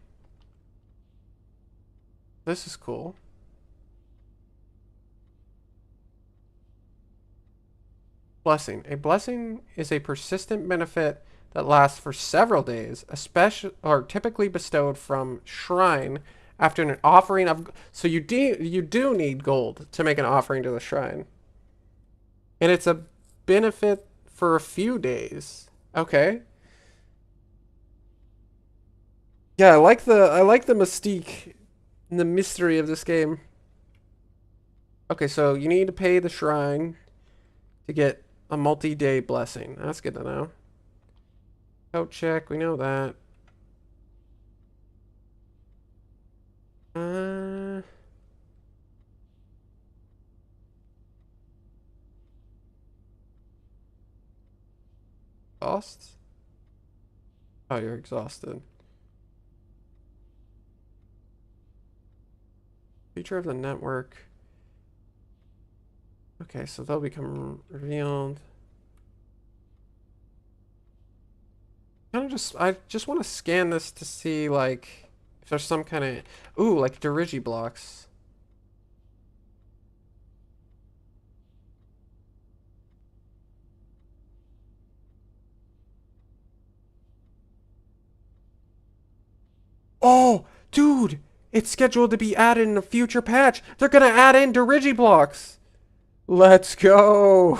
This is cool. Blessing. A blessing is a persistent benefit that lasts for several days, especially or typically bestowed from shrine after an offering of. So you do need gold to make an offering to the shrine, and it's a benefit for a few days. Okay. Yeah, I like the mystique and the mystery of this game. Okay, so you need to pay the shrine to get a multi-day blessing. That's good to know. Code check, we know that. Uh, Cost? Oh, you're exhausted. Feature of the network. Okay, so they'll become revealed. I just want to scan this to see like if there's some kind of ooh, like Dirigi blocks. Oh, dude, it's scheduled to be added in a future patch. They're gonna add in Dirigi blocks. Let's go.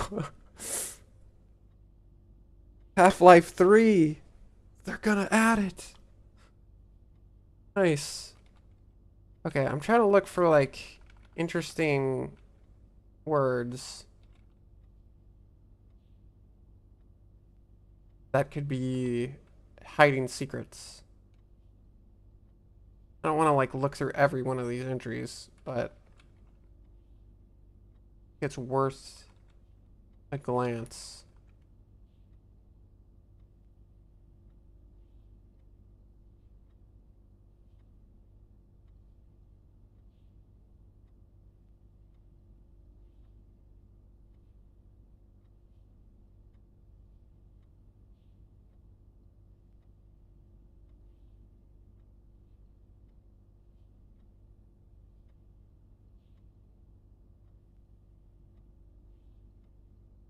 Half-Life 3. They're gonna add it. Nice. Okay, I'm trying to look for like interesting words that could be hiding secrets. I don't want to like look through every one of these entries, but it's worth a glance.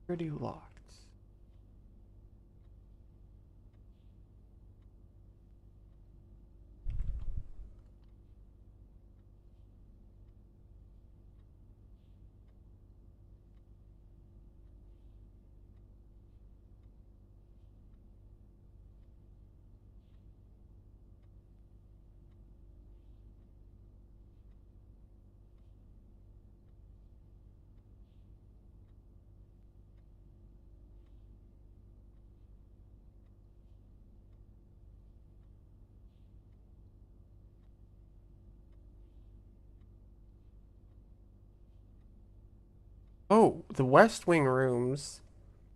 Pretty locked. Oh, the West Wing rooms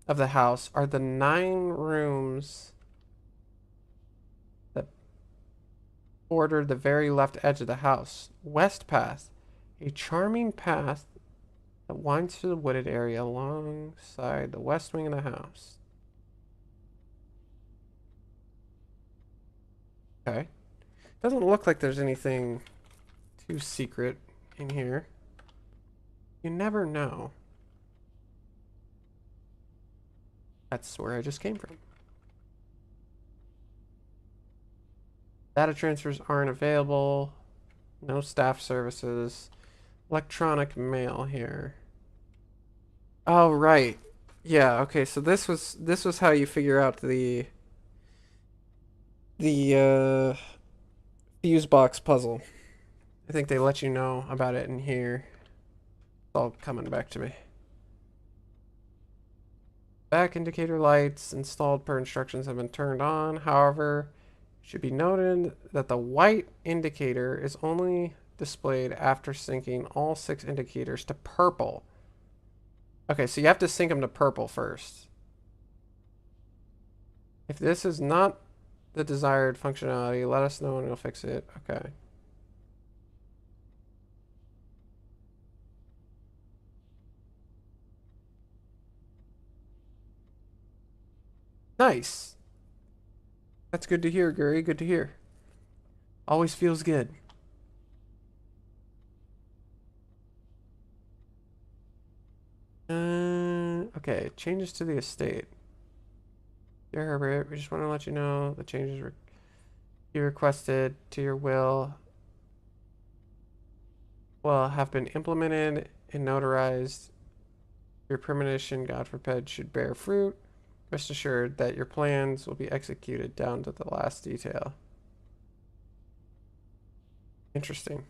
of the house are the 9 rooms that border the very left edge of the house. West Path, a charming path that winds through the wooded area alongside the west wing of the house. Okay. Doesn't look like there's anything too secret in here. You never know. That's where I just came from. Data transfers aren't available. No staff services. Electronic mail here. Oh, right. Yeah, okay, so this was how you figure out the fuse box puzzle. I think they let you know about it in here. It's all coming back to me. Back indicator lights installed per instructions have been turned on. However, it should be noted that the white indicator is only displayed after syncing all 6 indicators to purple. Okay, so you have to sync them to purple first. If this is not the desired functionality, let us know and we'll fix it. Okay. Nice. That's good to hear, Guri. Good to hear. Always feels good. Okay, changes to the estate. Dear Herbert, we just want to let you know the changes you requested to your will have been implemented and notarized. Your premonition, God forbid, should bear fruit. Rest assured that your plans will be executed down to the last detail. Interesting.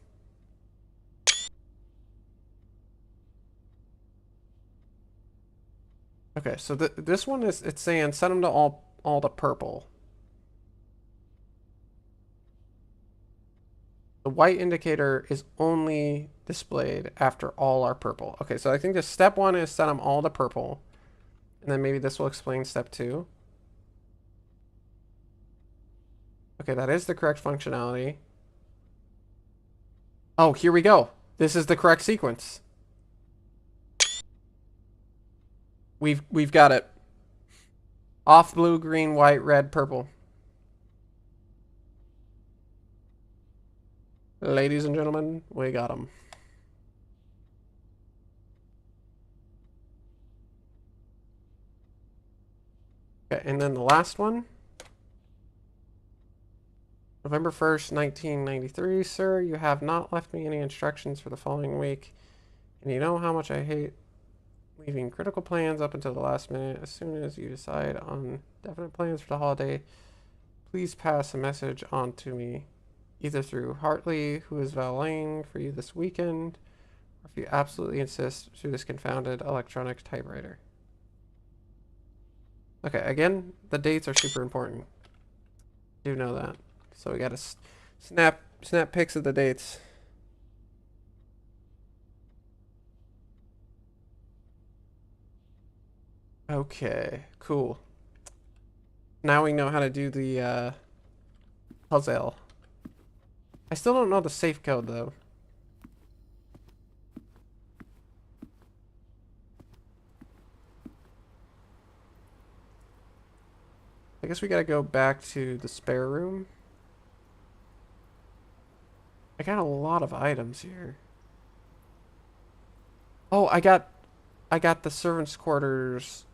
Okay, so this one is, it's saying set them to all to purple. The white indicator is only displayed after all are purple. Okay, so I think the step 1 is set them all to purple. And then maybe this will explain step 2. Okay, that is the correct functionality. Oh, here we go. This is the correct sequence. We've got it. Off blue, green, white, red, purple. Ladies and gentlemen, we got them. Okay, and then the last one. November 1st, 1993, sir, you have not left me any instructions for the following week. And you know how much I hate leaving critical plans up until the last minute. As soon as you decide on definite plans for the holiday, please pass a message on to me, either through Hartley, who is valeting for you this weekend, or if you absolutely insist, through this confounded electronic typewriter. Okay, again, the dates are super important. Do know that. So we gotta snap pics of the dates. Okay, cool. Now we know how to do the puzzle. I still don't know the safe code though. I guess we gotta go back to the spare room. I got a lot of items here. Oh, I got I got the servants' quarters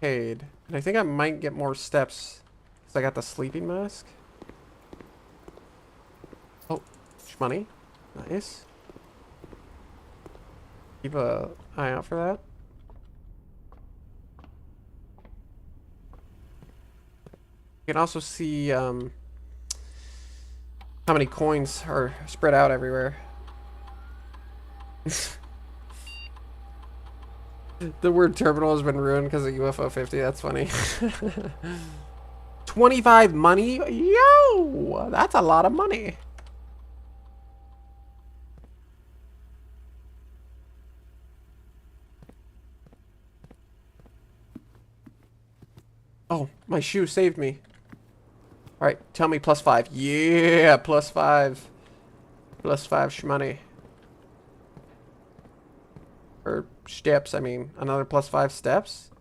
paid. And I think I might get more steps because I got the sleeping mask. Oh, money. Nice. Keep a eye out for that. You can also see how many coins are spread out everywhere. The word terminal has been ruined because of UFO 50. That's funny. 25 money? Yo! That's a lot of money. Oh, my shoe saved me. Alright, tell me +5. Yeah, +5. +5 shmoney. Or steps, I mean. Another +5 steps.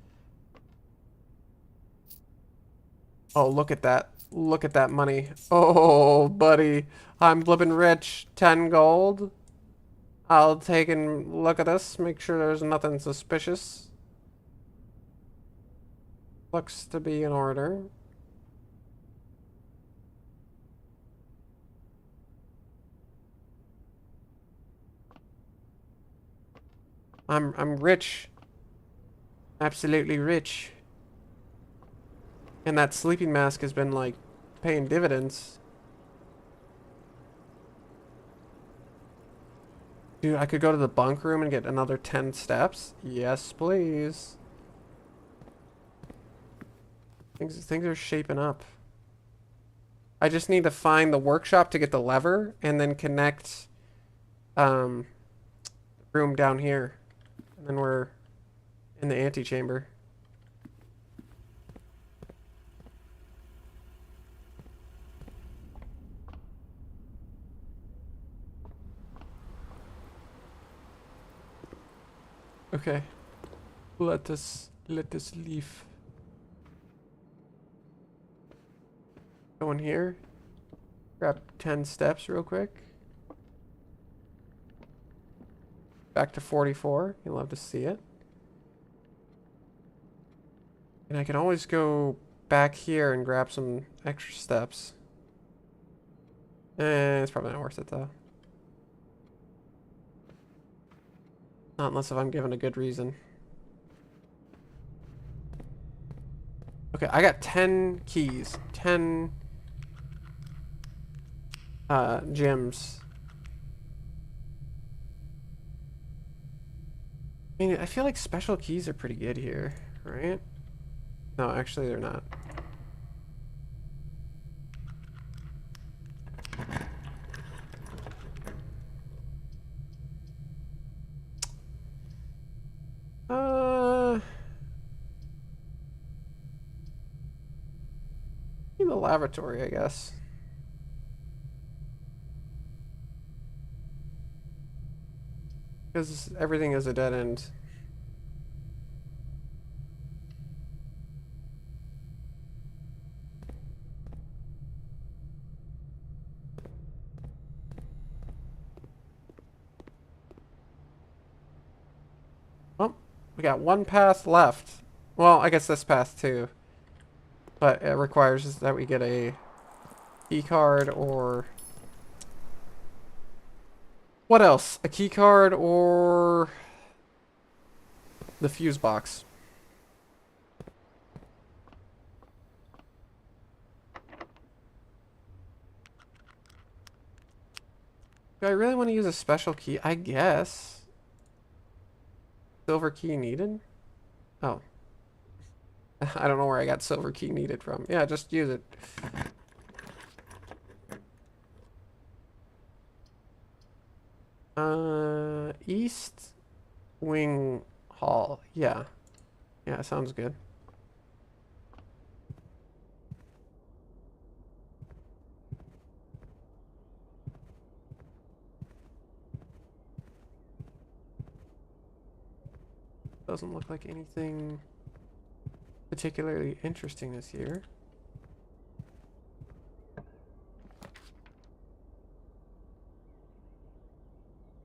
Oh, look at that. Look at that money. Oh, buddy. I'm flipping rich. 10 gold. I'll take and look at this. Make sure there's nothing suspicious. Looks to be in order. I'm rich. Absolutely rich. And that sleeping mask has been like paying dividends. Dude, I could go to the bunk room and get another 10 steps. Yes, please. Things are shaping up. I just need to find the workshop to get the lever and then connect room down here. And then we're in the antechamber. Okay. Let us leave. Go in here. Grab 10 steps real quick. Back to 44. You'll love to see it. And I can always go back here and grab some extra steps. It's probably not worth it though. Not unless if I'm given a good reason. Okay, I got 10 keys. 10 gems. I mean, I feel like special keys are pretty good here, right? No, actually they're not. In the lavatory, I guess. Because everything is a dead end. Well, we got one path left. Well, I guess this path too. But it requires that we get a key card or... What else? A key card or... the fuse box. Do I really want to use a special key? I guess. Silver key needed? Oh. I don't know where I got silver key needed from. Yeah, just use it. East Wing Hall. Yeah. Yeah, sounds good. Doesn't look like anything particularly interesting this year.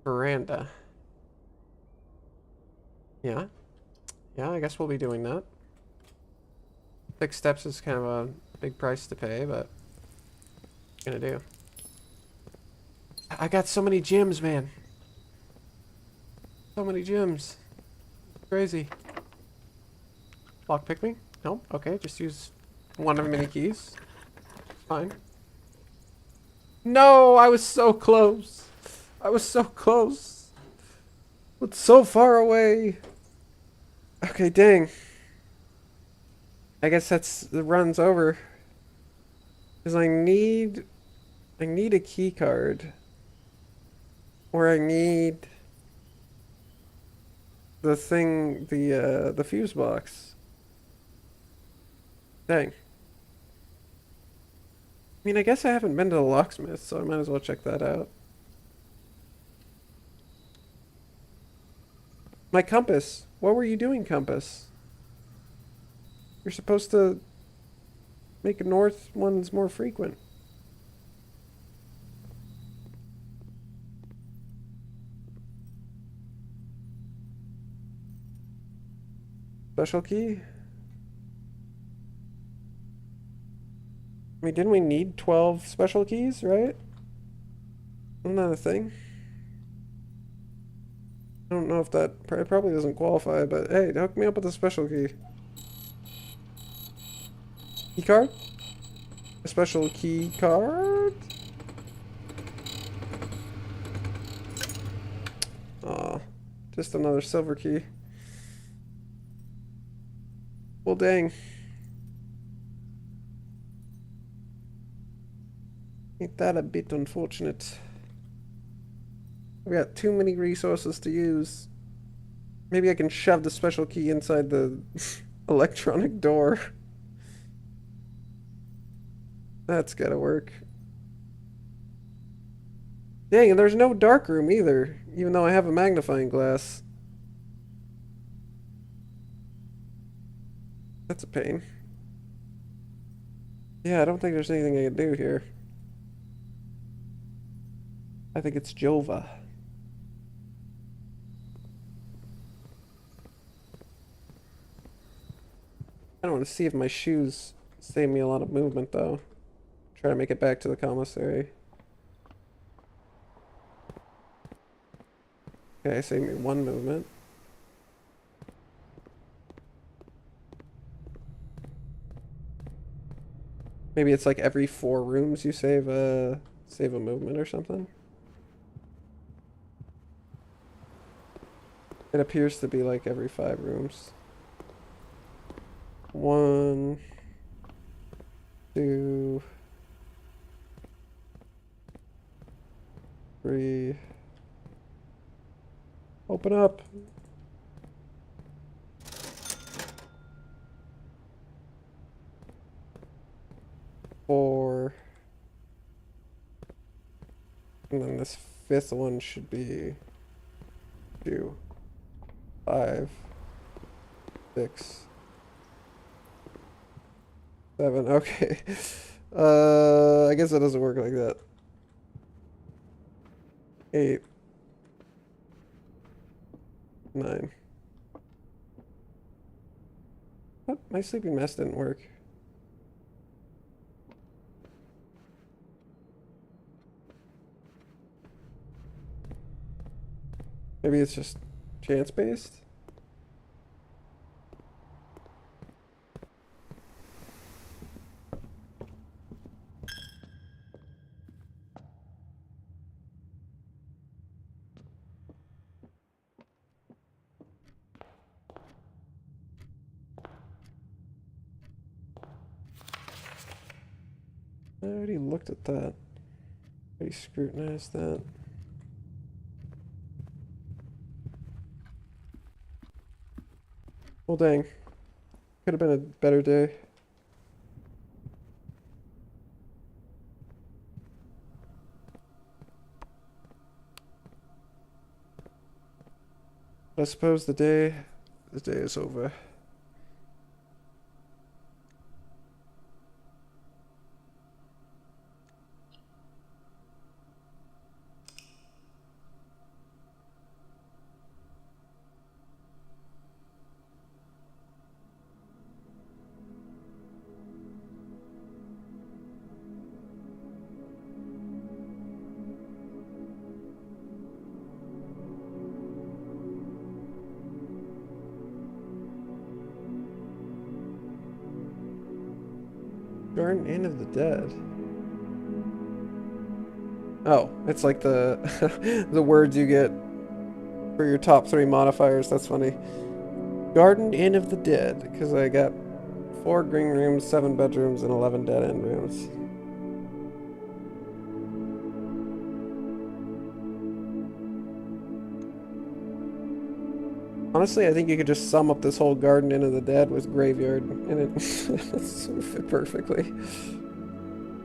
Veranda. Yeah. Yeah, I guess we'll be doing that. 6 steps is kind of a big price to pay, but what gonna do? I got so many gems, man. So many gems. Crazy. Lockpick me? Nope. Okay, just use one of many keys. Fine. No, I was so close. I was so close. But so far away. Okay, dang. I guess the run's over. Cause I need a key card. Or I need the thing, the fuse box. Dang. I mean, I guess I haven't been to the locksmith, so I might as well check that out. My compass. What were you doing, compass? You're supposed to make north ones more frequent. Special key? I mean, didn't we need 12 special keys, right? Isn't that a thing? I don't know if that it probably doesn't qualify, but hey, hook me up with a special key. Key card? A special key card? Aw, just another silver key. Well, dang. Ain't that a bit unfortunate? We got too many resources to use. Maybe I can shove the special key inside the electronic door. That's gotta work. Dang, and there's no dark room either, even though I have a magnifying glass. That's a pain. Yeah, I don't think there's anything I can do here. I think it's Jova. I don't want to see if my shoes save me a lot of movement, though. Try to make it back to the commissary. Okay, save me 1 movement. Maybe it's like every 4 rooms you save a movement or something. It appears to be like every 5 rooms. 1, 2, 3. Open up. 4. And then this 5th one should be 2, 5, 6, 7. Okay. I guess that doesn't work like that. 8, 9. What? My sleeping mask didn't work. Maybe it's just chance-based? I already looked at that. I already scrutinized that. Well, dang. Could have been a better day. I suppose the day is over. Garden Inn of the Dead. Oh, it's like the the words you get for your top 3 modifiers. That's funny. Garden Inn of the Dead, because I got 4 green rooms, 7 bedrooms, and 11 dead end rooms. Honestly, I think you could just sum up this whole Garden Inn of the Dead with Graveyard, and it would fit perfectly.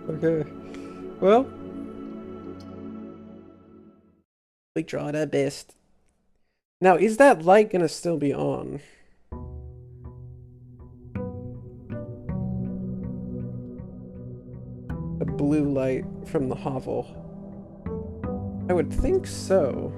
Okay. Well, we tried our best. Now, is that light gonna still be on? The blue light from the hovel. I would think so.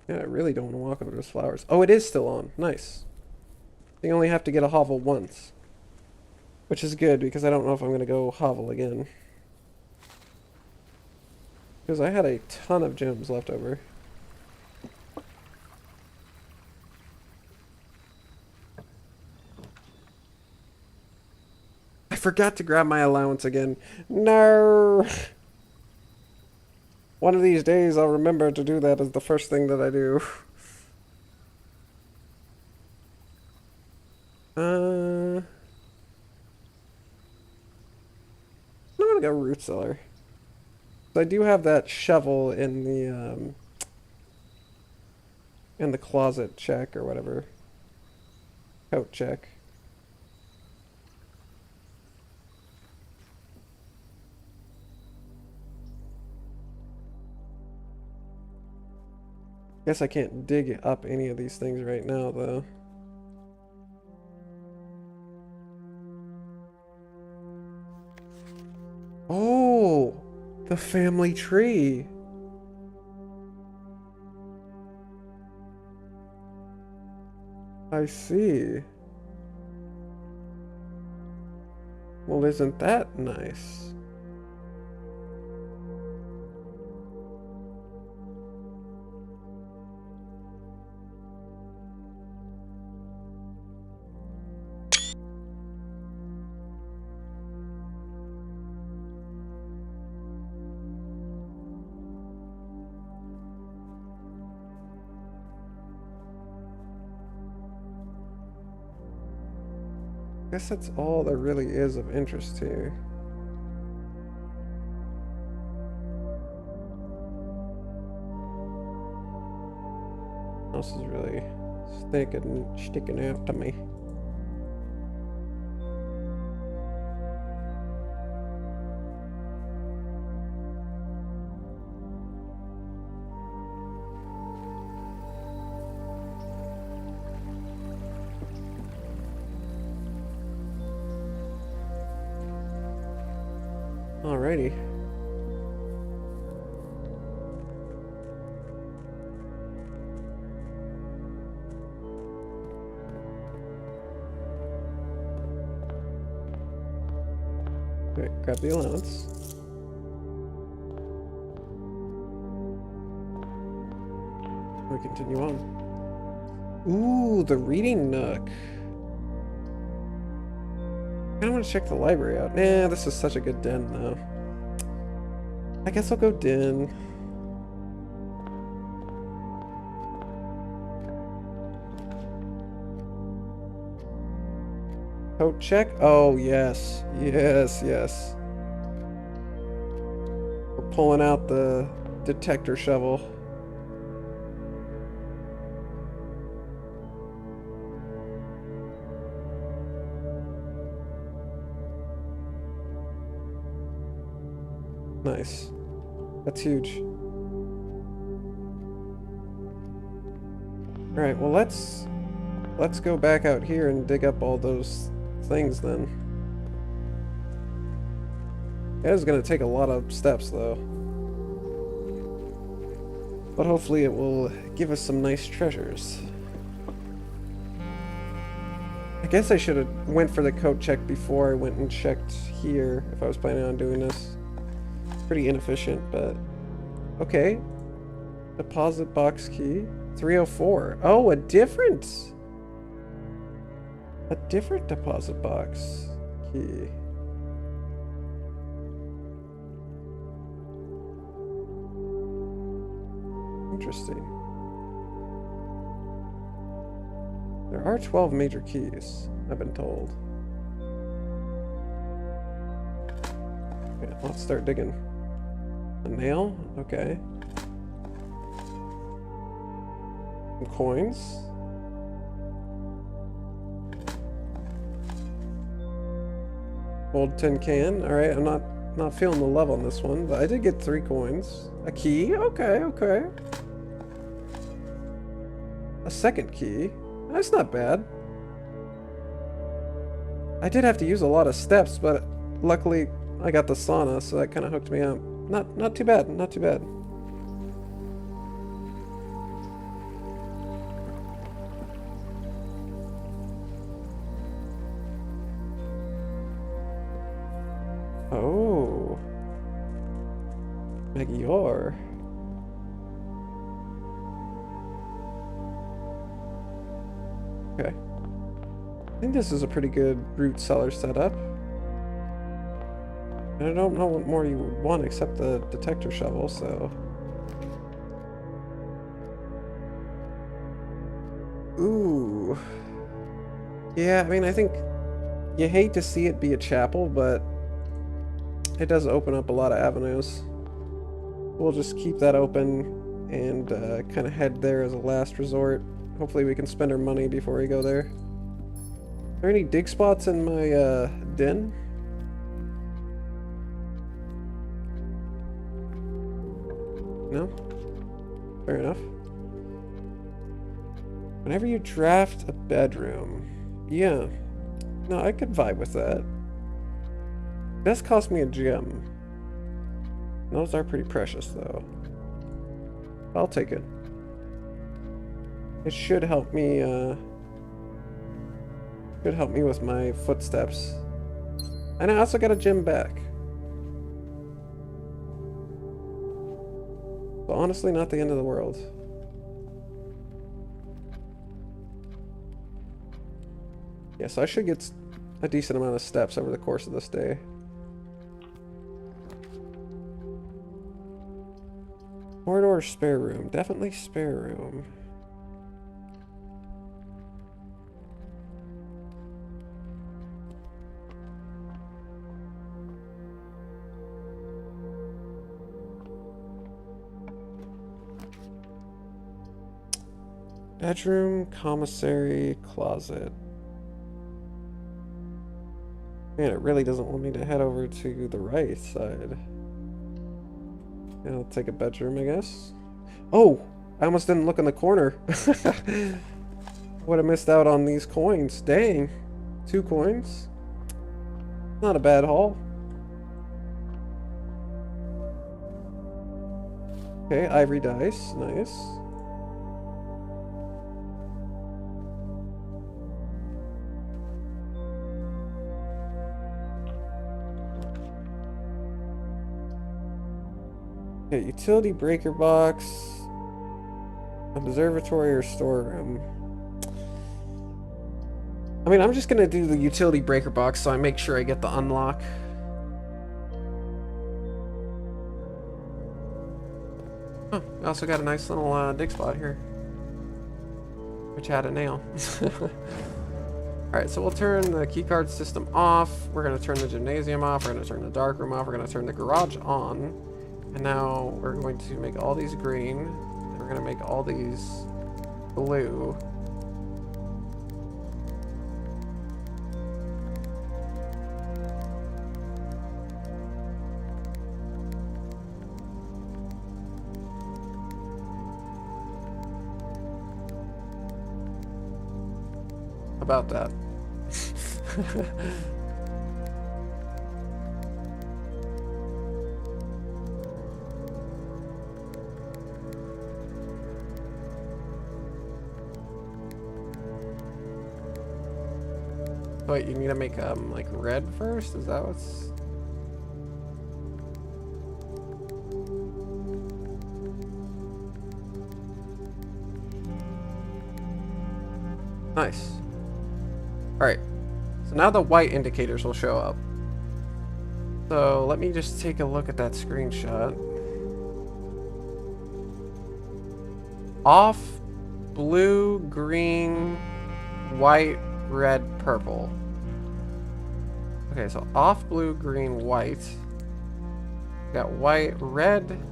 Yeah, I really don't want to walk over those flowers. Oh, it is still on. Nice. You only have to get a hovel once. Which is good, because I don't know if I'm going to go hovel again. Because I had a ton of gems left over. I forgot to grab my allowance again. No! One of these days I'll remember to do that as the first thing that I do. I'm gonna go root cellar. I do have that shovel in the closet check or whatever. Coat check. Guess I can't dig up any of these things right now, though. Oh, the family tree. I see. Well, isn't that nice? I guess that's all there really is of interest here. What else is really sticking out to me? Alrighty. Great, grab the allowance. We continue on. Ooh, the reading nook. I don't want to check the library out. Nah, this is such a good den, though. I guess I'll go den. Coat check? Oh, yes. Yes, yes. We're pulling out the detector shovel. Nice. That's huge. Alright, well let's go back out here and dig up all those things then. It is gonna take a lot of steps though. But hopefully it will give us some nice treasures. I guess I should have went for the code check before I went and checked here if I was planning on doing this. Pretty inefficient, but okay. Deposit box key 304. Oh, a different deposit box key. Interesting. There are 12 major keys, I've been told. Okay, let's start digging. A nail? Okay. Some coins. Old tin can. Alright, I'm not feeling the love on this one, but I did get 3 coins. A key? Okay, okay. A second key. That's not bad. I did have to use a lot of steps, but luckily I got the sauna, so that kind of hooked me up. Not too bad, not too bad. Oh. Magyar. Okay. I think this is a pretty good root cellar setup. And I don't know what more you would want except the detector shovel, so... Ooh. Yeah, I mean, I think you hate to see it be a chapel, but it does open up a lot of avenues. We'll just keep that open and kind of head there as a last resort. Hopefully we can spend our money before we go there. Are there any dig spots in my den? No? Fair enough. Whenever you draft a bedroom. Yeah. No, I could vibe with that. This cost me a gem. Those are pretty precious though. I'll take it. It should help me with my footsteps. And I also got a gem back. So honestly, not the end of the world. Yeah, so I should get a decent amount of steps over the course of this day. Corridor spare room. Definitely spare room. Bedroom, commissary, closet. Man, it really doesn't want me to head over to the right side. Yeah, I'll take a bedroom, I guess. Oh! I almost didn't look in the corner. Would have missed out on these coins. Dang. 2 coins. Not a bad haul. Okay, ivory dice. Nice. Okay, utility breaker box, observatory or storeroom. I mean, I'm just gonna do the utility breaker box so I make sure I get the unlock. Oh, I also got a nice little dig spot here, which had a nail. Alright, so we'll turn the keycard system off. We're gonna turn the gymnasium off. We're gonna turn the dark room off. We're gonna turn the garage on. And now we're going to make all these green, and we're going to make all these blue. How about that? Wait, you need to make like red first? Is that what's... Nice. Alright. So now the white indicators will show up. So let me just take a look at that screenshot. Off, blue, green, white, red, purple. Okay, so off, blue, green, white. Got white, red.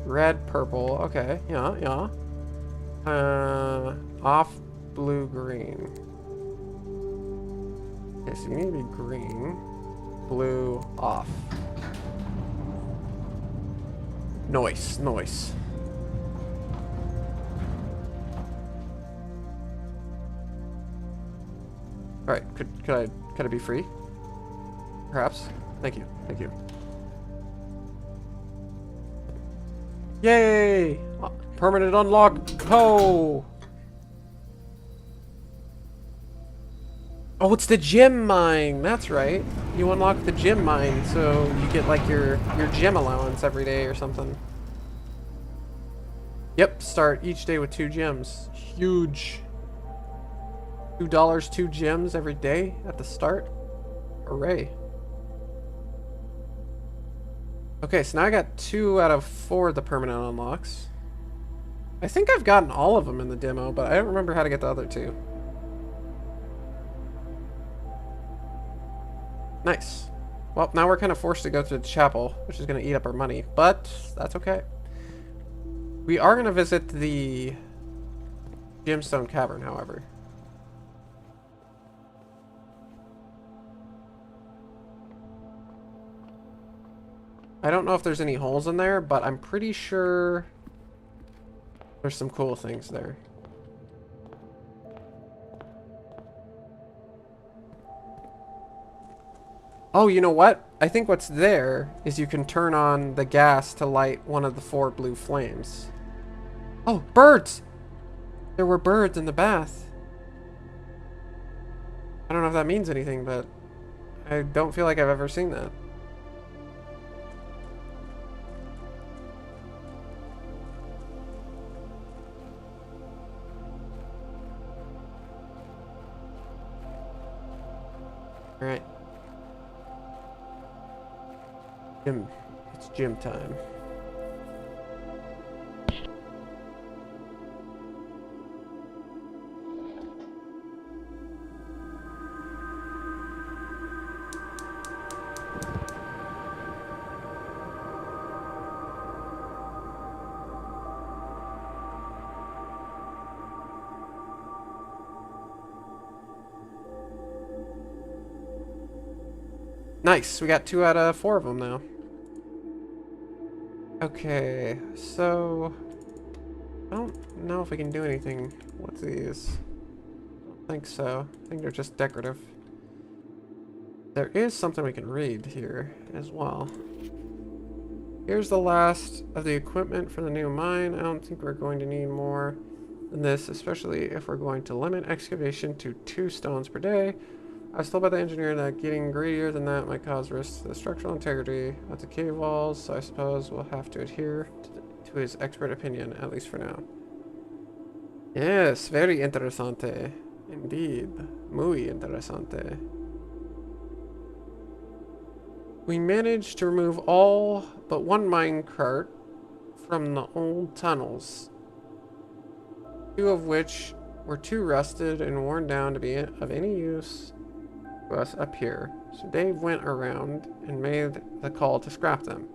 Red, purple. Okay, yeah. Off, blue, green. Okay, so you need to be green. Blue, off. Noise. Alright, could I be free? Perhaps? Thank you. Yay! Permanent unlock! Ho! Oh, it's the gem mine! That's right. You unlock the gem mine, so you get like your gem allowance every day or something. Yep, start each day with 2 gems. Huge. $2, 2 gems every day at the start. Hooray. Okay, so now I got 2 out of 4 of the permanent unlocks. I think I've gotten all of them in the demo, but I don't remember how to get the other 2. Nice. Well, now we're kind of forced to go to the chapel, which is going to eat up our money, but that's okay. We are going to visit the Gemstone Cavern, however. I don't know if there's any holes in there, but I'm pretty sure there's some cool things there. Oh, you know what? I think what's there is you can turn on the gas to light one of the 4 blue flames. Oh, birds! There were birds in the bath. I don't know if that means anything, but I don't feel like I've ever seen that. Alright. It's gym time. Nice, we got 2 out of 4 of them now. Okay, so I don't know if we can do anything with these. I don't think so. I think they're just decorative. There is something we can read here as well. Here's the last of the equipment for the new mine. I don't think we're going to need more than this, especially if we're going to limit excavation to 2 stones per day. I was told by the engineer that getting greedier than that might cause risks to the structural integrity of the cave walls, so I suppose we'll have to adhere to his expert opinion, at least for now. Yes, very interesante. Indeed. Muy interesante. We managed to remove all but 1 minecart from the old tunnels, 2 of which were too rusted and worn down to be of any use to us up here. So Dave went around and made the call to scrap them.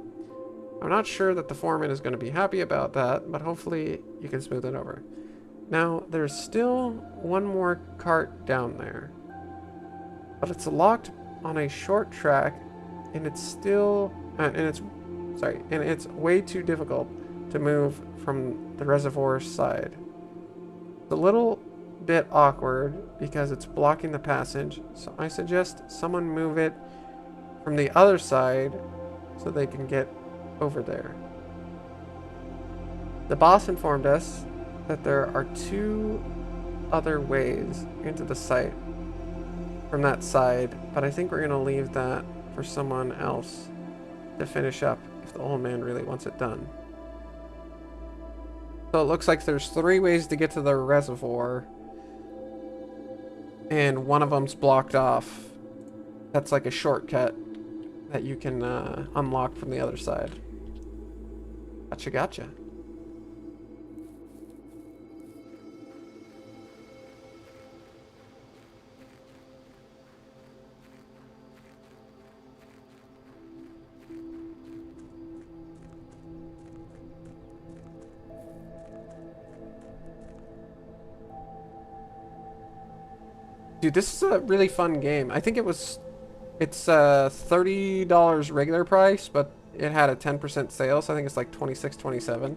I'm not sure that the foreman is going to be happy about that, but hopefully you can smooth it over. Now, there's still 1 more cart down there, but it's locked on a short track, and it's still, and it's way too difficult to move from the reservoir side. It's a little bit awkward because it's blocking the passage, so I suggest someone move it from the other side so they can get over there. The boss informed us that there are 2 other ways into the site from that side, but I think we're gonna leave that for someone else to finish up if the old man really wants it done. So it looks like there's 3 ways to get to the reservoir, and one of them's blocked off. That's like a shortcut that you can unlock from the other side. Gotcha. Dude, this is a really fun game. I think it's $30 regular price, but it had a 10% sale, so I think it's like $26, $27.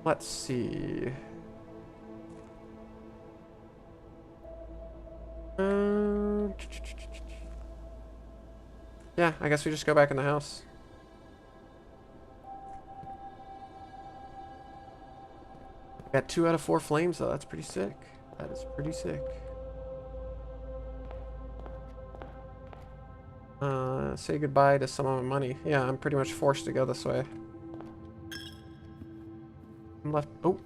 Let's see. Yeah, I guess we just go back in the house. Got 2 out of 4 flames though. That's pretty sick. That is pretty sick. Say goodbye to some of my money. Yeah, I'm pretty much forced to go this way. I'm left. Oh,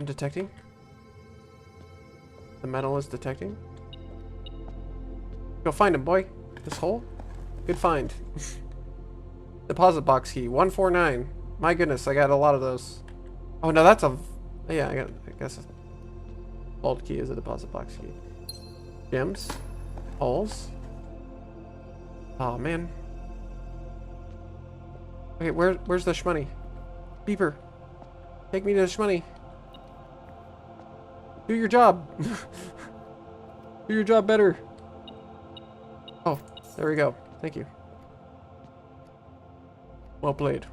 I'm detecting. The metal is detecting. Go find him, boy. This hole. Good find. Deposit box key 149. My goodness, I got a lot of those. Oh no, that's a... Yeah, I guess vault key is a deposit box key. Gems. Holes. Oh man. Okay, where's the shmoney? Beeper. Take me to the shmoney. Do your job. Do your job better. Oh, there we go. Thank you. Well played.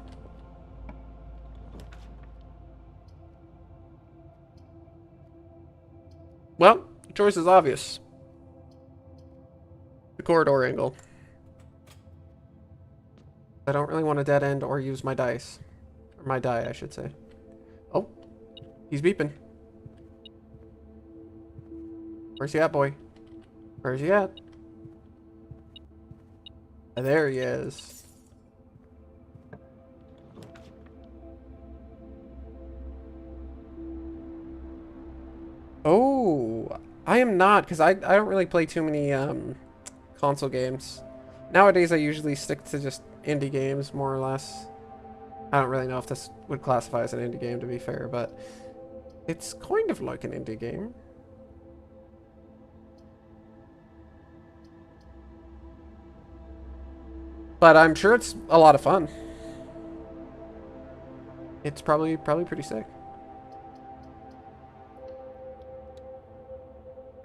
Well, the choice is obvious. The corridor angle. I don't really want a dead end or use my dice. Or my die, I should say. Oh, he's beeping. Where's he at, boy? Where's he at? There he is. Oh, I am not, because I don't really play too many console games. Nowadays I usually stick to just indie games, more or less. I don't really know if this would classify as an indie game, to be fair, but it's kind of like an indie game. But I'm sure it's a lot of fun. It's probably pretty sick.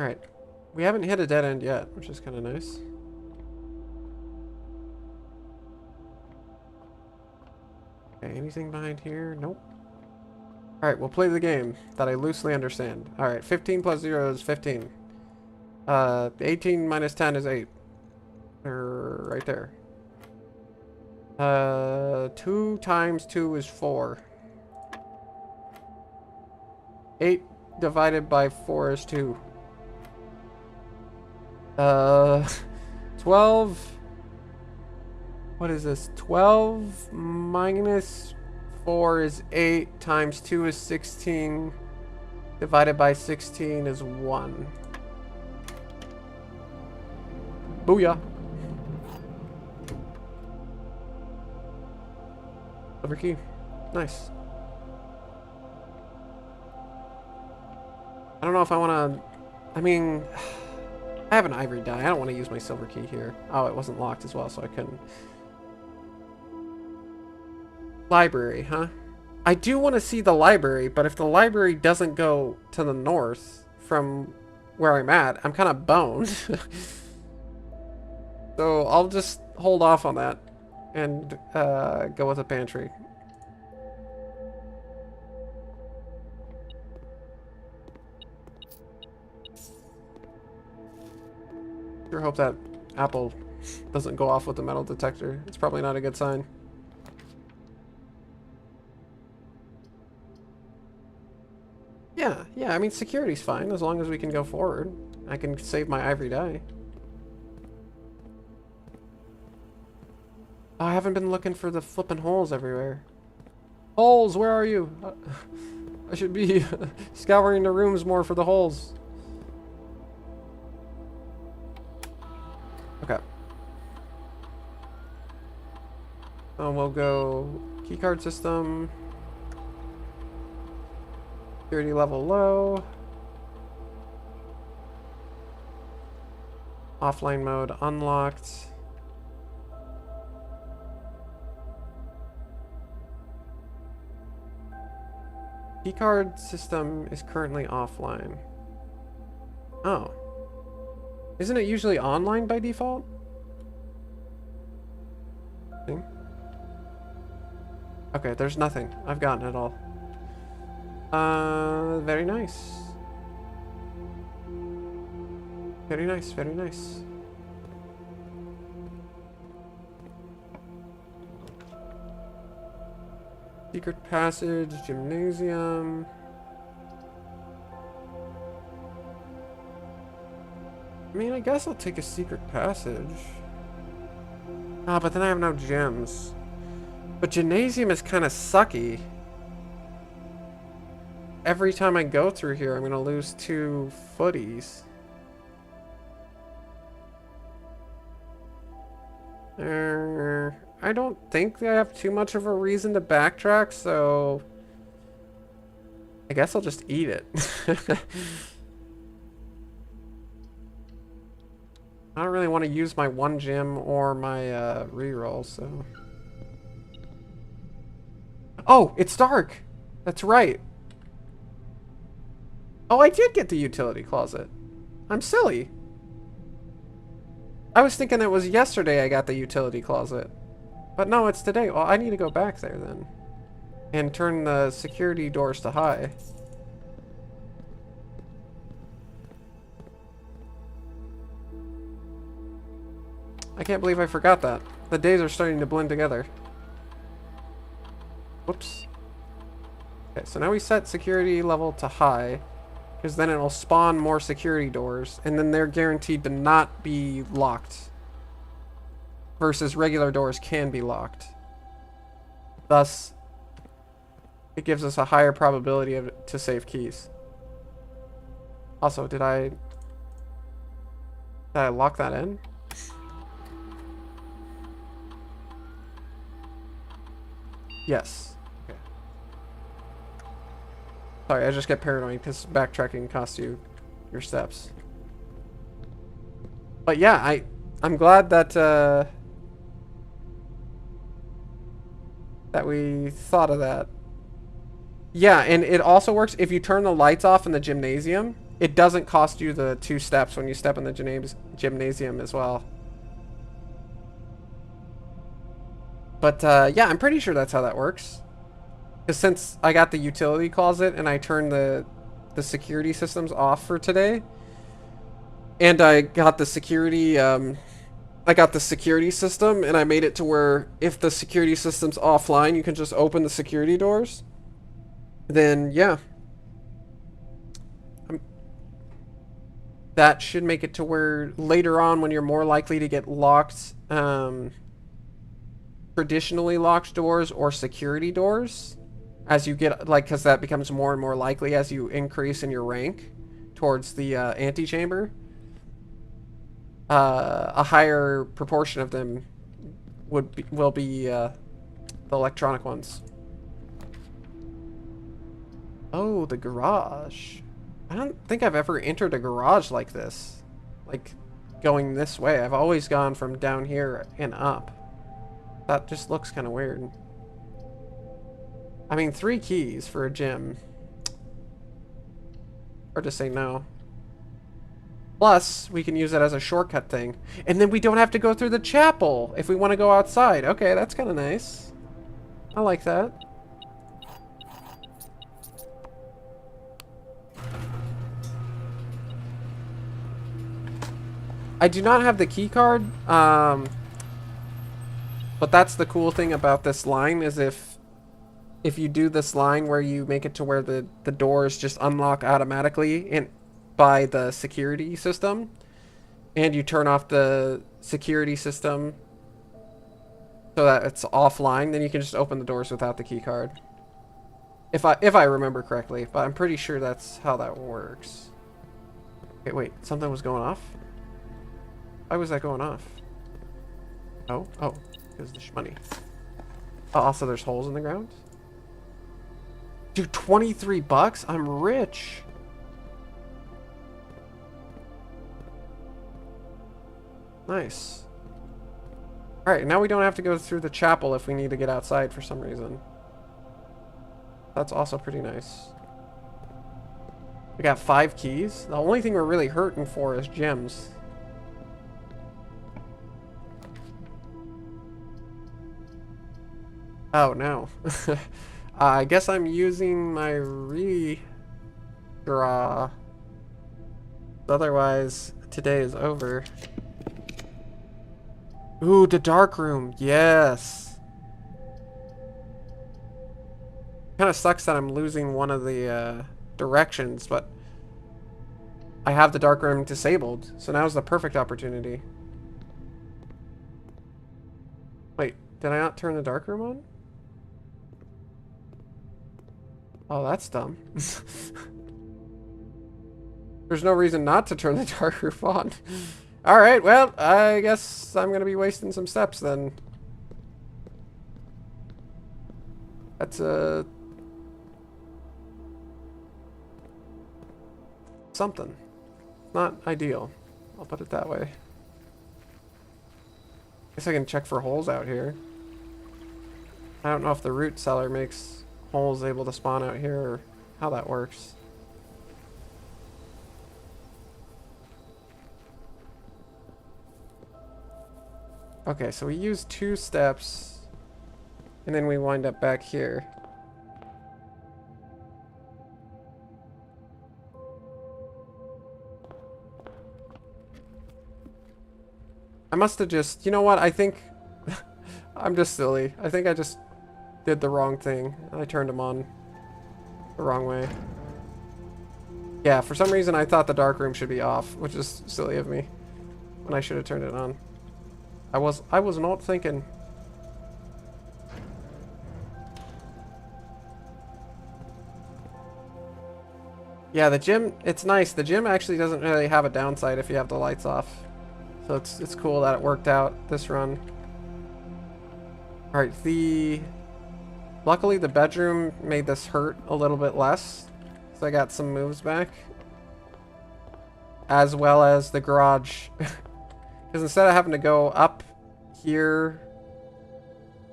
Alright. We haven't hit a dead end yet, which is kind of nice. Okay, anything behind here? Nope. Alright, we'll play the game that I loosely understand. Alright, 15 plus 0 is 15. 18 minus 10 is 8. Right there. 2 times 2 is 4. 8 divided by 4 is 2. 12. What is this? 12 minus 4 is 8 times 2 is 16. Divided by 16 is 1. Booyah. Silver key. Nice. I don't know if I want to... I mean... I have an ivory die. I don't want to use my silver key here. Oh, it wasn't locked as well, so I couldn't. Library, huh? I do want to see the library, but if the library doesn't go to the north from where I'm at, I'm kind of boned. So I'll just hold off on that and go with a pantry. Sure hope that apple doesn't go off with the metal detector. It's probably not a good sign. Yeah, I mean, security's fine as long as we can go forward. I can save my ivory dye. Oh, I haven't been looking for the flipping holes everywhere. Holes, where are you? I should be scouring the rooms more for the holes. Okay. We'll go keycard system. Security level low. Offline mode unlocked. Keycard system is currently offline. Oh. Isn't it usually online by default? Okay, there's nothing. I've gotten it all. Very nice. Very nice, very nice. Secret passage, gymnasium. I mean, I guess I'll take a secret passage. Ah, but then I have no gems. But gymnasium is kind of sucky. Every time I go through here, I'm gonna lose 2 footies. I don't think I have too much of a reason to backtrack, so I guess I'll just eat it. I don't really want to use my 1 gem or my reroll, so. Oh, it's dark. That's right. Oh, I did get the utility closet. I'm silly. I was thinking it was yesterday I got the utility closet. But no, it's today. Well, I need to go back there then. And turn the security doors to high. I can't believe I forgot that. The days are starting to blend together. Whoops. Okay, so now we set security level to high. Because then it'll spawn more security doors, and then they're guaranteed to not be locked. Versus regular doors can be locked. Thus, it gives us a higher probability to save keys. Also, did I lock that in? Yes. Sorry, I just get paranoid because backtracking costs you your steps. But yeah, I'm glad that that we thought of that. Yeah, and it also works if you turn the lights off in the gymnasium. It doesn't cost you the 2 steps when you step in the gymnasium as well. But yeah, I'm pretty sure that's how that works. Because since I got the utility closet and I turned the security systems off for today, and I got the security system, and I made it to where if the security system's offline, you can just open the security doors. Then yeah, that should make it to where later on, when you're more likely to get locked, traditionally locked doors or security doors. As you get, like, because that becomes more and more likely as you increase in your rank towards the antechamber. A higher proportion of them will be the electronic ones. Oh, the garage. I don't think I've ever entered a garage like this. Like, going this way. I've always gone from down here and up. That just looks kind of weird. I mean, 3 keys for a gym. Hard to say no. Plus, we can use it as a shortcut thing. And then we don't have to go through the chapel if we want to go outside. Okay, that's kind of nice. I like that. I do not have the key card, but that's the cool thing about this line is if you do this line where you make it to where the doors just unlock automatically by the security system, and you turn off the security system so that it's offline, then you can just open the doors without the key card. If I remember correctly, but I'm pretty sure that's how that works. Okay, wait, something was going off? Why was that going off? Oh, because the money. Oh, also there's holes in the ground? Dude, 23 bucks? I'm rich. Nice. Alright, now we don't have to go through the chapel if we need to get outside for some reason. That's also pretty nice. We got 5 keys. The only thing we're really hurting for is gems. Oh no. I guess I'm using my redraw. Otherwise, today is over. Ooh, the dark room. Yes. Kind of sucks that I'm losing one of the directions, but I have the dark room disabled, so now's the perfect opportunity. Wait, did I not turn the dark room on? Oh, that's dumb. There's no reason not to turn the dark room on. Alright, well, I guess I'm gonna be wasting some steps then. That's something. Not ideal. I'll put it that way. Guess I can check for holes out here. I don't know if the root cellar makes holes able to spawn out here or how that works. Okay, so we use 2 steps and then we wind up back here. I must have just, you know what, I think I'm just silly. I think I just did the wrong thing. I turned them on the wrong way. Yeah, for some reason I thought the dark room should be off, which is silly of me. When I should have turned it on. I was not thinking. Yeah, the gym, it's nice. The gym actually doesn't really have a downside if you have the lights off. So it's cool that it worked out this run. Alright, luckily the bedroom made this hurt a little bit less. So I got some moves back. As well as the garage. Because instead of having to go up here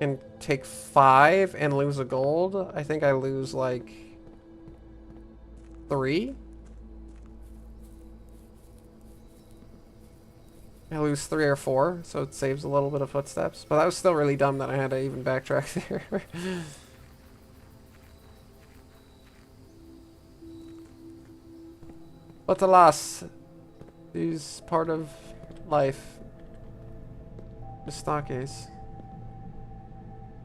and take 5 and lose a gold, I think I lose like 3. I lose 3 or 4, so it saves a little bit of footsteps. But that was still really dumb that I had to even backtrack there. But alas, these part of life. Mistakes.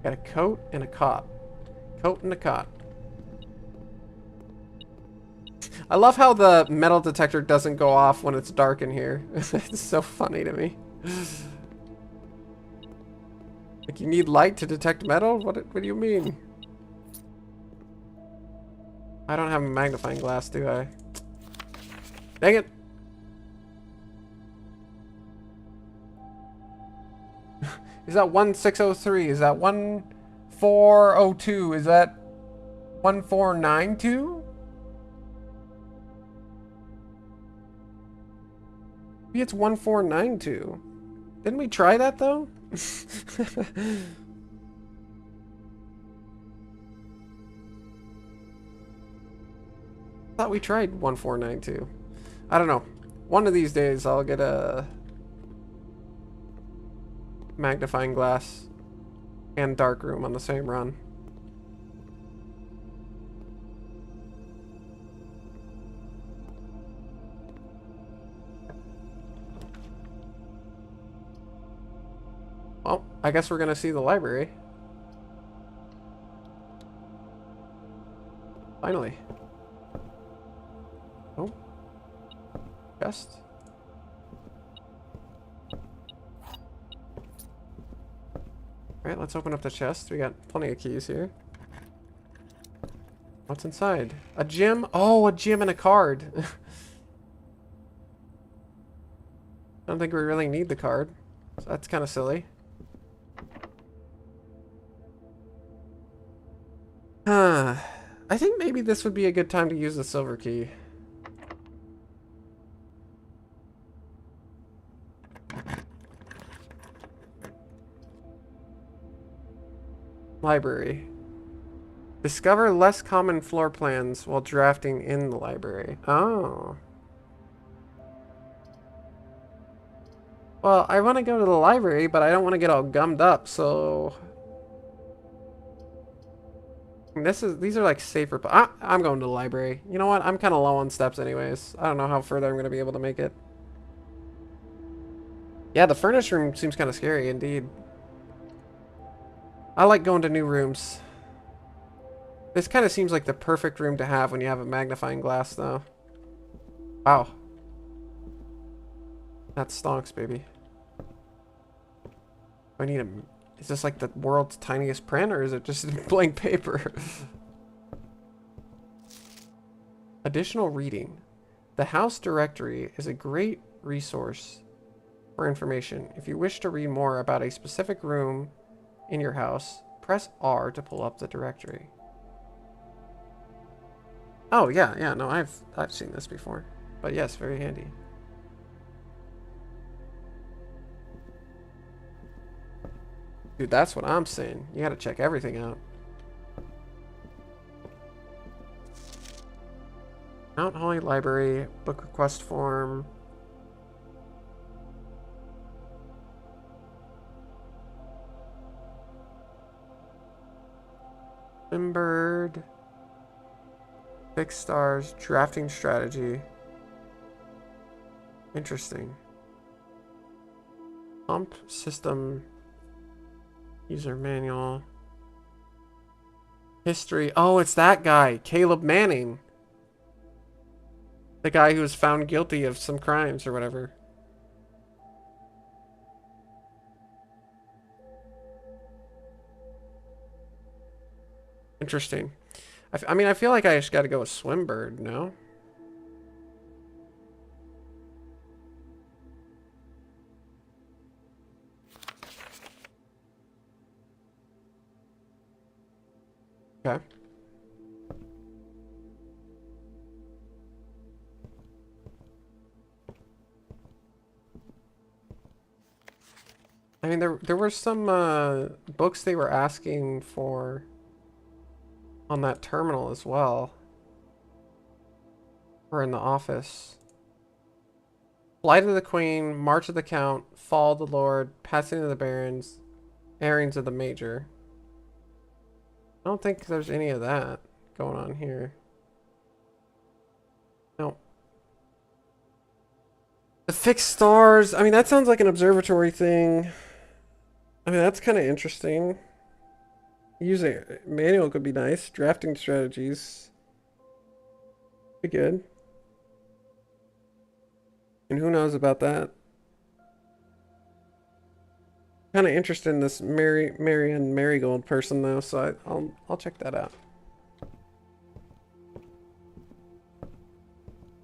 Got a coat and a cot. Coat and a cot. I love how the metal detector doesn't go off when it's dark in here. It's so funny to me. Like, you need light to detect metal? What do you mean? I don't have a magnifying glass, do I? Dang it! Is that 1603? Is that 1402? Is that 1492? Maybe it's 1492. Didn't we try that though? Thought we tried 1492. I don't know. One of these days I'll get a magnifying glass and dark room on the same run. I guess we're gonna see the library. Finally. Oh. Chest. Alright, let's open up the chest. We got plenty of keys here. What's inside? A gym? Oh, a gym and a card. I don't think we really need the card. So that's kind of silly. Huh. I think maybe this would be a good time to use the silver key. Library. Discover less common floor plans while drafting in the library. Oh. Well, I want to go to the library, but I don't want to get all gummed up, so... These are like safer... I'm going to the library. You know what? I'm kind of low on steps anyways. I don't know how further I'm going to be able to make it. Yeah, the furnace room seems kind of scary indeed. I like going to new rooms. This kind of seems like the perfect room to have when you have a magnifying glass, though. Wow. That stonks, baby. I need a... Is this like the world's tiniest print, or is it just blank paper? Additional reading. The house directory is a great resource for information. If you wish to read more about a specific room in your house, press R to pull up the directory. Oh, yeah, no, I've seen this before. But yes, very handy. Dude, that's what I'm saying. You gotta check everything out. Mount Holly Library, book request form. Bird. Fixed stars, drafting strategy. Interesting. Pump system. User manual. History. Oh, it's that guy, Caleb Manning. The guy who was found guilty of some crimes or whatever. Interesting. I mean, I feel like I just gotta go with Swimbird, no? Okay. I mean, there were some books they were asking for on that terminal as well. Or in the office. Flight of the Queen, March of the Count, Fall of the Lord, Passing of the Barons, Airings of the Major. I don't think there's any of that going on here. No. The fixed stars. I mean, that sounds like an observatory thing. I mean, that's kind of interesting. Using manual could be nice. Drafting strategies. Be good. And who knows about that? Kind of interested in this Marianne Marigold person though, so I'll check that out.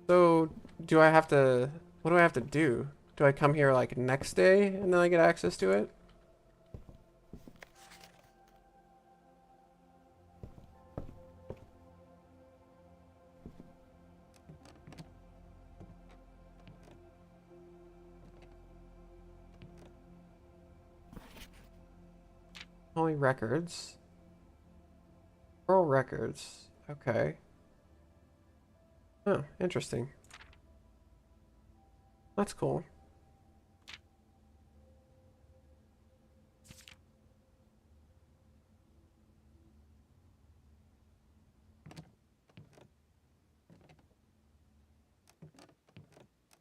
So, do I have to... What do I have to do? Do I come here like next day and then I get access to it? Only records. Oral records. Okay. Oh, interesting. That's cool.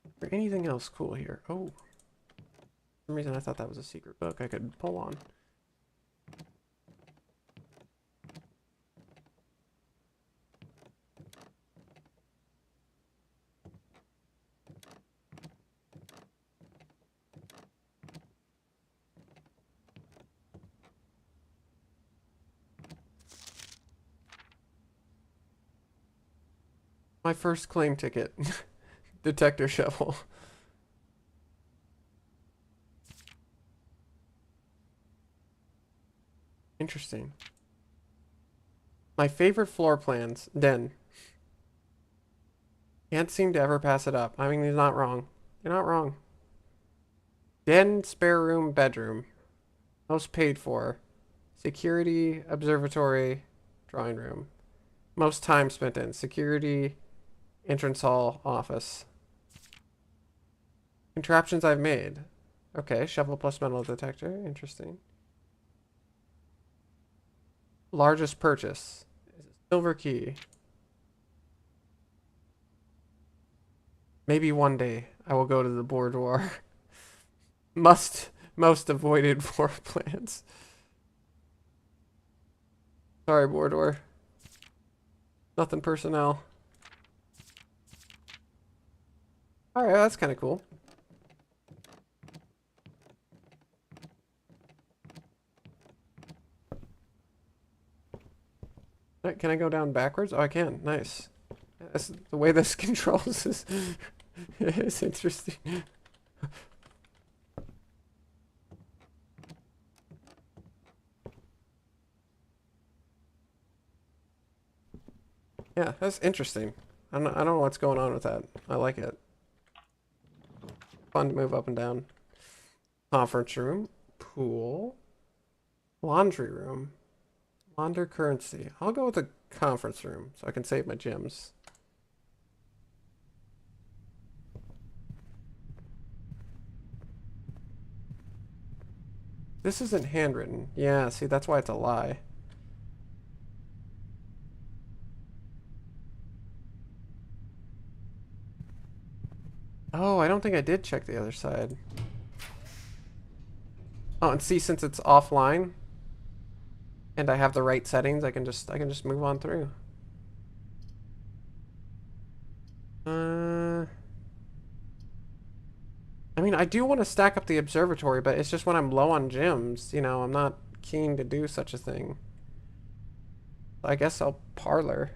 Is there anything else cool here? Oh. some reason I thought that was a secret book I could pull on. My first claim ticket. Detector shovel. Interesting. My favorite floor plans. Den. Can't seem to ever pass it up. I mean, he's not wrong. You're not wrong. Den, spare room, bedroom. Most paid for. Security, observatory, drawing room. Most time spent in. Security, entrance hall, office. Contraptions I've made. Okay, shovel plus metal detector. Interesting. Largest purchase. Silver key. Maybe one day I will go to the boudoir. Most avoided floor plans. Sorry, boudoir. Nothing personnel. Alright, that's kind of cool. Can I go down backwards? Oh, I can. Nice. That's, the way this controls is interesting. Yeah, that's interesting. I don't know what's going on with that. I like it. Fun to move up and down. Conference room. Pool. Laundry room. Launder currency. I'll go with the conference room so I can save my gems. This isn't handwritten. Yeah, see, that's why it's a lie. Oh, I don't think I did check the other side. Oh, and see, since it's offline and I have the right settings, I can just move on through. I mean, I do want to stack up the observatory, but it's just when I'm low on gems, you know, I'm not keen to do such a thing. I guess I'll parlor.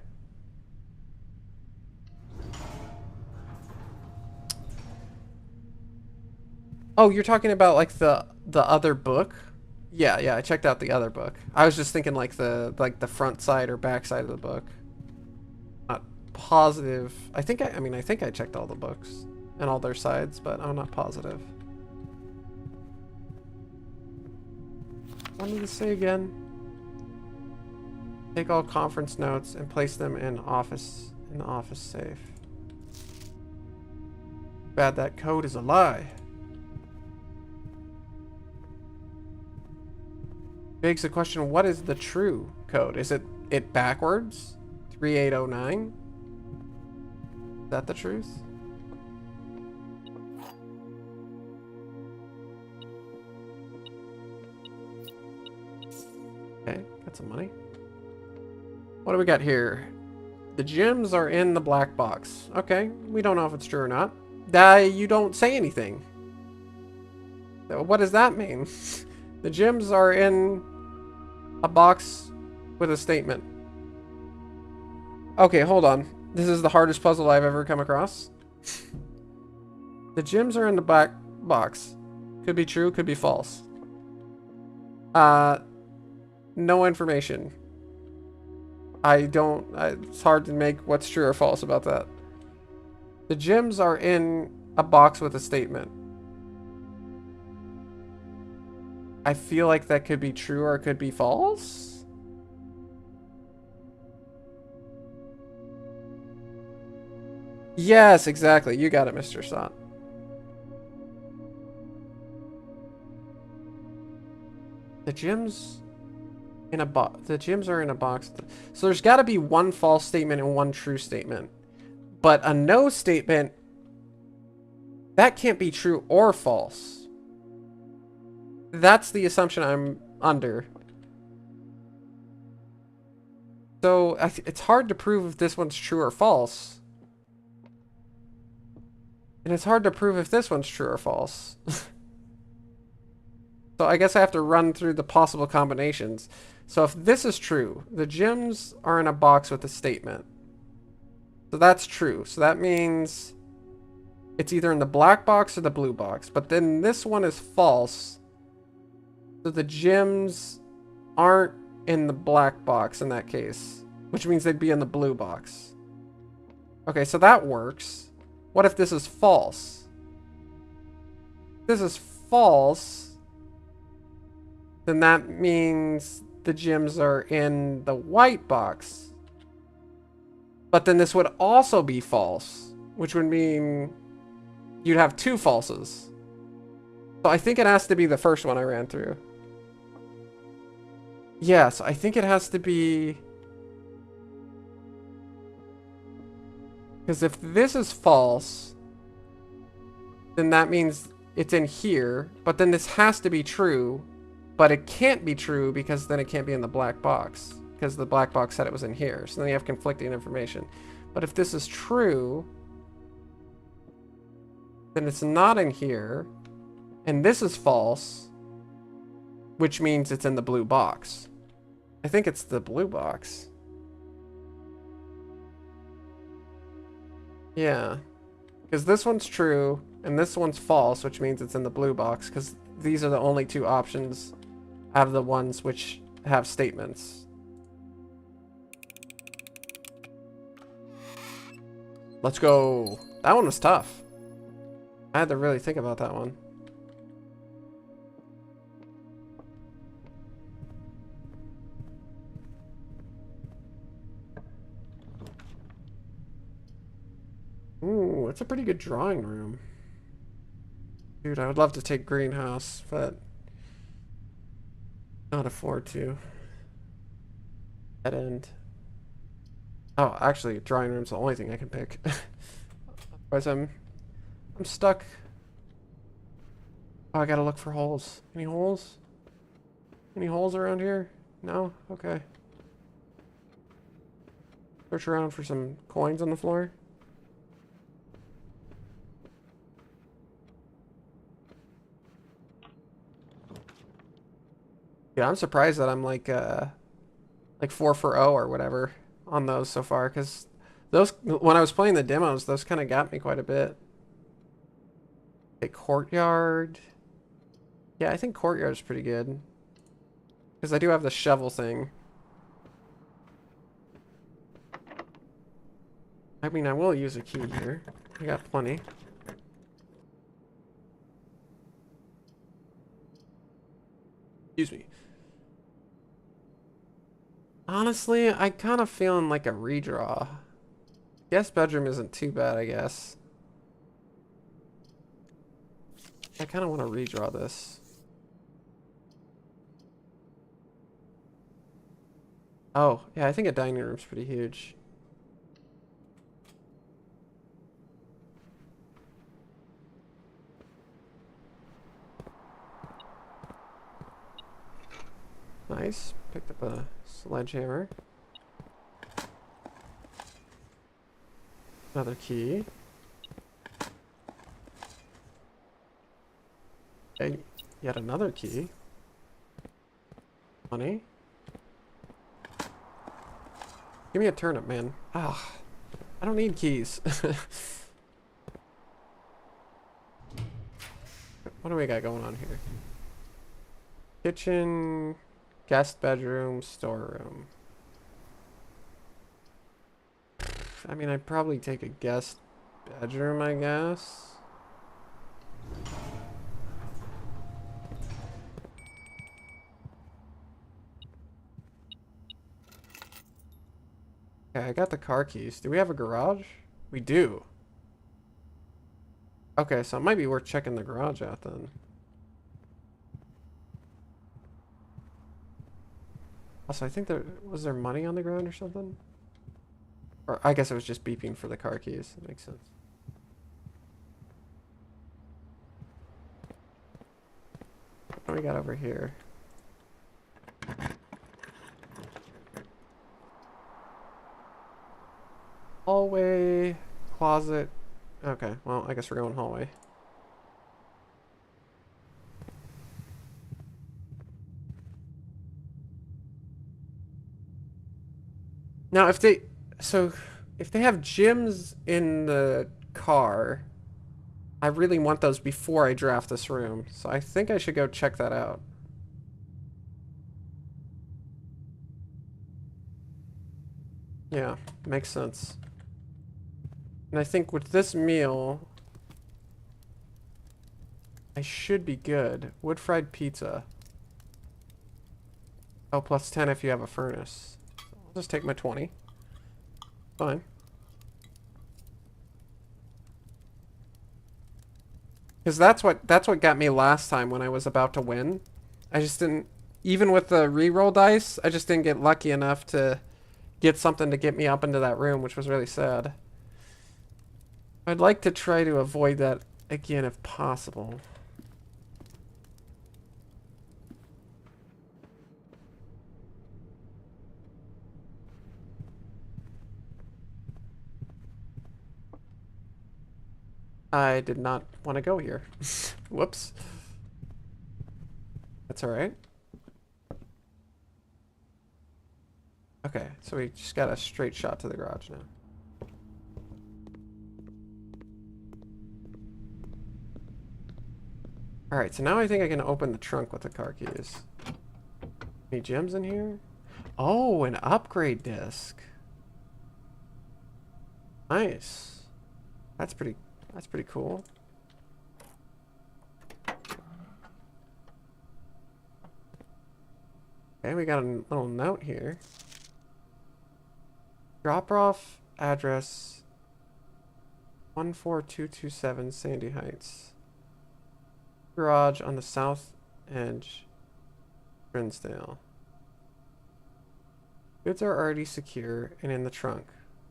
Oh, you're talking about like the other book? Yeah, I checked out the other book. I was just thinking like the front side or back side of the book. Not positive. I think I checked all the books and all their sides, but I'm not positive. What did it say again? Take all conference notes and place them in the office safe. Bad, that code is a lie. Begs the question, what is the true code? Is it backwards? 3809? Is that the truth? Okay, got some money. What do we got here? The gems are in the black box. Okay, we don't know if it's true or not. You don't say anything. What does that mean? The gems are in a box with a statement. Okay, hold on. This is the hardest puzzle I've ever come across. The gems are in the black box. Could be true, could be false. No information. It's hard to make what's true or false about that. The gems are in a box with a statement. I feel like that could be true or it could be false. Yes, exactly. You got it, Mr. Sot. The gems in a box. The gems are in a box. So there's got to be one false statement and one true statement. But a no statement, that can't be true or false. That's the assumption I'm under. So it's hard to prove if this one's true or false. And it's hard to prove if this one's true or false. So I guess I have to run through the possible combinations. So if this is true, the gems are in a box with a statement. So that's true. So that means it's either in the black box or the blue box. But then this one is false. So the gems aren't in the black box in that case, which means they'd be in the blue box. Okay, so that works. What if this is false? If this is false, then that means the gems are in the white box. But then this would also be false, which would mean you'd have two falses. So I think it has to be the first one I ran through. Yes, I think it has to be... Because if this is false, then that means it's in here. But then this has to be true. But it can't be true because then it can't be in the black box. Because the black box said it was in here. So then you have conflicting information. But if this is true, then it's not in here. And this is false, which means it's in the blue box. I think it's the blue box. Yeah. Because this one's true, and this one's false, which means it's in the blue box. Because these are the only two options out of the ones which have statements. Let's go. That one was tough. I had to really think about that one. Ooh, it's a pretty good drawing room. Dude, I would love to take greenhouse, but not afford to. Dead end. Oh, actually, drawing room's the only thing I can pick. Otherwise, I'm stuck. Oh, I gotta look for holes. Any holes? Any holes around here? No? Okay. Search around for some coins on the floor. Yeah, I'm surprised that I'm like 4 for 0 or whatever on those so far, because those, when I was playing the demos, those kind of got me quite a bit. Okay, courtyard. Yeah, I think courtyard's pretty good. Because I do have the shovel thing. I mean, I will use a key here. I got plenty. Excuse me. Honestly, I kind of feeling like a redraw. Guest bedroom isn't too bad, I guess. I kind of want to redraw this. Oh, yeah, I think a dining room's pretty huge. Nice. Picked up a sledgehammer. Another key. Okay, yet another key. Money. Give me a turnip, man. Ah, I don't need keys. What do we got going on here? Kitchen, guest bedroom, storeroom. I mean, I'd probably take a guest bedroom, I guess. Okay, I got the car keys. Do we have a garage? We do. Okay, so it might be worth checking the garage out then. Also, I think was there money on the ground or something? Or I guess it was just beeping for the car keys. That makes sense. What do we got over here? Hallway, closet. Okay, well, I guess we're going hallway. Now, if they have gyms in the car, I really want those before I draft this room. So I think I should go check that out. Yeah, makes sense. And I think with this meal, I should be good. Wood fried pizza. Oh, plus 10 if you have a furnace. So I'll just take my 20. Fine. Because that's what got me last time when I was about to win. I just didn't, even with the reroll dice, I just didn't get lucky enough to get something to get me up into that room, which was really sad. I'd like to try to avoid that again if possible. I did not want to go here. Whoops. That's alright. Okay, so we just got a straight shot to the garage now. Alright, so now I think I can open the trunk with the car keys. Any gems in here? Oh, an upgrade disc. Nice. That's pretty cool. Okay, we got a little note here. Drop off address 14227 Sandy Heights. Garage on the south edge, Brinsdale. Goods are already secure and in the trunk,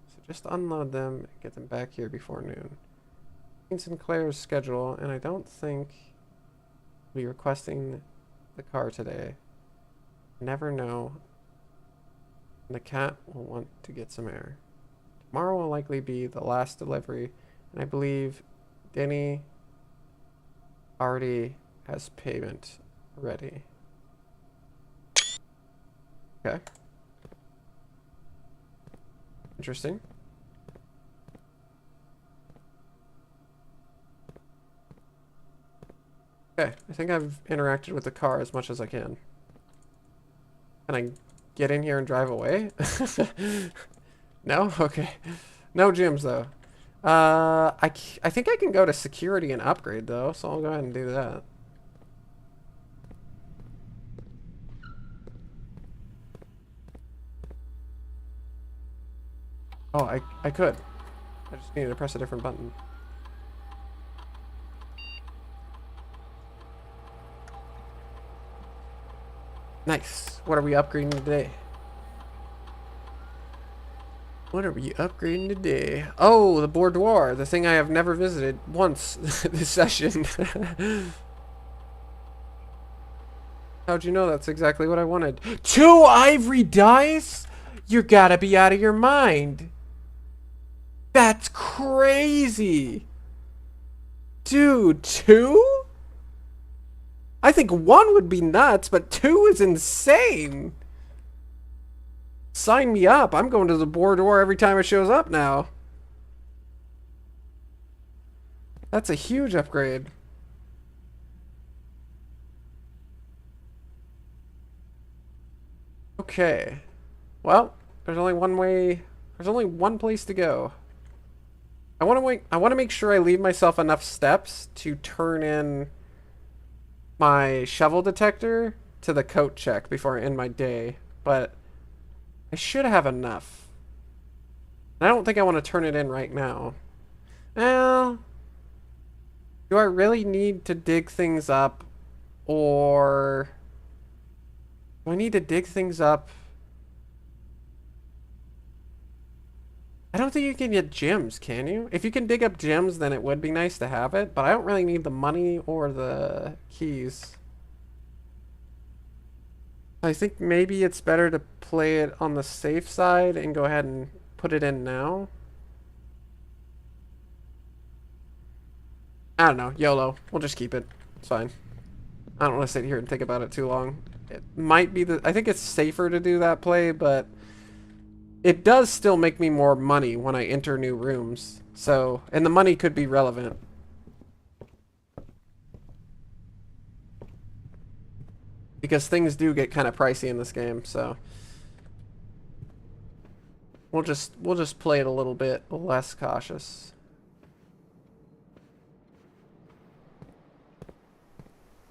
so just unload them and get them back here before noon. Sinclair's schedule, and I don't think we'll be requesting the car today. Never know. The cat will want to get some air. Tomorrow will likely be the last delivery, and I believe Denny already has payment ready. Okay. Interesting. Okay, I think I've interacted with the car as much as I can. Can I get in here and drive away? No? Okay. No gyms, though. I think I can go to security and upgrade, though, so I'll go ahead and do that. Oh, I could. I just needed to press a different button. Nice. What are we upgrading today? What are we upgrading today? Oh, the boudoir. The thing I have never visited once this session. How'd you know that's exactly what I wanted? 2 ivory dice? You gotta be out of your mind. That's crazy. Dude, 2? I think 1 would be nuts, but 2 is insane. Sign me up. I'm going to the boudoir every time it shows up now. That's a huge upgrade. Okay. Well, there's only one way. There's only one place to go. I want to make sure I leave myself enough steps to turn in my shovel detector to the coat check before I end my day, but I should have enough. I don't think I want to turn it in right now. Well, do I really need to dig things up, or do I need to dig things up? I don't think you can get gems, can you? If you can dig up gems, then it would be nice to have it, but I don't really need the money or the keys. I think maybe it's better to play it on the safe side and go ahead and put it in now. I don't know. YOLO. We'll just keep it. It's fine. I don't want to sit here and think about it too long. It might be I think it's safer to do that play, but it does still make me more money when I enter new rooms. So, and the money could be relevant. Because things do get kind of pricey in this game, so we'll just play it a little bit less cautious.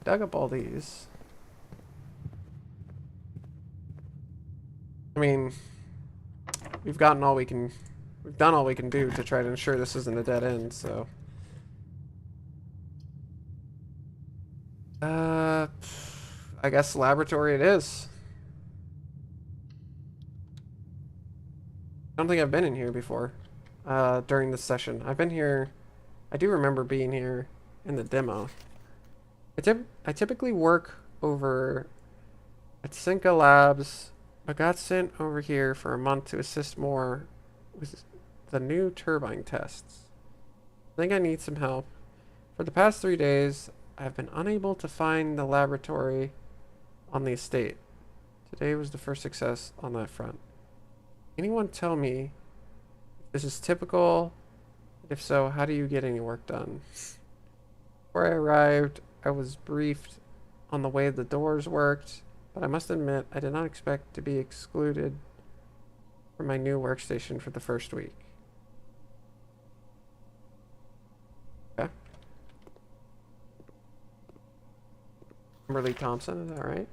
Dug up all these. I mean, we've done all we can do to try to ensure this isn't a dead end, so I guess laboratory it is. I don't think I've been in here before during this session. I've been here, I do remember being here in the demo. I typically work over at Cinca Labs, but got sent over here for a month to assist more with the new turbine tests. I think I need some help. For the past 3 days, I've been unable to find the laboratory on the estate. Today was the first success on that front. Anyone tell me if this is typical? If so, how do you get any work done? Before I arrived, I was briefed on the way the doors worked, but I must admit I did not expect to be excluded from my new workstation for the first week. Okay. Kimberly Thompson, is that right?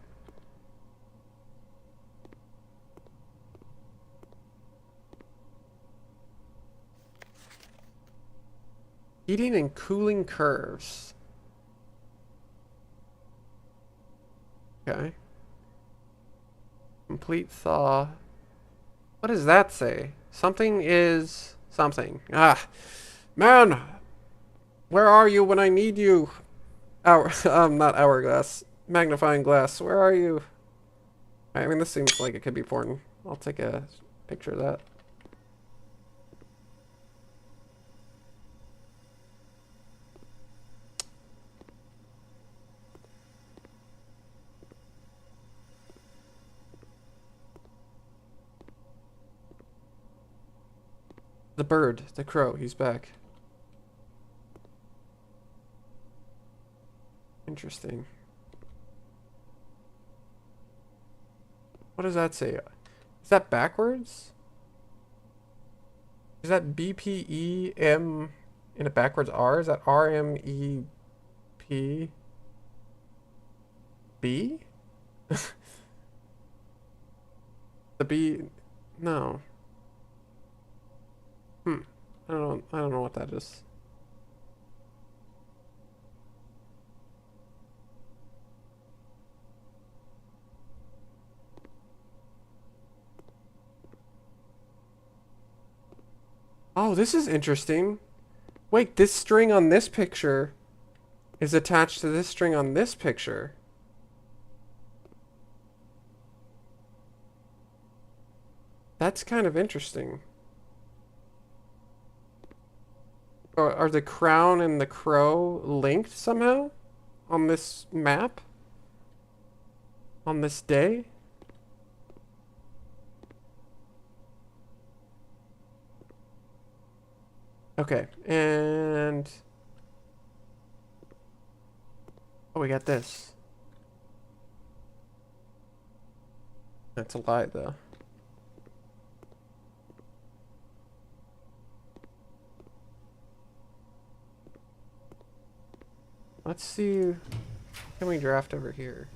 Heating and cooling curves. Okay. Complete thaw. What does that say? Something is something. Ah, man, where are you when I need you? Not hourglass. Magnifying glass. Where are you? I mean, this seems like it could be important. I'll take a picture of that. The bird, the crow, he's back. Interesting. What does that say? Is that backwards? Is that BPEM in a backwards R? Is that RMEP? B? The B? No. I don't know what that is. Oh, this is interesting. Wait, this string on this picture is attached to this string on this picture. That's kind of interesting. Are the crown and the crow linked somehow on this map? On this day? Okay, and... oh, we got this. That's a lie, though. Let's see. Can we draft over here?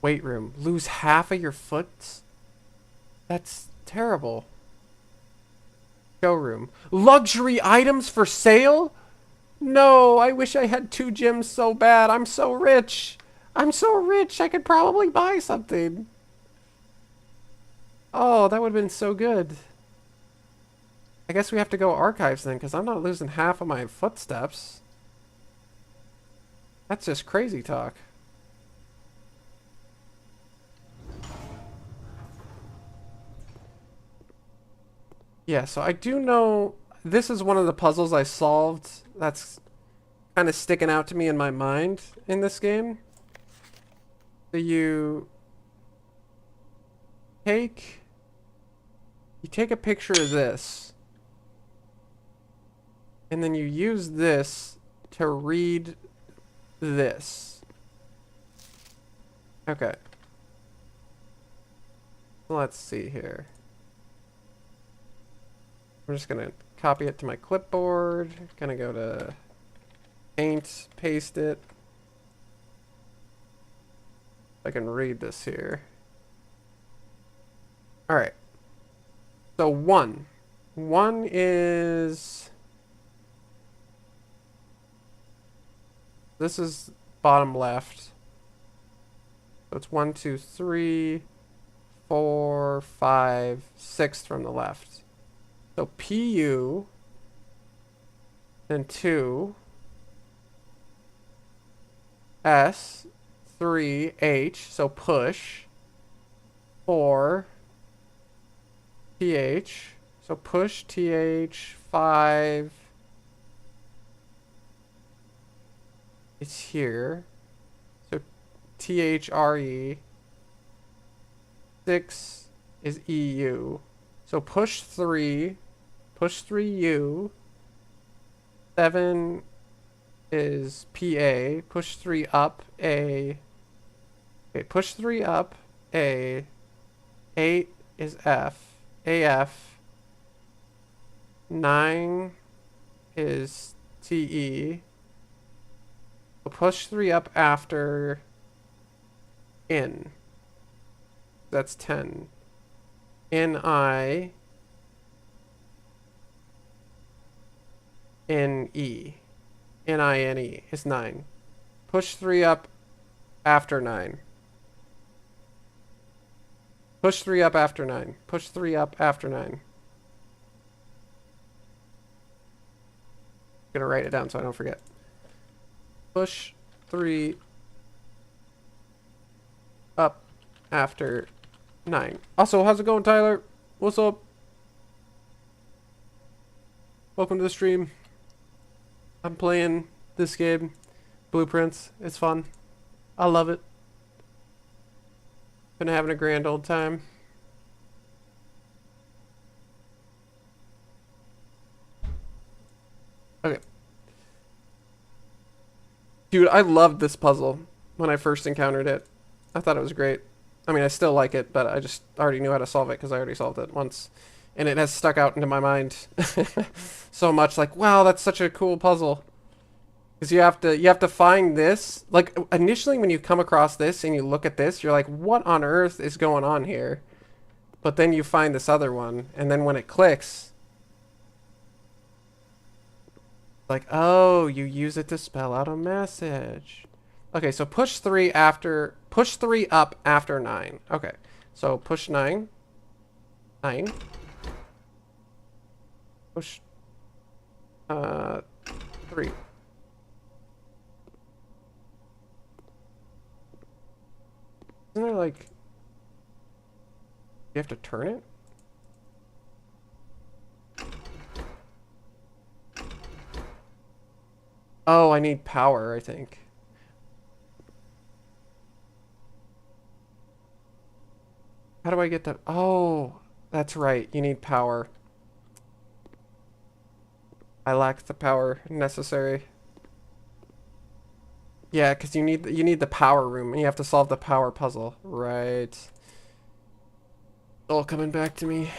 Weight room. Lose half of your foot? That's terrible. Showroom. Luxury items for sale? No, I wish I had 2 gyms so bad. I'm so rich. I'm so rich. I could probably buy something. Oh, that would have been so good. I guess we have to go archives then, because I'm not losing half of my footsteps. That's just crazy talk. Yeah, so I do know this is one of the puzzles I solved that's kind of sticking out to me in my mind in this game. So you take a picture of this, and then you use this to read this. Okay. Let's see here. I'm just gonna copy it to my clipboard. Gonna go to Paint, paste it. I can read this here. Alright. So 1. 1 is... This is bottom left. So it's 1, 2, 3, 4, 5, 6 from the left. So PU, then 2, S, 3, H, so push, 4, TH, so push, TH, 5, it's here, so THRE, 6 is EU, so push 3U, 7 is PA, push 3 up, A, okay, push 3 up, A, 8 is F, AF, 9 is TE, so push 3 up after N, that's 10, NI, NE, NINE is 9. Push 3 up after 9. Push 3 up after 9. Push 3 up after 9. I'm gonna write it down so I don't forget. Push 3 up after 9. Also, how's it going, Tyler? What's up? Welcome to the stream. I'm playing this game, Blueprints. It's fun. I love it. Been having a grand old time. Okay. Dude, I loved this puzzle when I first encountered it. I thought it was great. I mean, I still like it, but I just already knew how to solve it because I already solved it once. And it has stuck out into my mind so much. Like, wow, that's such a cool puzzle. Because you have to find this. Like, initially when you come across this and you look at this, you're like, what on earth is going on here? But then you find this other one, and then when it clicks, like, oh, you use it to spell out a message. Okay, so push 3 up after 9. Okay, so push 9. 9. Push 3. Isn't there like, you have to turn it? Oh, I need power, I think. How do I get that? Oh, that's right. You need power. I lack the power necessary. Yeah, because you need the power room, and you have to solve the power puzzle. Right. All coming back to me.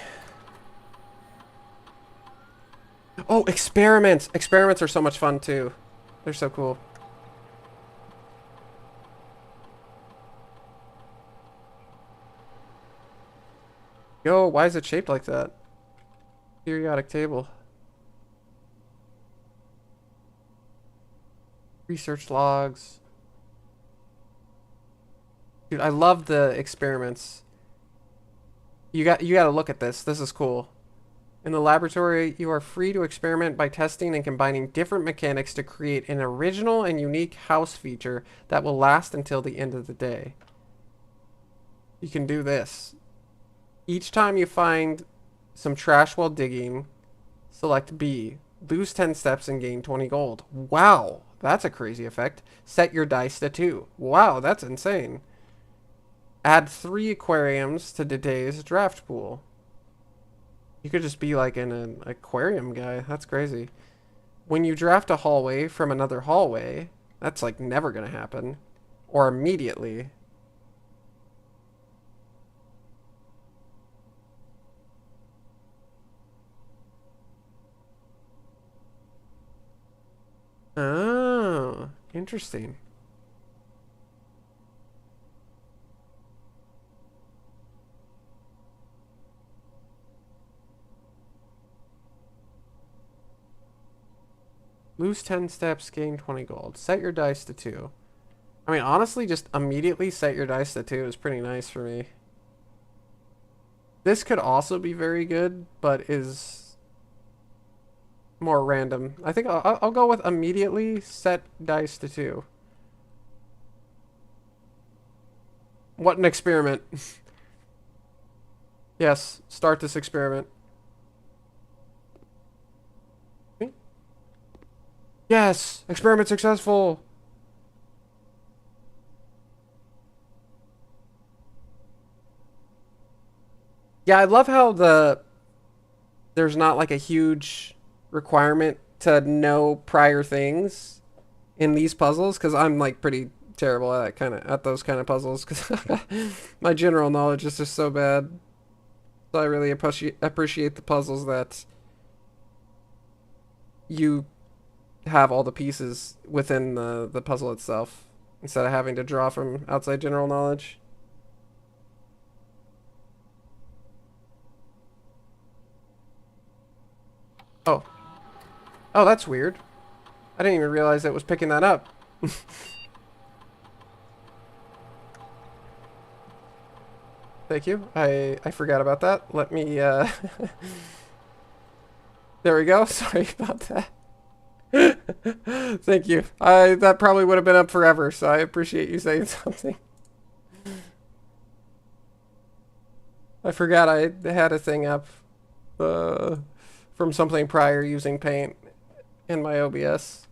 Oh, experiments! Experiments are so much fun, too. They're so cool. Yo, why is it shaped like that? Periodic table. Research logs. Dude, I love the experiments. You gotta look at this. This is cool. In the laboratory, you are free to experiment by testing and combining different mechanics to create an original and unique house feature that will last until the end of the day. You can do this. Each time you find some trash while digging. Select B. Lose 10 steps and gain 20 gold. Wow, that's a crazy effect. Set your dice to 2. Wow, that's insane. Add 3 aquariums to today's draft pool. You could just be like an aquarium guy. That's crazy. When you draft a hallway from another hallway, that's like never gonna happen. Or immediately. Oh, interesting. Lose 10 steps, gain 20 gold. Set your dice to 2. I mean, honestly, just immediately set your dice to 2 is pretty nice for me. This could also be very good, but is more random. I think I'll go with immediately set dice to 2. What an experiment. Yes, start this experiment. Yes! Experiment successful! Yeah, I love how there's not like a huge requirement to know prior things in these puzzles, because I'm like pretty terrible at those kind of puzzles, because my general knowledge is just so bad. So I really appreciate the puzzles that you have all the pieces within the puzzle itself, instead of having to draw from outside general knowledge. Oh. Oh, that's weird. I didn't even realize it was picking that up. Thank you. I forgot about that. Let me, there we go. Sorry about that. Thank you. That probably would have been up forever, so I appreciate you saying something. I forgot I had a thing up from something prior using Paint in my OBS.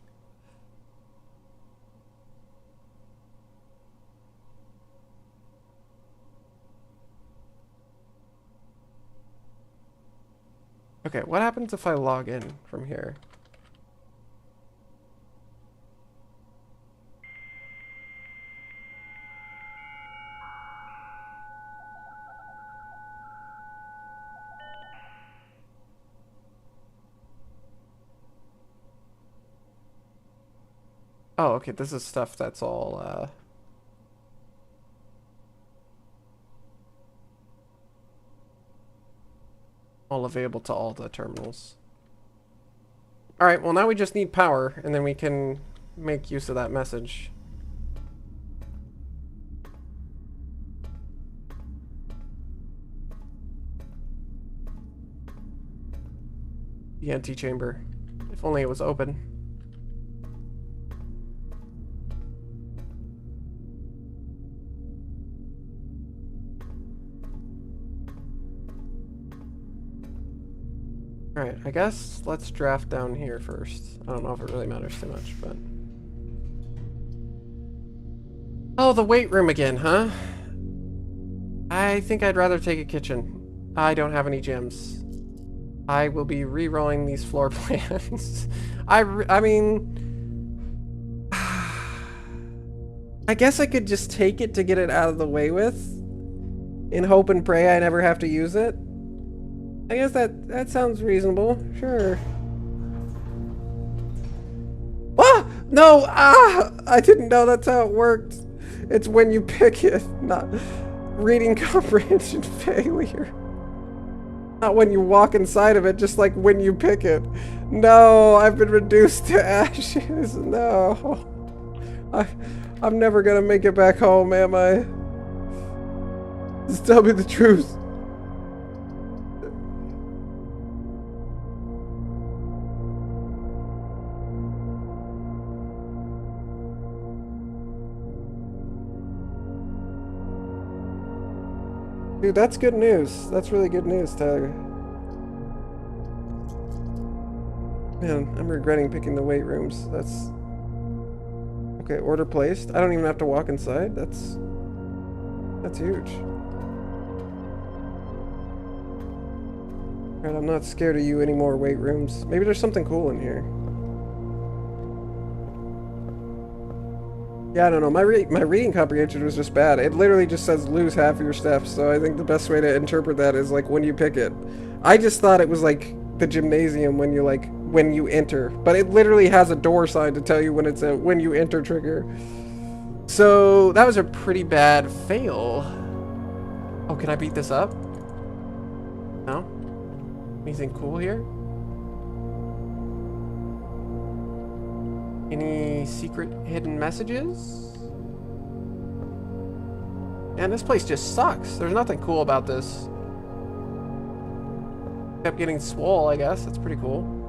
Okay, what happens if I log in from here? Oh, okay, this is stuff that's all available to all the terminals. Alright, well now we just need power, and then we can make use of that message. The antechamber. If only it was open. Alright, I guess let's draft down here first. I don't know if it really matters too much, but... Oh, the weight room again, huh? I think I'd rather take a kitchen. I don't have any gyms. I will be re-rolling these floor plans. I mean... I guess I could just take it to get it out of the way with. In hope and pray I never have to use it. I guess that sounds reasonable. Sure. Ah! No! Ah! I didn't know that's how it worked. It's when you pick it, not reading comprehension failure. Not when you walk inside of it, just like when you pick it. No, I've been reduced to ashes. No. I'm never gonna make it back home, am I? Just tell me the truth. Dude, that's good news. That's really good news, Tyler. Man, I'm regretting picking the weight rooms. That's... Okay, order placed. I don't even have to walk inside. That's huge. Alright, I'm not scared of you anymore, weight rooms. Maybe there's something cool in here. Yeah, I don't know. My reading comprehension was just bad. It literally just says lose half of your steps, so I think the best way to interpret that is like when you pick it. I just thought it was like the gymnasium when you enter, but it literally has a door sign to tell you when it's a when you enter trigger. So that was a pretty bad fail. Oh, can I beat this up? No? Anything cool here? Any secret hidden messages? Man, this place just sucks. There's nothing cool about this. Kept getting swole, I guess. That's pretty cool.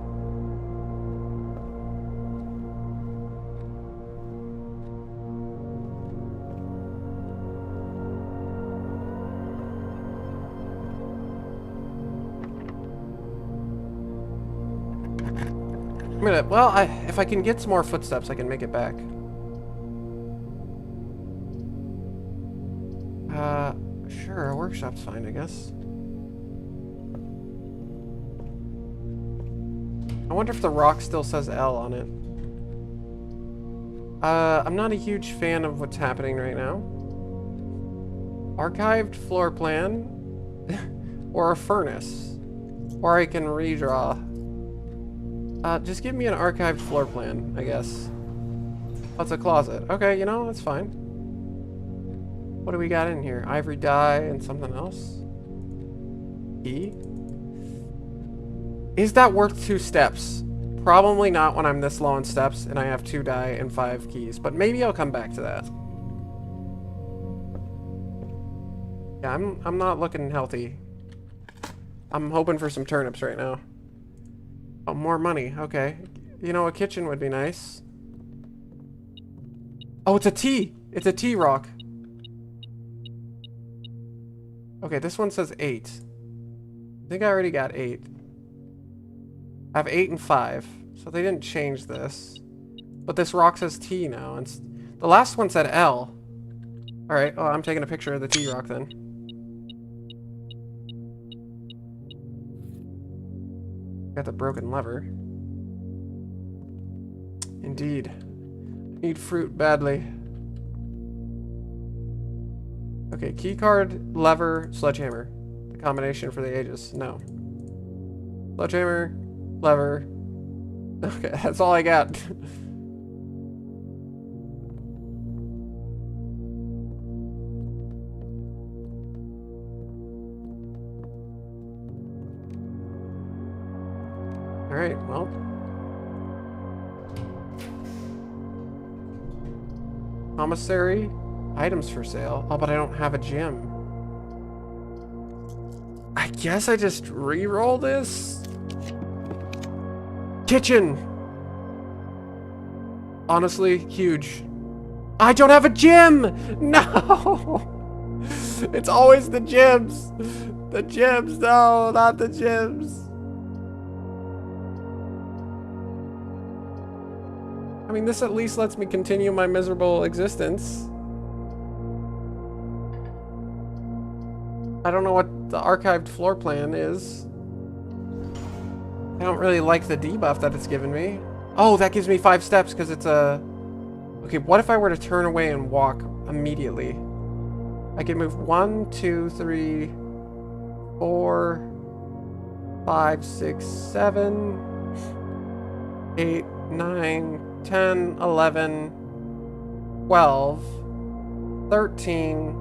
Well, if I can get some more footsteps, I can make it back. Sure, a workshop's fine, I guess. I wonder if the rock still says L on it. I'm not a huge fan of what's happening right now. Archived floor plan, or a furnace, or I can redraw. Just give me an archived floor plan, I guess. Oh, it's a closet. Okay, you know, that's fine. What do we got in here? Ivory dye and something else? Key? Is that worth 2 steps? Probably not when I'm this low on steps and I have 2 dye and 5 keys, but maybe I'll come back to that. Yeah, I'm not looking healthy. I'm hoping for some turnips right now. Oh, more money. Okay. You know, a kitchen would be nice. Oh, it's a T! It's a T rock. Okay, this one says 8. I think I already got 8. I have 8 and 5. So they didn't change this. But this rock says T now. And the last one said L. Alright, oh, I'm taking a picture of the T rock then. Got the broken lever. Indeed. Need fruit badly. Okay, keycard, lever, sledgehammer. The combination for the ages. No. Sledgehammer, lever. Okay, that's all I got. Alright, well. Commissary. Items for sale. Oh, but I don't have a gym. I guess I just re-roll this? Kitchen! Honestly, huge. I don't have a gym! No! It's always the gyms! The gyms, no, not the gyms. I mean, this at least lets me continue my miserable existence. I don't know what the archived floor plan is. I don't really like the debuff that it's given me. Oh, that gives me 5 steps because it's a... Okay, what if I were to turn away and walk immediately? I can move 1, 2, 3, 4, 5, 6, 7, 8, 9, 10, 11, 12, 13,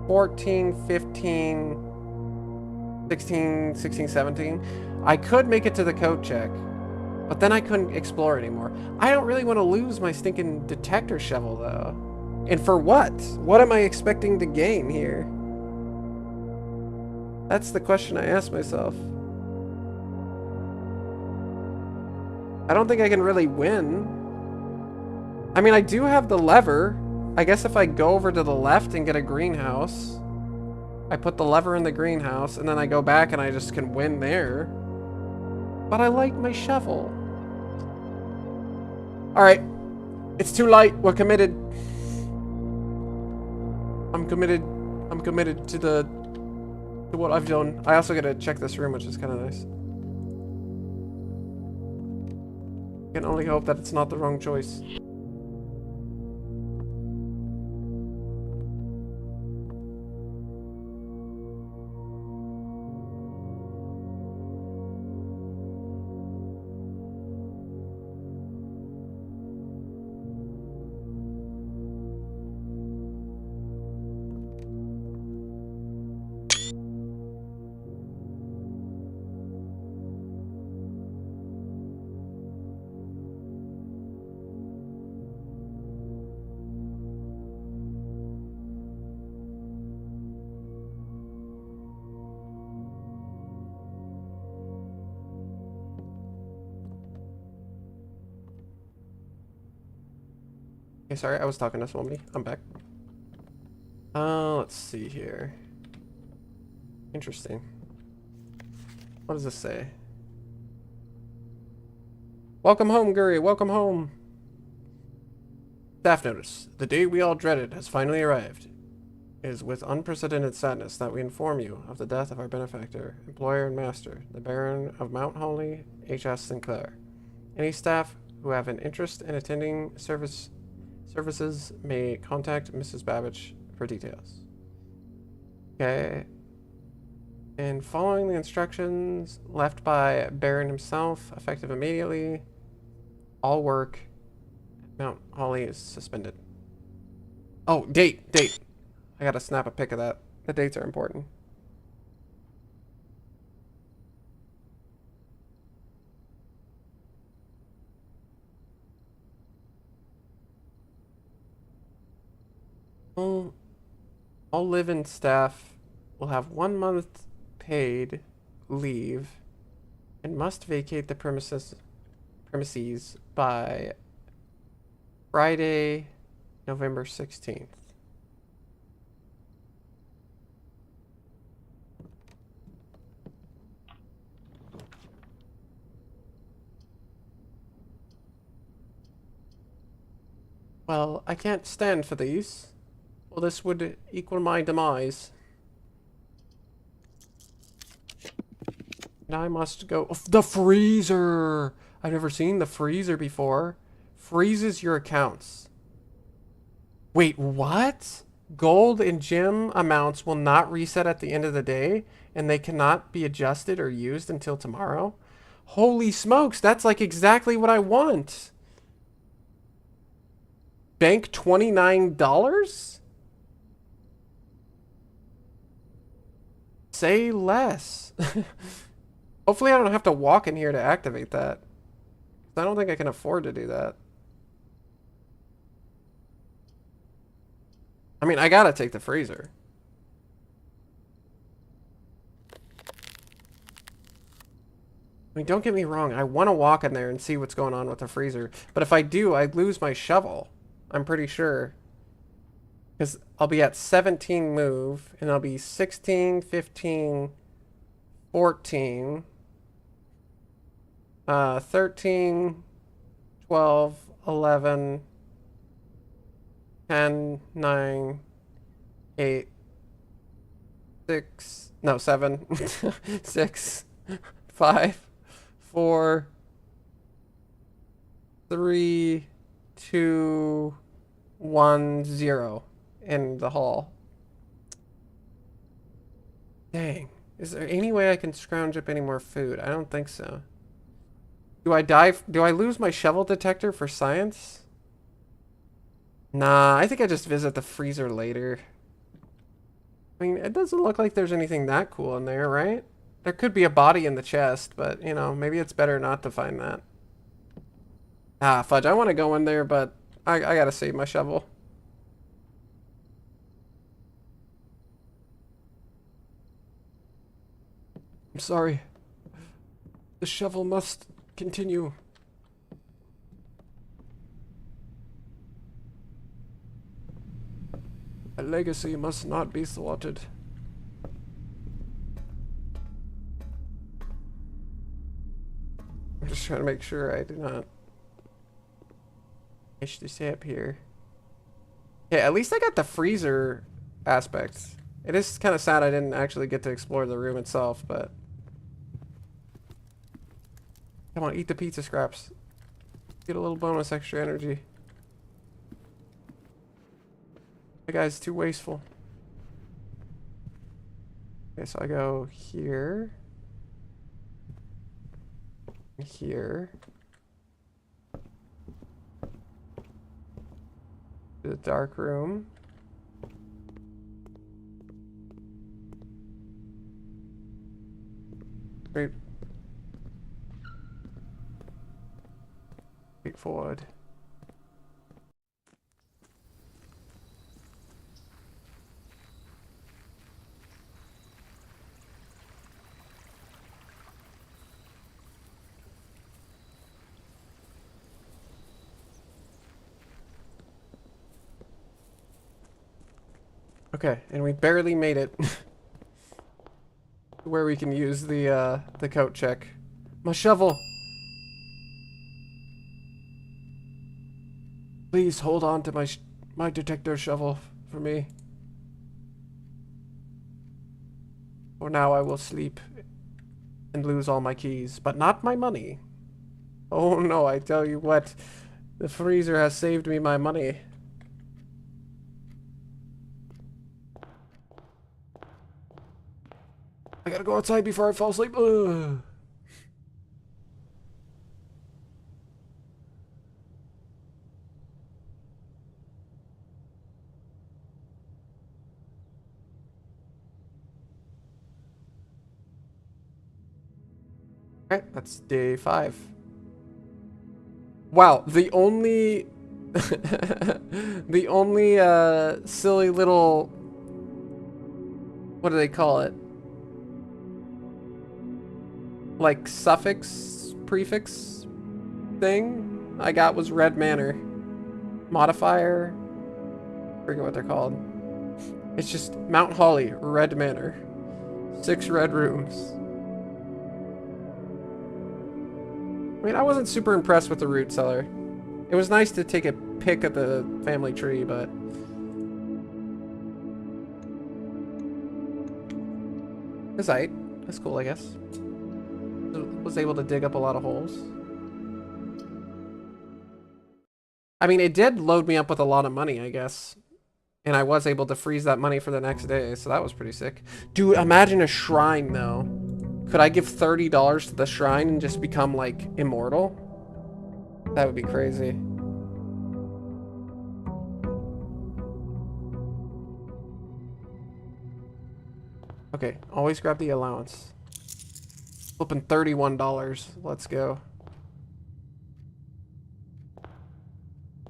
14, 15, 16, 16, 17. I could make it to the code check, but then I couldn't explore anymore. I don't really want to lose my stinking detector shovel, though. And for what? What am I expecting to gain here? That's the question I ask myself. I don't think I can really win. I mean, I do have the lever. I guess if I go over to the left and get a greenhouse, I put the lever in the greenhouse, and then I go back and I just can win there. But I like my shovel. Alright. It's too late. We're committed. I'm committed to what I've done. I also gotta check this room, which is kind of nice. Can only hope that it's not the wrong choice. Okay, sorry, I was talking to somebody. I'm back. Let's see here. Interesting. What does this say? Welcome home, Guri. Welcome home. Staff notice. The day we all dreaded has finally arrived. It is with unprecedented sadness that we inform you of the death of our benefactor, employer, and master, the Baron of Mount Holly, H.S. Sinclair. Any staff who have an interest in attending services may contact Mrs. Babbage for details. Okay. And following the instructions left by Baron himself, effective immediately, all work at Mount Holly is suspended. Oh, date. I gotta snap a pic of that. The dates are important. All live-in staff will have 1 month paid leave and must vacate the premises by Friday, November 16th. Well, I can't stand for these. Well, this would equal my demise. And I must go. Oh, the freezer! I've never seen the freezer before. Freezes your accounts. Wait, what? Gold and gem amounts will not reset at the end of the day, and they cannot be adjusted or used until tomorrow? Holy smokes, that's like exactly what I want. Bank $29? Say less. Hopefully I don't have to walk in here to activate that. I don't think I can afford to do that. I mean, I gotta take the freezer. I mean, don't get me wrong. I want to walk in there and see what's going on with the freezer. But if I do, I lose my shovel. I'm pretty sure. Because I'll be at 17 move, and I'll be 16, 15, 14, 13, 12, 11, 10, 9, 8, 6, no, 7, 6, 5, 4, 3, 2, 1, 0 in the hall. Dang. Is there any way I can scrounge up any more food? I don't think so. Do I die? Do I lose my shovel detector for science? Nah, I think I just visit the freezer later. I mean, it doesn't look like there's anything that cool in there, right? There could be a body in the chest, but, you know, maybe it's better not to find that. Ah, fudge. I want to go in there, but I gotta save my shovel. I'm sorry. The shovel must continue. A legacy must not be thwarted. I'm just trying to make sure I do not itch to stay up here. Yeah, at least I got the freezer aspect. It is kind of sad I didn't actually get to explore the room itself, but... Come on, eat the pizza scraps. Get a little bonus extra energy. That guy's too wasteful. Okay, so I go here. Here. To the dark room. Great. Straightforward. Okay, and we barely made it. Where we can use the coat check. My shovel! Please hold on to my detector shovel for me. For now I will sleep and lose all my keys, but not my money. Oh no, I tell you what, the freezer has saved me my money. I gotta go outside before I fall asleep. Ugh. Alright, that's day 5. Wow, the only the only silly little, what do they call it? Like suffix, prefix thing I got was Red Manor. Modifier, I forget what they're called. It's just Mount Holly, Red Manor. 6 red rooms. I mean, I wasn't super impressed with the root cellar. It was nice to take a pick at the family tree, but... It's aight. That's cool, I guess. Was able to dig up a lot of holes. I mean, it did load me up with a lot of money, I guess. And I was able to freeze that money for the next day, so that was pretty sick. Dude, imagine a shrine, though. Could I give $30 to the shrine and just become, like, immortal? That would be crazy. Okay, always grab the allowance. Flipping $31. Let's go.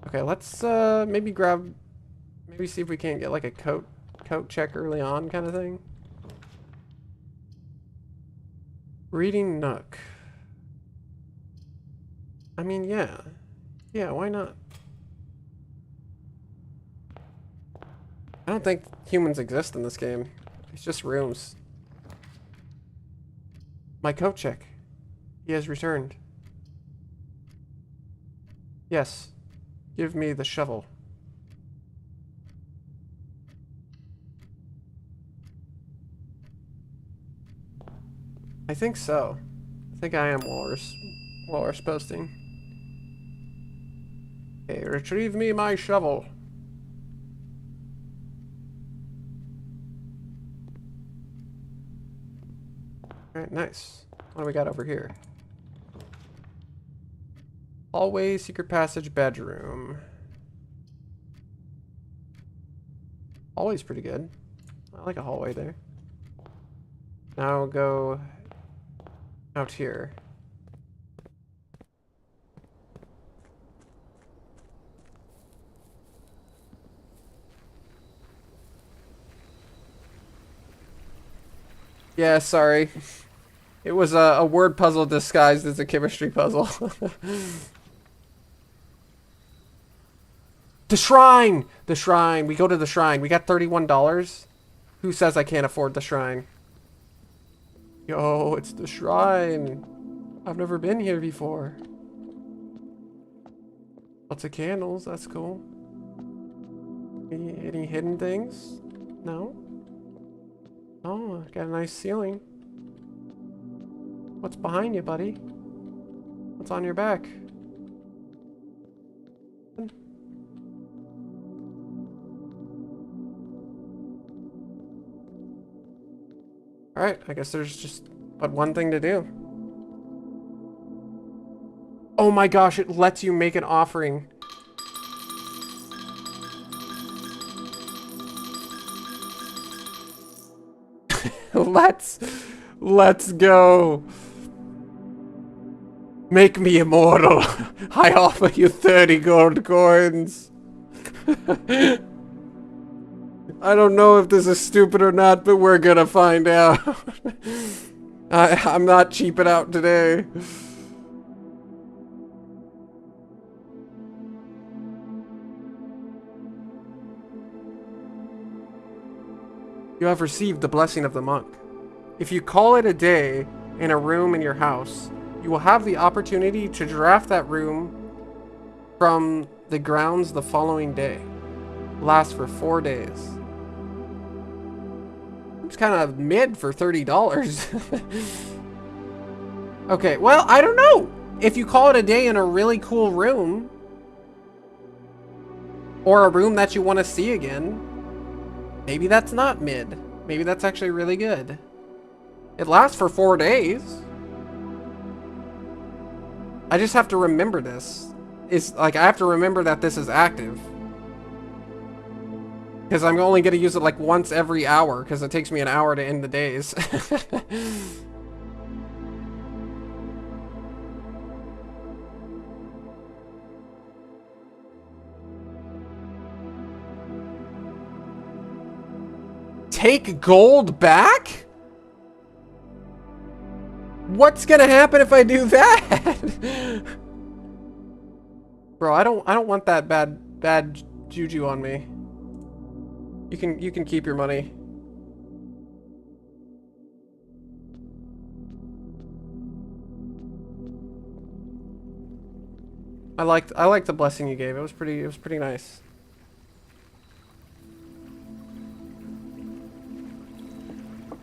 Okay, let's maybe see if we can't get like a coat check early on kind of thing. Reading Nook. I mean, yeah. Yeah, why not? I don't think humans exist in this game. It's just rooms. My coat check. He has returned. Yes. Give me the shovel. I think so. I think I am walrus posting. Okay, retrieve me my shovel. Alright, nice. What do we got over here? Hallway, secret passage, bedroom. Hallway's pretty good. I like a hallway there. Now we'll go out here. Yeah, sorry. It was a word puzzle disguised as a chemistry puzzle. The shrine! The shrine. We go to the shrine. We got $31. Who says I can't afford the shrine? Yo, it's the shrine. I've never been here before. Lots of candles, that's cool. Any hidden things? No? Oh, got a nice ceiling. What's behind you, buddy? What's on your back? Alright, I guess there's just but one thing to do. Oh my gosh, it lets you make an offering. Let's go. Make me immortal. I offer you 30 gold coins. I don't know if this is stupid or not, but we're gonna find out. I'm not cheaping out today. You have received the blessing of the monk. If you call it a day in a room in your house, you will have the opportunity to draft that room from the grounds the following day. Lasts for 4 days. It's kind of mid for $30. Okay, well, I don't know. If you call it a day in a really cool room, or a room that you want to see again, maybe that's not mid. Maybe that's actually really good. It lasts for 4 days. I just have to remember this. It's like I have to remember that this is active. Because I'm only going to use it like once every hour, because it takes me an hour to end the days. Take gold back? What's gonna happen if I do that? Bro, I don't want that bad juju on me. You can keep your money. I liked the blessing you gave. It was pretty nice.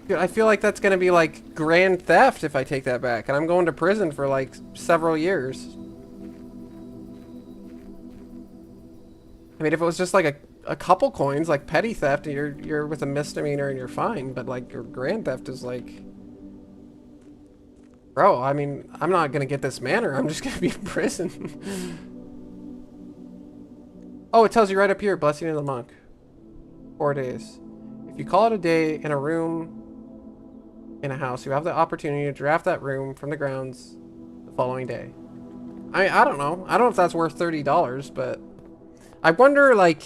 Dude, I feel like that's gonna be like grand theft if I take that back, and I'm going to prison for like several years. I mean, if it was just like a couple coins, like petty theft, you're with a misdemeanor and you're fine, but like your grand theft is like, bro, I mean, I'm not gonna get this manor, I'm just gonna be in prison. Oh, it tells you right up here, blessing of the monk. 4 days. If you call it a day in a room in a house, you have the opportunity to draft that room from the grounds the following day. I don't know. I don't know if that's worth $30, but I wonder, like,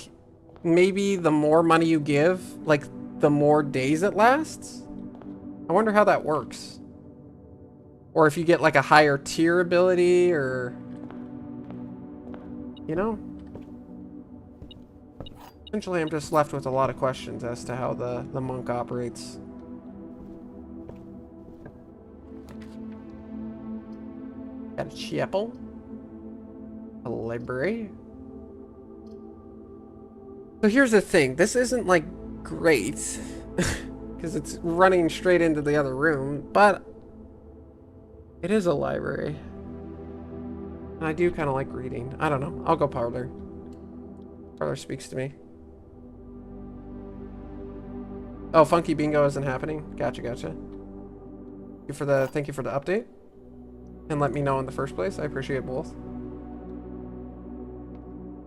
maybe the more money you give, like, the more days it lasts? I wonder how that works. Or if you get, like, a higher tier ability, or... You know? Essentially, I'm just left with a lot of questions as to how the monk operates. Got a chapel. A library. So here's the thing. This isn't, like, great. Because it's running straight into the other room. But it is a library. And I do kind of like reading. I don't know. I'll go parlor. Parlor speaks to me. Oh, Funky Bingo isn't happening? Gotcha. Thank you for the update. And let me know in the first place. I appreciate both.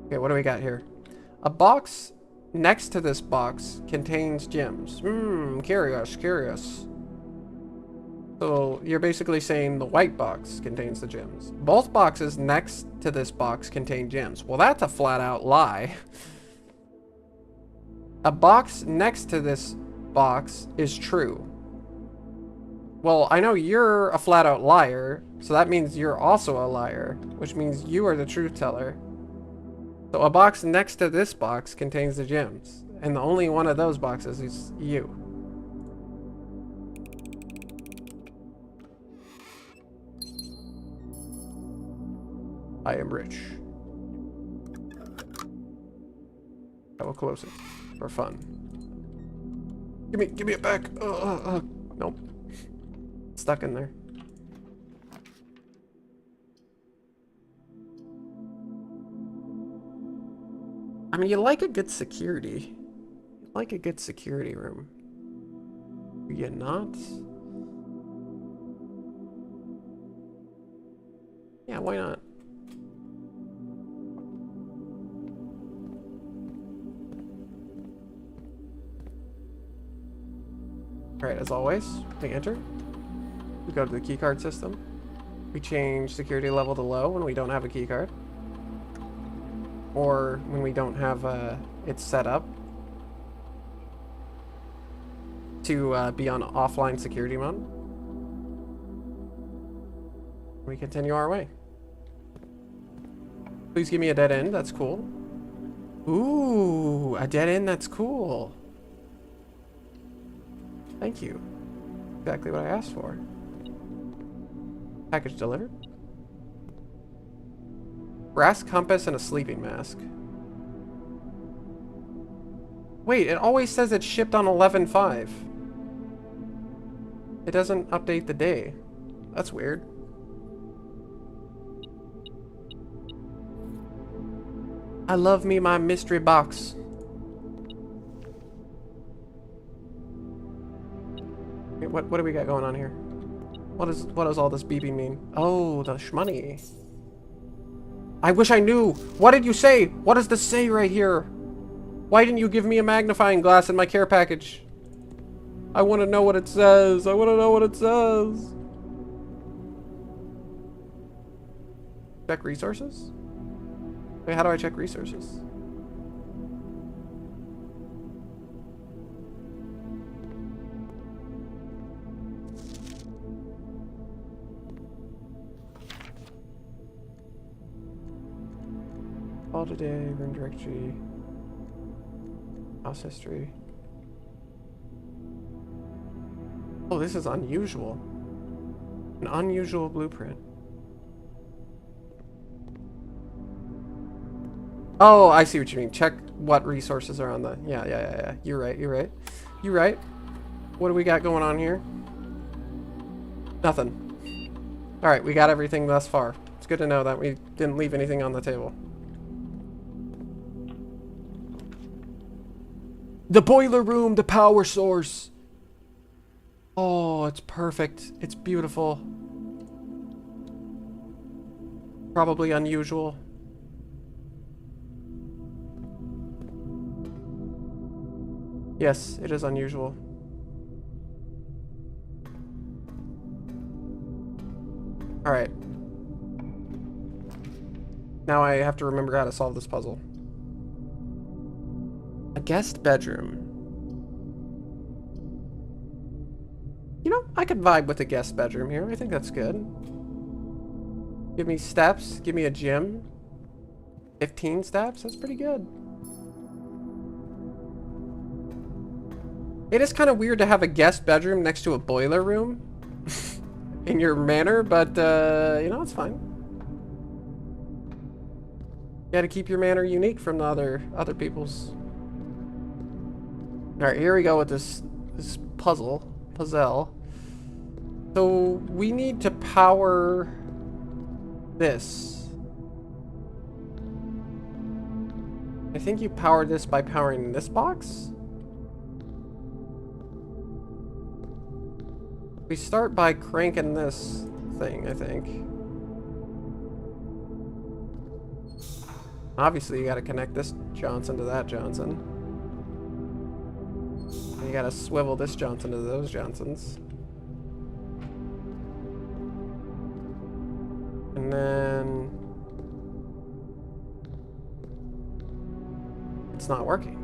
Okay, what do we got here? A box next to this box contains gems. Curious. So you're basically saying the white box contains the gems. Both boxes next to this box contain gems. Well, that's a flat out lie. A box next to this box is true. Well, I know you're a flat out liar, so that means you're also a liar, which means you are the truth teller. So a box next to this box contains the gems, and the only one of those boxes is you. I am rich. I will close it for fun. Give me it back. Nope. Stuck in there. I mean, you like a good security. You like a good security room. Do you not? Yeah, why not? Alright, as always, we enter. We go to the keycard system. We change security level to low when we don't have a keycard. Or when we don't have it set up to be on offline security mode. We continue our way. Please give me a dead end, that's cool. Ooh, a dead end, that's cool. Thank you. Exactly what I asked for. Package delivered. Brass compass and a sleeping mask. Wait, it always says it's shipped on 11/5. It doesn't update the day. That's weird. I love me my mystery box. Wait, what do we got going on here? What does all this beeping mean? Oh, the shmoney. I wish I knew. What did you say? What does this say right here? Why didn't you give me a magnifying glass in my care package? I want to know what it says. I want to know what it says. Check resources? Wait, how do I check resources? All today, room directory, house history. Oh, this is unusual. An unusual blueprint. Oh, I see what you mean. Check what resources are on the... Yeah. You're right. What do we got going on here? Nothing. Alright, we got everything thus far. It's good to know that we didn't leave anything on the table. The boiler room, the power source. Oh, it's perfect. It's beautiful. Probably unusual. Yes, it is unusual. Alright. Now I have to remember how to solve this puzzle. A guest bedroom. You know, I could vibe with a guest bedroom here. I think that's good. Give me steps. Give me a gym. 15 steps. That's pretty good. It is kind of weird to have a guest bedroom next to a boiler room in your manor, but, you know, it's fine. You gotta keep your manor unique from the other people's. Alright, here we go with this puzzle. So, we need to power this. I think you power this by powering this box? We start by cranking this thing, I think. Obviously, you gotta connect this Johnson to that Johnson. And you gotta swivel this Johnson to those Johnsons. And then... it's not working.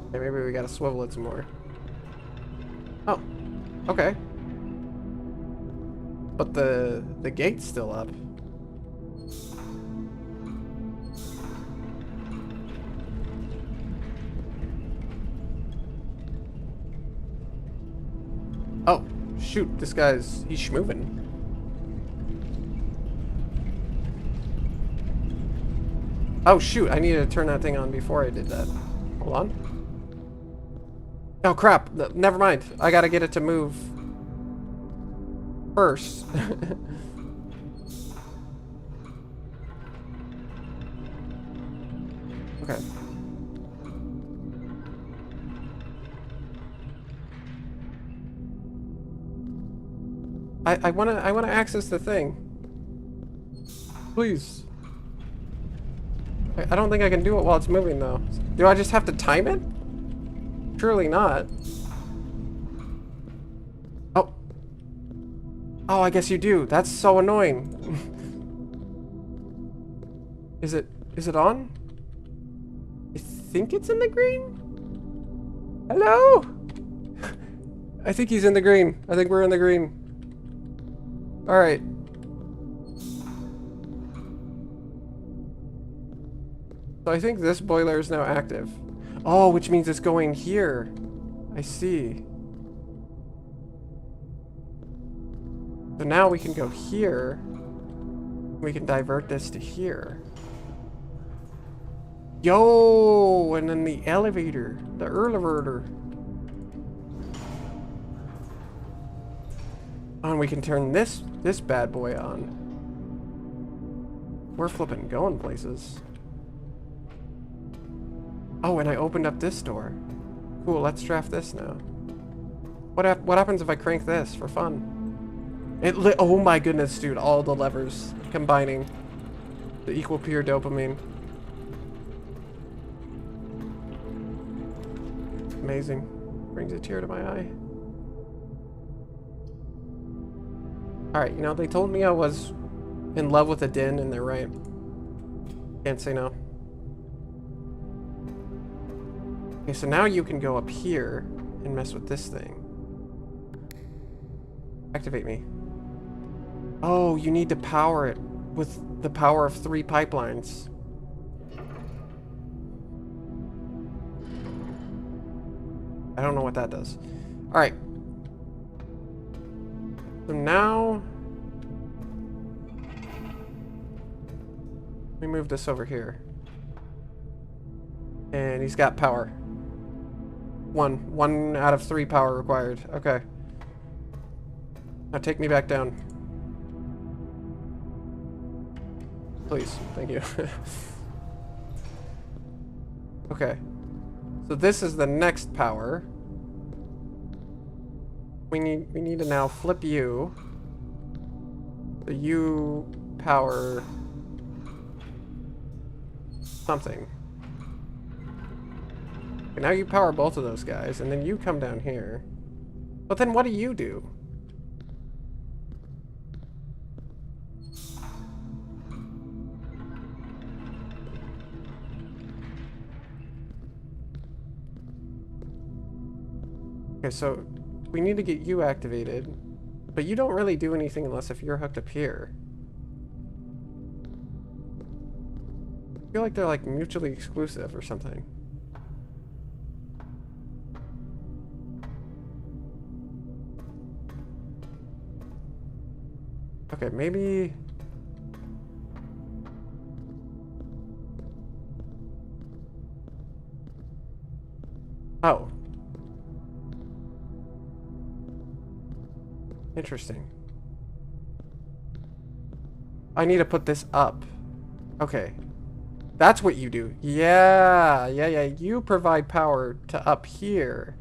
Okay, maybe we gotta swivel it some more. Oh, okay. But the gate's still up. Oh, shoot, he's schmoving. Oh shoot, I needed to turn that thing on before I did that. Hold on. Oh crap, never mind. I gotta get it to move first. Okay. I wanna access the thing. Please. I don't think I can do it while it's moving though. Do I just have to time it? Surely not. Oh. Oh, I guess you do. That's so annoying. Is it on? I think it's in the green? Hello? I think he's in the green. I think we're in the green. Alright. So I think this boiler is now active. Oh, which means it's going here. I see. So now we can go here. We can divert this to here. Yo, and then the elevator, the elevator. Oh, and we can turn this bad boy on. We're flipping going places. Oh, and I opened up this door. Cool, let's draft this now. What happens if I crank this for fun? Oh my goodness, dude, all the levers combining to equal pure dopamine. Amazing. Brings a tear to my eye. Alright, you know, they told me I was in love with a din, and they're right. Can't say no. Okay, so now you can go up here and mess with this thing. Activate me. Oh, you need to power it with the power of 3 pipelines. I don't know what that does. Alright. So now we move this over here. And he's got power. 1 out of 3 power required. Okay. Now take me back down. Please. Thank you. Okay. So this is the next power. We need to now flip you. So you power something. Okay, now you power both of those guys, and then you come down here. But then what do you do? Okay, so we need to get you activated, but you don't really do anything unless if you're hooked up here. I feel like they're like mutually exclusive or something. Okay, maybe... Oh. Interesting. I need to put this up. Okay. That's what you do. Yeah. You provide power to up here.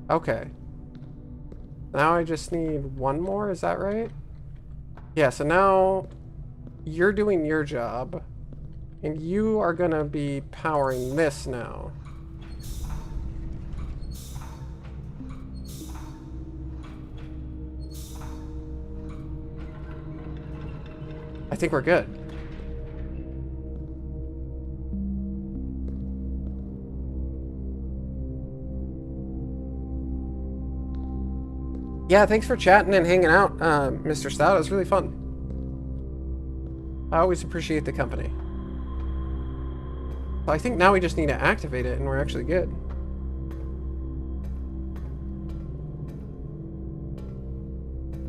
Okay. Now I just need 1 more, is that right? Yeah, so now you're doing your job, and you are gonna be powering this now. I think we're good. Yeah, thanks for chatting and hanging out, Mr. Stout. It was really fun. I always appreciate the company. So I think now we just need to activate it and we're actually good.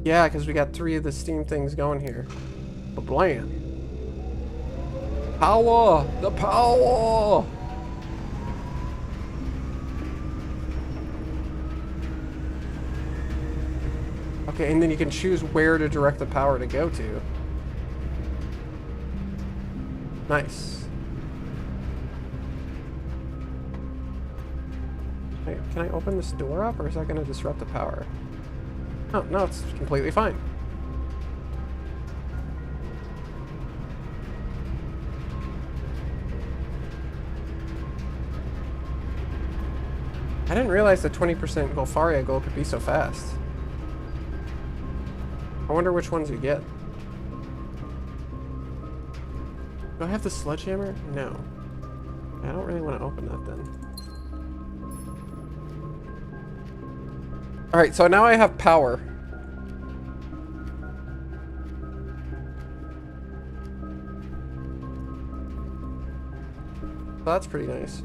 Yeah, because we got 3 of the steam things going here. Blam. Power! The power! Okay, and then you can choose where to direct the power to go to. Nice. Wait, can I open this door up, or is that going to disrupt the power? Oh, no, it's completely fine. I didn't realize the 20% Golfaria gold could be so fast. I wonder which ones you get. Do I have the sledgehammer? No. I don't really want to open that then. Alright, so now I have power. So that's pretty nice.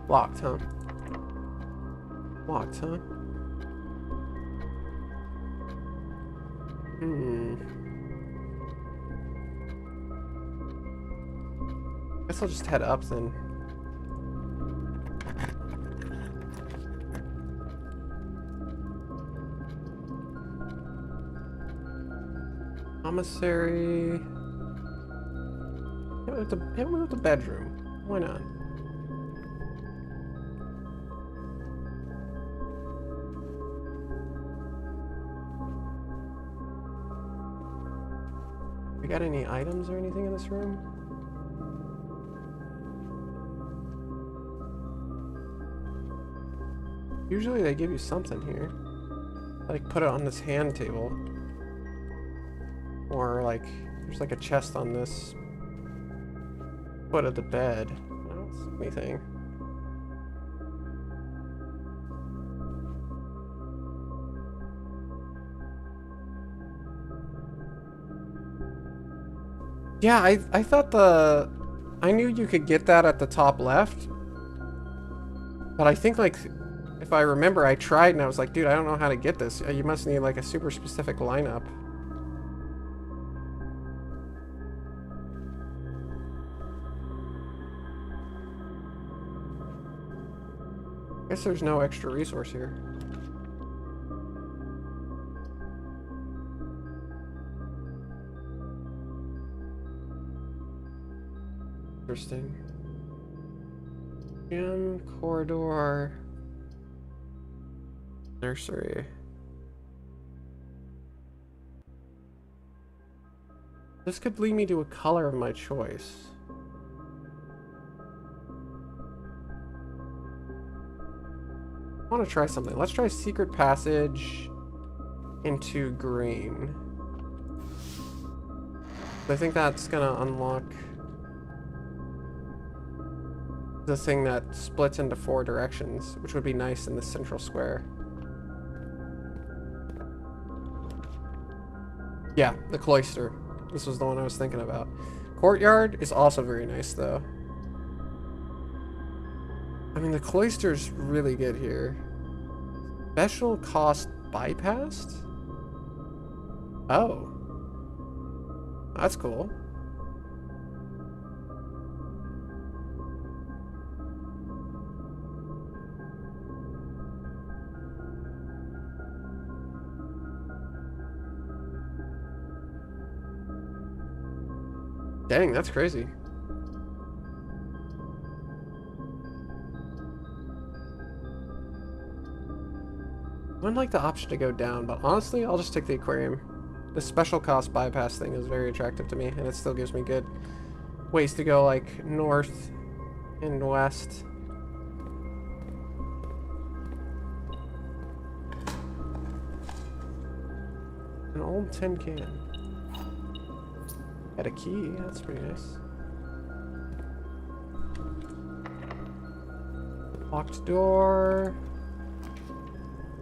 Locked, huh? Locked, huh? Guess I'll just head up then. Commissary. Hit me with the bedroom. Why not? We got any items or anything in this room? Usually they give you something here. Like put it on this hand table. Or like there's like a chest on this foot of the bed. I don't see anything. Yeah, I thought I knew you could get that at the top left. But I think like if I remember, I tried and I was like, dude, I don't know how to get this. You must need like a super specific lineup. Guess there's no extra resource here. Interesting. Gym, corridor, nursery. This could lead me to a color of my choice. I want to try something. Let's try secret passage into green. I think that's gonna unlock the thing that splits into 4 directions, which would be nice in the central square. Yeah, the cloister. This was the one I was thinking about. Courtyard is also very nice, though. I mean, the cloister's really good here. Special cost bypassed? Oh. That's cool. Dang, that's crazy. I would like the option to go down, but honestly, I'll just take the aquarium. The special cost bypass thing is very attractive to me, and it still gives me good ways to go, like, north and west. An old tin can. Had a key, that's pretty nice. Locked door.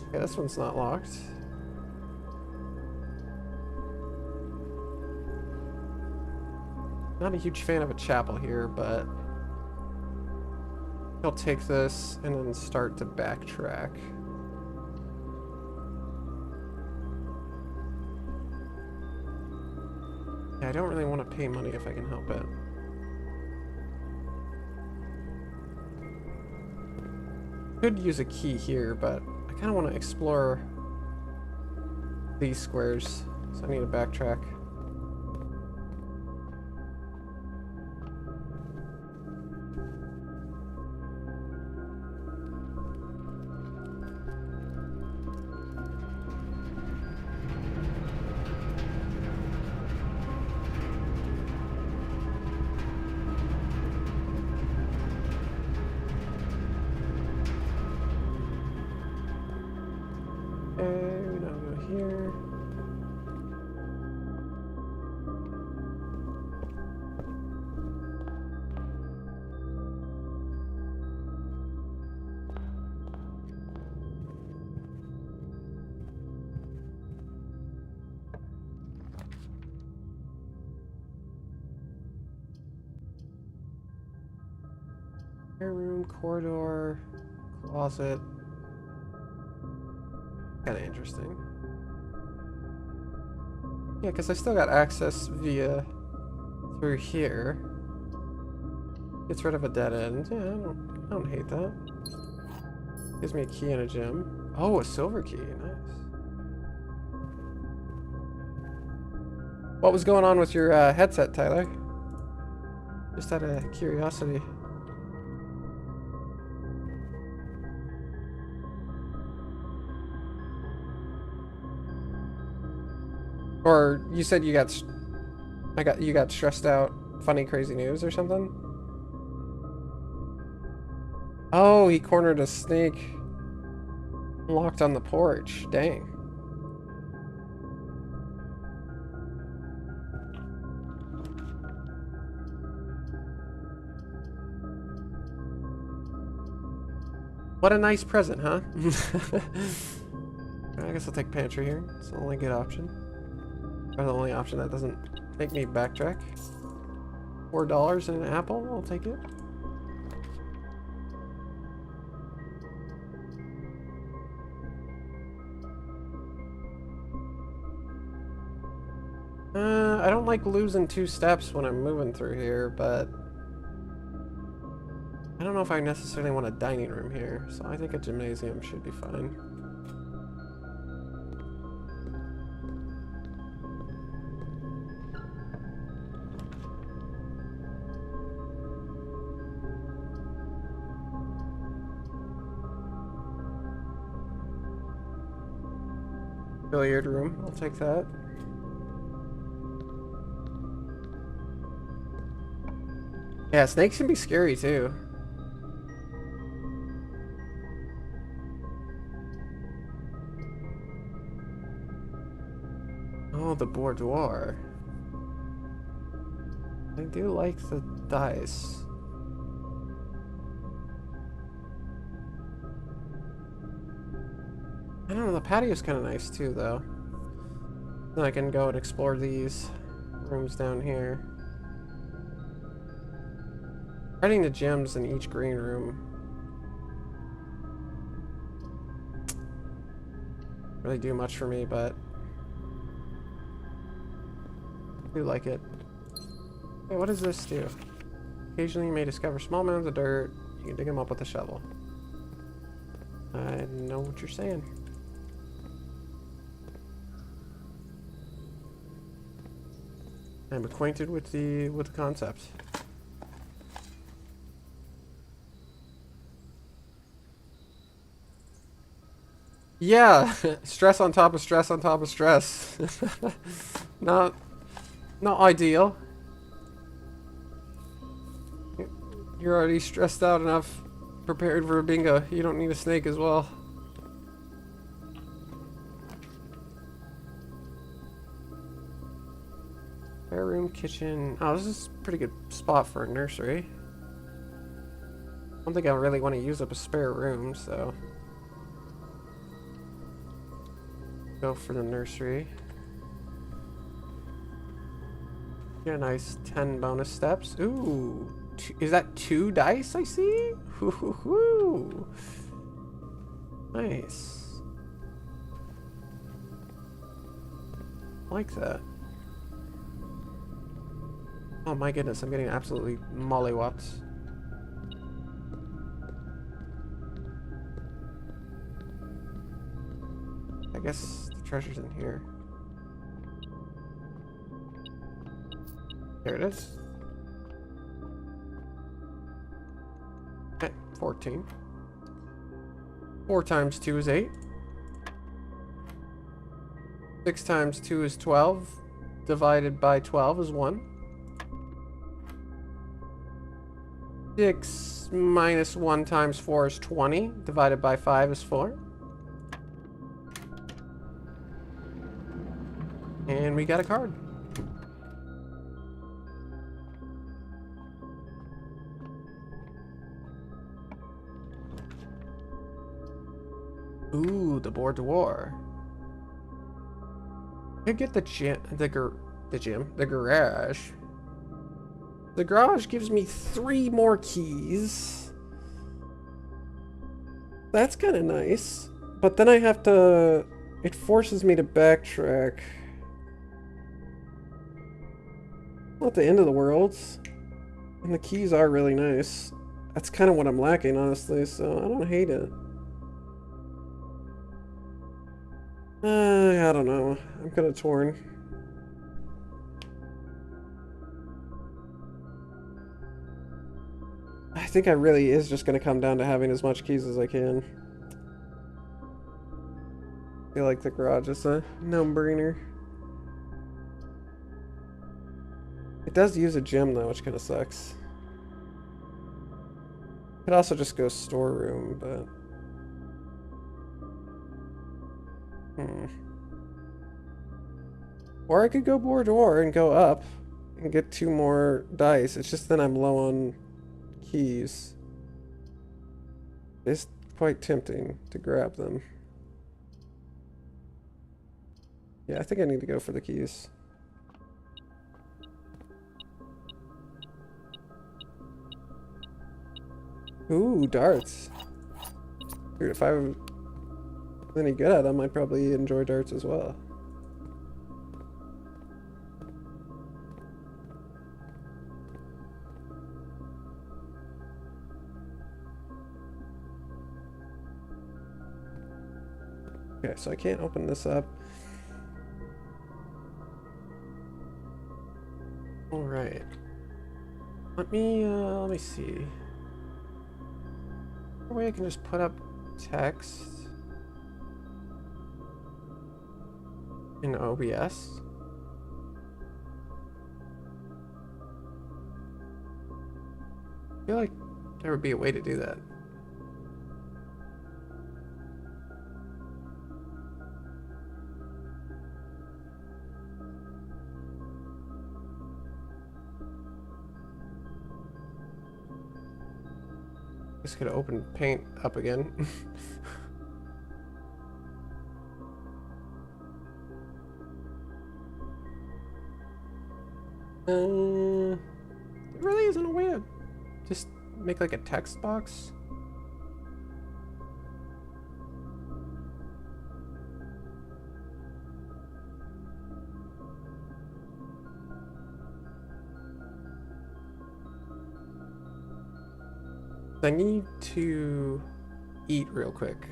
Okay, this one's not locked. Not a huge fan of a chapel here, but I'll take this and then start to backtrack. Yeah, I don't really want to pay money if I can help it. Could use a key here, but I kind of want to explore these squares, so I need to backtrack. Okay, we now go here. Air room, corridor, closet. Kind of interesting. Yeah, because I still got access via through here. Gets rid of a dead end. Yeah, I don't hate that. Gives me a key and a gem. Oh, a silver key. Nice. What was going on with your headset, Tyler? Just out of curiosity. Or you said you got, you got stressed out. Funny, crazy news or something? Oh, he cornered a snake. Locked on the porch. Dang. What a nice present, huh? I guess I'll take pantry here. It's the only good option. Or the only option that doesn't make me backtrack. $4 and an apple, I'll take it. I don't like losing 2 steps when I'm moving through here, but I don't know if I necessarily want a dining room here, so I think a gymnasium should be fine. Billiard room, I'll take that. Yeah, snakes can be scary too. Oh, the boudoir. I do like the dice. I don't know, the patio's kind of nice too, though. Then I can go and explore these rooms down here. Finding the gems in each green room. Really do much for me, but I do like it. Hey, what does this do? Occasionally you may discover small mounds of dirt. You can dig them up with a shovel. I know what you're saying. I'm acquainted with the concept. Yeah, stress on top of stress on top of stress. Not ideal. You're already stressed out enough, prepared for a bingo. You don't need a snake as well. Spare room, kitchen. Oh, this is a pretty good spot for a nursery. I don't think I really want to use up a spare room, so go for the nursery. Get a nice 10 bonus steps. Ooh, is that 2 dice I see? Hoo-hoo-hoo. Nice. I like that. Oh my goodness, I'm getting absolutely mollywopped. I guess the treasure's in here. There it is. Okay, 14. 4 times 2 is 8. 6 times 2 is 12. Divided by 12 is 1. 6 minus 1 times 4 is 20. Divided by 5 is 4. And we got a card. Ooh, the Board to War. Could get the garage. The garage gives me 3 more keys. That's kind of nice. But then I have to... It forces me to backtrack. Not the end of the world. And the keys are really nice. That's kind of what I'm lacking, honestly, so I don't hate it. I don't know. I'm kind of torn. I think I really is just going to come down to having as much keys as I can. I feel like the garage is a no-brainer. It does use a gym though, which kind of sucks. Could also just go storeroom, but... Or I could go Board War and go up and get 2 more dice. It's just then I'm low on keys. It's quite tempting to grab them. Yeah, I think I need to go for the keys. Ooh, darts. Dude, if I was any good at them, I'd probably enjoy darts as well. Okay, so I can't open this up. Alright. Let me see. A way I can just put up text in OBS. I feel like there would be a way to do that. Just gonna open paint up again. There really isn't a way to just make like a text box. I need to eat real quick.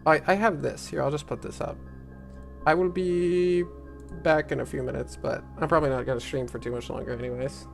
I have this. Here, I'll just put this up. I will be back in a few minutes, but I'm probably not going to stream for too much longer anyways.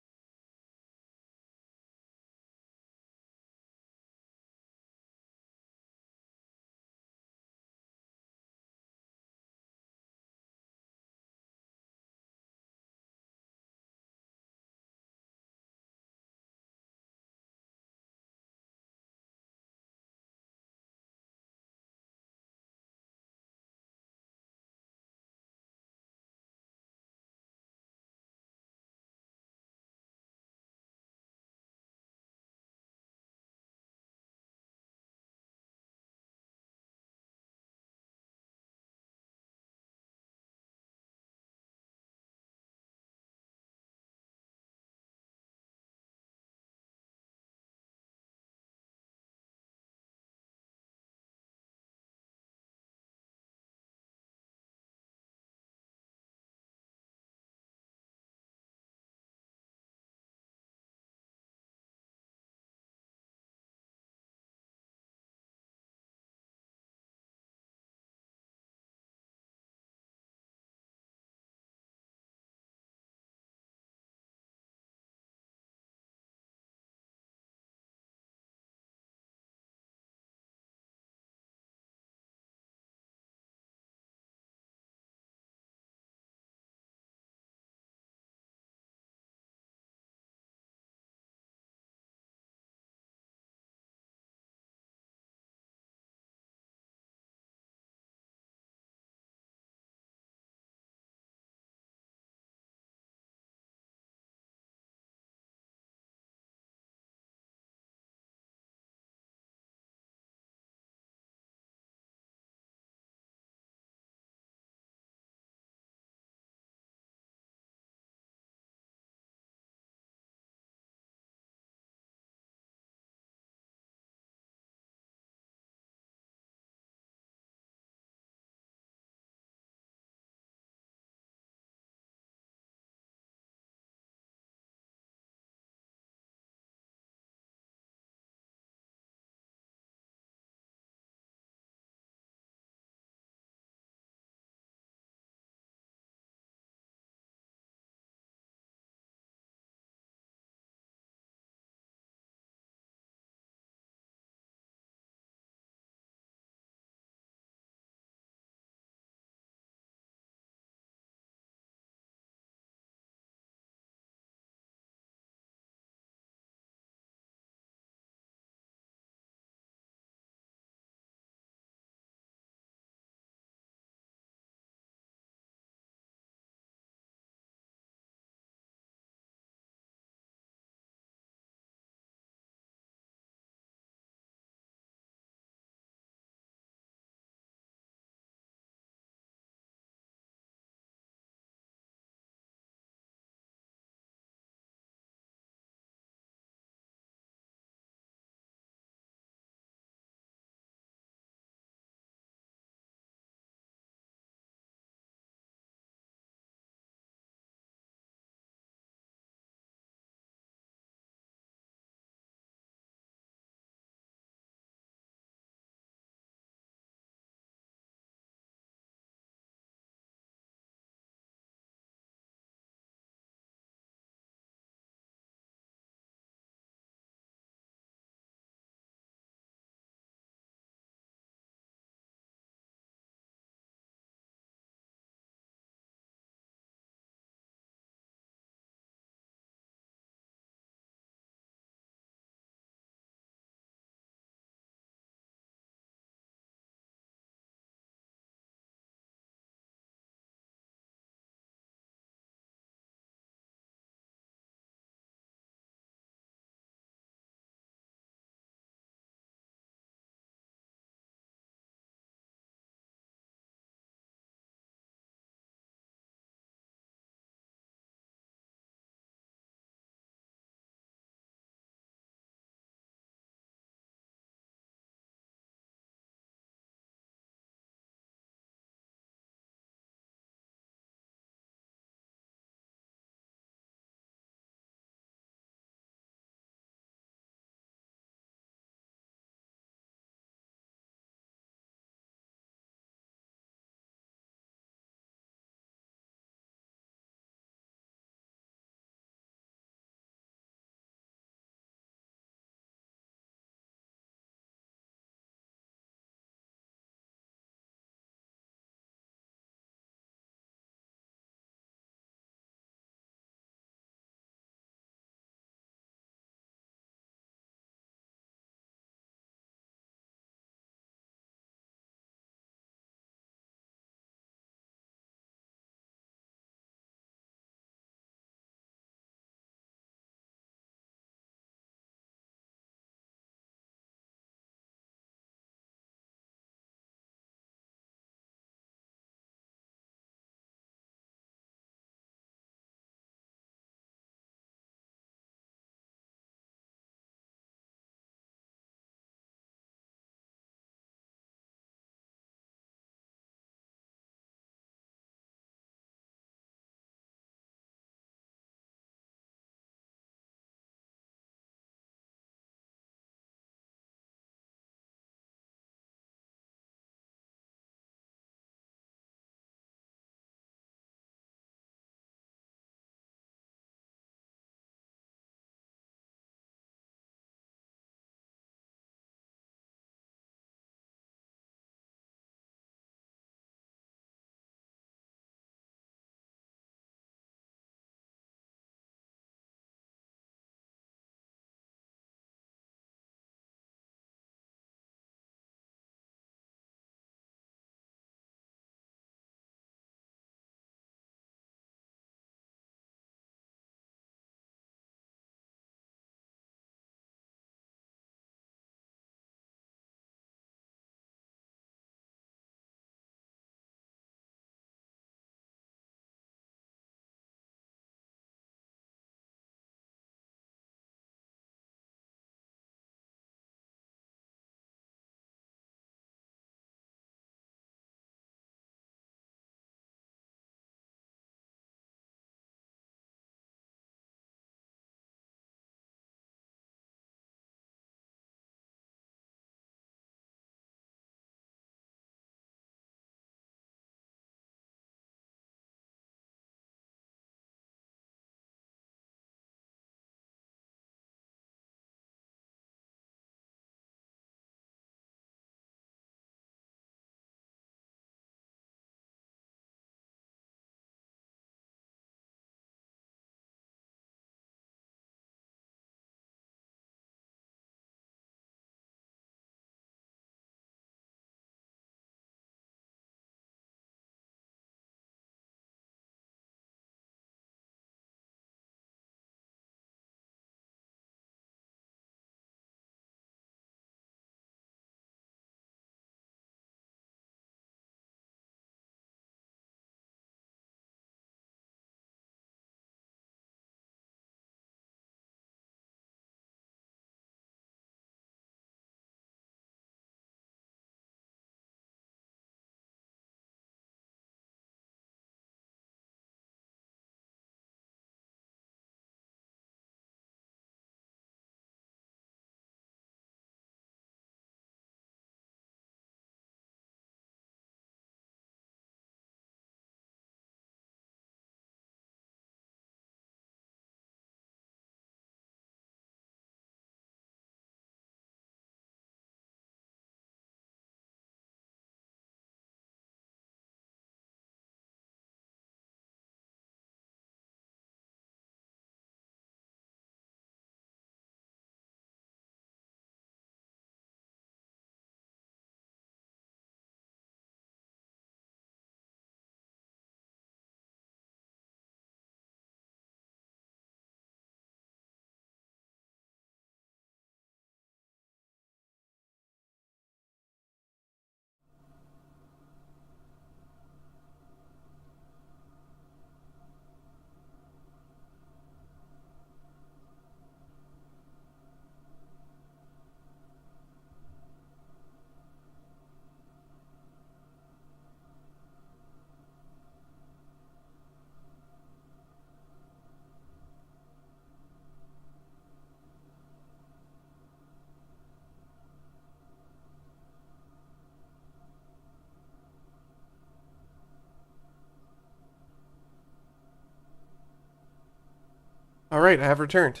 Alright, I have returned.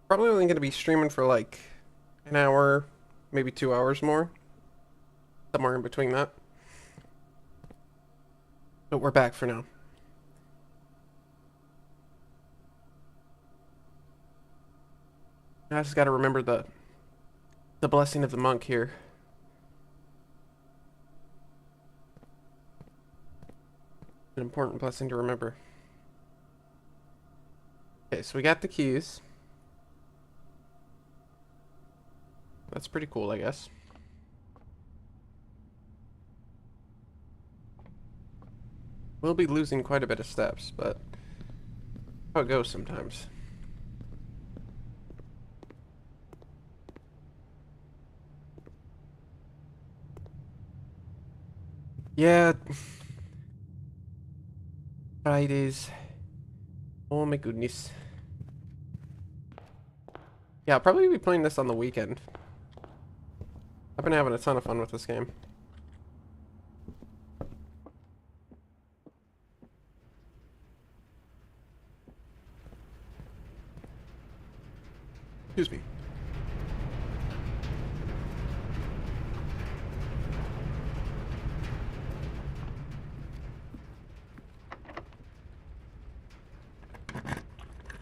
Probably only going to be streaming for like an hour, maybe 2 hours more. Somewhere in between that. But we're back for now. I just gotta remember the blessing of the monk here. An important blessing to remember. Okay, so we got the keys. That's pretty cool, I guess. We'll be losing quite a bit of steps, but how it goes sometimes. Yeah. Fridays. Oh my goodness. Yeah, I'll probably be playing this on the weekend. I've been having a ton of fun with this game. Excuse me.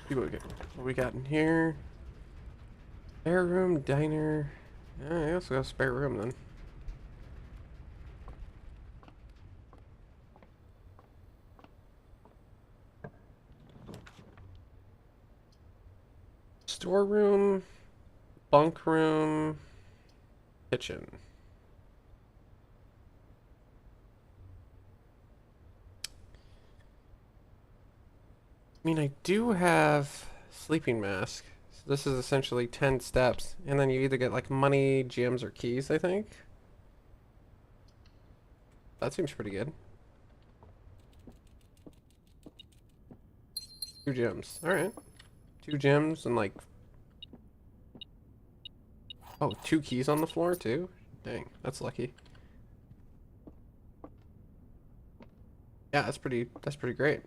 See what we got in here. Spare room, diner. I also got a spare room then. Storeroom, bunk room, kitchen. I mean, I do have sleeping mask. So this is essentially 10 steps. And then you either get like money, gems, or keys, I think. That seems pretty good. 2 gems. Alright. 2 gems and like... Oh, 2 keys on the floor too? Dang, that's lucky. Yeah, that's pretty great.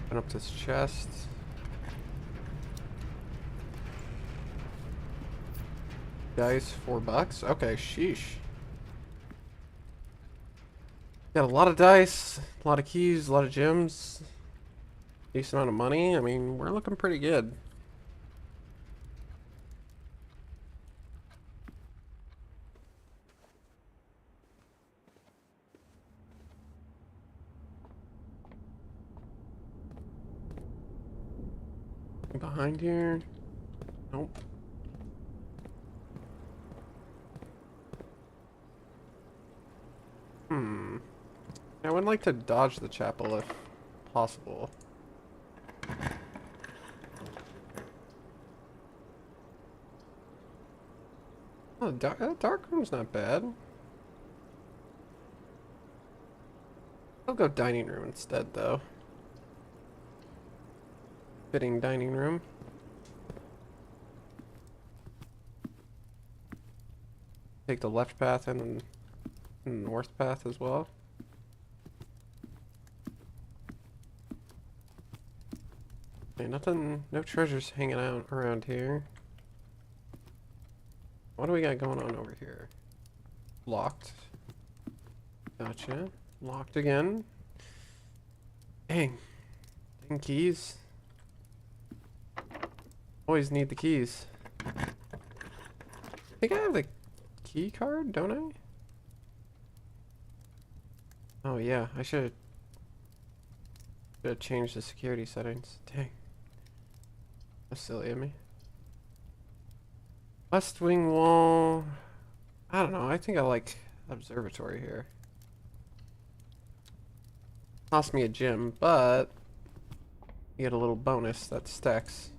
Open up this chest. Dice, $4. Okay, sheesh. Got a lot of dice, a lot of keys, a lot of gems. Decent amount of money. I mean, we're looking pretty good. Behind here? Nope. I would like to dodge the chapel if possible. Oh, dark room's not bad. I'll go dining room instead, though. Fitting dining room. Take the left path and then the north path as well. Okay, nothing, no treasures hanging out around here. What do we got going on over here? Locked. Gotcha. Locked again. Dang. Dang keys. Always need the keys. I think I have the key card, don't I? Oh yeah, I should have changed the security settings. Dang. That's silly of me. West wing wall. I don't know, I think I like observatory here. Cost me a gem, but you get a little bonus that stacks.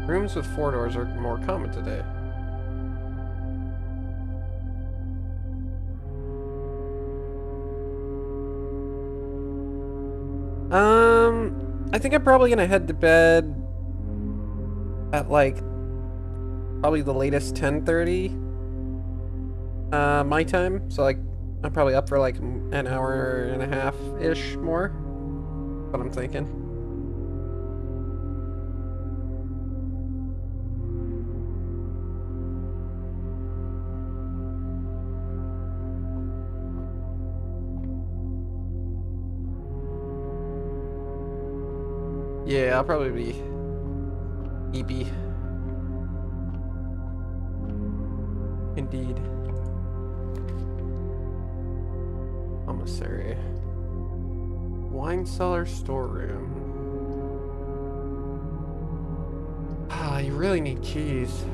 Rooms with 4 doors are more common today. I think I'm probably gonna head to bed at like probably the latest 10:30 my time. So like I'm probably up for like an hour and a half ish more. What I'm thinking. Yeah, I'll probably be EB. Indeed. Commissary. Wine cellar storeroom. Ah, you really need keys.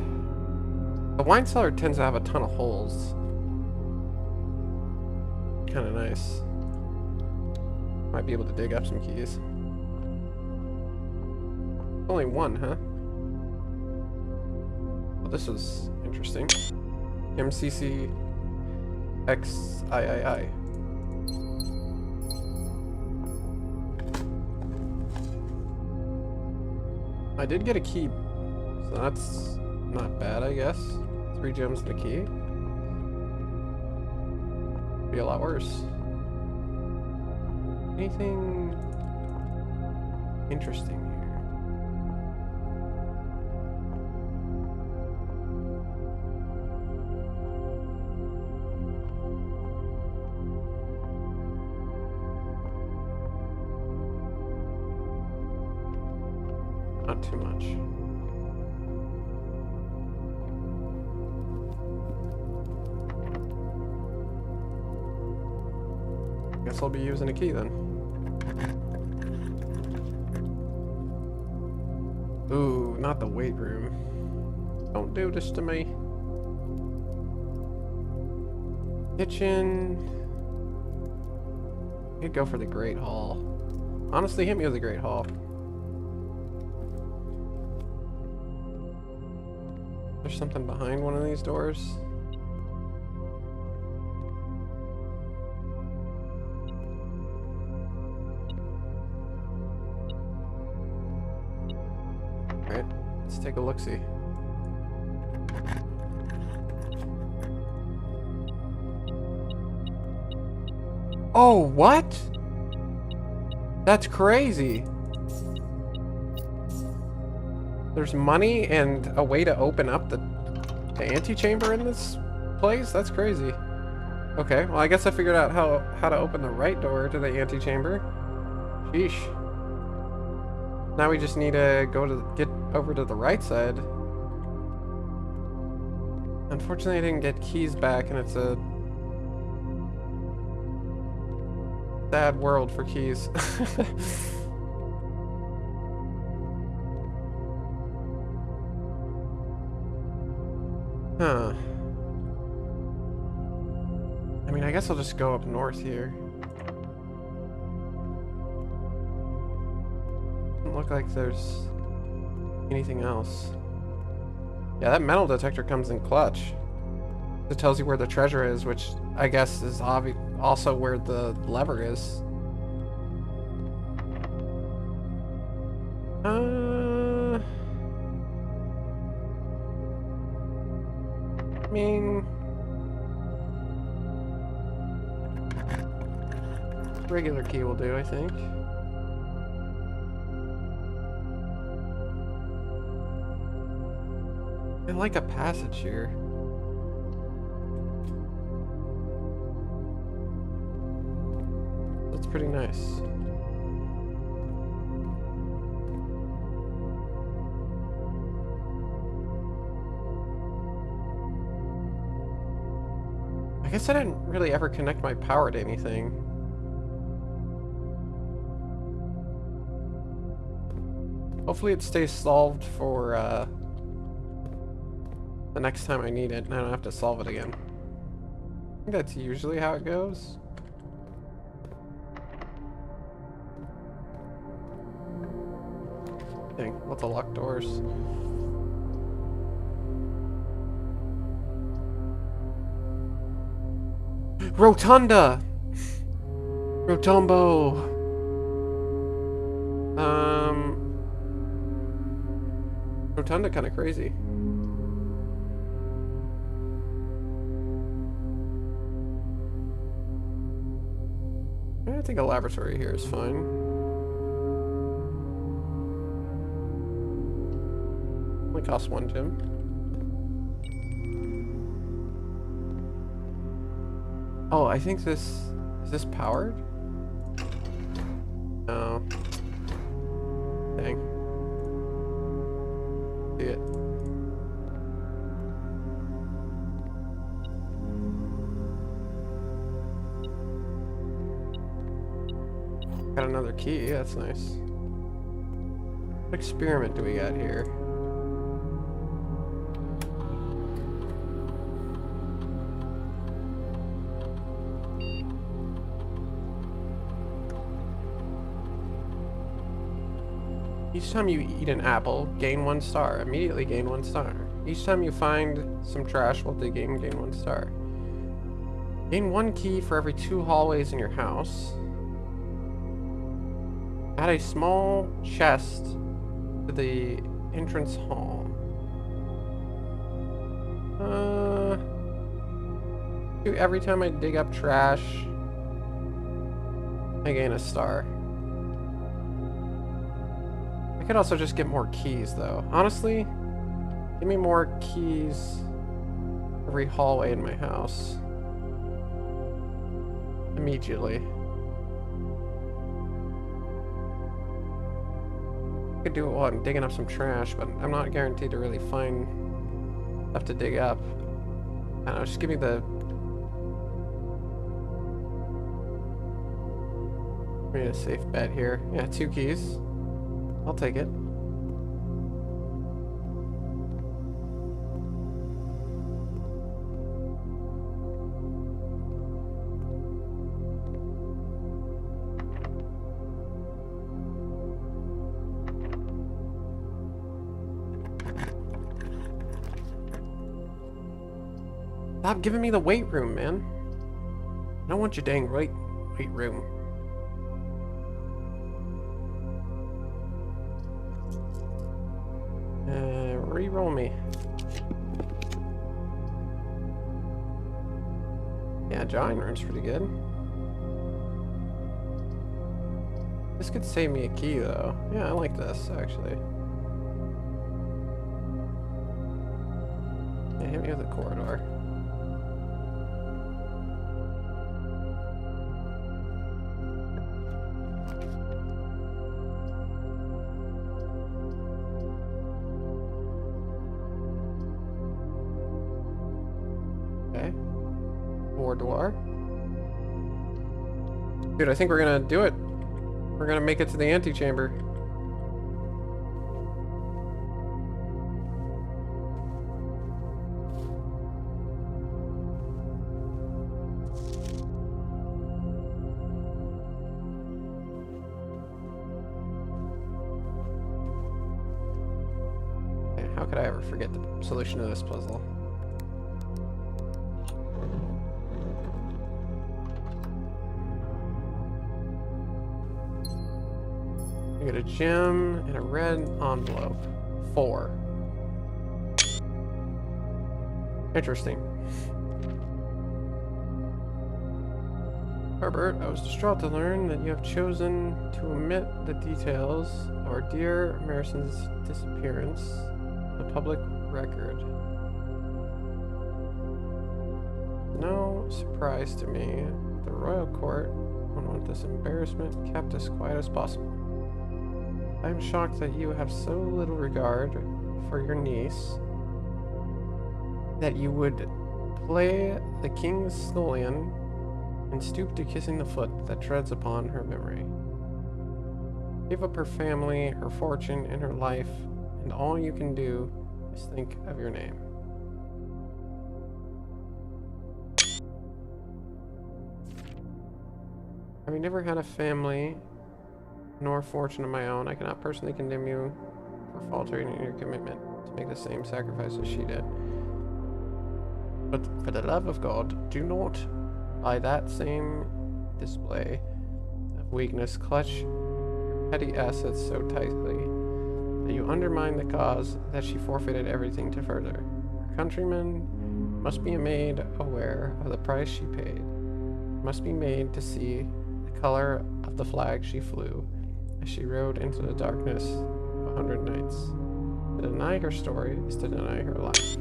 The wine cellar tends to have a ton of holes. Kinda nice. Might be able to dig up some keys. Only one, huh? Well, this is interesting. MCC XIII. I did get a key, so that's not bad, I guess. 3 gems and a key. Be a lot worse. Anything interesting here? Not too much. Guess I'll be using a key then. Ooh, not the weight room. Don't do this to me. Kitchen. You'd go for the Great Hall. Honestly, hit me with the Great Hall. There's something behind one of these doors. Alright, let's take a look-see. Oh, what? That's crazy. There's money and a way to open up the antechamber in this place? That's crazy. Okay, well I guess I figured out how to open the right door to the antechamber. Sheesh. Now we just need to get over to the right side. Unfortunately I didn't get keys back and it's a sad world for keys. Huh. I mean, I guess I'll just go up north here. Doesn't look like there's anything else. Yeah, that metal detector comes in clutch. It tells you where the treasure is, which I guess is also where the lever is. I mean, regular key will do, I think. I like a passage here. That's pretty nice. I guess I didn't really ever connect my power to anything. Hopefully it stays solved for the next time I need it and I don't have to solve it again. I think that's usually how it goes. Dang, lots of locked doors. Rotunda! Rotombo! Rotunda kind of crazy. I think a laboratory here is fine. Only costs 1 gem. Oh, I think this... Is this powered? No. Dang. See it. Got another key, that's nice. What experiment do we got here? Each time you eat an apple, gain 1 star. Immediately gain 1 star. Each time you find some trash while digging, gain 1 star. Gain 1 key for every 2 hallways in your house. Add a small chest to the entrance hall. Every time I dig up trash, I gain a star. I could also just get more keys though. Honestly, give me more keys every hallway in my house. Immediately. I could do it while I'm digging up some trash, but I'm not guaranteed to really find stuff to dig up. I don't know, just give me the... Give me a safe bet here. Yeah, 2 keys. I'll take it. Stop giving me the weight room, man. I don't want your dang weight room. Re-roll me. Yeah, drawing room's pretty good. This could save me a key, though. Yeah, I like this, actually. Yeah, hit me with a corridor. Door. Dude, I think we're gonna do it. We're gonna make it to the antechamber. Okay, how could I ever forget the solution to this puzzle? Get a gem and a red envelope. 4. Interesting. Herbert, I was distraught to learn that you have chosen to omit the details of our dear Marison's disappearance on the public record. No surprise to me. The royal court would want this embarrassment kept as quiet as possible. I am shocked that you have so little regard for your niece that you would play the king's scullion and stoop to kissing the foot that treads upon her memory. Give up her family, her fortune, and her life, and all you can do is think of your name. Having never had a family nor fortune of my own, I cannot personally condemn you for faltering in your commitment to make the same sacrifice as she did. But for the love of God, do not, by that same display of weakness, clutch your petty assets so tightly that you undermine the cause that she forfeited everything to further. Her countrymen must be made aware of the price she paid, must be made to see the color of the flag she flew as she rode into the darkness of 100 nights. To deny her story is to deny her life.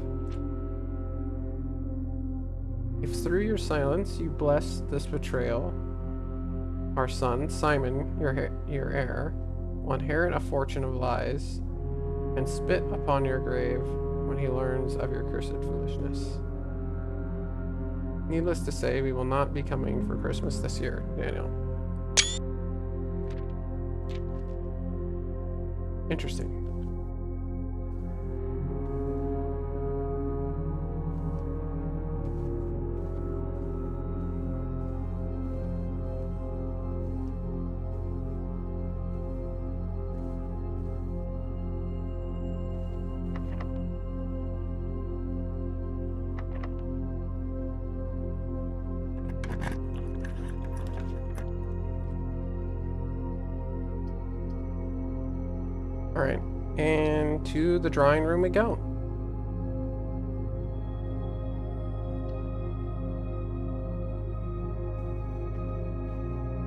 If through your silence you bless this betrayal, our son, Simon, your heir, will inherit a fortune of lies and spit upon your grave when he learns of your cursed foolishness. Needless to say, we will not be coming for Christmas this year, Daniel. Interesting. Alright, and to the drawing room we go.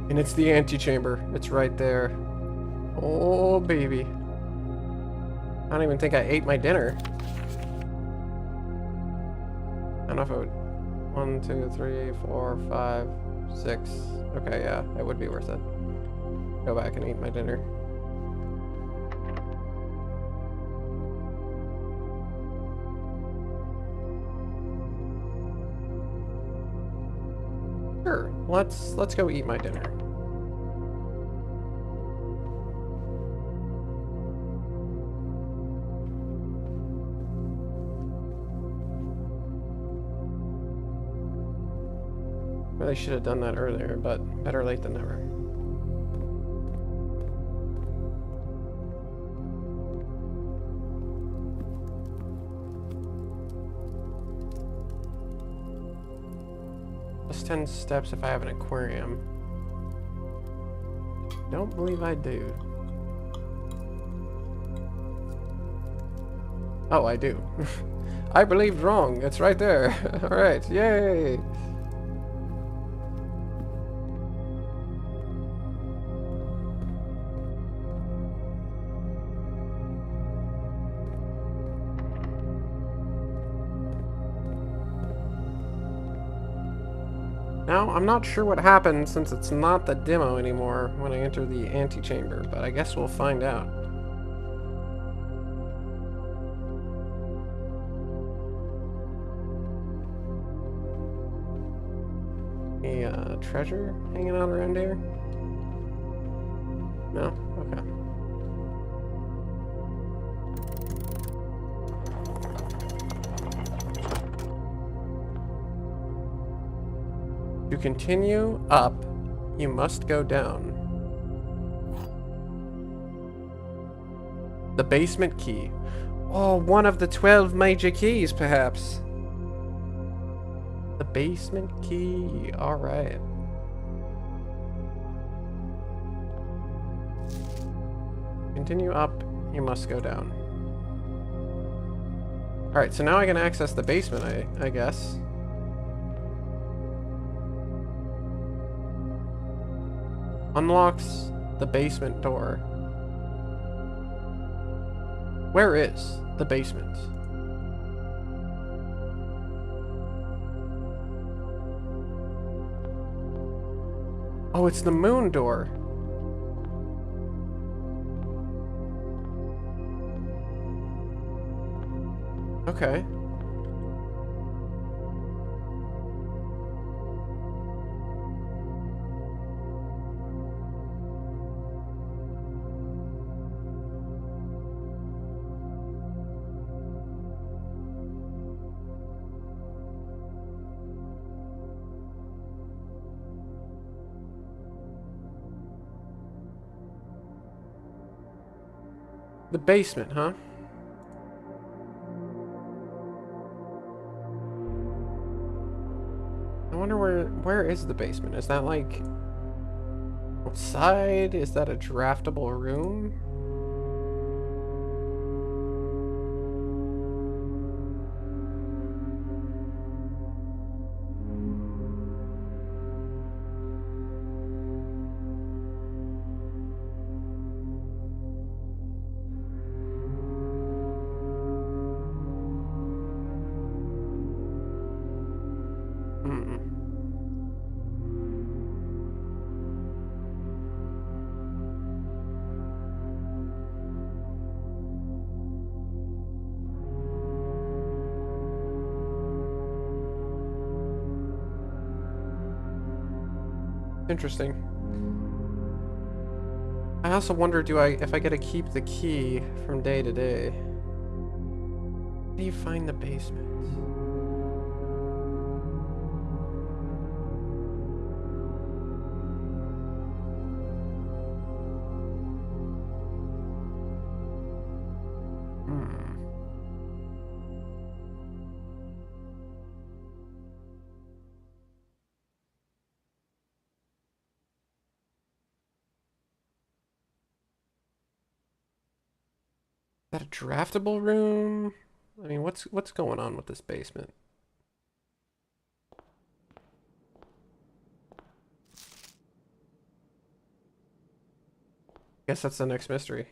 And it's the antechamber. It's right there. Oh, baby. I don't even think I ate my dinner. I don't know if it would... 1, 2, 3, 4, 5, 6. Okay, yeah, it would be worth it. Go back and eat my dinner. Sure, let's go eat my dinner. Really should have done that earlier, but better late than never. Plus 10 steps if I have an aquarium. Don't believe I do. Oh, I do. I believed wrong. It's right there. Alright, yay! Now, I'm not sure what happened since it's not the demo anymore when I enter the antechamber, but I guess we'll find out. Any treasure hanging out around here? No? Okay. To continue up, you must go down. The basement key. Oh, one of the 12 major keys, perhaps. The basement key. Alright. Continue up, you must go down. Alright, so now I can access the basement, I guess. Unlocks the basement door. Where is the basement? Oh, it's the moon door. Okay. The basement, huh? I wonder where is the basement? Is that like outside? Is that a draftable room? Interesting. I also wonder, if I get to keep the key from day to day? How do you find the basement? Hmm. Is that a draftable room? I mean, what's going on with this basement? Guess that's the next mystery.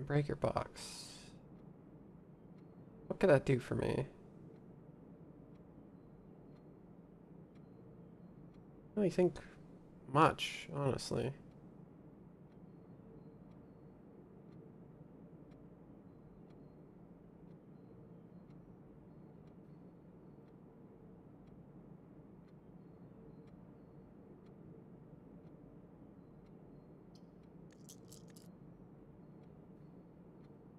Breaker box. What could that do for me? I don't really think much, honestly.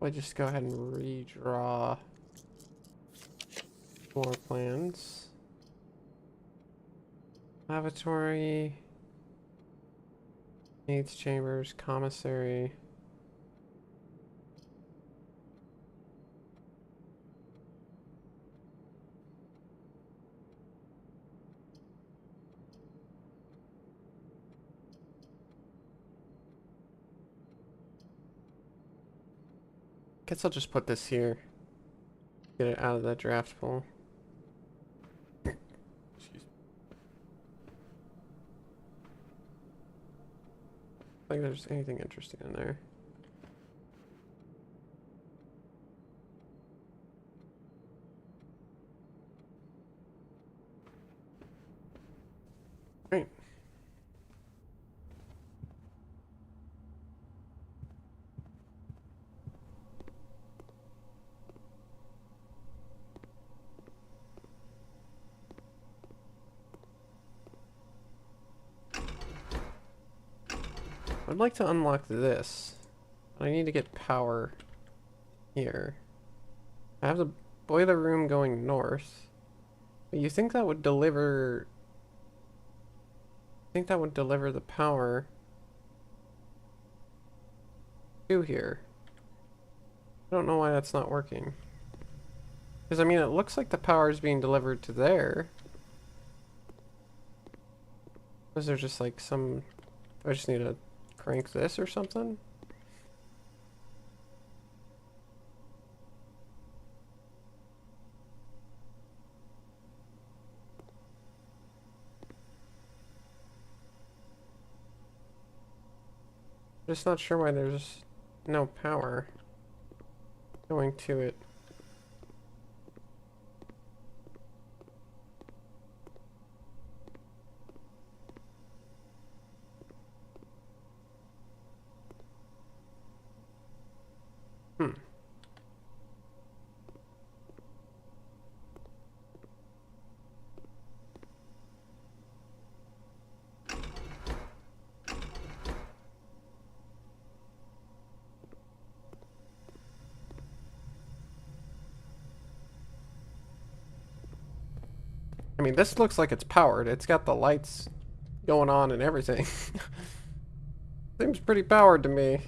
I just go ahead and redraw more plans. Lavatory, aids chambers, commissary. Guess I'll just put this here. Get it out of that draft pool. Excuse me. I don't think there's anything interesting in there. Right. I'd like to unlock this. I need to get power here. I have the boiler room going north. But you think that would deliver... I think that would deliver the power to here. I don't know why that's not working. Because, I mean, it looks like the power is being delivered to there. Is there just like some... Do I just need to crank this or something? Just not sure why there's no power going to it. Hmm. I mean, this looks like it's powered. It's got the lights going on and everything. Seems pretty powered to me.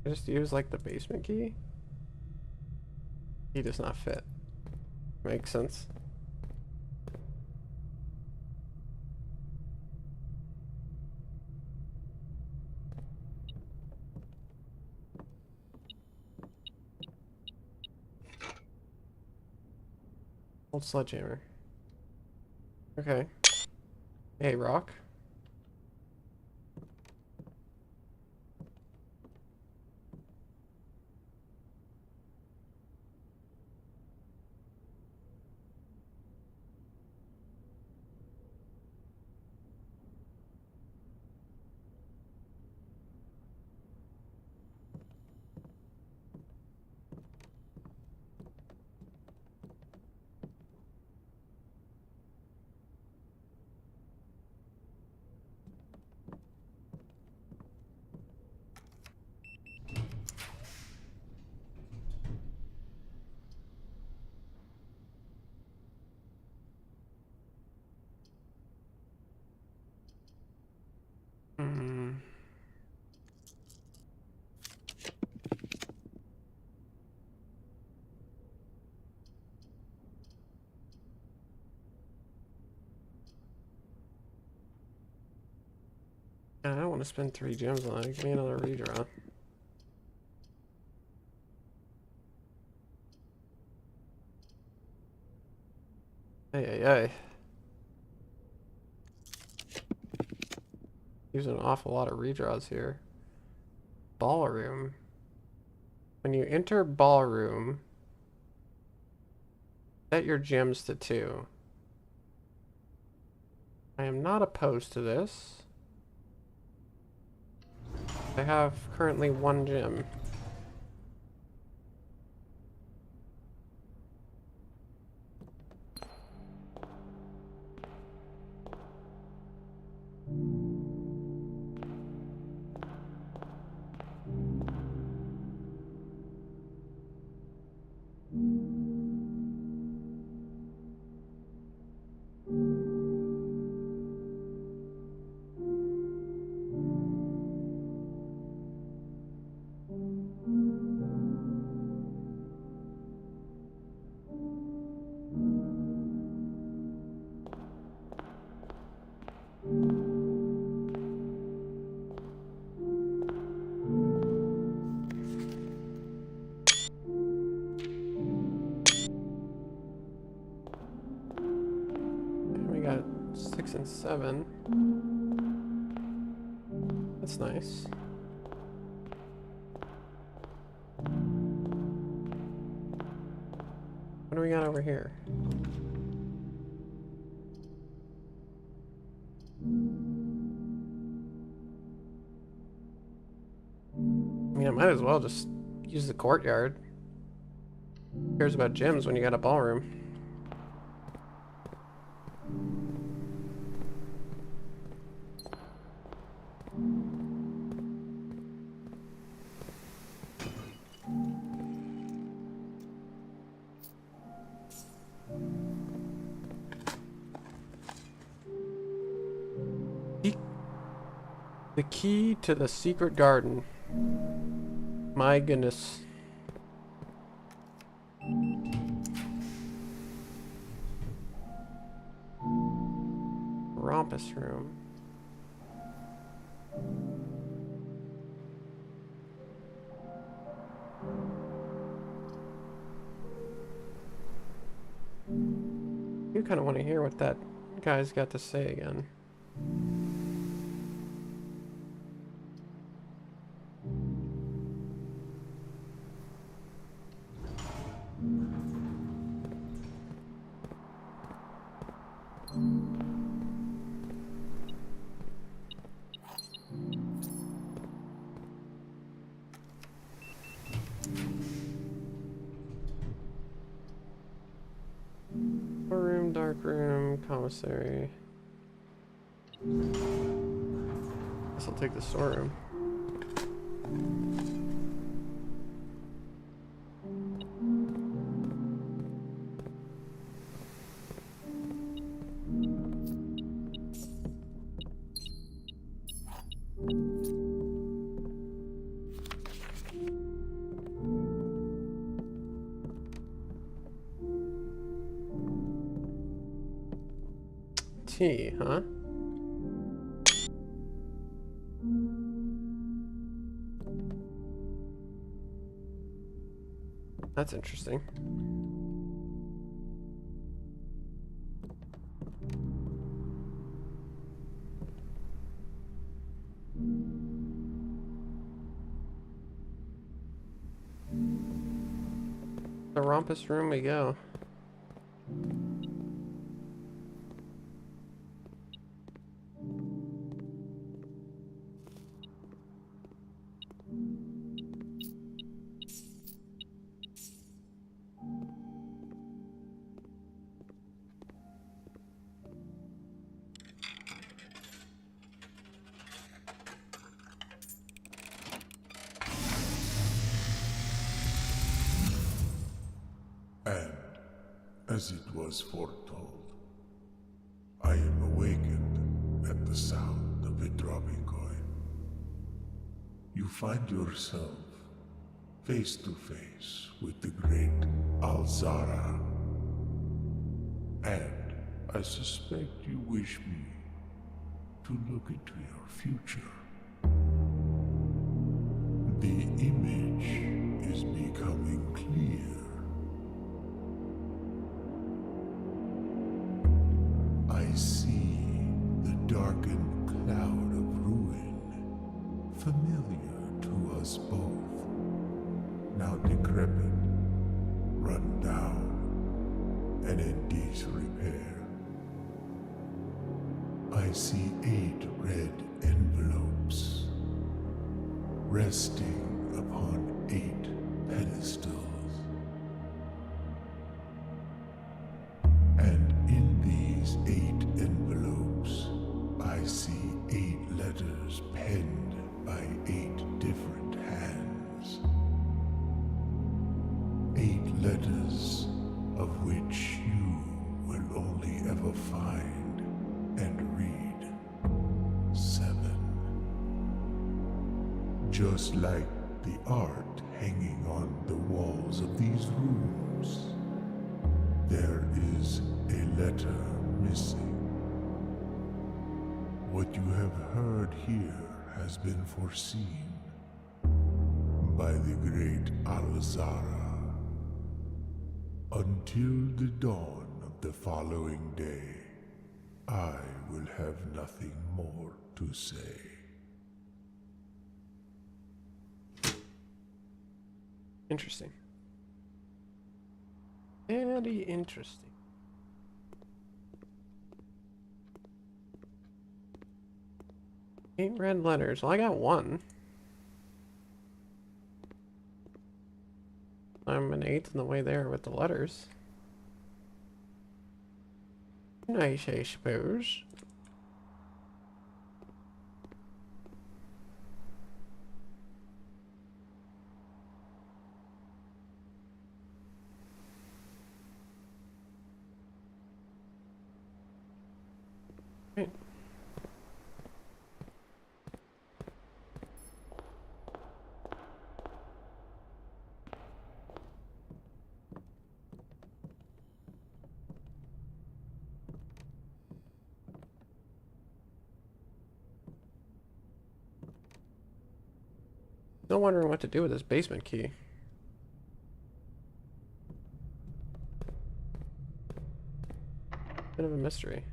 I just use like the basement key? He does not fit. Makes sense. Old sledgehammer. Okay. Hey, rock. Hmm. I don't want to spend 3 gems on it. Give me another redraw. Hey, hey, hey. Using an awful lot of redraws here. Ballroom. When you enter ballroom, set your gems to 2. I am not opposed to this. I have currently 1 gem. We got 6 and 7. That's nice. What do we got over here? I mean, I might as well just use the courtyard. Who cares about gems when you got a ballroom? The key to the secret garden. My goodness. Rompus room. You kind of want to hear what that guy's got to say again. Room, dark room, commissary. Guess I'll take the storeroom. guarantee, huh? That's interesting. The Rumpus room we go. And, as it was foretold, I am awakened at the sound of a dropping coin. You find yourself face to face with the great Alzara. And I suspect you wish me to look into your future. The image is becoming clear. I see the darkened cloud of ruin, familiar to us both, now decrepit, run down, and in disrepair. I see 8 red envelopes, resting upon 8 pedestals. And in these 8 envelopes, I see 8 letters penned by 8 different hands. 8 letters of which you will only ever find and read 7. Just like the art hanging on the walls of these rooms. There is a letter missing. What you have heard here has been foreseen by the great Alzara. Until the dawn of the following day, I will have nothing more to say. Interesting. Very interesting. Eight red letters. Well, I got one. I'm an 8th in the way there with the letters. Nice, I suppose. Right. Still wondering what to do with this basement key. Bit of a mystery.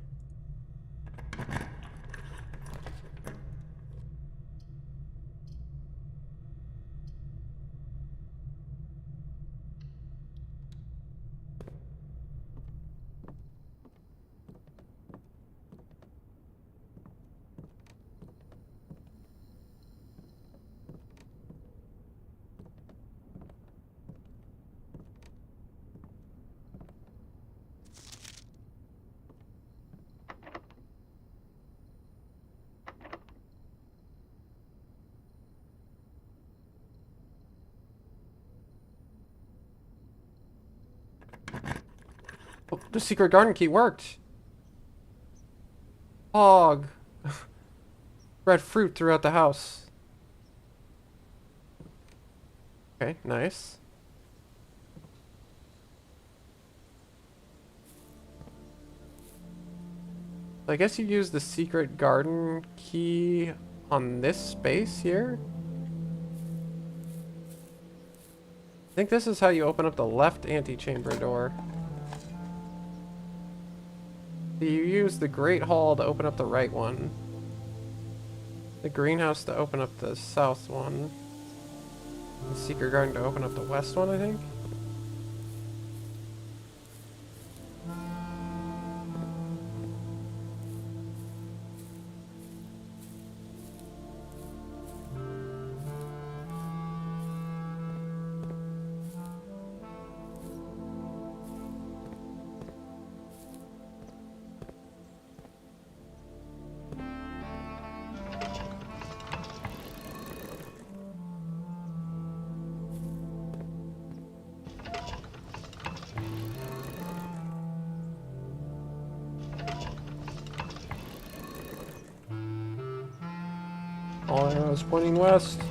Oh, the secret garden key worked. Hog. Red fruit throughout the house. Okay, nice. I guess you use the secret garden key on this space here. I think this is how you open up the left antechamber door. You use the Great Hall to open up the right one. The greenhouse to open up the south one. The secret garden to open up the west one, I think. All arrows pointing west.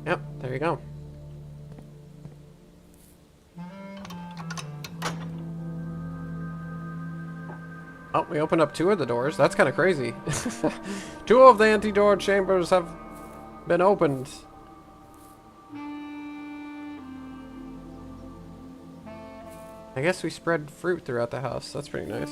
Yep, there you go. Oh, we opened up 2 of the doors. That's kind of crazy. 2 of the anti-door chambers have been opened. I guess we spread fruit throughout the house. That's pretty nice.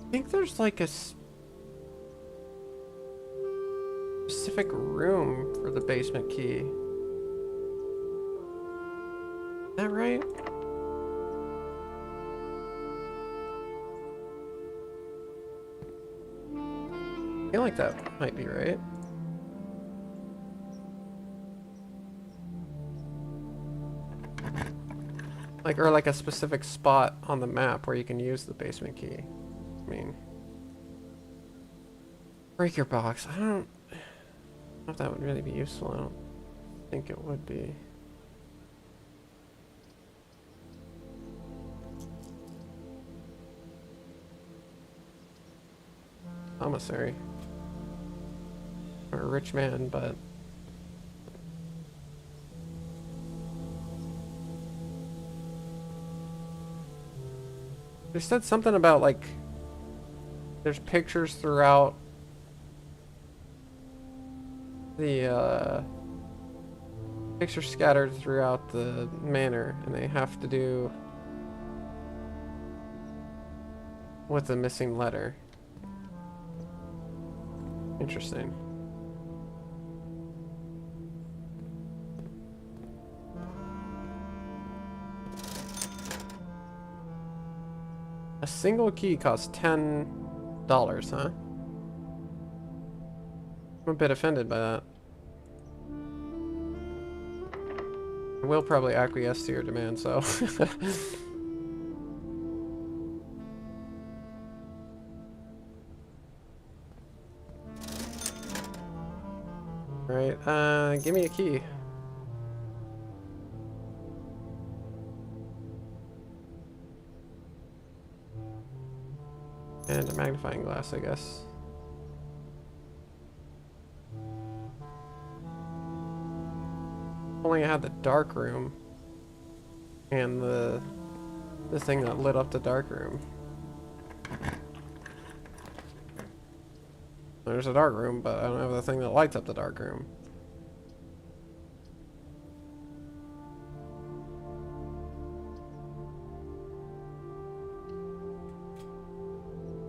I think there's like a specific room for the basement key. Is that right? I feel like that might be right. Like, or like a specific spot on the map where you can use the basement key. I mean, breaker box. I don't know if that would really be useful. I don't think it would be. Commissary. Or a rich man, but they said something about like there's pictures throughout the pictures scattered throughout the manor, and they have to do with the missing letter. Interesting. A single key costs $10, huh? I'm a bit offended by that. I will probably acquiesce to your demand, so. Alright, give me a key. And a magnifying glass, I guess. Only I had the dark room and the thing that lit up the dark room. There's a dark room, but I don't have the thing that lights up the dark room.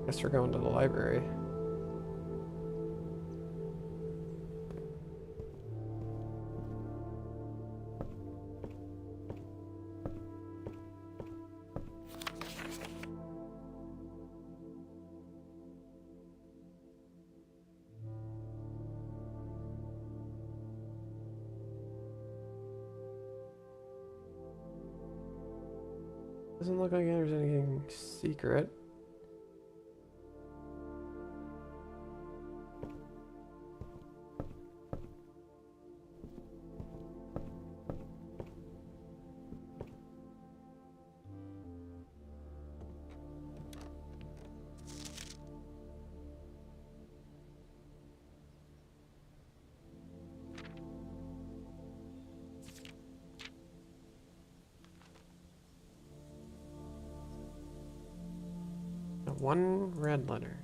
Guess we're going to the library. Doesn't look like there's anything secret. one red letter.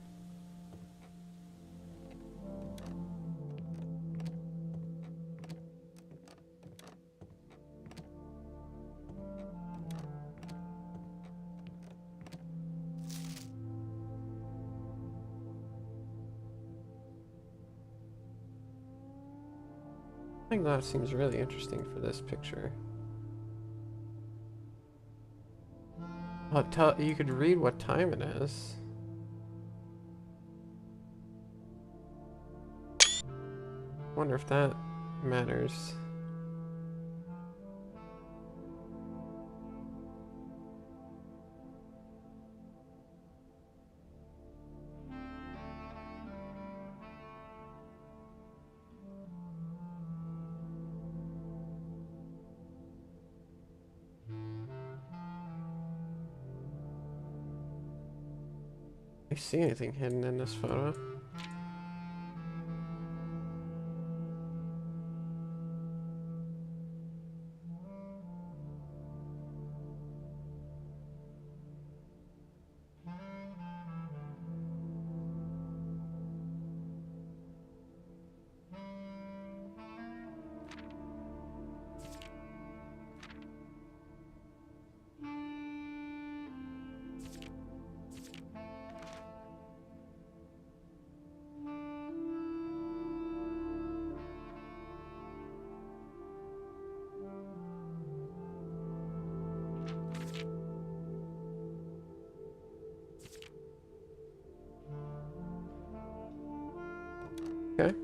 I think that seems really interesting for this picture. Oh, you could read what time it is. Wonder if that matters. Do you see anything hidden in this photo? Okay.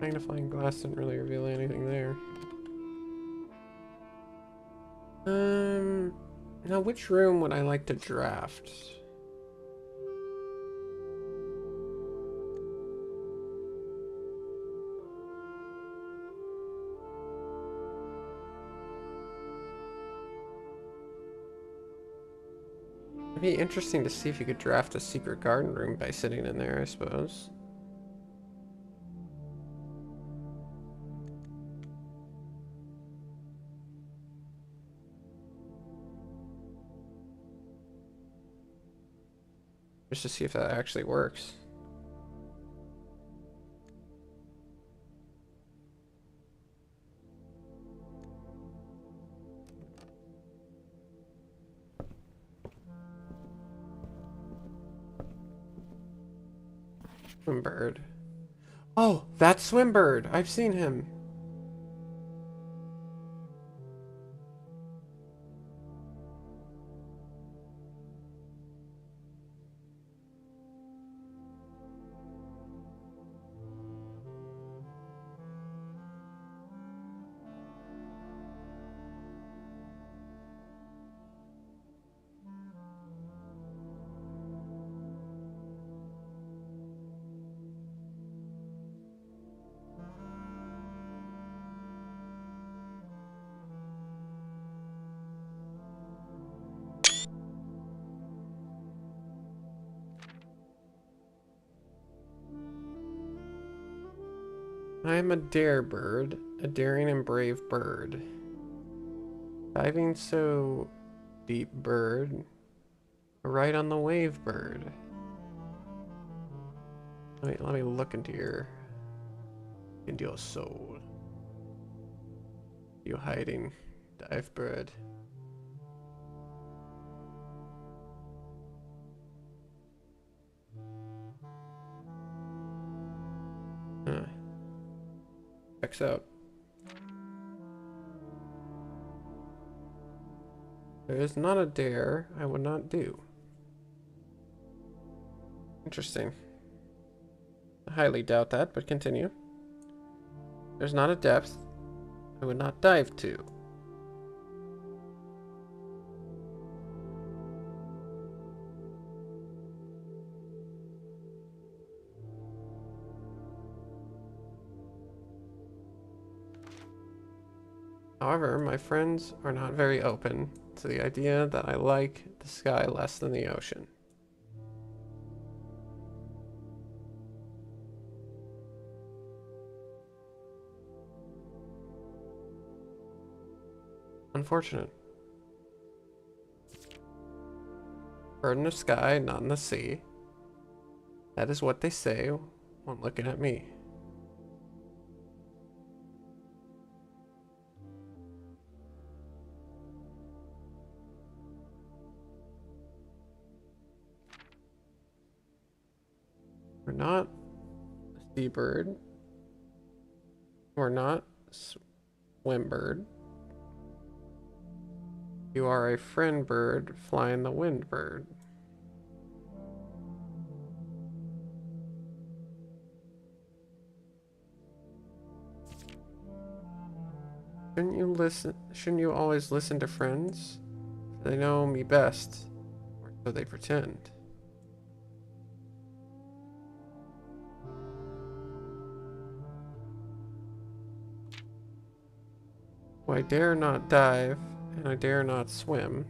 Magnifying glass didn't really reveal anything there. Now which room would I like to draft? It'd be interesting to see if you could draft a secret garden room by sitting in there, I suppose. Just to see if that actually works. Swimbird. Oh, that's Swimbird! I've seen him. I am a dare bird, a daring and brave bird. Diving so deep bird, right on the wave bird. Let me look into your soul. You hiding, dive bird. Huh. Checks out. There is not a dare I would not do. Interesting. I highly doubt that, but continue. There's not a depth I would not dive to. However, my friends are not very open to the idea that I like the sky less than the ocean. Unfortunate. Bird in the sky, not in the sea. That is what they say when looking at me. We're not a seabird. We're not swim bird. You are a friend bird flying the wind bird. Shouldn't you always listen to friends? They know me best, or so they pretend. Well, I dare not dive, and I dare not swim,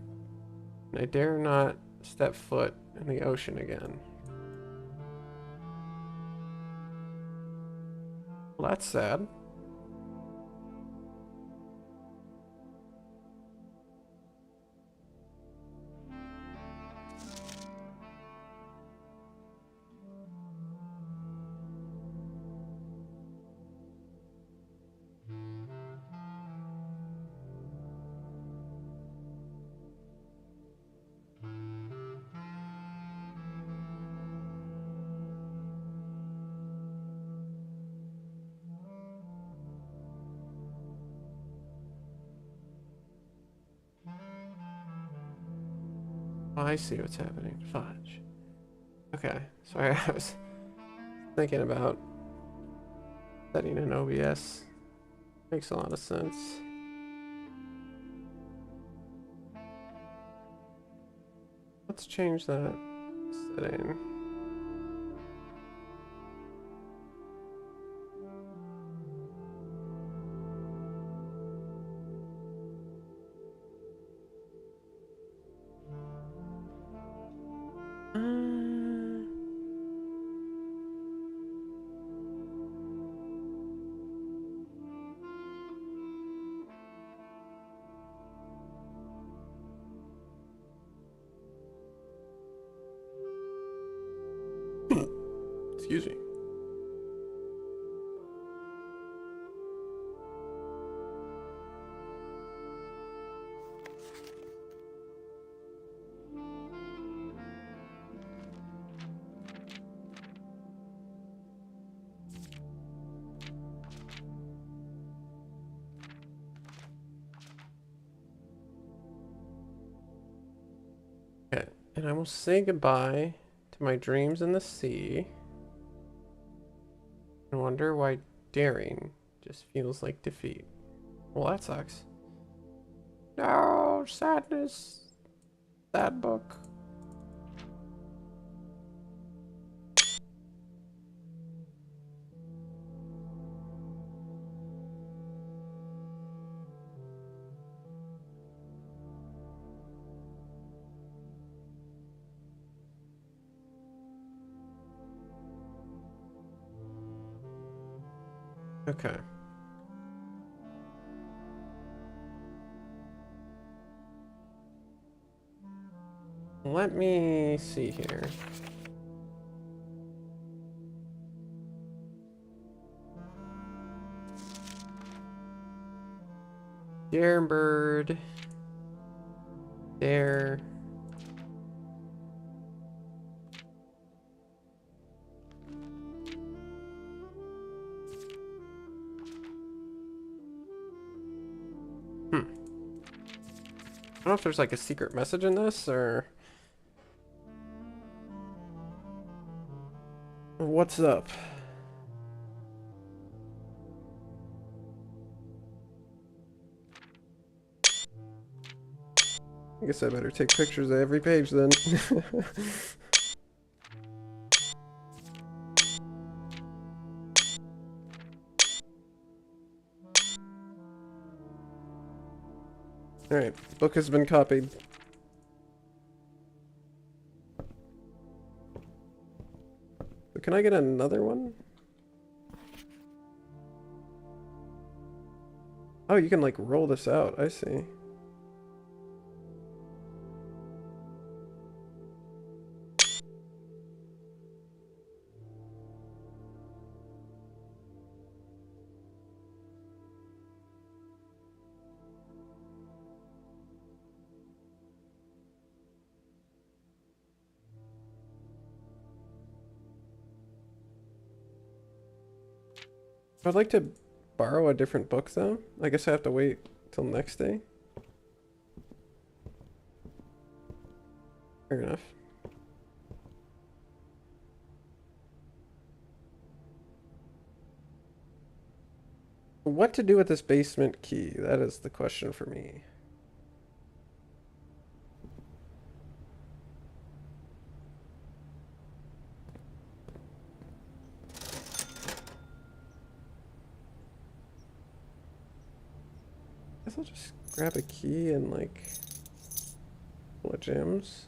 and I dare not step foot in the ocean again. Well, that's sad. Oh, I see what's happening. Fudge. Okay, sorry, I was thinking about setting in OBS. Makes a lot of sense. Let's change that setting. Excuse me. Okay, and I will say goodbye to my dreams in the sea. And wonder why daring just feels like defeat. Well, that sucks. No, sadness. Sad book. Okay. Let me see here. Dare bird. Dare. I don't know if there's like a secret message in this or what's up. I guess I better take pictures of every page then. Alright, book has been copied. So can I get another one? Oh, you can like roll this out, I see. I'd like to borrow a different book though. I guess I have to wait till next day. Fair enough. What to do with this basement key? That is the question for me. I guess I'll just grab a key and like pull of gems.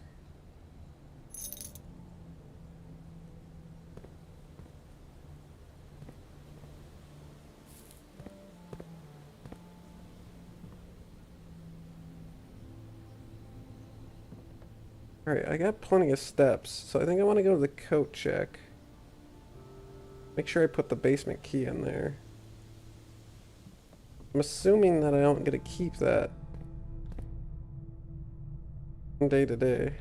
Alright, I got plenty of steps, so I think I want to go to the coat check. Make sure I put the basement key in there. I'm assuming that I don't get to keep that from day to day.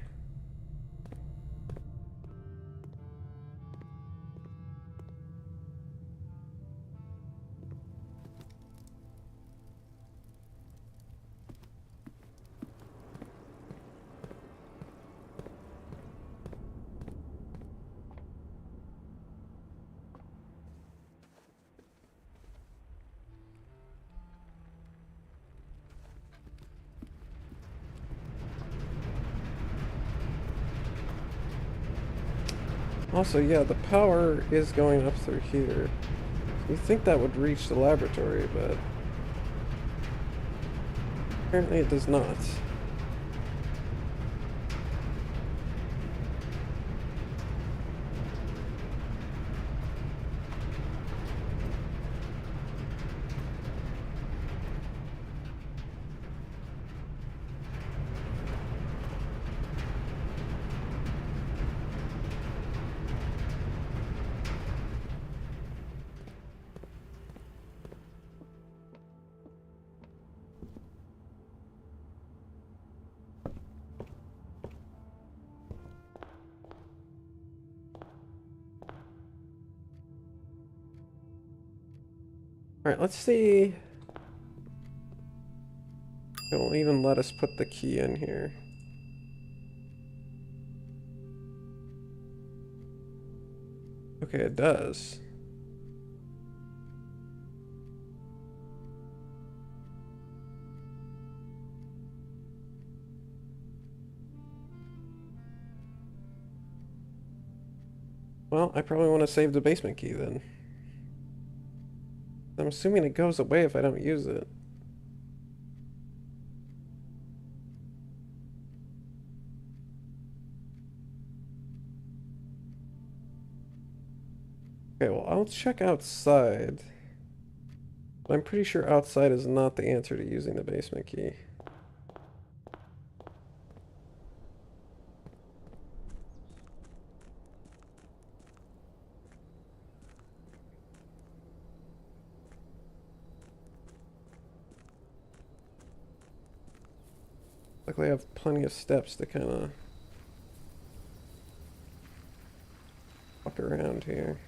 Also, yeah, the power is going up through here. You'd think that would reach the laboratory, but apparently it does not. Alright, let's see. It won't even let us put the key in here. Okay, it does. Well, I probably want to save the basement key then. I'm assuming it goes away if I don't use it. Okay, well, I'll check outside. But I'm pretty sure outside is not the answer to using the basement key. Luckily I have plenty of steps to kind of walk around here.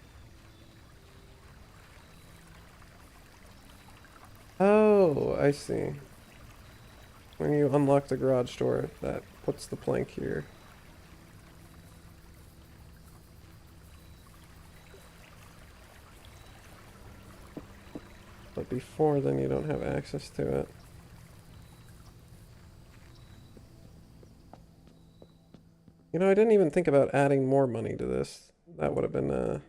Oh, I see. When you unlock the garage door, that puts the plank here. But before then you don't have access to it. You know, I didn't even think about adding more money to this. That would have been a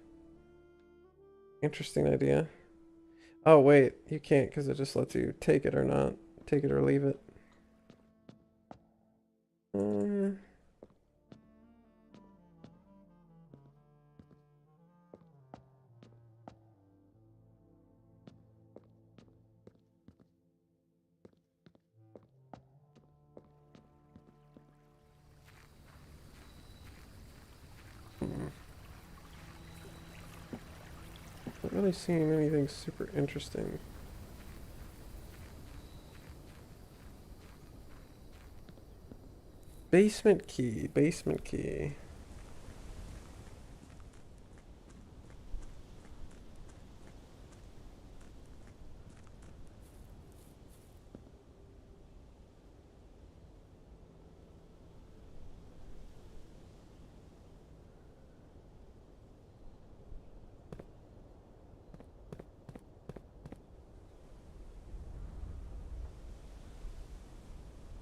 interesting idea. Oh wait, you can't because it just lets you take it or not. Take it or leave it. Not really seeing anything super interesting. Basement key, basement key.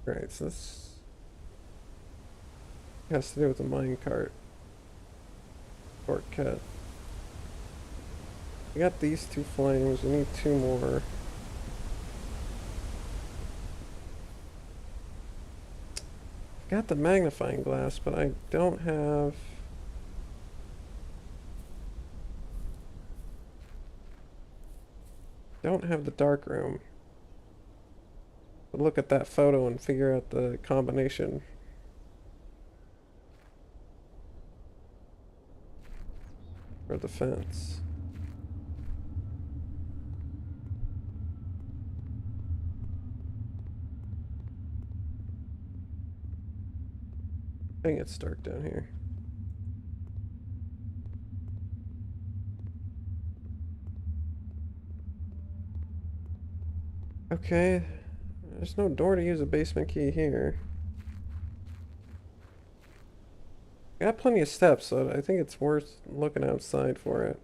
Right, so this has to do with the minecart shortcut. We got these 2 flames, we need 2 more. Got the magnifying glass, but I don't have... the dark room. But look at that photo and figure out the combination. For the fence. I think it's dark down here. Okay, there's no door to use a basement key here. Got plenty of steps, so I think it's worth looking outside for it.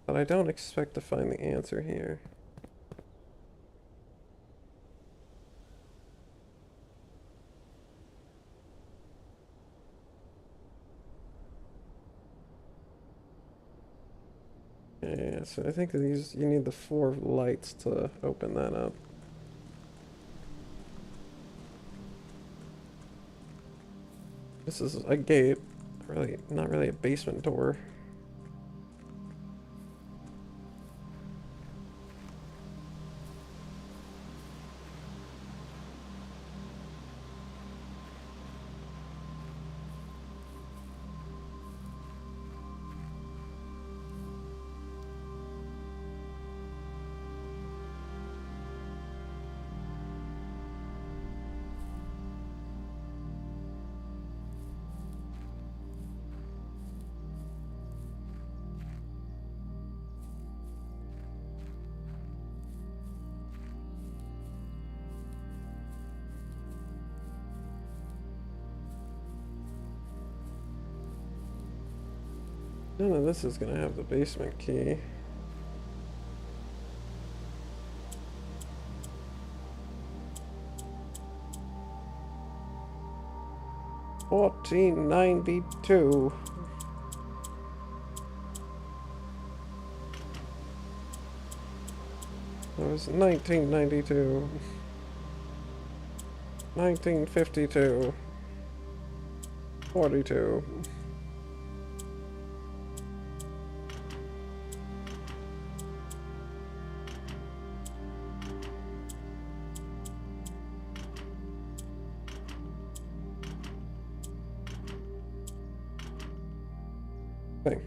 But I don't expect to find the answer here. Yeah, so I think these, you need the 4 lights to open that up. This is a gate, really, not really a basement door. None of this is gonna have the basement key. $14.92. That was 1992. 1952. 42. Thing.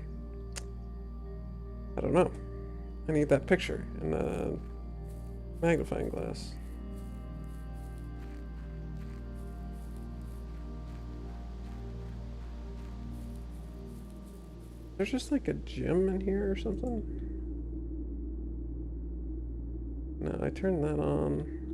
I don't know. I need that picture and a magnifying glass. There's just like a gym in here or something. No, I turned that on.